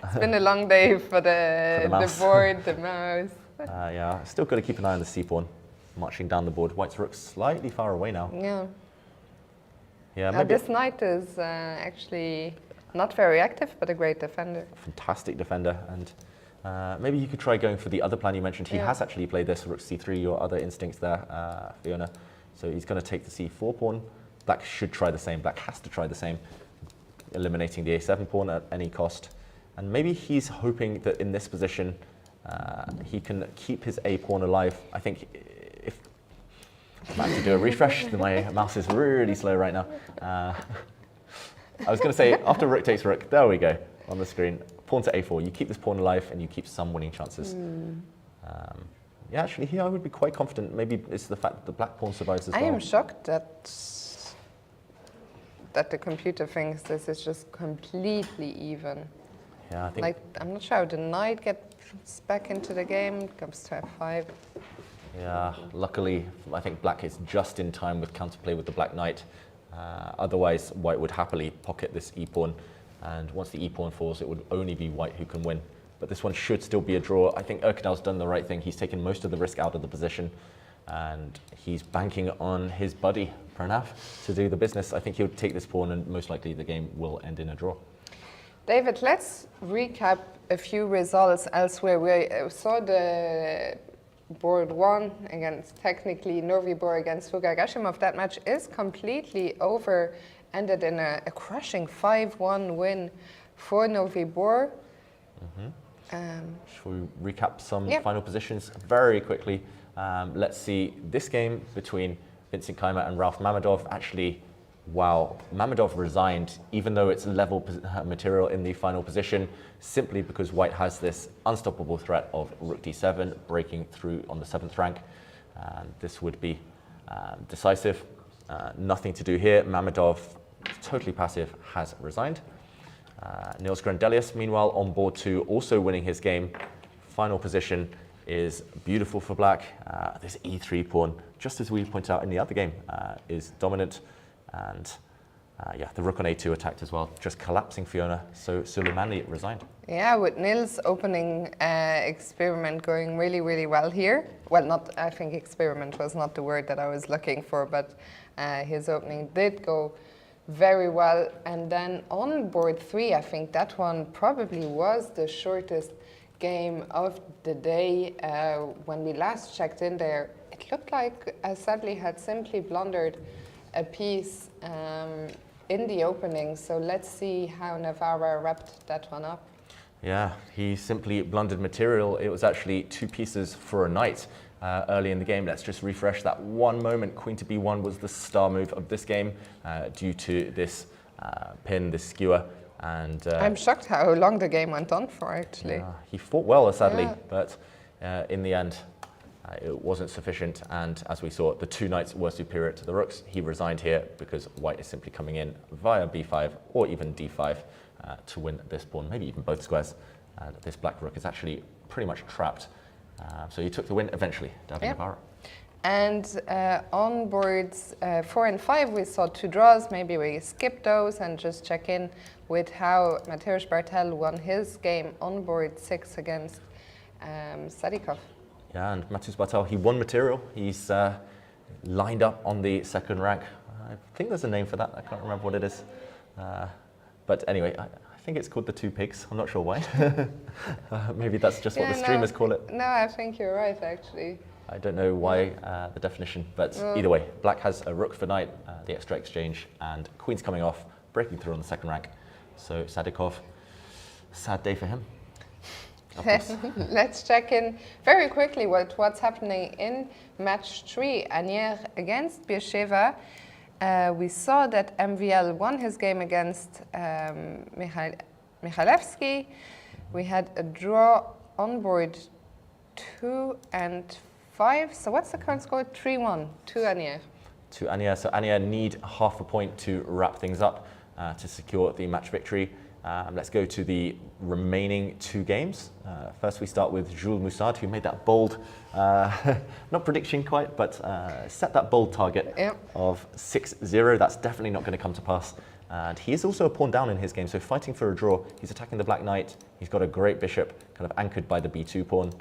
It's been a long day for the board, the mouse. Yeah, still got to keep an eye on the c-pawn, marching down the board. White's rook slightly far away now. Yeah. Yeah. Maybe this knight is actually not very active, but a great defender. Fantastic defender, and maybe you could try going for the other plan you mentioned. He has actually played this rook c3. Your other instincts there, Fiona. So he's going to take the c4 pawn. Black should try the same. Black has to try the same, eliminating the a7 pawn at any cost. And maybe he's hoping that in this position, he can keep his a pawn alive. I think if I'm about to do a refresh, my mouse is really slow right now. I was going to say, after rook takes rook, there we go, on the screen. Pawn to a4, you keep this pawn alive and you keep some winning chances. Yeah, actually here I would be quite confident. Maybe it's the fact that the black pawn survives as well. I am shocked that the computer thinks this is just completely even. Yeah, I think... Like, I'm not sure how the knight gets back into the game, comes to f5. Yeah, luckily, I think black is just in time with counterplay with the black knight. Otherwise, white would happily pocket this e-pawn. And once the e-pawn falls, it would only be white who can win. But this one should still be a draw. I think Erkadal's done the right thing. He's taken most of the risk out of the position. And he's banking on his buddy, Pranav, to do the business. I think he'll take this pawn, and most likely the game will end in a draw. David, let's recap a few results elsewhere. We saw the board 1 against, technically, Novibor against Fuga Gashimov. That match is completely over, ended in a crushing 5-1 win for Novibor. Shall we recap some final positions very quickly? Let's see this game between Vincent Keymer and Ralph Mamedov. Actually, wow, Mamedov resigned, even though it's level material in the final position, simply because white has this unstoppable threat of rook d7 breaking through on the 7th rank. This would be decisive. Nothing to do here. Mamedov totally passive, has resigned. Niels Grandelius, meanwhile, on board 2, also winning his game. Final position is beautiful for black. This e3 pawn, just as we pointed out in the other game, is dominant. And yeah, the rook on a2 attacked as well, just collapsing Fiona. So Suleimani resigned. Yeah, with Nils' opening experiment going really, really well here. Well, not, I think experiment was not the word that I was looking for, but his opening did go very well. And then on board 3, I think that one probably was the shortest game of the day. When we last checked in there, it looked like Sadly had simply blundered a piece in the opening. So let's see how Navarra wrapped that one up. Yeah, he simply blundered material. It was actually 2 pieces for a knight early in the game. Let's just refresh that one moment. Queen to b1 was the star move of this game due to this pin, this skewer. And I'm shocked how long the game went on for, actually. He fought well, sadly, Yeah. but in the end, it wasn't sufficient. And as we saw, the 2 knights were superior to the rooks. He resigned here because white is simply coming in via b5 or even d5 to win this pawn, maybe even both squares. This black rook is actually pretty much trapped. So he took the win eventually, David Navarra. And on boards 4 and 5, we saw 2 draws. Maybe we skip those and just check in with how Mateusz Bartel won his game on board 6 against Sadikov. Yeah, and Mateusz Bartel, he won material. He's lined up on the 2nd rank. I think there's a name for that. I can't remember what it is. But anyway, I think it's called the 2 pigs. I'm not sure why. Maybe that's just what the streamers call it. No, I think you're right, actually. I don't know why the definition, but either way, black has a rook for knight, the extra exchange, and queen's coming off, breaking through on the 2nd rank. So Sadikov, sad day for him. Let's check in very quickly what's happening in match 3, Anier against Biesheva. We saw that MVL won his game against Michalewski. We had a draw on board 2 and 5. So what's the current score? 3-1 to Anier. To Anier. So Anier need half a point to wrap things up to secure the match victory. Let's go to the remaining 2 games. First we start with Jules Moussard, who made that bold, not prediction quite, but set that bold target of 6-0. That's definitely not going to come to pass. And he is also a pawn down in his game, so fighting for a draw. He's attacking the black knight. He's got a great bishop, kind of anchored by the b2 pawn.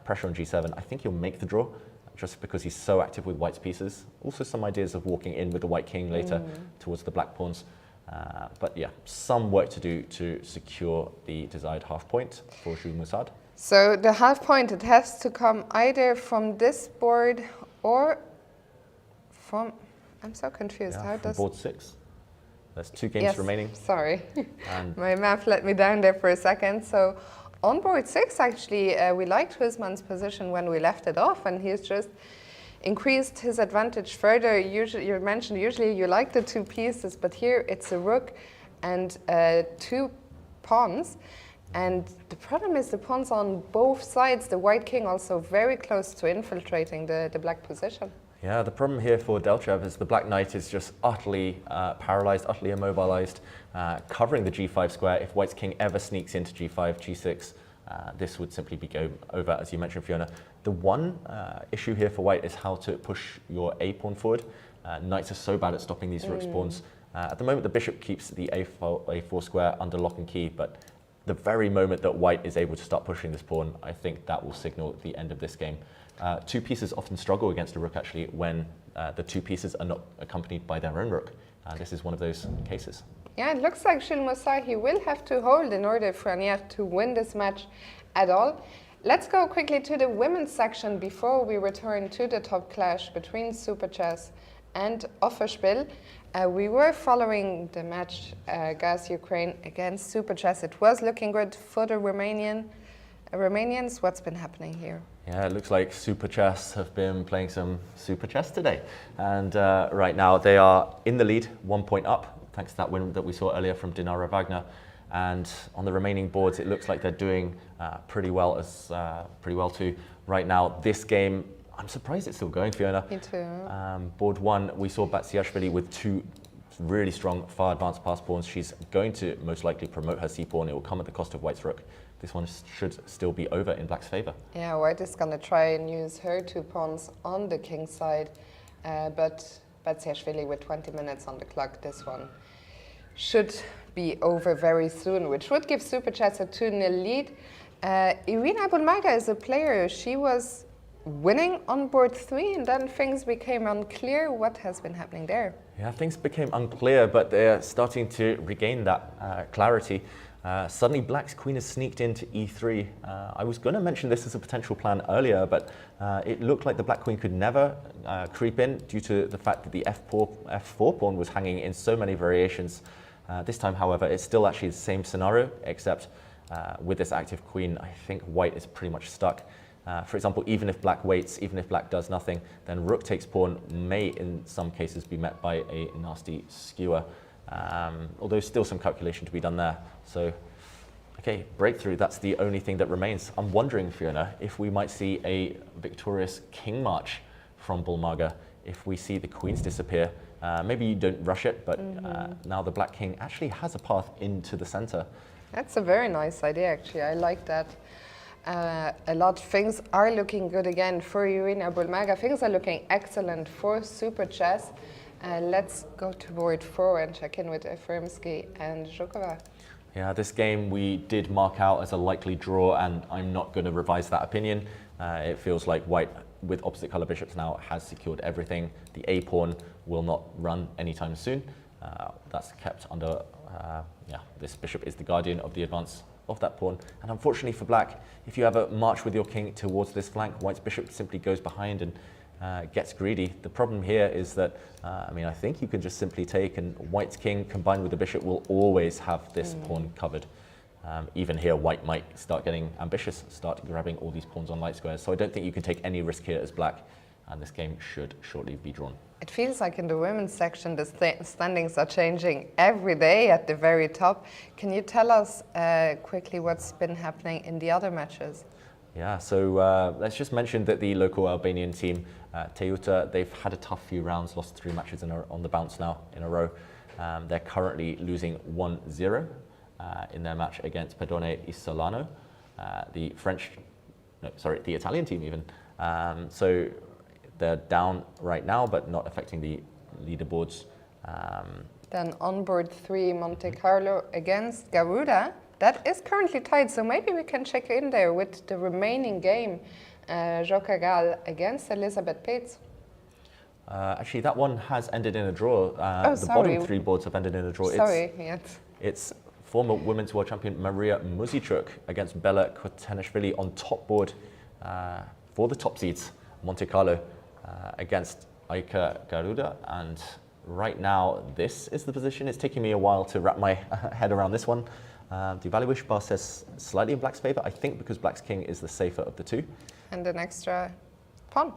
Pressure on g7. I think he'll make the draw, just because he's so active with white's pieces. Also some ideas of walking in with the white king later towards the black pawns. But yeah, some work to do to secure the desired half point for Jules Moussard. So the half point, it has to come either from this board or from, I'm so confused. Yeah, How from does board 6. There's 2 games remaining. Sorry, And my math let me down there for a second. So on board 6, actually, we liked Huisman's position when we left it off, and he's just increased his advantage further. Usually, you mentioned usually you like the 2 pieces, but here it's a rook and 2 pawns. And the problem is the pawns on both sides, the white king also very close to infiltrating the black position. yeah, the problem here for Delchev is the black knight is just utterly paralyzed, utterly immobilized, covering the g5 square. If white's king ever sneaks into g5, g6, this would simply be go over, as you mentioned, Fiona. The one issue here for white is how to push your a pawn forward. Knights are so bad at stopping these rook pawns. At the moment, the bishop keeps the a4 square under lock and key, but the very moment that white is able to start pushing this pawn, I think that will signal the end of this game. 2 pieces often struggle against a rook, actually, when the 2 pieces are not accompanied by their own rook. This is one of those cases. Yeah, it looks like Jules Moussard, he will have to hold in order for Anier to win this match at all. Let's go quickly to the women's section before we return to the top clash between Super Chess and Offerspiel. We were following the match Gas Ukraine against Super Chess. It was looking good for the Romanians. What's been happening here? Yeah, it looks like Super Chess have been playing some Super Chess today. And right now they are in the lead, 1 point up, thanks to that win that we saw earlier from Dinara Wagner. And on the remaining boards, it looks like they're doing pretty well too. Right now, this game, I'm surprised it's still going, Fiona. Me too. Board 1, we saw Batsiashvili with 2 really strong, far advanced pass pawns. She's going to most likely promote her c-pawn. It will come at the cost of white's rook. This one should still be over in black's favor. Yeah, white is going to try and use her 2 pawns on the king side, but Batsiashvili with 20 minutes on the clock, this one should be over very soon, which would give Super Chess a 2-0 lead. Irina Bulmaga is a player. She was winning on board 3, and then things became unclear. What has been happening there? Yeah, things became unclear, but they're starting to regain that clarity. Suddenly, black's queen has sneaked into e3. I was going to mention this as a potential plan earlier, but it looked like the black queen could never creep in due to the fact that the f4 pawn was hanging in so many variations. This time, however, it's still actually the same scenario, except with this active queen, I think white is pretty much stuck. For example, even if black waits, even if black does nothing, then rook takes pawn may in some cases be met by a nasty skewer. Although still some calculation to be done there. So, okay, breakthrough, that's the only thing that remains. I'm wondering, Fiona, if we might see a victorious king march from Bulmaga, if we see the queens disappear. Maybe you don't rush it, but now the black king actually has a path into the center. That's a very nice idea, actually. I like that. A lot. Things are looking good again for Irina Bulmaga. Things are looking excellent for Super Chess. Let's go to board 4 and check in with Efremsky and Zhukova. Yeah, this game we did mark out as a likely draw, and I'm not going to revise that opinion. It feels like white, with opposite color bishops now, has secured everything. The A pawn will not run anytime soon. That's kept under, this bishop is the guardian of the advance of that pawn. And unfortunately for black, if you have a march with your king towards this flank, white's bishop simply goes behind and gets greedy. The problem here is that, I think you can just simply take, and white's king combined with the bishop will always have this pawn covered. Even here, white might start getting ambitious, start grabbing all these pawns on light squares. So I don't think you can take any risk here as black, and this game should shortly be drawn. It feels like in the women's section, the standings are changing every day at the very top. Can you tell us quickly what's been happening in the other matches? Yeah, so let's just mention that the local Albanian team, Teuta, they've had a tough few rounds, lost 3 matches on the bounce now in a row. They're currently losing 1-0 in their match against Pedone Isolano, the Italian team even. So they're down right now, but not affecting the leaderboards. Then on board 3, Monte Carlo against Garuda. That is currently tied, so maybe we can check in there with the remaining game. Jokagal against Elizabeth Pates. Actually, that one has ended in a draw. The bottom 3 boards have ended in a draw. It's former Women's World Champion Maria Muzichuk against Bella Kotenishvili on top board for the top seeds. Monte Carlo against Aika Garuda. And right now, this is the position. It's taking me a while to wrap my head around this one. The evaluation bar says slightly in black's favor, I think because black's king is the safer of the 2. And an extra pawn.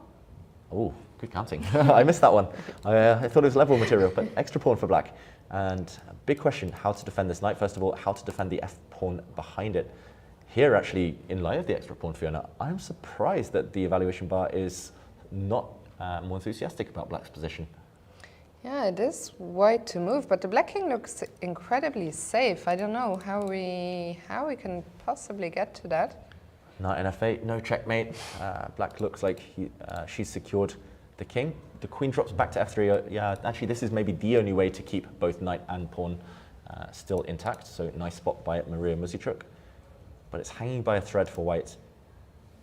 Oh, good counting. I missed that one. I thought it was level material, but extra pawn for black. And a big question, how to defend this knight. First of all, how to defend the f pawn behind it. Here, actually, in light of the extra pawn, Fiona, I'm surprised that the evaluation bar is not more enthusiastic about black's position. Yeah, it is white to move, but the black king looks incredibly safe. I don't know how we can possibly get to that. Knight in f8, no checkmate. Black looks like she's secured the king. The queen drops back to f3. Yeah, actually, this is maybe the only way to keep both knight and pawn still intact. So nice spot by Maria Muzichuk. But it's hanging by a thread for white.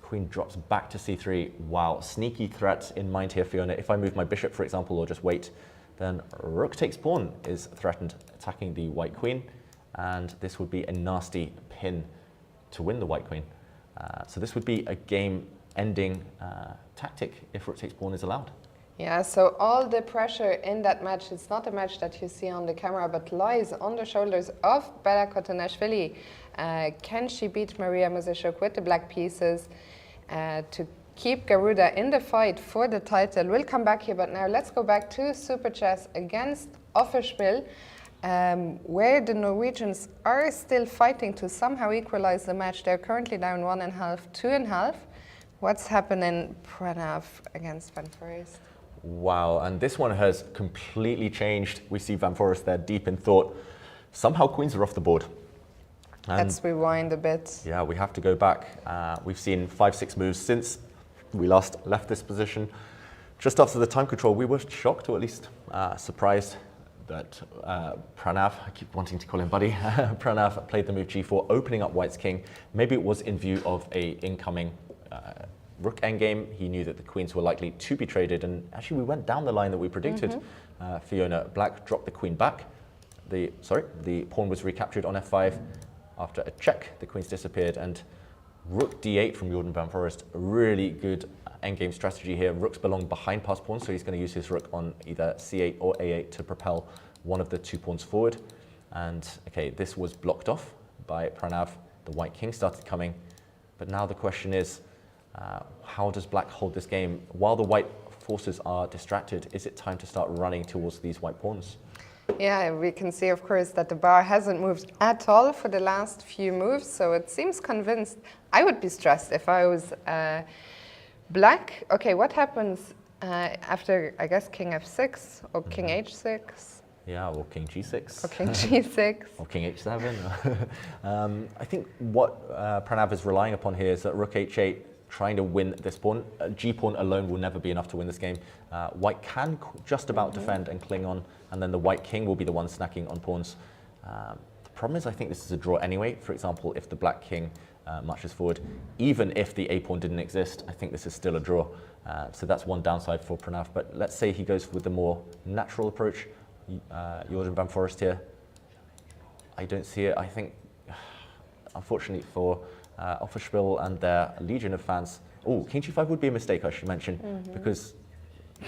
Queen drops back to c3. Wow, sneaky threat in mind here, Fiona. If I move my bishop, for example, or just wait, then rook takes pawn is threatened, attacking the white queen. And this would be a nasty pin to win the white queen. So this would be a game-ending tactic if rook takes pawn is allowed. Yeah, so all the pressure in that match, it's not a match that you see on the camera, but lies on the shoulders of Bella Kotenishvili. Can she beat Maria Muzichuk with the black pieces to keep Garuda in the fight for the title? We'll come back here, but now let's go back to Super Chess against Offerspiel, where the Norwegians are still fighting to somehow equalize the match. They're currently down 1.5, 2.5. What's happening, Pranav against Van Forest? Wow, and this one has completely changed. We see Van Forest there deep in thought. Somehow queens are off the board. And let's rewind a bit. yeah, we have to go back. We've seen 5-6 moves since we last left this position. Just after the time control, we were shocked, or at least surprised, that Pranav, I keep wanting to call him buddy, Pranav played the move g4, opening up white's king. Maybe it was in view of a incoming rook endgame. He knew that the queens were likely to be traded, and actually we went down the line that we predicted. Fiona, black dropped the queen back. The pawn was recaptured on f5. After a check, the queens disappeared, and rook d8 from Jordan Van Forest, a really good endgame strategy here. Rooks belong behind passed pawns, so he's going to use his rook on either c8 or a8 to propel one of the 2 pawns forward. And okay, this was blocked off by Pranav. The white king started coming, but now the question is, how does black hold this game? While the white forces are distracted, is it time to start running towards these white pawns? Yeah, we can see, of course, that the bar hasn't moved at all for the last few moves, so it seems convinced. I would be stressed if I was black. Okay, what happens after, I guess, king f6 or king h6? Yeah, or king g6. Or king g6. Or king h7. I think what Pranav is relying upon here is that rook h8, trying to win this pawn. G-pawn alone will never be enough to win this game. White can just about defend and cling on, and then the white king will be the one snacking on pawns. The problem is I think this is a draw anyway. For example, if the black king marches forward, even if the a-pawn didn't exist, I think this is still a draw. So that's one downside for Pranav. But let's say he goes with the more natural approach. Jordan Van Forest here. I don't see it. I think, unfortunately for Offerspiel and their legion of fans, oh, king g5 would be a mistake, I should mention, because,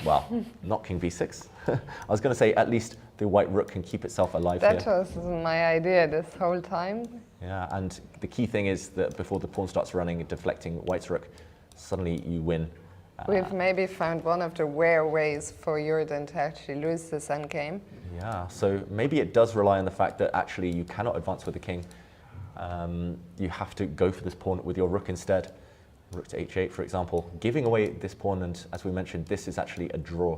well, not king b6. I was going to say at least the white rook can keep itself alive here. That was my idea this whole time. Yeah, and the key thing is that before the pawn starts running and deflecting white's rook, suddenly you win. We've maybe found one of the rare ways for Jordan to actually lose this endgame. Yeah, so maybe it does rely on the fact that actually you cannot advance with the king. You have to go for this pawn with your rook instead. Rook to h8, for example, giving away this pawn, and as we mentioned, this is actually a draw.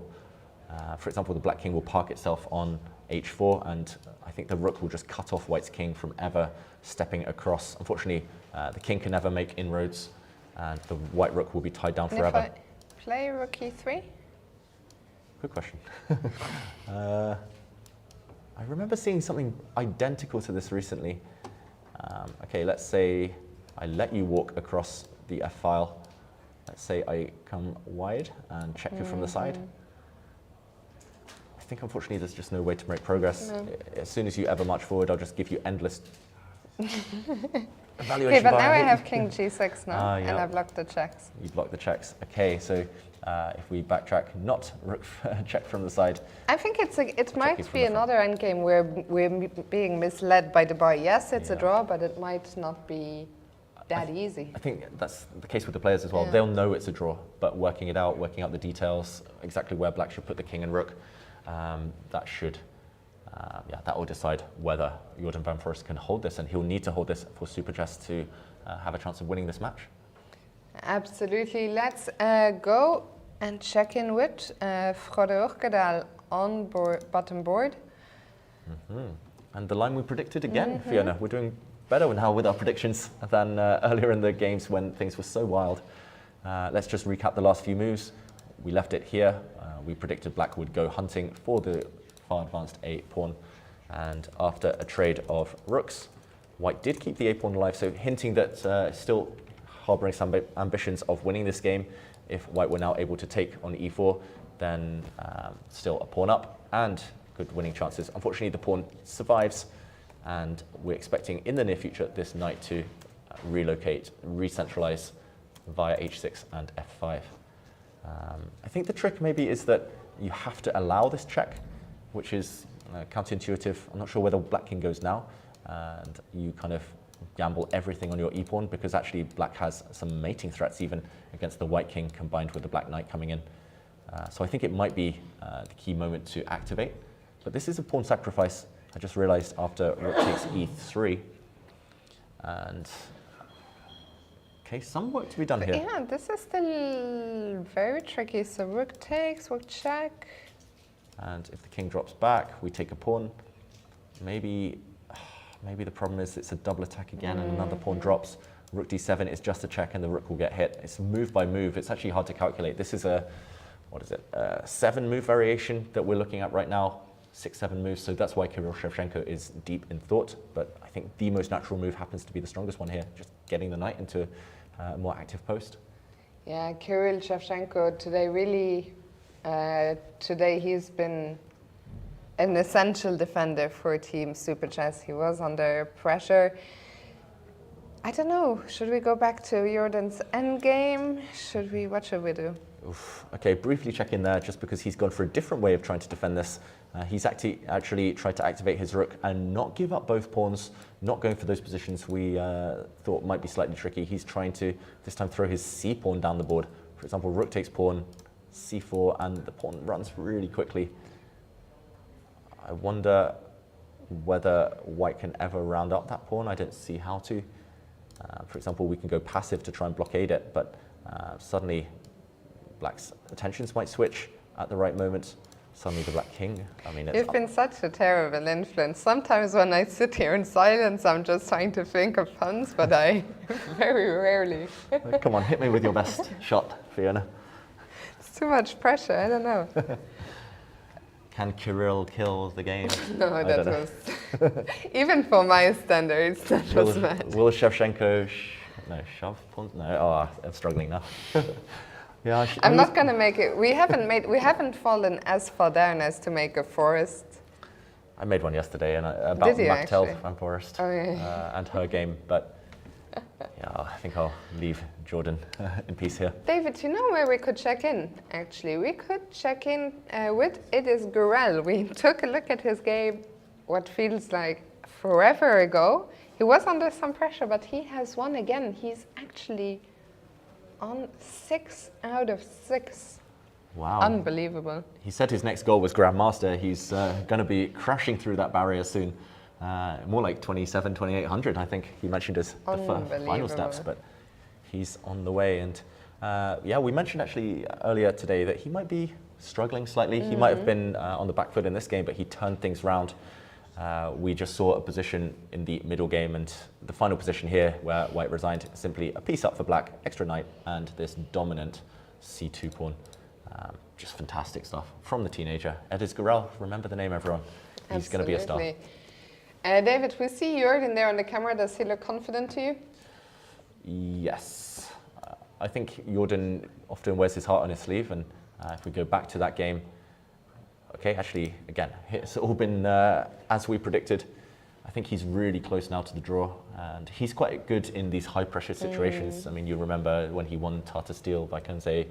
For example, the black king will park itself on h4, and I think the rook will just cut off white's king from ever stepping across. Unfortunately, the king can never make inroads, and the white rook will be tied down forever. If I play rook e3? Good question. I remember seeing something identical to this recently. Okay, let's say I let you walk across the f-file. Let's say I come wide and check you from the side. I think unfortunately there's just no way to make progress. No. As soon as you ever march forward, I'll just give you endless evaluation. Okay, but now I bar. have king g6 now, yeah. and I blocked the checks. You block the checks. Okay, so if we backtrack, not rook check from the side. I think it might from be the front. another endgame where we're being misled by the bar. Yes, it's a Yeah. draw, but it might not be that easy. I think that's the case with the players as well. Yeah. They'll know it's a draw, but working out the details, exactly where black should put the king and rook, that should, that will decide whether Jordan Van Forest can hold this, and he'll need to hold this for Super Chess to have a chance of winning this match. Absolutely. Let's go and check in with Frode Urkedal on bottom board. And the line we predicted again, Fiona. We're doing better now with our predictions than earlier in the games when things were so wild. Let's just recap the last few moves. We left it here. We predicted black would go hunting for the far advanced a pawn. And after a trade of rooks, white did keep the a pawn alive, so hinting that still harboring some ambitions of winning this game. If white were now able to take on e4, then still a pawn up and good winning chances. Unfortunately, the pawn survives, and we're expecting in the near future this knight to relocate, re-centralize via h6 and f5. I think the trick maybe is that you have to allow this check, which is counterintuitive. I'm not sure whether black king goes now, and you kind of gamble everything on your e-pawn, because actually black has some mating threats even against the white king combined with the black knight coming in. So I think it might be the key moment to activate. But this is a pawn sacrifice. I just realized after rook takes e3, and Okay, some work to be done here. Yeah, this is still very tricky. So rook takes, rook check. And if the king drops back, we take a pawn. Maybe the problem is it's a double attack again and another pawn drops. Rook d7 is just a check and the rook will get hit. It's move by move. It's actually hard to calculate. This is a 7 move variation that we're looking at right now. 6-7 moves, so that's why Kirill Shevchenko is deep in thought. But I think the most natural move happens to be the strongest one here, just getting the knight into a more active post. Yeah, Kirill Shevchenko today really, today he's been an essential defender for Team Super Chess. He was under pressure. I don't know, should we go back to Jordan's endgame? What should we do? Oof. Okay, briefly check in there, just because he's gone for a different way of trying to defend this. He's actually tried to activate his rook and not give up both pawns, not going for those positions we thought might be slightly tricky. He's trying to, this time, throw his c-pawn down the board. For example, rook takes pawn, c4, and the pawn runs really quickly. I wonder whether white can ever round up that pawn. I don't see how to. For example, we can go passive to try and blockade it, but suddenly black's attentions might switch at the right moment. Suddenly the black king. I mean, You've been such a terrible influence. Sometimes when I sit here in silence, I'm just trying to think of puns, but I very rarely. Come on, hit me with your best shot, Fiona. It's too much pressure, I don't know. Can Kirill kill the game? No, that was, even for my standards, that was bad. Will Shevchenko, shove pawn? No, oh, I'm struggling now. Yeah, I'm not going to make it. We haven't fallen as far down as to make a forest. I made one yesterday and about Machtel Van Forest and her game, but yeah, I think I'll leave Jordan in peace here. David, you know where we could check in, actually? We could check in with It Is Gurel. We took a look at his game, what feels like forever ago. He was under some pressure, but he has won again. He's actually on 6 out of 6. Wow. Unbelievable. He said his next goal was Grandmaster. He's going to be crashing through that barrier soon. More like 27, 2800, I think he mentioned as the final steps, but he's on the way. And yeah, we mentioned actually earlier today that he might be struggling slightly. He might have been on the back foot in this game, but he turned things round. We just saw a position in the middle game, and the final position here where white resigned, simply a piece up for black, extra knight, and this dominant c2 pawn. Just fantastic stuff from the teenager. Edis Gurel, remember the name, everyone. He's going to be a star. David, we see Jordan there on the camera. Does he look confident to you? Yes. I think Jordan often wears his heart on his sleeve, and if we go back to that game, okay, actually, again, it's all been as we predicted. I think he's really close now to the draw, and he's quite good in these high-pressure situations. I mean, you remember when he won Tata Steel by Kanze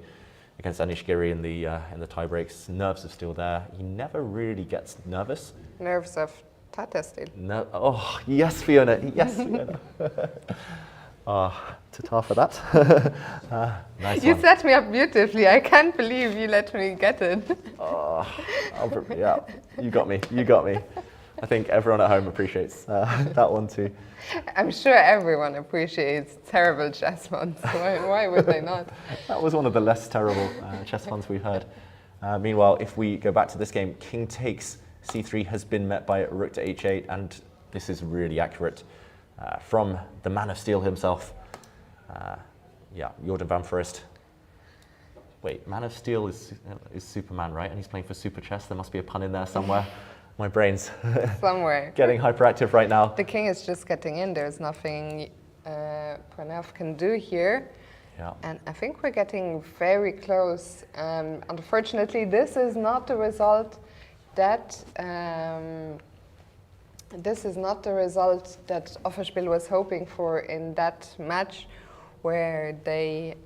against Anish Giri in the tie breaks. Nerves are still there. He never really gets nervous. Nerves of Tata Steel. No, oh, yes, Fiona. Yes, Fiona. Ta-ta for that. Nice You one. set me up beautifully. I can't believe you let me get it. Yeah, you got me. You got me. I think everyone at home appreciates that one too. I'm sure everyone appreciates terrible chess ones. Why would they not? That was one of the less terrible chess ones we've heard. Meanwhile, if we go back to this game, king takes c3 has been met by rook to h8, and this is really accurate from the man of steel himself. Yeah, Jordan Van Forest. Wait, man of steel is Superman, right? And he's playing for Super Chess. There must be a pun in there somewhere. My brain's somewhere getting hyperactive right now. The king is just getting in. There's nothing Pranav can do here. Yeah. And I think we're getting very close. Unfortunately, this is not the result that Offerspiel was hoping for in that match, where they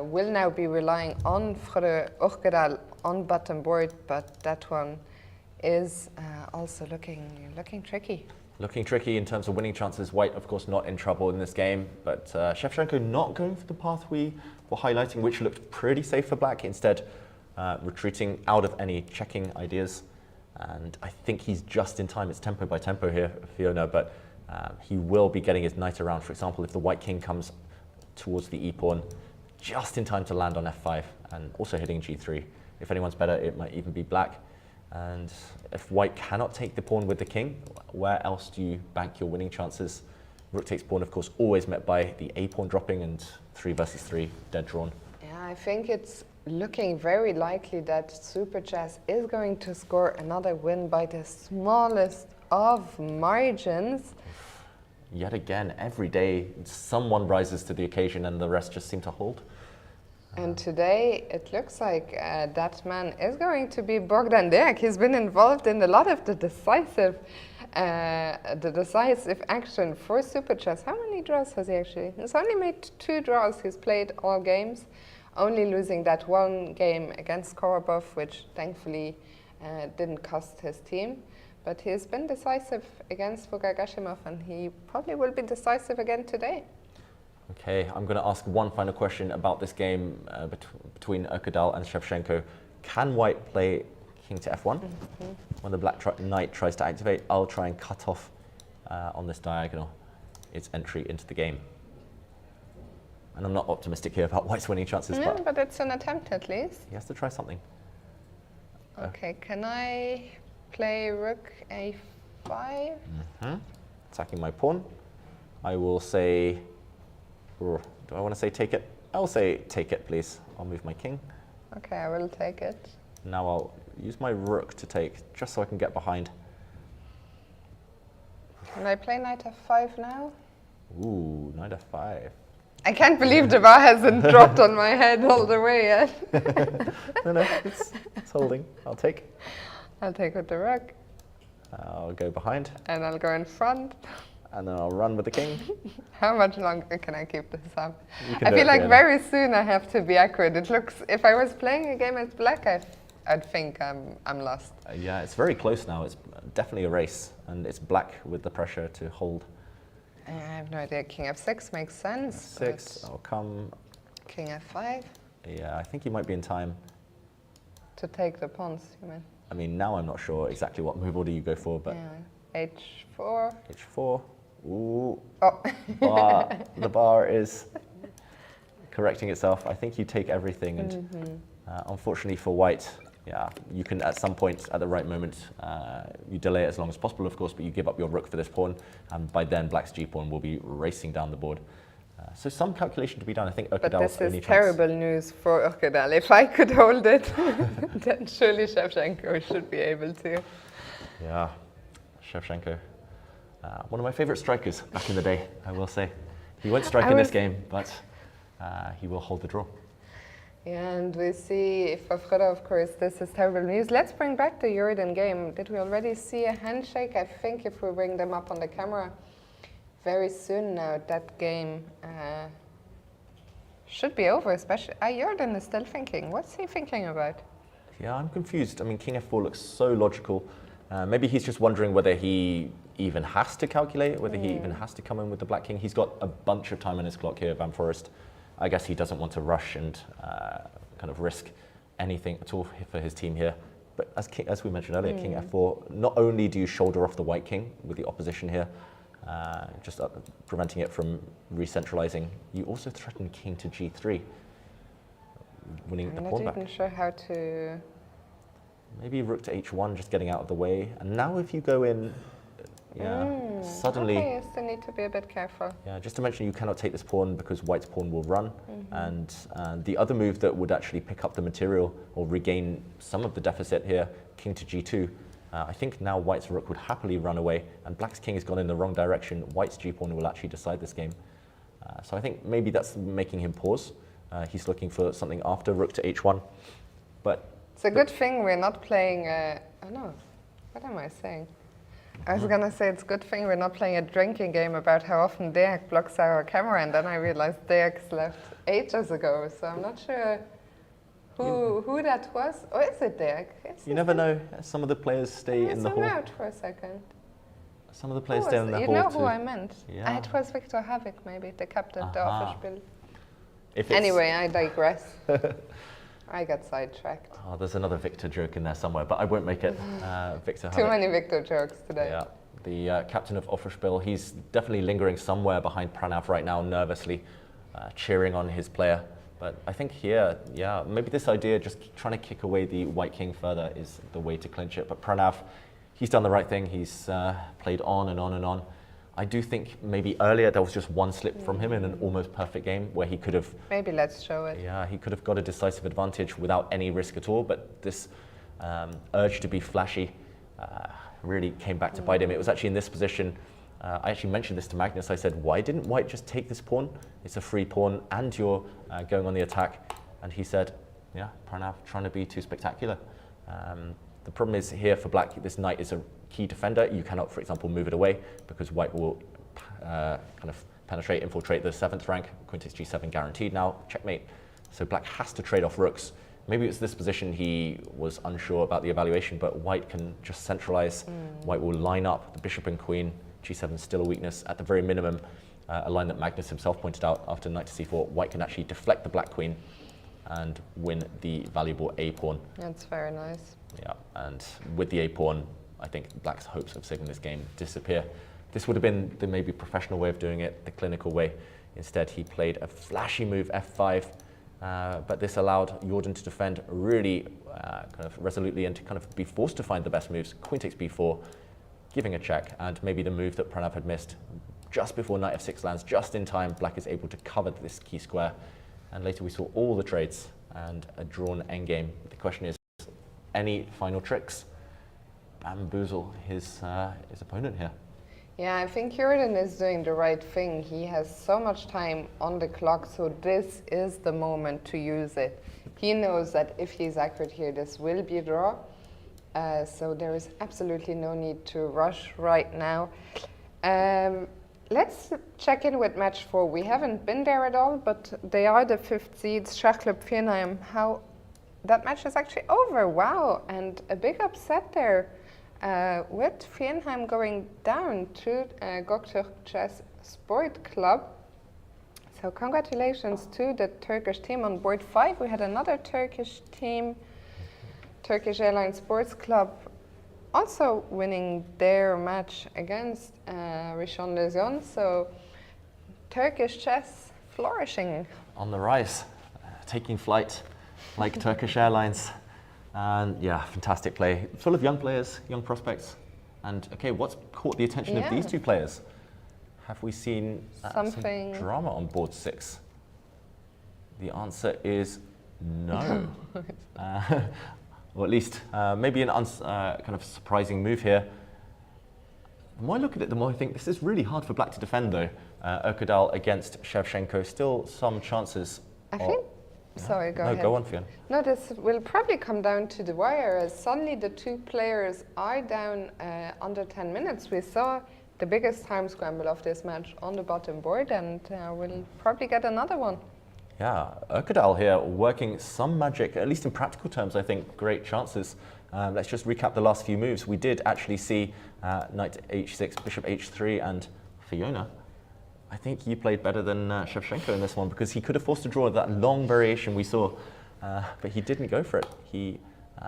will now be relying on Frode Orkedal on bottom board, but that one is also looking tricky. Looking tricky in terms of winning chances. White, of course, not in trouble in this game, but Shevchenko not going for the path we were highlighting, which looked pretty safe for black, instead retreating out of any checking ideas. And I think he's just in time. It's tempo by tempo here, Fiona, but he will be getting his knight around. For example, if the white king comes towards the e-pawn, just in time to land on f5, and also hitting g3. If anyone's better, it might even be black. And if white cannot take the pawn with the king, where else do you bank your winning chances? Rook takes pawn, of course, always met by the a-pawn dropping and 3 versus 3, dead drawn. Yeah, I think it's looking very likely that Super Chess is going to score another win by the smallest of margins. Yet again, every day, someone rises to the occasion and the rest just seem to hold. And today, it looks like that man is going to be Bogdan Derek. He's been involved in a lot of the decisive action for Super Chess. How many draws has he actually? He's only made 2 draws. He's played all games, only losing that one game against Korobov, which thankfully didn't cost his team. But he's been decisive against Gashimov, and he probably will be decisive again today. Okay, I'm going to ask one final question about this game between Ökadal and Shevchenko. Can white play king to f1? When the black knight tries to activate, I'll try and cut off on this diagonal its entry into the game. And I'm not optimistic here about white's winning chances, Yeah, but it's an attempt at least. he has to try something. Okay, can I play rook a5? Attacking my pawn. I will say, do I want to say take it? I'll say take it, please. I'll move my king. Okay, I will take it. Now I'll use my rook to take, just so I can get behind. Can I play knight f5 now? Ooh, knight f5. I can't believe the bar hasn't dropped on my head all the way yet. No, it's holding. I'll take. I'll take with the rook. I'll go behind, And I'll go in front. and then I'll run with the king. How much longer can I keep this up? You can I do feel it, like Fiona. very soon I have to be accurate. It looks, if I was playing a game as black, I'd think I'm lost. Yeah, it's very close now. It's definitely a race, and it's black with the pressure to hold. I have no idea. King f6 makes sense. 6, I'll come. but King f5 Yeah, I think you might be in time. to take the pawns, you mean? I mean, now I'm not sure exactly what move order you go for, but Yeah. h4. h4. Ooh, Oh. the bar is correcting itself. I think you take everything, and unfortunately for white, yeah, you can at some point, at the right moment, you delay it as long as possible, of course, but you give up your rook for this pawn, and by then black's g-pawn will be racing down the board. So some calculation to be done. I think But Ökadal's this only is chance. terrible news for Ökadal. If I could hold it, then surely Shevchenko should be able to. Yeah, Shevchenko. One of my favorite strikers back in the day, I will say. He won't strike in this game, but he will hold the draw. Yeah, and we see for Frodo, of course, this is terrible news. Let's bring back the Jordan game. Did we already see a handshake? I think if we bring them up on the camera very soon now, that game should be over, especially. Jordan is still thinking. What's he thinking about? Yeah, I'm confused. I mean, King f4 looks so logical. Maybe he's just wondering whether he even has to calculate, whether he even has to come in with the black king. He's got a bunch of time on his clock here, Van Forest. I guess he doesn't want to rush and kind of risk anything at all for his team here. But as we mentioned earlier, King f4, not only do you shoulder off the white king with the opposition here, just preventing it from recentralizing, you also threaten king to g3, winning the I'm pawn not back. even sure how to. Maybe rook to h1, just getting out of the way. And now if you go in, suddenly... Okay, you still need to be a bit careful. Yeah, just to mention, you cannot take this pawn because white's pawn will run. And the other move that would actually pick up the material or regain some of the deficit here, king to g2, I think now white's rook would happily run away, and black's king has gone in the wrong direction. White's g-pawn will actually decide this game. So I think maybe that's making him pause. He's looking for something after rook to h1. But It's a good thing we're not playing. Oh no, what am I saying? I was gonna say it's a good thing we're not playing a drinking game about how often Deak blocks our camera, and then I realized Deak's left ages ago, so I'm not sure who that was. Or is it Deak? you never know. Some of the players stay in the Zoom hall. out for a second. Some of the players Who stay was in the you hall know too. who I meant? Yeah. It was Victor Havik, maybe, the captain, the Aha. office bill. If it's- Anyway, I digress. I got sidetracked. Oh, there's another Victor joke in there somewhere, but I won't make it. Victor Too Havik. many Victor jokes today. Yeah, the captain of Offerspiel, he's definitely lingering somewhere behind Pranav right now, nervously cheering on his player. But I think here, yeah, maybe this idea, just trying to kick away the white king further is the way to clinch it. But Pranav, he's done the right thing. He's played on and on and on. I do think maybe earlier there was just one slip from him in an almost perfect game where he could have... Maybe let's show it. Yeah, he could have got a decisive advantage without any risk at all. But this urge to be flashy really came back to bite him. It was actually in this position. I actually mentioned this to Magnus. I said, why didn't white just take this pawn? It's a free pawn and you're going on the attack. And he said, yeah, Pranav trying to be too spectacular. The problem is here for black, this knight is a key defender. You cannot, for example, move it away because white will kind of penetrate, infiltrate the 7th rank. Queen takes g7 guaranteed now, checkmate. So black has to trade off rooks. Maybe it's this position he was unsure about the evaluation, but white can just centralize. White will line up the bishop and queen. G7 is still a weakness. At the very minimum, a line that Magnus himself pointed out after knight to c4, white can actually deflect the black queen and win the valuable a pawn. That's very nice. Yeah, and with the a pawn, I think black's hopes of saving this game disappear. This would have been the maybe professional way of doing it, the clinical way. Instead, he played a flashy move, f5, but this allowed Jordan to defend really kind of resolutely and to kind of be forced to find the best moves. Queen takes b4, giving a check, and maybe the move that Pranav had missed just before knight f6 lands, just in time, black is able to cover this key square. And later we saw all the trades and a drawn endgame. The question is, any final tricks? Bamboozle his opponent here. Yeah, I think Jordan is doing the right thing. He has so much time on the clock, so this is the moment to use it. He knows that if he's accurate here, this will be a draw. So there is absolutely no need to rush right now. Let's check in with match 4. We haven't been there at all, but they are the 5th seeds, Schachclub Fiona. How that match is actually over. Wow, and a big upset there with Fienheim going down to Göktürk Chess Sport Club. So congratulations to the Turkish team. On board 5 we had another Turkish team, Turkish Airlines Sports Club, also winning their match against Rishon LeZion. So Turkish chess flourishing. On the rise, taking flight like Turkish Airlines. And yeah, fantastic play. Full of young players, young prospects. And okay, what's caught the attention of these two players? Have we seen some drama on board 6? The answer is no. Or at least maybe an kind of surprising move here. The more I look at it, the more I think this is really hard for black to defend though. Erkadal against Shevchenko, still some chances. Sorry, go ahead. No, go on, Fiona. No, this will probably come down to the wire as suddenly the two players are down under 10 minutes. We saw the biggest time scramble of this match on the bottom board, and we'll probably get another one. Yeah, Erkadal here working some magic, at least in practical terms, I think great chances. Let's just recap the last few moves. We did actually see knight h6, bishop h3, and Fiona. I think you played better than Shevchenko in this one because he could have forced a draw, that long variation we saw, but he didn't go for it. He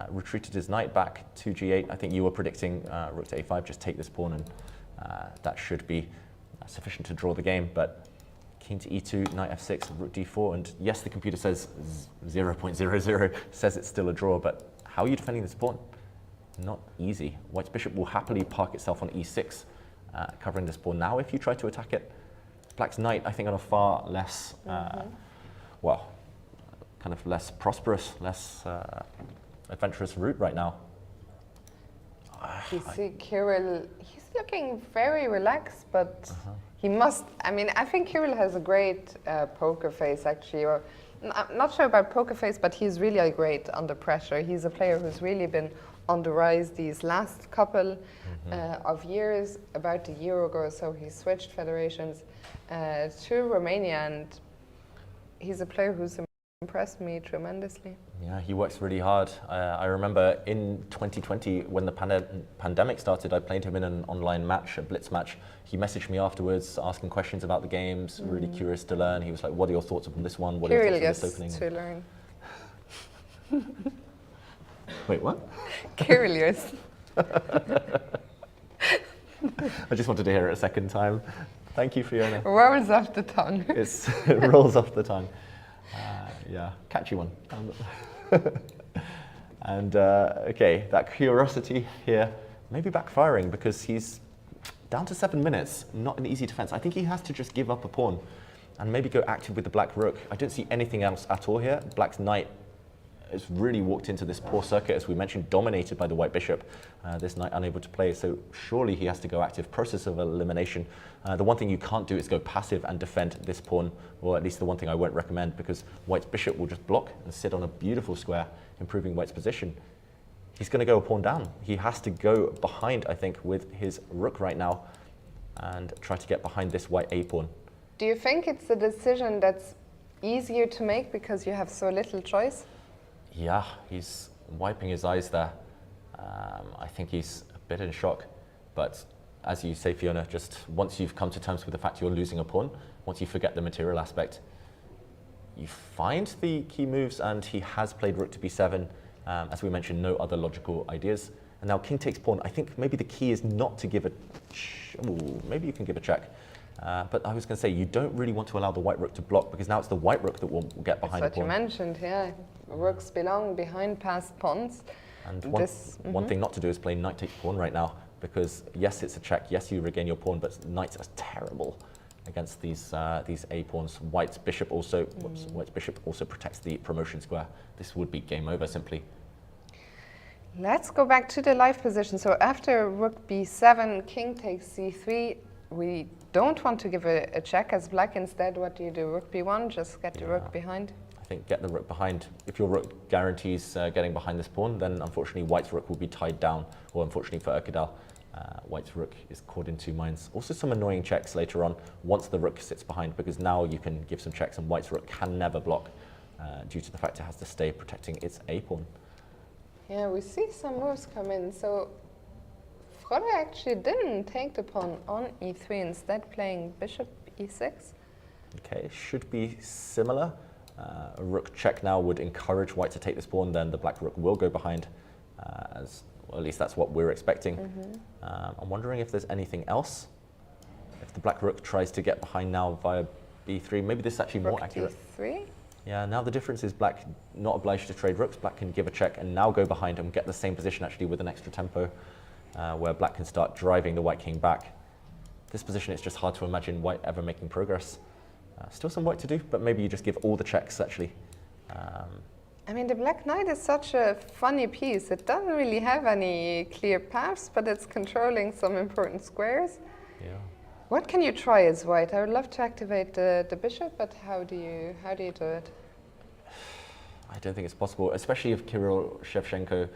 retreated his knight back to g8. I think you were predicting rook to a5, just take this pawn, and that should be sufficient to draw the game. But king to e2, knight f6, rook d4, and yes, the computer says 0.00, says it's still a draw, but how are you defending this pawn? Not easy. White's bishop will happily park itself on e6, covering this pawn. Now if you try to attack it, black's knight, I think, on a far less, well, kind of less prosperous, less adventurous route right now. You see Kirill, he's looking very relaxed, but he must, I mean, I think Kirill has a great poker face, actually. Or, I'm not sure about poker face, but he's really great under pressure. He's a player who's really been on the rise these last couple of years. About a year ago or so, he switched federations to Romania, and he's a player who's impressed me tremendously. Yeah, he works really hard. I remember in 2020, when the pandemic started, I played him in an online match, a blitz match. He messaged me afterwards, asking questions about the games, really curious to learn. He was like, what are your thoughts on this one? What are your thoughts on this opening? To learn. Wait, what? Curious. I just wanted to hear it a second time. Thank you, Fiona. Rolls off the tongue. It rolls off the tongue. Yeah, catchy one. And okay, that curiosity here maybe backfiring because he's down to 7 minutes. Not an easy defense. I think he has to just give up a pawn and maybe go active with the black rook. I don't see anything else at all here. Black's knight has really walked into this poor circuit, as we mentioned, dominated by the white bishop. This knight unable to play, so surely he has to go active. Process of elimination. The one thing you can't do is go passive and defend this pawn, or at least the one thing I won't recommend, because white's bishop will just block and sit on a beautiful square, improving white's position. He's going to go a pawn down. He has to go behind, I think, with his rook right now and try to get behind this white a pawn. Do you think it's a decision that's easier to make because you have so little choice? Yeah, he's wiping his eyes there. I think he's a bit in shock. But as you say, Fiona, just once you've come to terms with the fact you're losing a pawn, once you forget the material aspect, you find the key moves, and he has played rook to b7. As we mentioned, no other logical ideas. And now king takes pawn. I think maybe the key is not to give a... maybe you can give a check. But I was going to say, you don't really want to allow the white rook to block, because now it's the white rook that will get behind the pawn. That's what you mentioned, yeah. Rooks belong behind passed pawns. And one thing not to do is play knight takes pawn right now, because yes, it's a check, yes, you regain your pawn, but knights are terrible against these a pawns. White's bishop also protects the promotion square. This would be game over simply. Let's go back to the live position. So after rook b7, king takes c3. We don't want to give a check as black. Instead, what do you do? Rook b1, just get the rook behind? I think get the rook behind. If your rook guarantees getting behind this pawn, then unfortunately white's rook will be tied down, or unfortunately for Erkadal, white's rook is caught in two minds. Also some annoying checks later on once the rook sits behind, because now you can give some checks and white's rook can never block due to the fact it has to stay protecting its a pawn. Yeah, we see some moves come in. So Frode actually didn't take the pawn on e3, instead playing bishop e6. Okay, should be similar. A rook check now would encourage white to take this pawn, then the black rook will go behind, as well, at least that's what we're expecting. I'm wondering if there's anything else. If the black rook tries to get behind now via b3, maybe this is actually more accurate. d3? Yeah, now the difference is black not obliged to trade rooks. Black can give a check and now go behind and get the same position actually with an extra tempo, where black can start driving the white king back. This position, it's just hard to imagine white ever making progress. Still some white to do, but maybe you just give all the checks actually. I mean, the black knight is such a funny piece. It doesn't really have any clear paths, but it's controlling some important squares. Yeah. What can you try as white? I would love to activate the bishop, but how do you do it? I don't think it's possible, especially if Kirill Shevchenko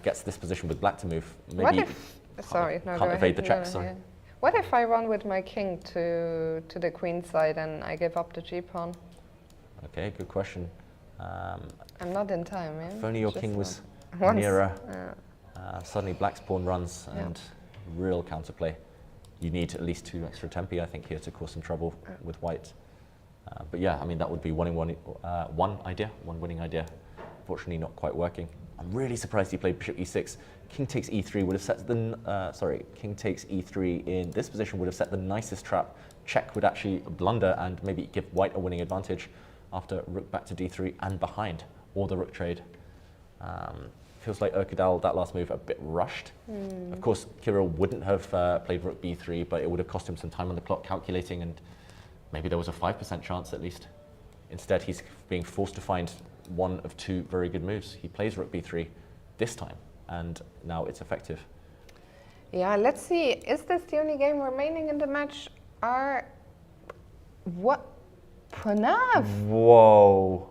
gets this position with black to move. Maybe what if? Can't evade the checks. Sorry. Yeah. What if I run with my king to the queen side and I give up the g pawn? Okay, good question. I'm not in time, yeah? If only your Just king was once. nearer. Suddenly black's pawn runs and real counterplay. You need at least 2 extra tempi, I think, here to cause some trouble with white. But yeah, I mean, that would be one winning idea. Fortunately, not quite working. I'm really surprised he played bishop e6. King takes e3 would have set the, king takes e3 in this position would have set the nicest trap. Check would actually blunder and maybe give white a winning advantage after rook back to d3 and behind, or the rook trade. Feels like Erkadal, that last move, a bit rushed. Of course, Kirill wouldn't have played rook b3, but it would have cost him some time on the clock calculating, and maybe there was a 5% chance at least. Instead, he's being forced to find one of 2 very good moves. He plays rook b3 this time, and now it's effective. Yeah, let's see. Is this the only game remaining in the match? What? Pranav? Whoa.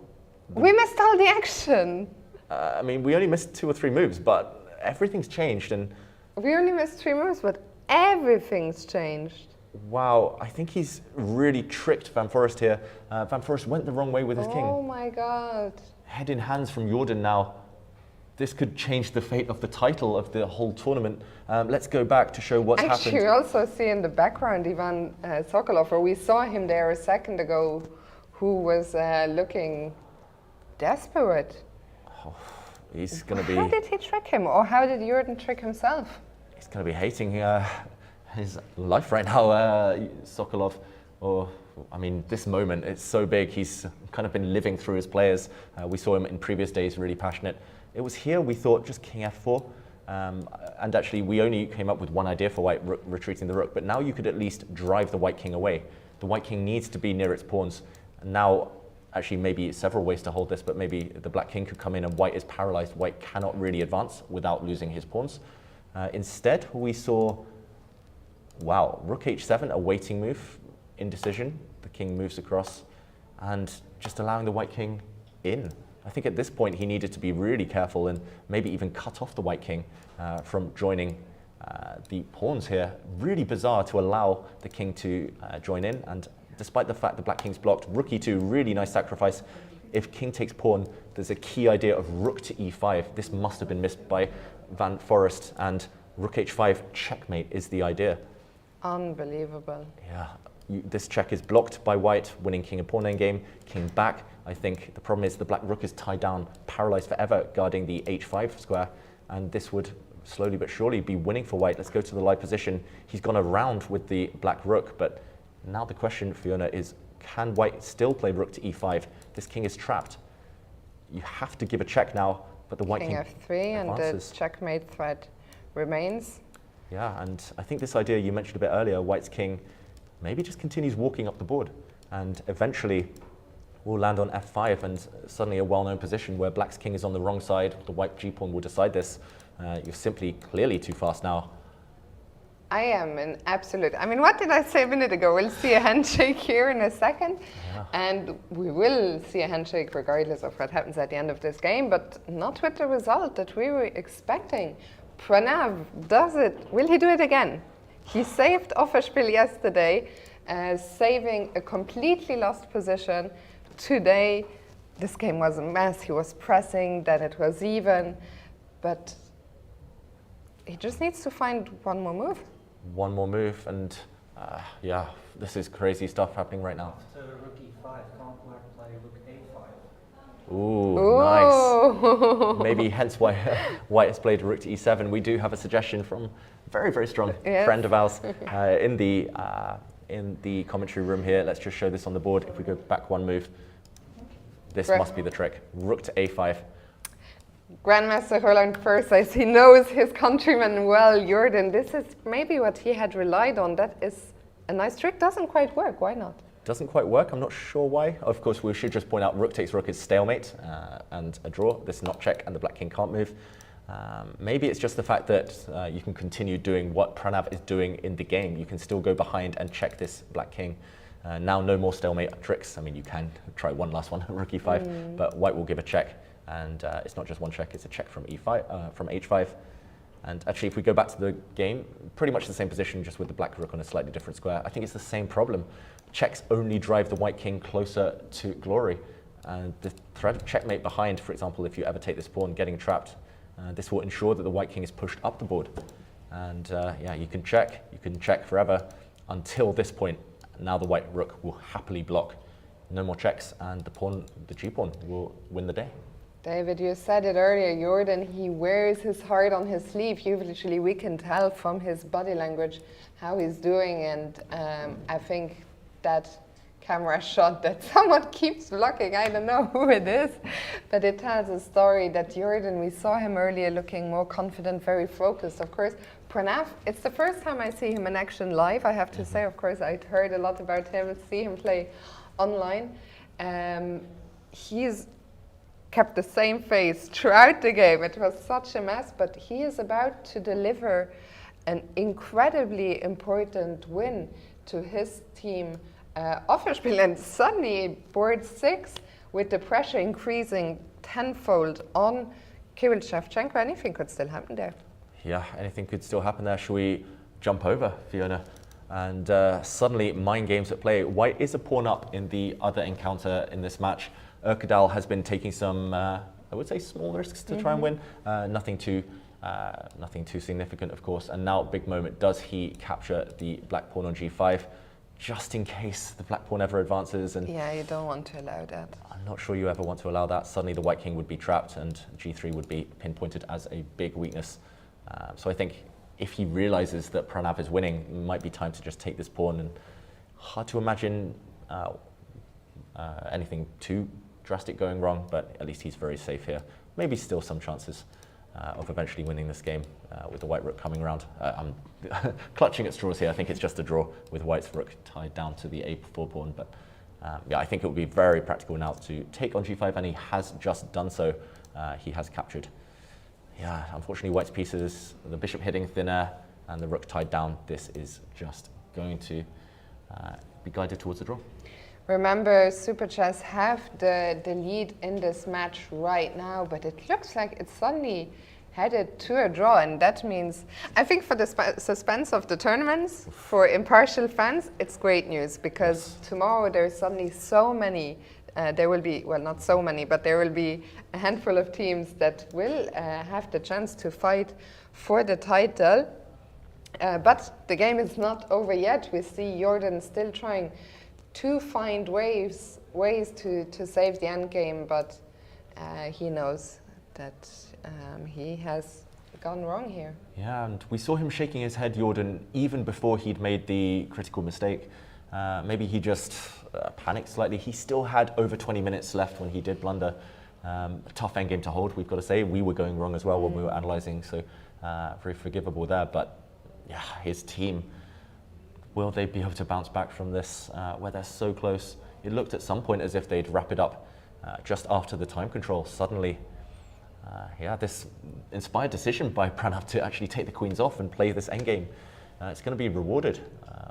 We missed all the action. I mean, we only missed 2 or 3 moves, but everything's changed, and... We only missed 3 moves, but everything's changed. Wow, I think he's really tricked Van Forest here. Van Forest went the wrong way with his king. Oh my god. Head in hands from Jordan now. This could change the fate of the title of the whole tournament. Let's go back to show what's happened. Actually, we also see in the background Ivan Sokolov, or we saw him there a second ago, who was looking desperate. Oh, he's going to be... How did he trick him, or how did Jordan trick himself? He's going to be hating his life right now. Sokolov, I mean, this moment, it's so big. He's kind of been living through his players. We saw him in previous days, really passionate. It was here we thought just king f4. And actually, we only came up with one idea for white, retreating the rook. But now you could at least drive the white king away. The white king needs to be near its pawns. And now, actually, maybe several ways to hold this, but maybe the black king could come in and white is paralyzed. White cannot really advance without losing his pawns. Instead, we saw, wow, rook h7, a waiting move, indecision. The king moves across and just allowing the white king in. I think at this point he needed to be really careful and maybe even cut off the white king from joining the pawns here. Really bizarre to allow the king to join in, and despite the fact the black king's blocked, rook e2, really nice sacrifice. If king takes pawn, there's a key idea of rook to e5. This must have been missed by Van Forest, and rook h5 checkmate is the idea. Unbelievable. Yeah, this check is blocked by white, winning king and pawn endgame, king back. I think the problem is the black rook is tied down, paralyzed forever, guarding the h5 square, and this would slowly but surely be winning for white. Let's go to the live position. He's gone around with the black rook, but now the question, Fiona, is can white still play rook to e5? This king is trapped. You have to give a check now, but the white king f3 advances. and the checkmate threat remains. Yeah, and I think this idea you mentioned a bit earlier, white's king maybe just continues walking up the board, and eventually will land on f5, and suddenly a well-known position where black's king is on the wrong side. The white g-pawn will decide this. You're simply clearly too fast now. I am an absolute, I mean, what did I say a minute ago? We'll see a handshake here in a second, and we will see a handshake regardless of what happens at the end of this game, but not with the result that we were expecting. Pranav does it. Will he do it again? He saved Offerspiel yesterday, saving a completely lost position. Today, this game was a mess. He was pressing, then it was even, but he just needs to find one more move. One more move, and yeah, this is crazy stuff happening right now. After rook e5, can't black play rook a5? Ooh, nice. Maybe hence why white has played rook to e7. We do have a suggestion from a very, very strong friend of ours in the commentary room here. Let's just show this on the board. If we go back one move, this must be the trick. Rook to a5. Grandmaster Roland Persis, he knows his countryman well. Jordan, this is maybe what he had relied on. That is a nice trick. Doesn't quite work. Why not? Doesn't quite work. I'm not sure why. Of course, we should just point out rook takes rook is stalemate and a draw. This is not check, and the black king can't move. Maybe it's just the fact that you can continue doing what Pranav is doing in the game. You can still go behind and check this black king. Now no more stalemate tricks. I mean, you can try one last one, rook e5, but white will give a check. And it's not just one check, it's a check from e5, from h5. And actually, if we go back to the game, pretty much the same position, just with the black rook on a slightly different square. I think it's the same problem. Checks only drive the white king closer to glory. And the threat of checkmate behind, for example, if you ever take this pawn, getting trapped, this will ensure that the white king is pushed up the board. And yeah, you can check forever until this point. Now the white rook will happily block. No more checks, and the g-pawn will win the day. David, you said it earlier, Jordan, he wears his heart on his sleeve. Usually we can tell from his body language how he's doing, and I think that camera shot that someone keeps blocking, I don't know who it is, but it tells a story that Jordan, we saw him earlier looking more confident, very focused. Of course, Pranav, it's the first time I see him in action live, I have to say. Of course, I'd heard a lot about him, see him play online. He's kept the same face throughout the game. It was such a mess, but he is about to deliver an incredibly important win to his team, Offerspiel, and suddenly board 6 with the pressure increasing tenfold on Kirill Shevchenko. Anything could still happen there. Yeah, anything could still happen there. Shall we jump over, Fiona? And suddenly, mind games at play. White is a pawn up in the other encounter in this match. Erkedal has been taking some, I would say, small risks to try and win. Nothing too significant, of course. And now, big moment. Does he capture the black pawn on g5, just in case the black pawn ever advances? And yeah, you don't want to allow that. I'm not sure you ever want to allow that. Suddenly, the white king would be trapped, and g3 would be pinpointed as a big weakness. So I think if he realizes that Pranav is winning, it might be time to just take this pawn. And hard to imagine anything too drastic going wrong, but at least he's very safe here. Maybe still some chances of eventually winning this game with the white rook coming around. I'm clutching at straws here. I think it's just a draw with white's rook tied down to the a4 pawn. But yeah, I think it would be very practical now to take on g5, and he has just done so. He has captured. Yeah, unfortunately, white's pieces, the bishop hitting thin air and the rook tied down. This is just going to be guided towards the draw. Remember, Super Chess have the lead in this match right now, but it looks like it's suddenly headed to a draw, and that means, I think for the suspense of the tournaments, for impartial fans, it's great news, because tomorrow there's suddenly so many, there will be, well, not so many, but there will be a handful of teams that will have the chance to fight for the title. But the game is not over yet. We see Jordan still trying to find ways to save the end game, but he knows that he has gone wrong here. Yeah, and we saw him shaking his head, Jordan, even before he'd made the critical mistake. Maybe he just panicked slightly. He still had over 20 minutes left when he did blunder. A tough endgame to hold, we've got to say. We were going wrong as well when we were analysing, so very forgivable there. But yeah, his team, will they be able to bounce back from this where they're so close? It looked at some point as if they'd wrap it up just after the time control. Suddenly, yeah, this inspired decision by Pranav to actually take the queens off and play this endgame. It's going to be rewarded.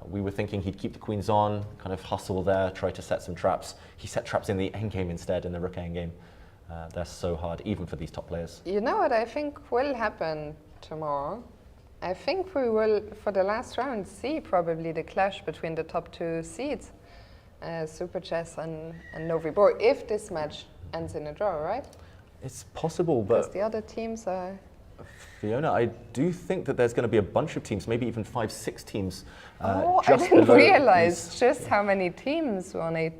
We were thinking he'd keep the queens on, kind of hustle there, try to set some traps. He set traps in the endgame instead, in the rook endgame. They're so hard, even for these top players. You know what I think will happen tomorrow? I think we will, for the last round, see probably the clash between the top two seeds, Super Chess and Novi Bor, if this match ends in a draw, right? It's possible, but because the other teams are... Fiona, I do think that there's going to be a bunch of teams, maybe even 5-6 teams. I didn't realize just how many teams won 8.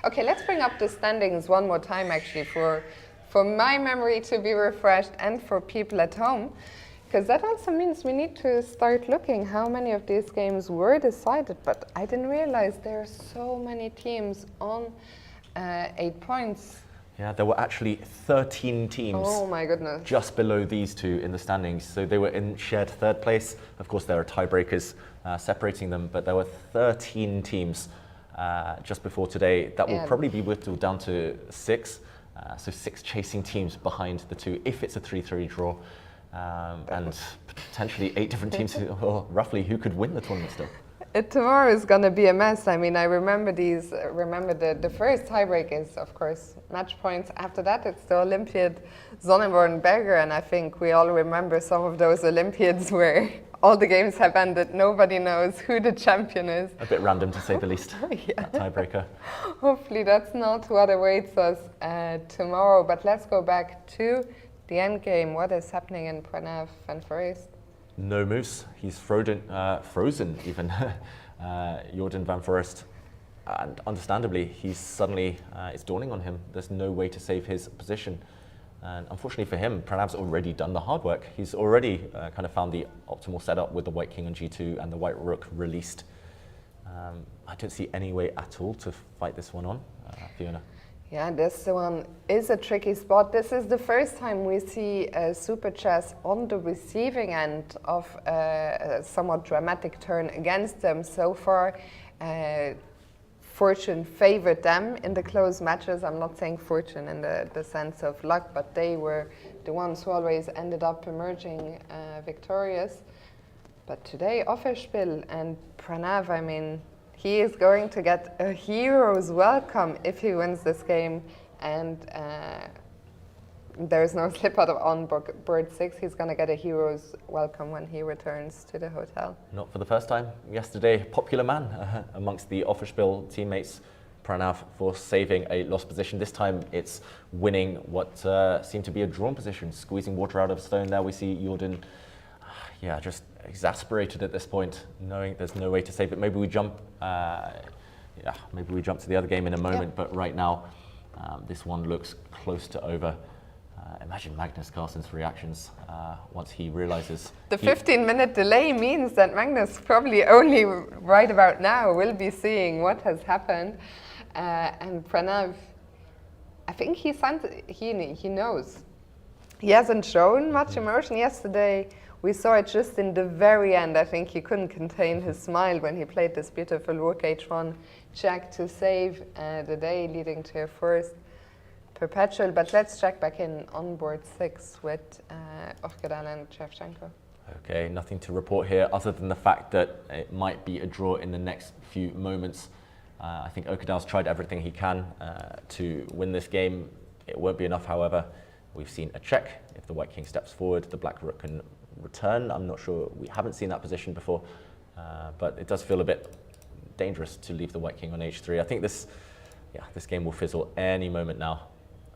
Okay, let's bring up the standings one more time, actually, for my memory to be refreshed and for people at home. Because that also means we need to start looking how many of these games were decided. But I didn't realize there are so many teams on 8 points. Yeah, there were actually 13 teams. Oh my goodness. Just below these two in the standings. So they were in shared third place. Of course, there are tiebreakers separating them, but there were 13 teams just before today. That will probably be whittled down to 6. So 6 chasing teams behind the two if it's a 3-3 draw. And potentially 8 different teams, or roughly, who could win the tournament still. Tomorrow is going to be a mess. I mean, I remember these. Remember the first tiebreak is, of course, match points. After that, it's the Olympiad Sonneborn Berger, and I think we all remember some of those Olympiads where all the games have ended. Nobody knows who the champion is. A bit random, to say the least. Yeah. That tiebreaker. Hopefully, that's not what awaits us tomorrow. But let's go back to the end game. What is happening in Pranav and Forest? No moves. He's frozen even. Jordan van Forest. And understandably, he's suddenly, it's dawning on him. There's no way to save his position. And unfortunately for him, Pranav's already done the hard work. He's already kind of found the optimal setup with the white king on g2 and the white rook released. I don't see any way at all to fight this one on, Fiona. Yeah, this one is a tricky spot. This is the first time we see Super Chess on the receiving end of a somewhat dramatic turn against them. So far, fortune favored them in the close matches. I'm not saying fortune in the sense of luck, but they were the ones who always ended up emerging victorious. But today, Offerspiel and Pranav, I mean, he is going to get a hero's welcome if he wins this game, and there's no slip out on board 6. He's going to get a hero's welcome when he returns to the hotel. Not for the first time. Yesterday, popular man amongst the Offerspiel teammates. Pranav for saving a lost position. This time it's winning what seemed to be a drawn position, squeezing water out of stone. There we see Jordan, yeah, just exasperated at this point, knowing there's no way to save it. Maybe we jump, maybe we jump to the other game in a moment. But right now, this one looks close to over. Imagine Magnus Carlsen's reactions once he realizes. The 15-minute delay means that Magnus probably only right about now will be seeing what has happened. And Pranav, I think he knows. He hasn't shown much emotion yesterday. We saw it just in the very end. I think he couldn't contain his smile when he played this beautiful Rook H1 check to save the day, leading to a first perpetual. But let's check back in on board 6 with Orkedal and Shevchenko. Okay, nothing to report here other than the fact that it might be a draw in the next few moments. I think Orkedal's tried everything he can to win this game. It won't be enough, however. We've seen a check. If the White King steps forward, the Black Rook can return. I'm not sure, we haven't seen that position before, but it does feel a bit dangerous to leave the White King on H3. I think this game will fizzle any moment now.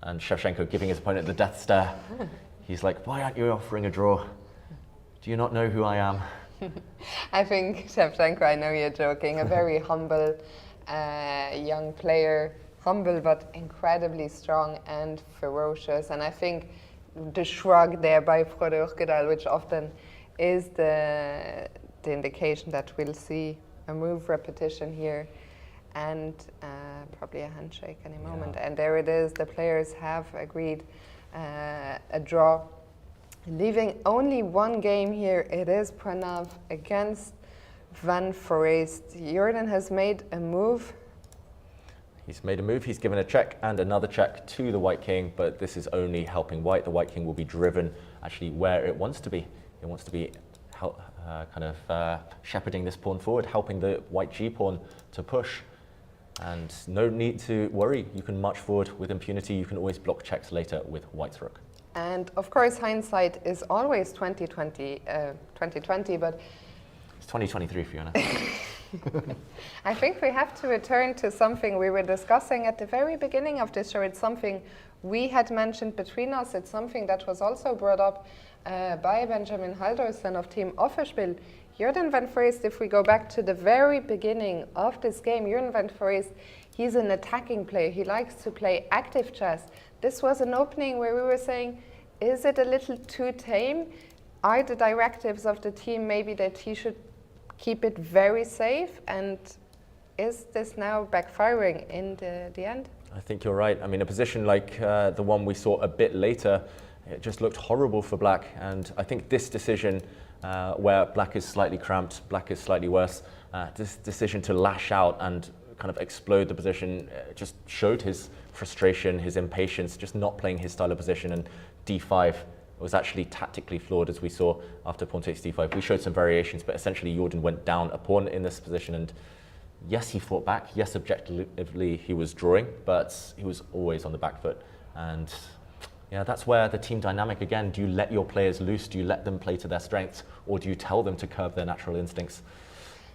And Shevchenko giving his opponent the death stare. He's like, why aren't you offering a draw? Do you not know who I am? I think, Shevchenko, I know you're joking, a very humble young player. Humble but incredibly strong and ferocious. And I think the shrug there by Frode Orkedal, which often is the indication that we'll see a move repetition here and probably a handshake any moment. And there it is, the players have agreed a draw. Leaving only one game here, it is Pranav against Van Foreest. Jordan has made a move. He's made a move, he's given a check and another check to the White King, but this is only helping White. The White King will be driven actually where it wants to be. It wants to be shepherding this pawn forward, helping the White G-pawn to push. And no need to worry, you can march forward with impunity, you can always block checks later with White's rook. And of course hindsight is always 2020, but it's 2023, Fiona. I think we have to return to something we were discussing at the very beginning of this show. It's something we had mentioned between us. It's something that was also brought up by Benjamin Halldorsen of Team Offerspiel. Jordan van Foreest, if we go back to the very beginning of this game, Jordan van Foreest, he's an attacking player. He likes to play active chess. This was an opening where we were saying, is it a little too tame? Are the directives of the team maybe that he should keep it very safe, and is this now backfiring in the end? I think you're right. I mean, a position like the one we saw a bit later, it just looked horrible for Black, and I think this decision where Black is slightly cramped, Black is slightly worse, this decision to lash out and kind of explode the position just showed his frustration, his impatience, just not playing his style of position, and d5 was actually tactically flawed, as we saw after pawn takes d5. We showed some variations, but essentially Jordan went down a pawn in this position, and yes, he fought back. Yes, objectively he was drawing, but he was always on the back foot. And yeah, that's where the team dynamic again. Do you let your players loose? Do you let them play to their strengths, or do you tell them to curb their natural instincts?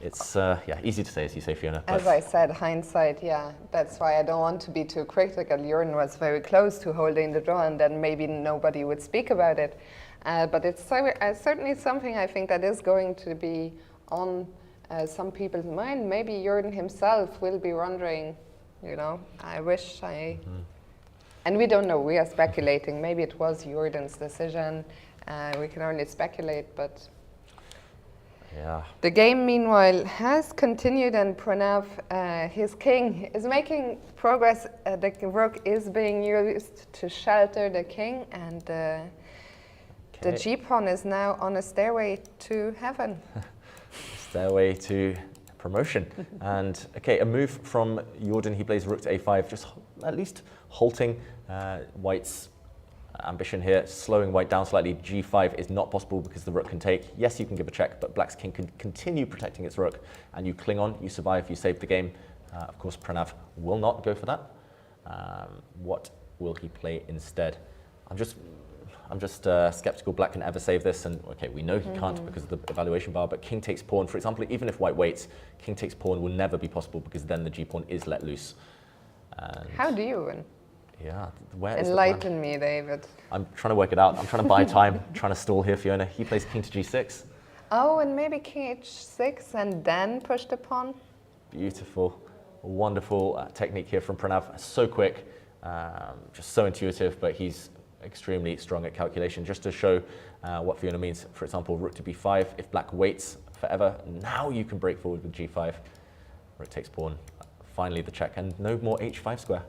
It's easy to say, as you say, Fiona. As I said, hindsight, yeah. That's why I don't want to be too critical. Jordan was very close to holding the draw, and then maybe nobody would speak about it. But it's certainly something I think that is going to be on some people's mind. Maybe Jordan himself will be wondering, I wish I... And we don't know, we are speculating. Maybe it was Jordan's decision. We can only speculate, but... Yeah. The game, meanwhile, has continued, and Pranav, his king, is making progress. The rook is being used to shelter the king, and the G-pawn is now on a stairway to heaven. Stairway to promotion. And, okay, a move from Jordan. He plays rook to a5, just at least halting White's ambition here, slowing White down slightly. G5 is not possible because the rook can take. Yes, you can give a check, but Black's king can continue protecting its rook, and you cling on, you survive, you save the game. Of course, Pranav will not go for that. What will he play instead? I'm just skeptical Black can ever save this, and okay, we know he can't because of the evaluation bar, but king takes pawn, for example, even if White waits, king takes pawn will never be possible because then the G-pawn is let loose. And how do you win? Yeah, where is Enlighten me, David. I'm trying to work it out. I'm trying to buy time, trying to stall here, Fiona. He plays king to g6. Oh, and maybe king h6 and then push the pawn? Beautiful, wonderful technique here from Pranav. So quick, just so intuitive, but he's, extremely strong at calculation. Just to show what Fiona means, for example, rook to b5, if black waits forever, now you can break forward with g5. Rook takes pawn, finally the check, and no more h5 square.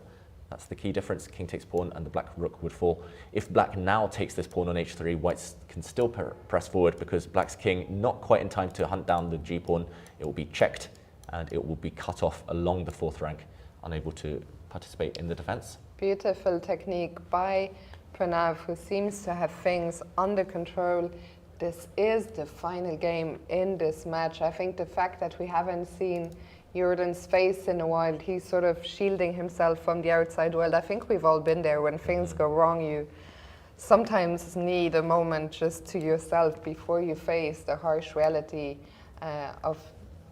That's the key difference. King takes pawn and the black rook would fall. If black now takes this pawn on h3, whites can still press forward because black's king not quite in time to hunt down the g-pawn. It will be checked and it will be cut off along the 4th rank, unable to participate in the defense. Beautiful technique by Pranav, who seems to have things under control. This is the final game in this match. I think the fact that we haven't seen Jordan's face in a while, he's sort of shielding himself from the outside world. I think we've all been there. When things go wrong, you sometimes need a moment just to yourself before you face the harsh reality of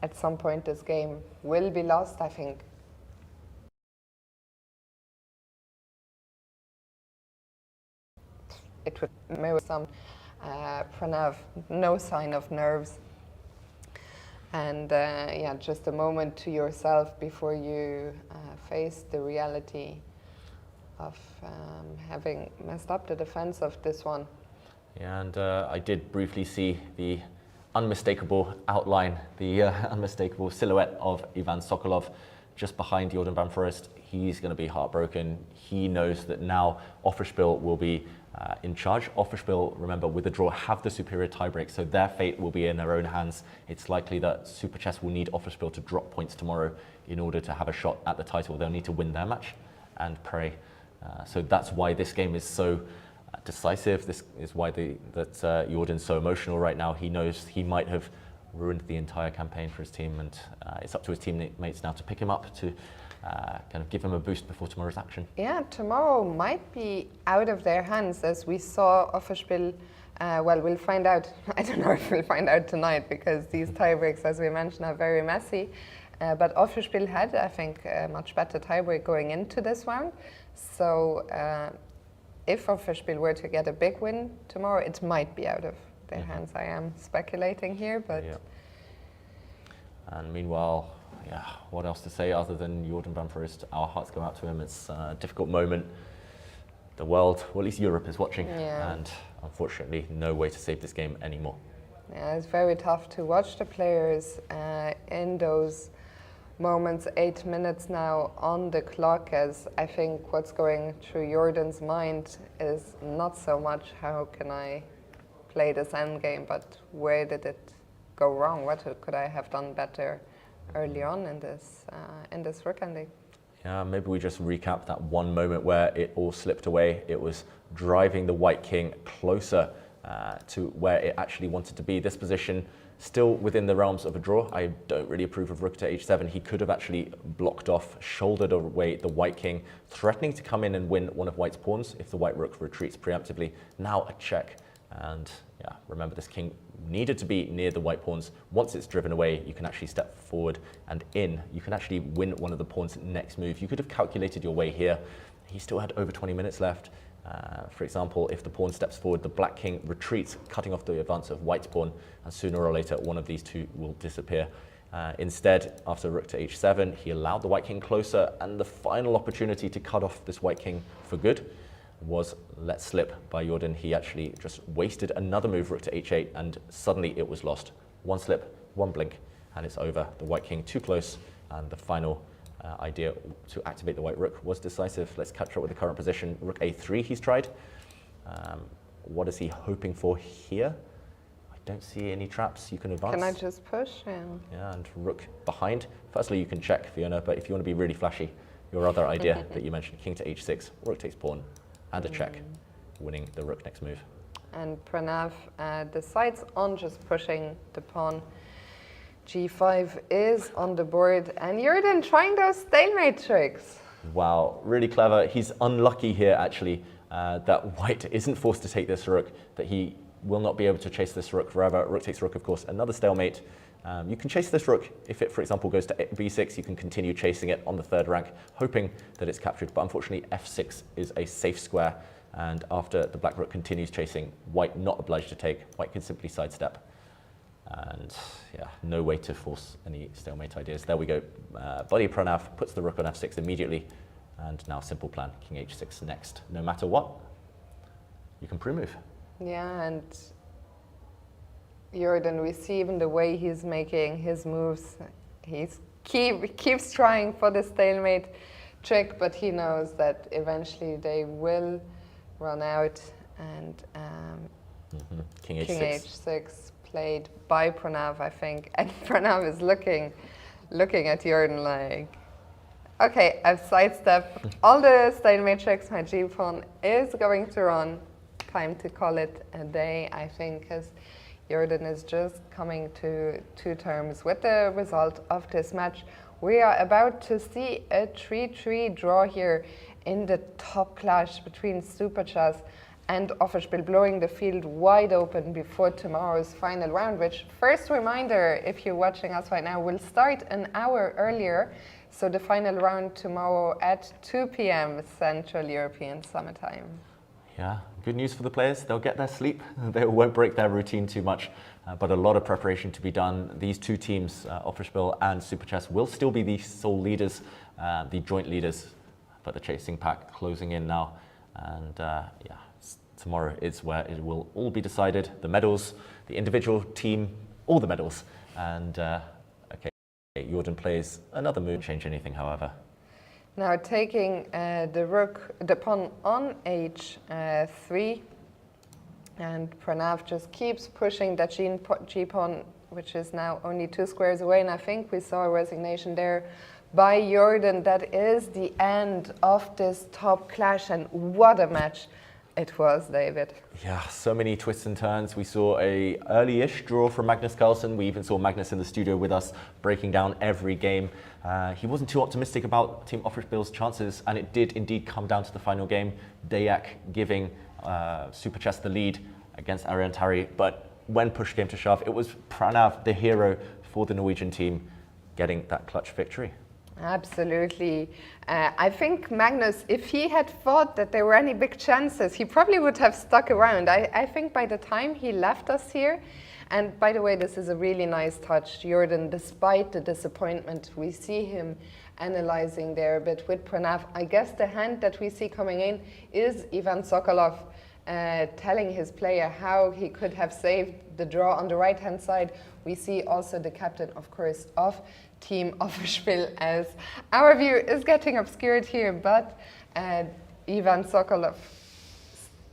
at some point this game will be lost, I think. It would maybe some Pranav, no sign of nerves. And yeah, just a moment to yourself before you face the reality of having messed up the defense of this one. Yeah, and I did briefly see the unmistakable outline, the unmistakable silhouette of Ivan Sokolov just behind Jordan van Foreest. He's going to be heartbroken. He knows that now Offerspiel will be in charge. Offerspiel, remember, with the draw, have the superior tiebreak, so their fate will be in their own hands. It's likely that Super Chess will need Offerspiel to drop points tomorrow in order to have a shot at the title. They'll need to win their match and pray. So that's why this game is so decisive. This is why Jordan's so emotional right now. He knows he might have ruined the entire campaign for his team, and it's up to his teammates now to pick him up, to kind of give him a boost before tomorrow's action. Yeah, tomorrow might be out of their hands, as we saw Offerspiel. Well, we'll find out. I don't know if we'll find out tonight, because these tiebreaks, as we mentioned, are very messy. But Offerspiel had, I think, a much better tiebreak going into this round. So if Offerspiel were to get a big win tomorrow, it might be out of their hands. I am speculating here, but... Yeah. And meanwhile, yeah, what else to say other than Jordan van Foreest? Our hearts go out to him. It's a difficult moment. The world, well, at least Europe, is watching, and unfortunately, no way to save this game anymore. Yeah, it's very tough to watch the players in those moments. 8 minutes now on the clock, as I think what's going through Jordan's mind is not so much how can I play this endgame, but where did it go wrong? What could I have done better early on in this rook ending? Yeah, maybe we just recap that one moment where it all slipped away. It was driving the white king closer to where it actually wanted to be. This position still within the realms of a draw. I don't really approve of rook to h7. He could have actually blocked off, shouldered away the white king, threatening to come in and win one of white's pawns if the white rook retreats preemptively. Now a check. And yeah, remember, this king needed to be near the white pawns. Once it's driven away, you can actually step forward and in. You can actually win one of the pawns next move. You could have calculated your way here. He still had over 20 minutes left. For example, if the pawn steps forward, the black king retreats, cutting off the advance of white's pawn, and sooner or later, one of these two will disappear. Instead, after rook to h7, he allowed the white king closer, and the final opportunity to cut off this white king for good was let slip by Jordan. He actually just wasted another move, rook to h8, and suddenly it was lost. One slip, one blink, and it's over. The white king too close, and the final idea to activate the white rook was decisive. Let's catch up with the current position. Rook a3 he's tried. What is he hoping for here? I don't see any traps. You can advance. Can I just push? Yeah, and rook behind. Firstly, you can check, Fiona, but if you want to be really flashy, your other idea that you mentioned, king to h6, rook takes pawn, and a check, winning the rook next move. And Pranav decides on just pushing the pawn. g5 is on the board, and Jordan trying those stalemate tricks. Wow, really clever. He's unlucky here, actually, that white isn't forced to take this rook, that he will not be able to chase this rook forever. Rook takes rook, of course, another stalemate. You can chase this rook. If it, for example, goes to b6, you can continue chasing it on the third rank, hoping that it's captured. But unfortunately, f6 is a safe square. And after the black rook continues chasing, white not obliged to take. White can simply sidestep. And yeah, no way to force any stalemate ideas. There we go. Buddy Pranav puts the rook on f6 immediately. And now simple plan, king h6 next. No matter what, you can pre-move. Yeah, and Jordan, we see even the way he's making his moves. Keeps trying for the stalemate trick, but he knows that eventually they will run out. And King H6. King H6 played by Pranav, I think, and Pranav is looking at Jordan like, okay, I've sidestepped all the stalemate tricks. My G-pawn is going to run. Time to call it a day, I think, because Jordan is just coming to terms with the result of this match. We are about to see a 3-3 draw here in the top clash between Super Chess and Offerspiel, blowing the field wide open before tomorrow's final round, which, first reminder, if you're watching us right now, will start an hour earlier. So the final round tomorrow at 2 p.m. Central European Summer Time. Yeah, good news for the players. They'll get their sleep. They won't break their routine too much, but a lot of preparation to be done. These two teams, Offerspiel and Super Chess, will still be the sole leaders, the joint leaders, but the chasing pack closing in now. And yeah, tomorrow is where it will all be decided. The medals, the individual team, all the medals. And okay, Jordan plays another move. Change anything, however. Now taking the pawn on h3, and Pranav just keeps pushing that g-pawn, which is now only 2 squares away, and I think we saw a resignation there by Jordan. That is the end of this top clash, and what a match it was, David. Yeah, so many twists and turns. We saw a early-ish draw from Magnus Carlsen. We even saw Magnus in the studio with us breaking down every game. He wasn't too optimistic about Team Offerspiel's chances, and it did indeed come down to the final game. Dayak giving Super Chess the lead against Ariantari, but when push came to shove, it was Pranav, the hero for the Norwegian team, getting that clutch victory. Absolutely. I think Magnus, if he had thought that there were any big chances, he probably would have stuck around. I think by the time he left us here, and by the way, this is a really nice touch, Jordan, despite the disappointment, we see him analyzing there a bit with Pranav. I guess the hand that we see coming in is Ivan Sokolov telling his player how he could have saved the draw on the right-hand side. We see also the captain, of course, of Team Offerspiel, as our view is getting obscured here, but Ivan Sokolov,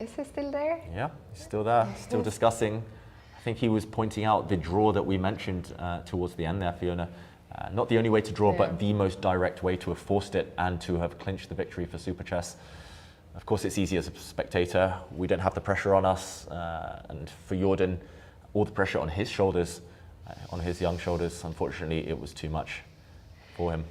is he still there? Yeah, he's still there, still discussing. I think he was pointing out the draw that we mentioned towards the end there, Fiona. Not the only way to draw, but the most direct way to have forced it and to have clinched the victory for Super Chess. Of course, it's easy as a spectator. We don't have the pressure on us, and for Jordan, all the pressure on his shoulders, on his young shoulders. Unfortunately, it was too much for him.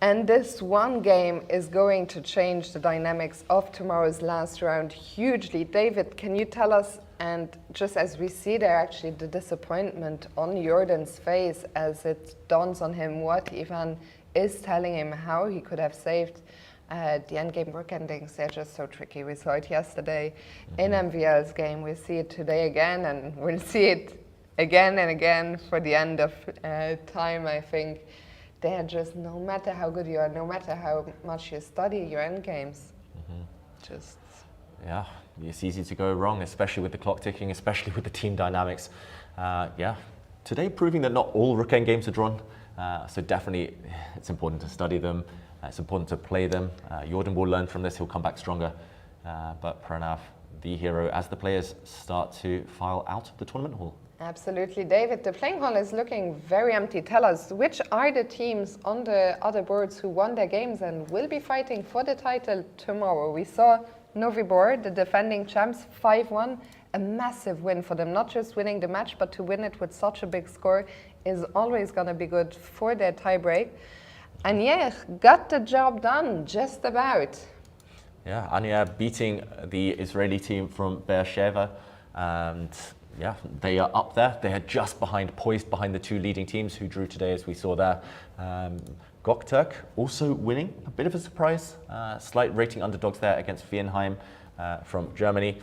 And this one game is going to change the dynamics of tomorrow's last round hugely. David, can you tell us, and just as we see there actually the disappointment on Jordan's face as it dawns on him what Ivan is telling him, how he could have saved the endgame rook endings. They're just so tricky. We saw it yesterday in MVL's game. We see it today again, and we'll see it again and again for the end of time, I think. They are just, no matter how good you are, no matter how much you study your endgames, just... Yeah, it's easy to go wrong, especially with the clock ticking, especially with the team dynamics. Yeah, today proving that not all rook endgames are drawn, so definitely it's important to study them, it's important to play them. Jordan will learn from this, he'll come back stronger, but Pranav, the hero, as the players start to file out of the tournament hall. Absolutely. David, the playing hall is looking very empty. Tell us, which are the teams on the other boards who won their games and will be fighting for the title tomorrow? We saw Novibor, the defending champs, 5-1, a massive win for them. Not just winning the match, but to win it with such a big score is always going to be good for their tiebreak. Anier got the job done, just about. Yeah, Anier beating the Israeli team from Beersheva, and yeah, they are up there. They are just behind, poised behind the two leading teams who drew today, as we saw there. Göktürk also winning, a bit of a surprise. Slight rating underdogs there against Viernheim from Germany.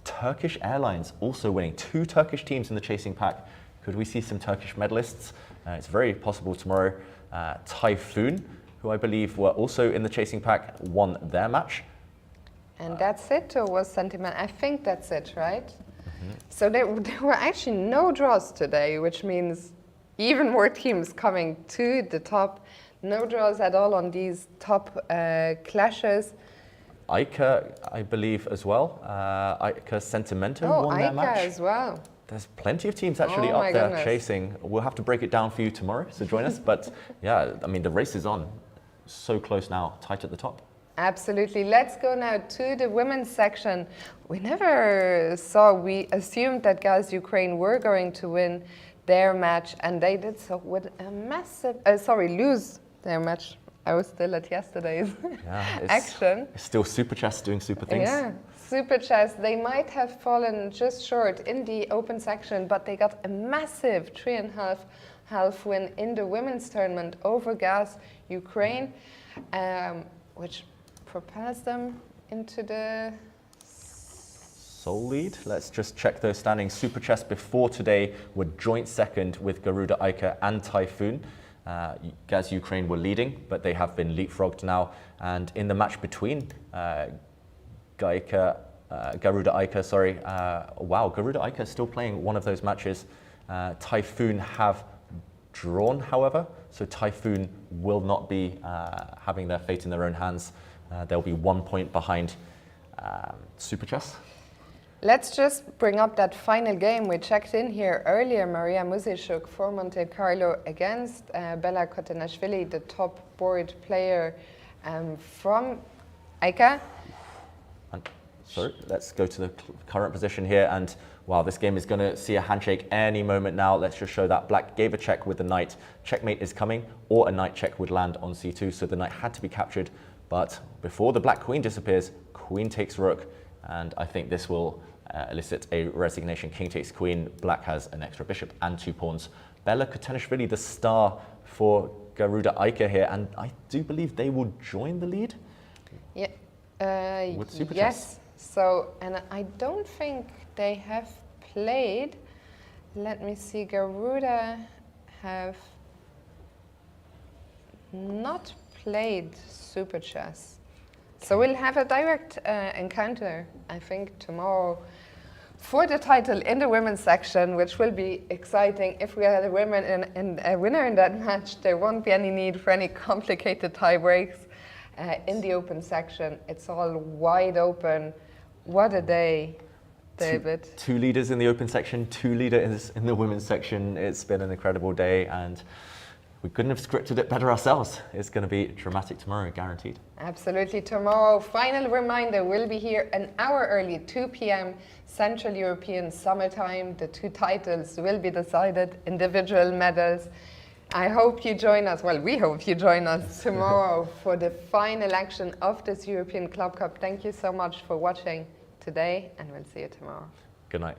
Turkish Airlines also winning. 2 Turkish teams in the chasing pack. Could we see some Turkish medalists? It's very possible tomorrow. Typhoon, who I believe were also in the chasing pack, won their match. And that's it, or was sentiment? I think that's it, right? So there were actually no draws today, which means even more teams coming to the top. No draws at all on these top clashes. Ica, I believe, as well. Ica Sentimento won their match. Ica as well. There's plenty of teams actually Oh up my there goodness. chasing. We'll have to break it down for you tomorrow, so join us. But yeah, I mean, the race is on. So close now, tight at the top. Absolutely. Let's go now to the women's section. We never saw, we assumed that Gaz Ukraine were going to win their match, and they did so with a massive, lose their match. I was still at yesterday's action. It's still Super Chess doing super things. Yeah, Super Chess. They might have fallen just short in the open section, but they got a massive 3.5 win in the women's tournament over Gaz Ukraine, which propels them into the sole lead. Let's just check those standings. Super Chess before today were joint second with Garuda Ica and Typhoon. Gaz Ukraine were leading, but they have been leapfrogged now. And in the match between Garuda Ica, wow, Garuda Ica is still playing one of those matches. Typhoon have drawn, however, so Typhoon will not be having their fate in their own hands. They'll be 1 point behind Super Chess. Let's just bring up that final game. We checked in here earlier. Maria Muzishuk for Monte Carlo against Bella Kotanashvili, the top board player from Ica. Sorry, let's go to the current position here. And wow, this game is going to see a handshake any moment now. Let's just show that black gave a check with the knight. Checkmate is coming, or a knight check would land on c2. So the knight had to be captured. But before the black queen disappears, queen takes rook. And I think this will elicit a resignation. King takes queen. Black has an extra bishop and 2 pawns. Bella Kotanashvili, the star for Garuda Ica here. And I do believe they will join the lead. Yeah. With Super Yes. So, and I don't think they have played. Let me see. Garuda have not played Super Chess. So we'll have a direct encounter, I think, tomorrow for the title in the women's section, which will be exciting. If we had a winner in that match, there won't be any need for any complicated tie breaks. In the open section, it's all wide open. What a day, David. Two leaders in the open section, 2 leaders in the women's section. It's been an incredible day, and we couldn't have scripted it better ourselves. It's going to be dramatic tomorrow, guaranteed. Absolutely. Tomorrow, final reminder, we'll be here an hour early, 2 p.m. Central European Summertime. The 2 titles will be decided, individual medals. I hope you join us. Well, we hope you join us tomorrow for the final action of this European Club Cup. Thank you so much for watching today, and we'll see you tomorrow. Good night.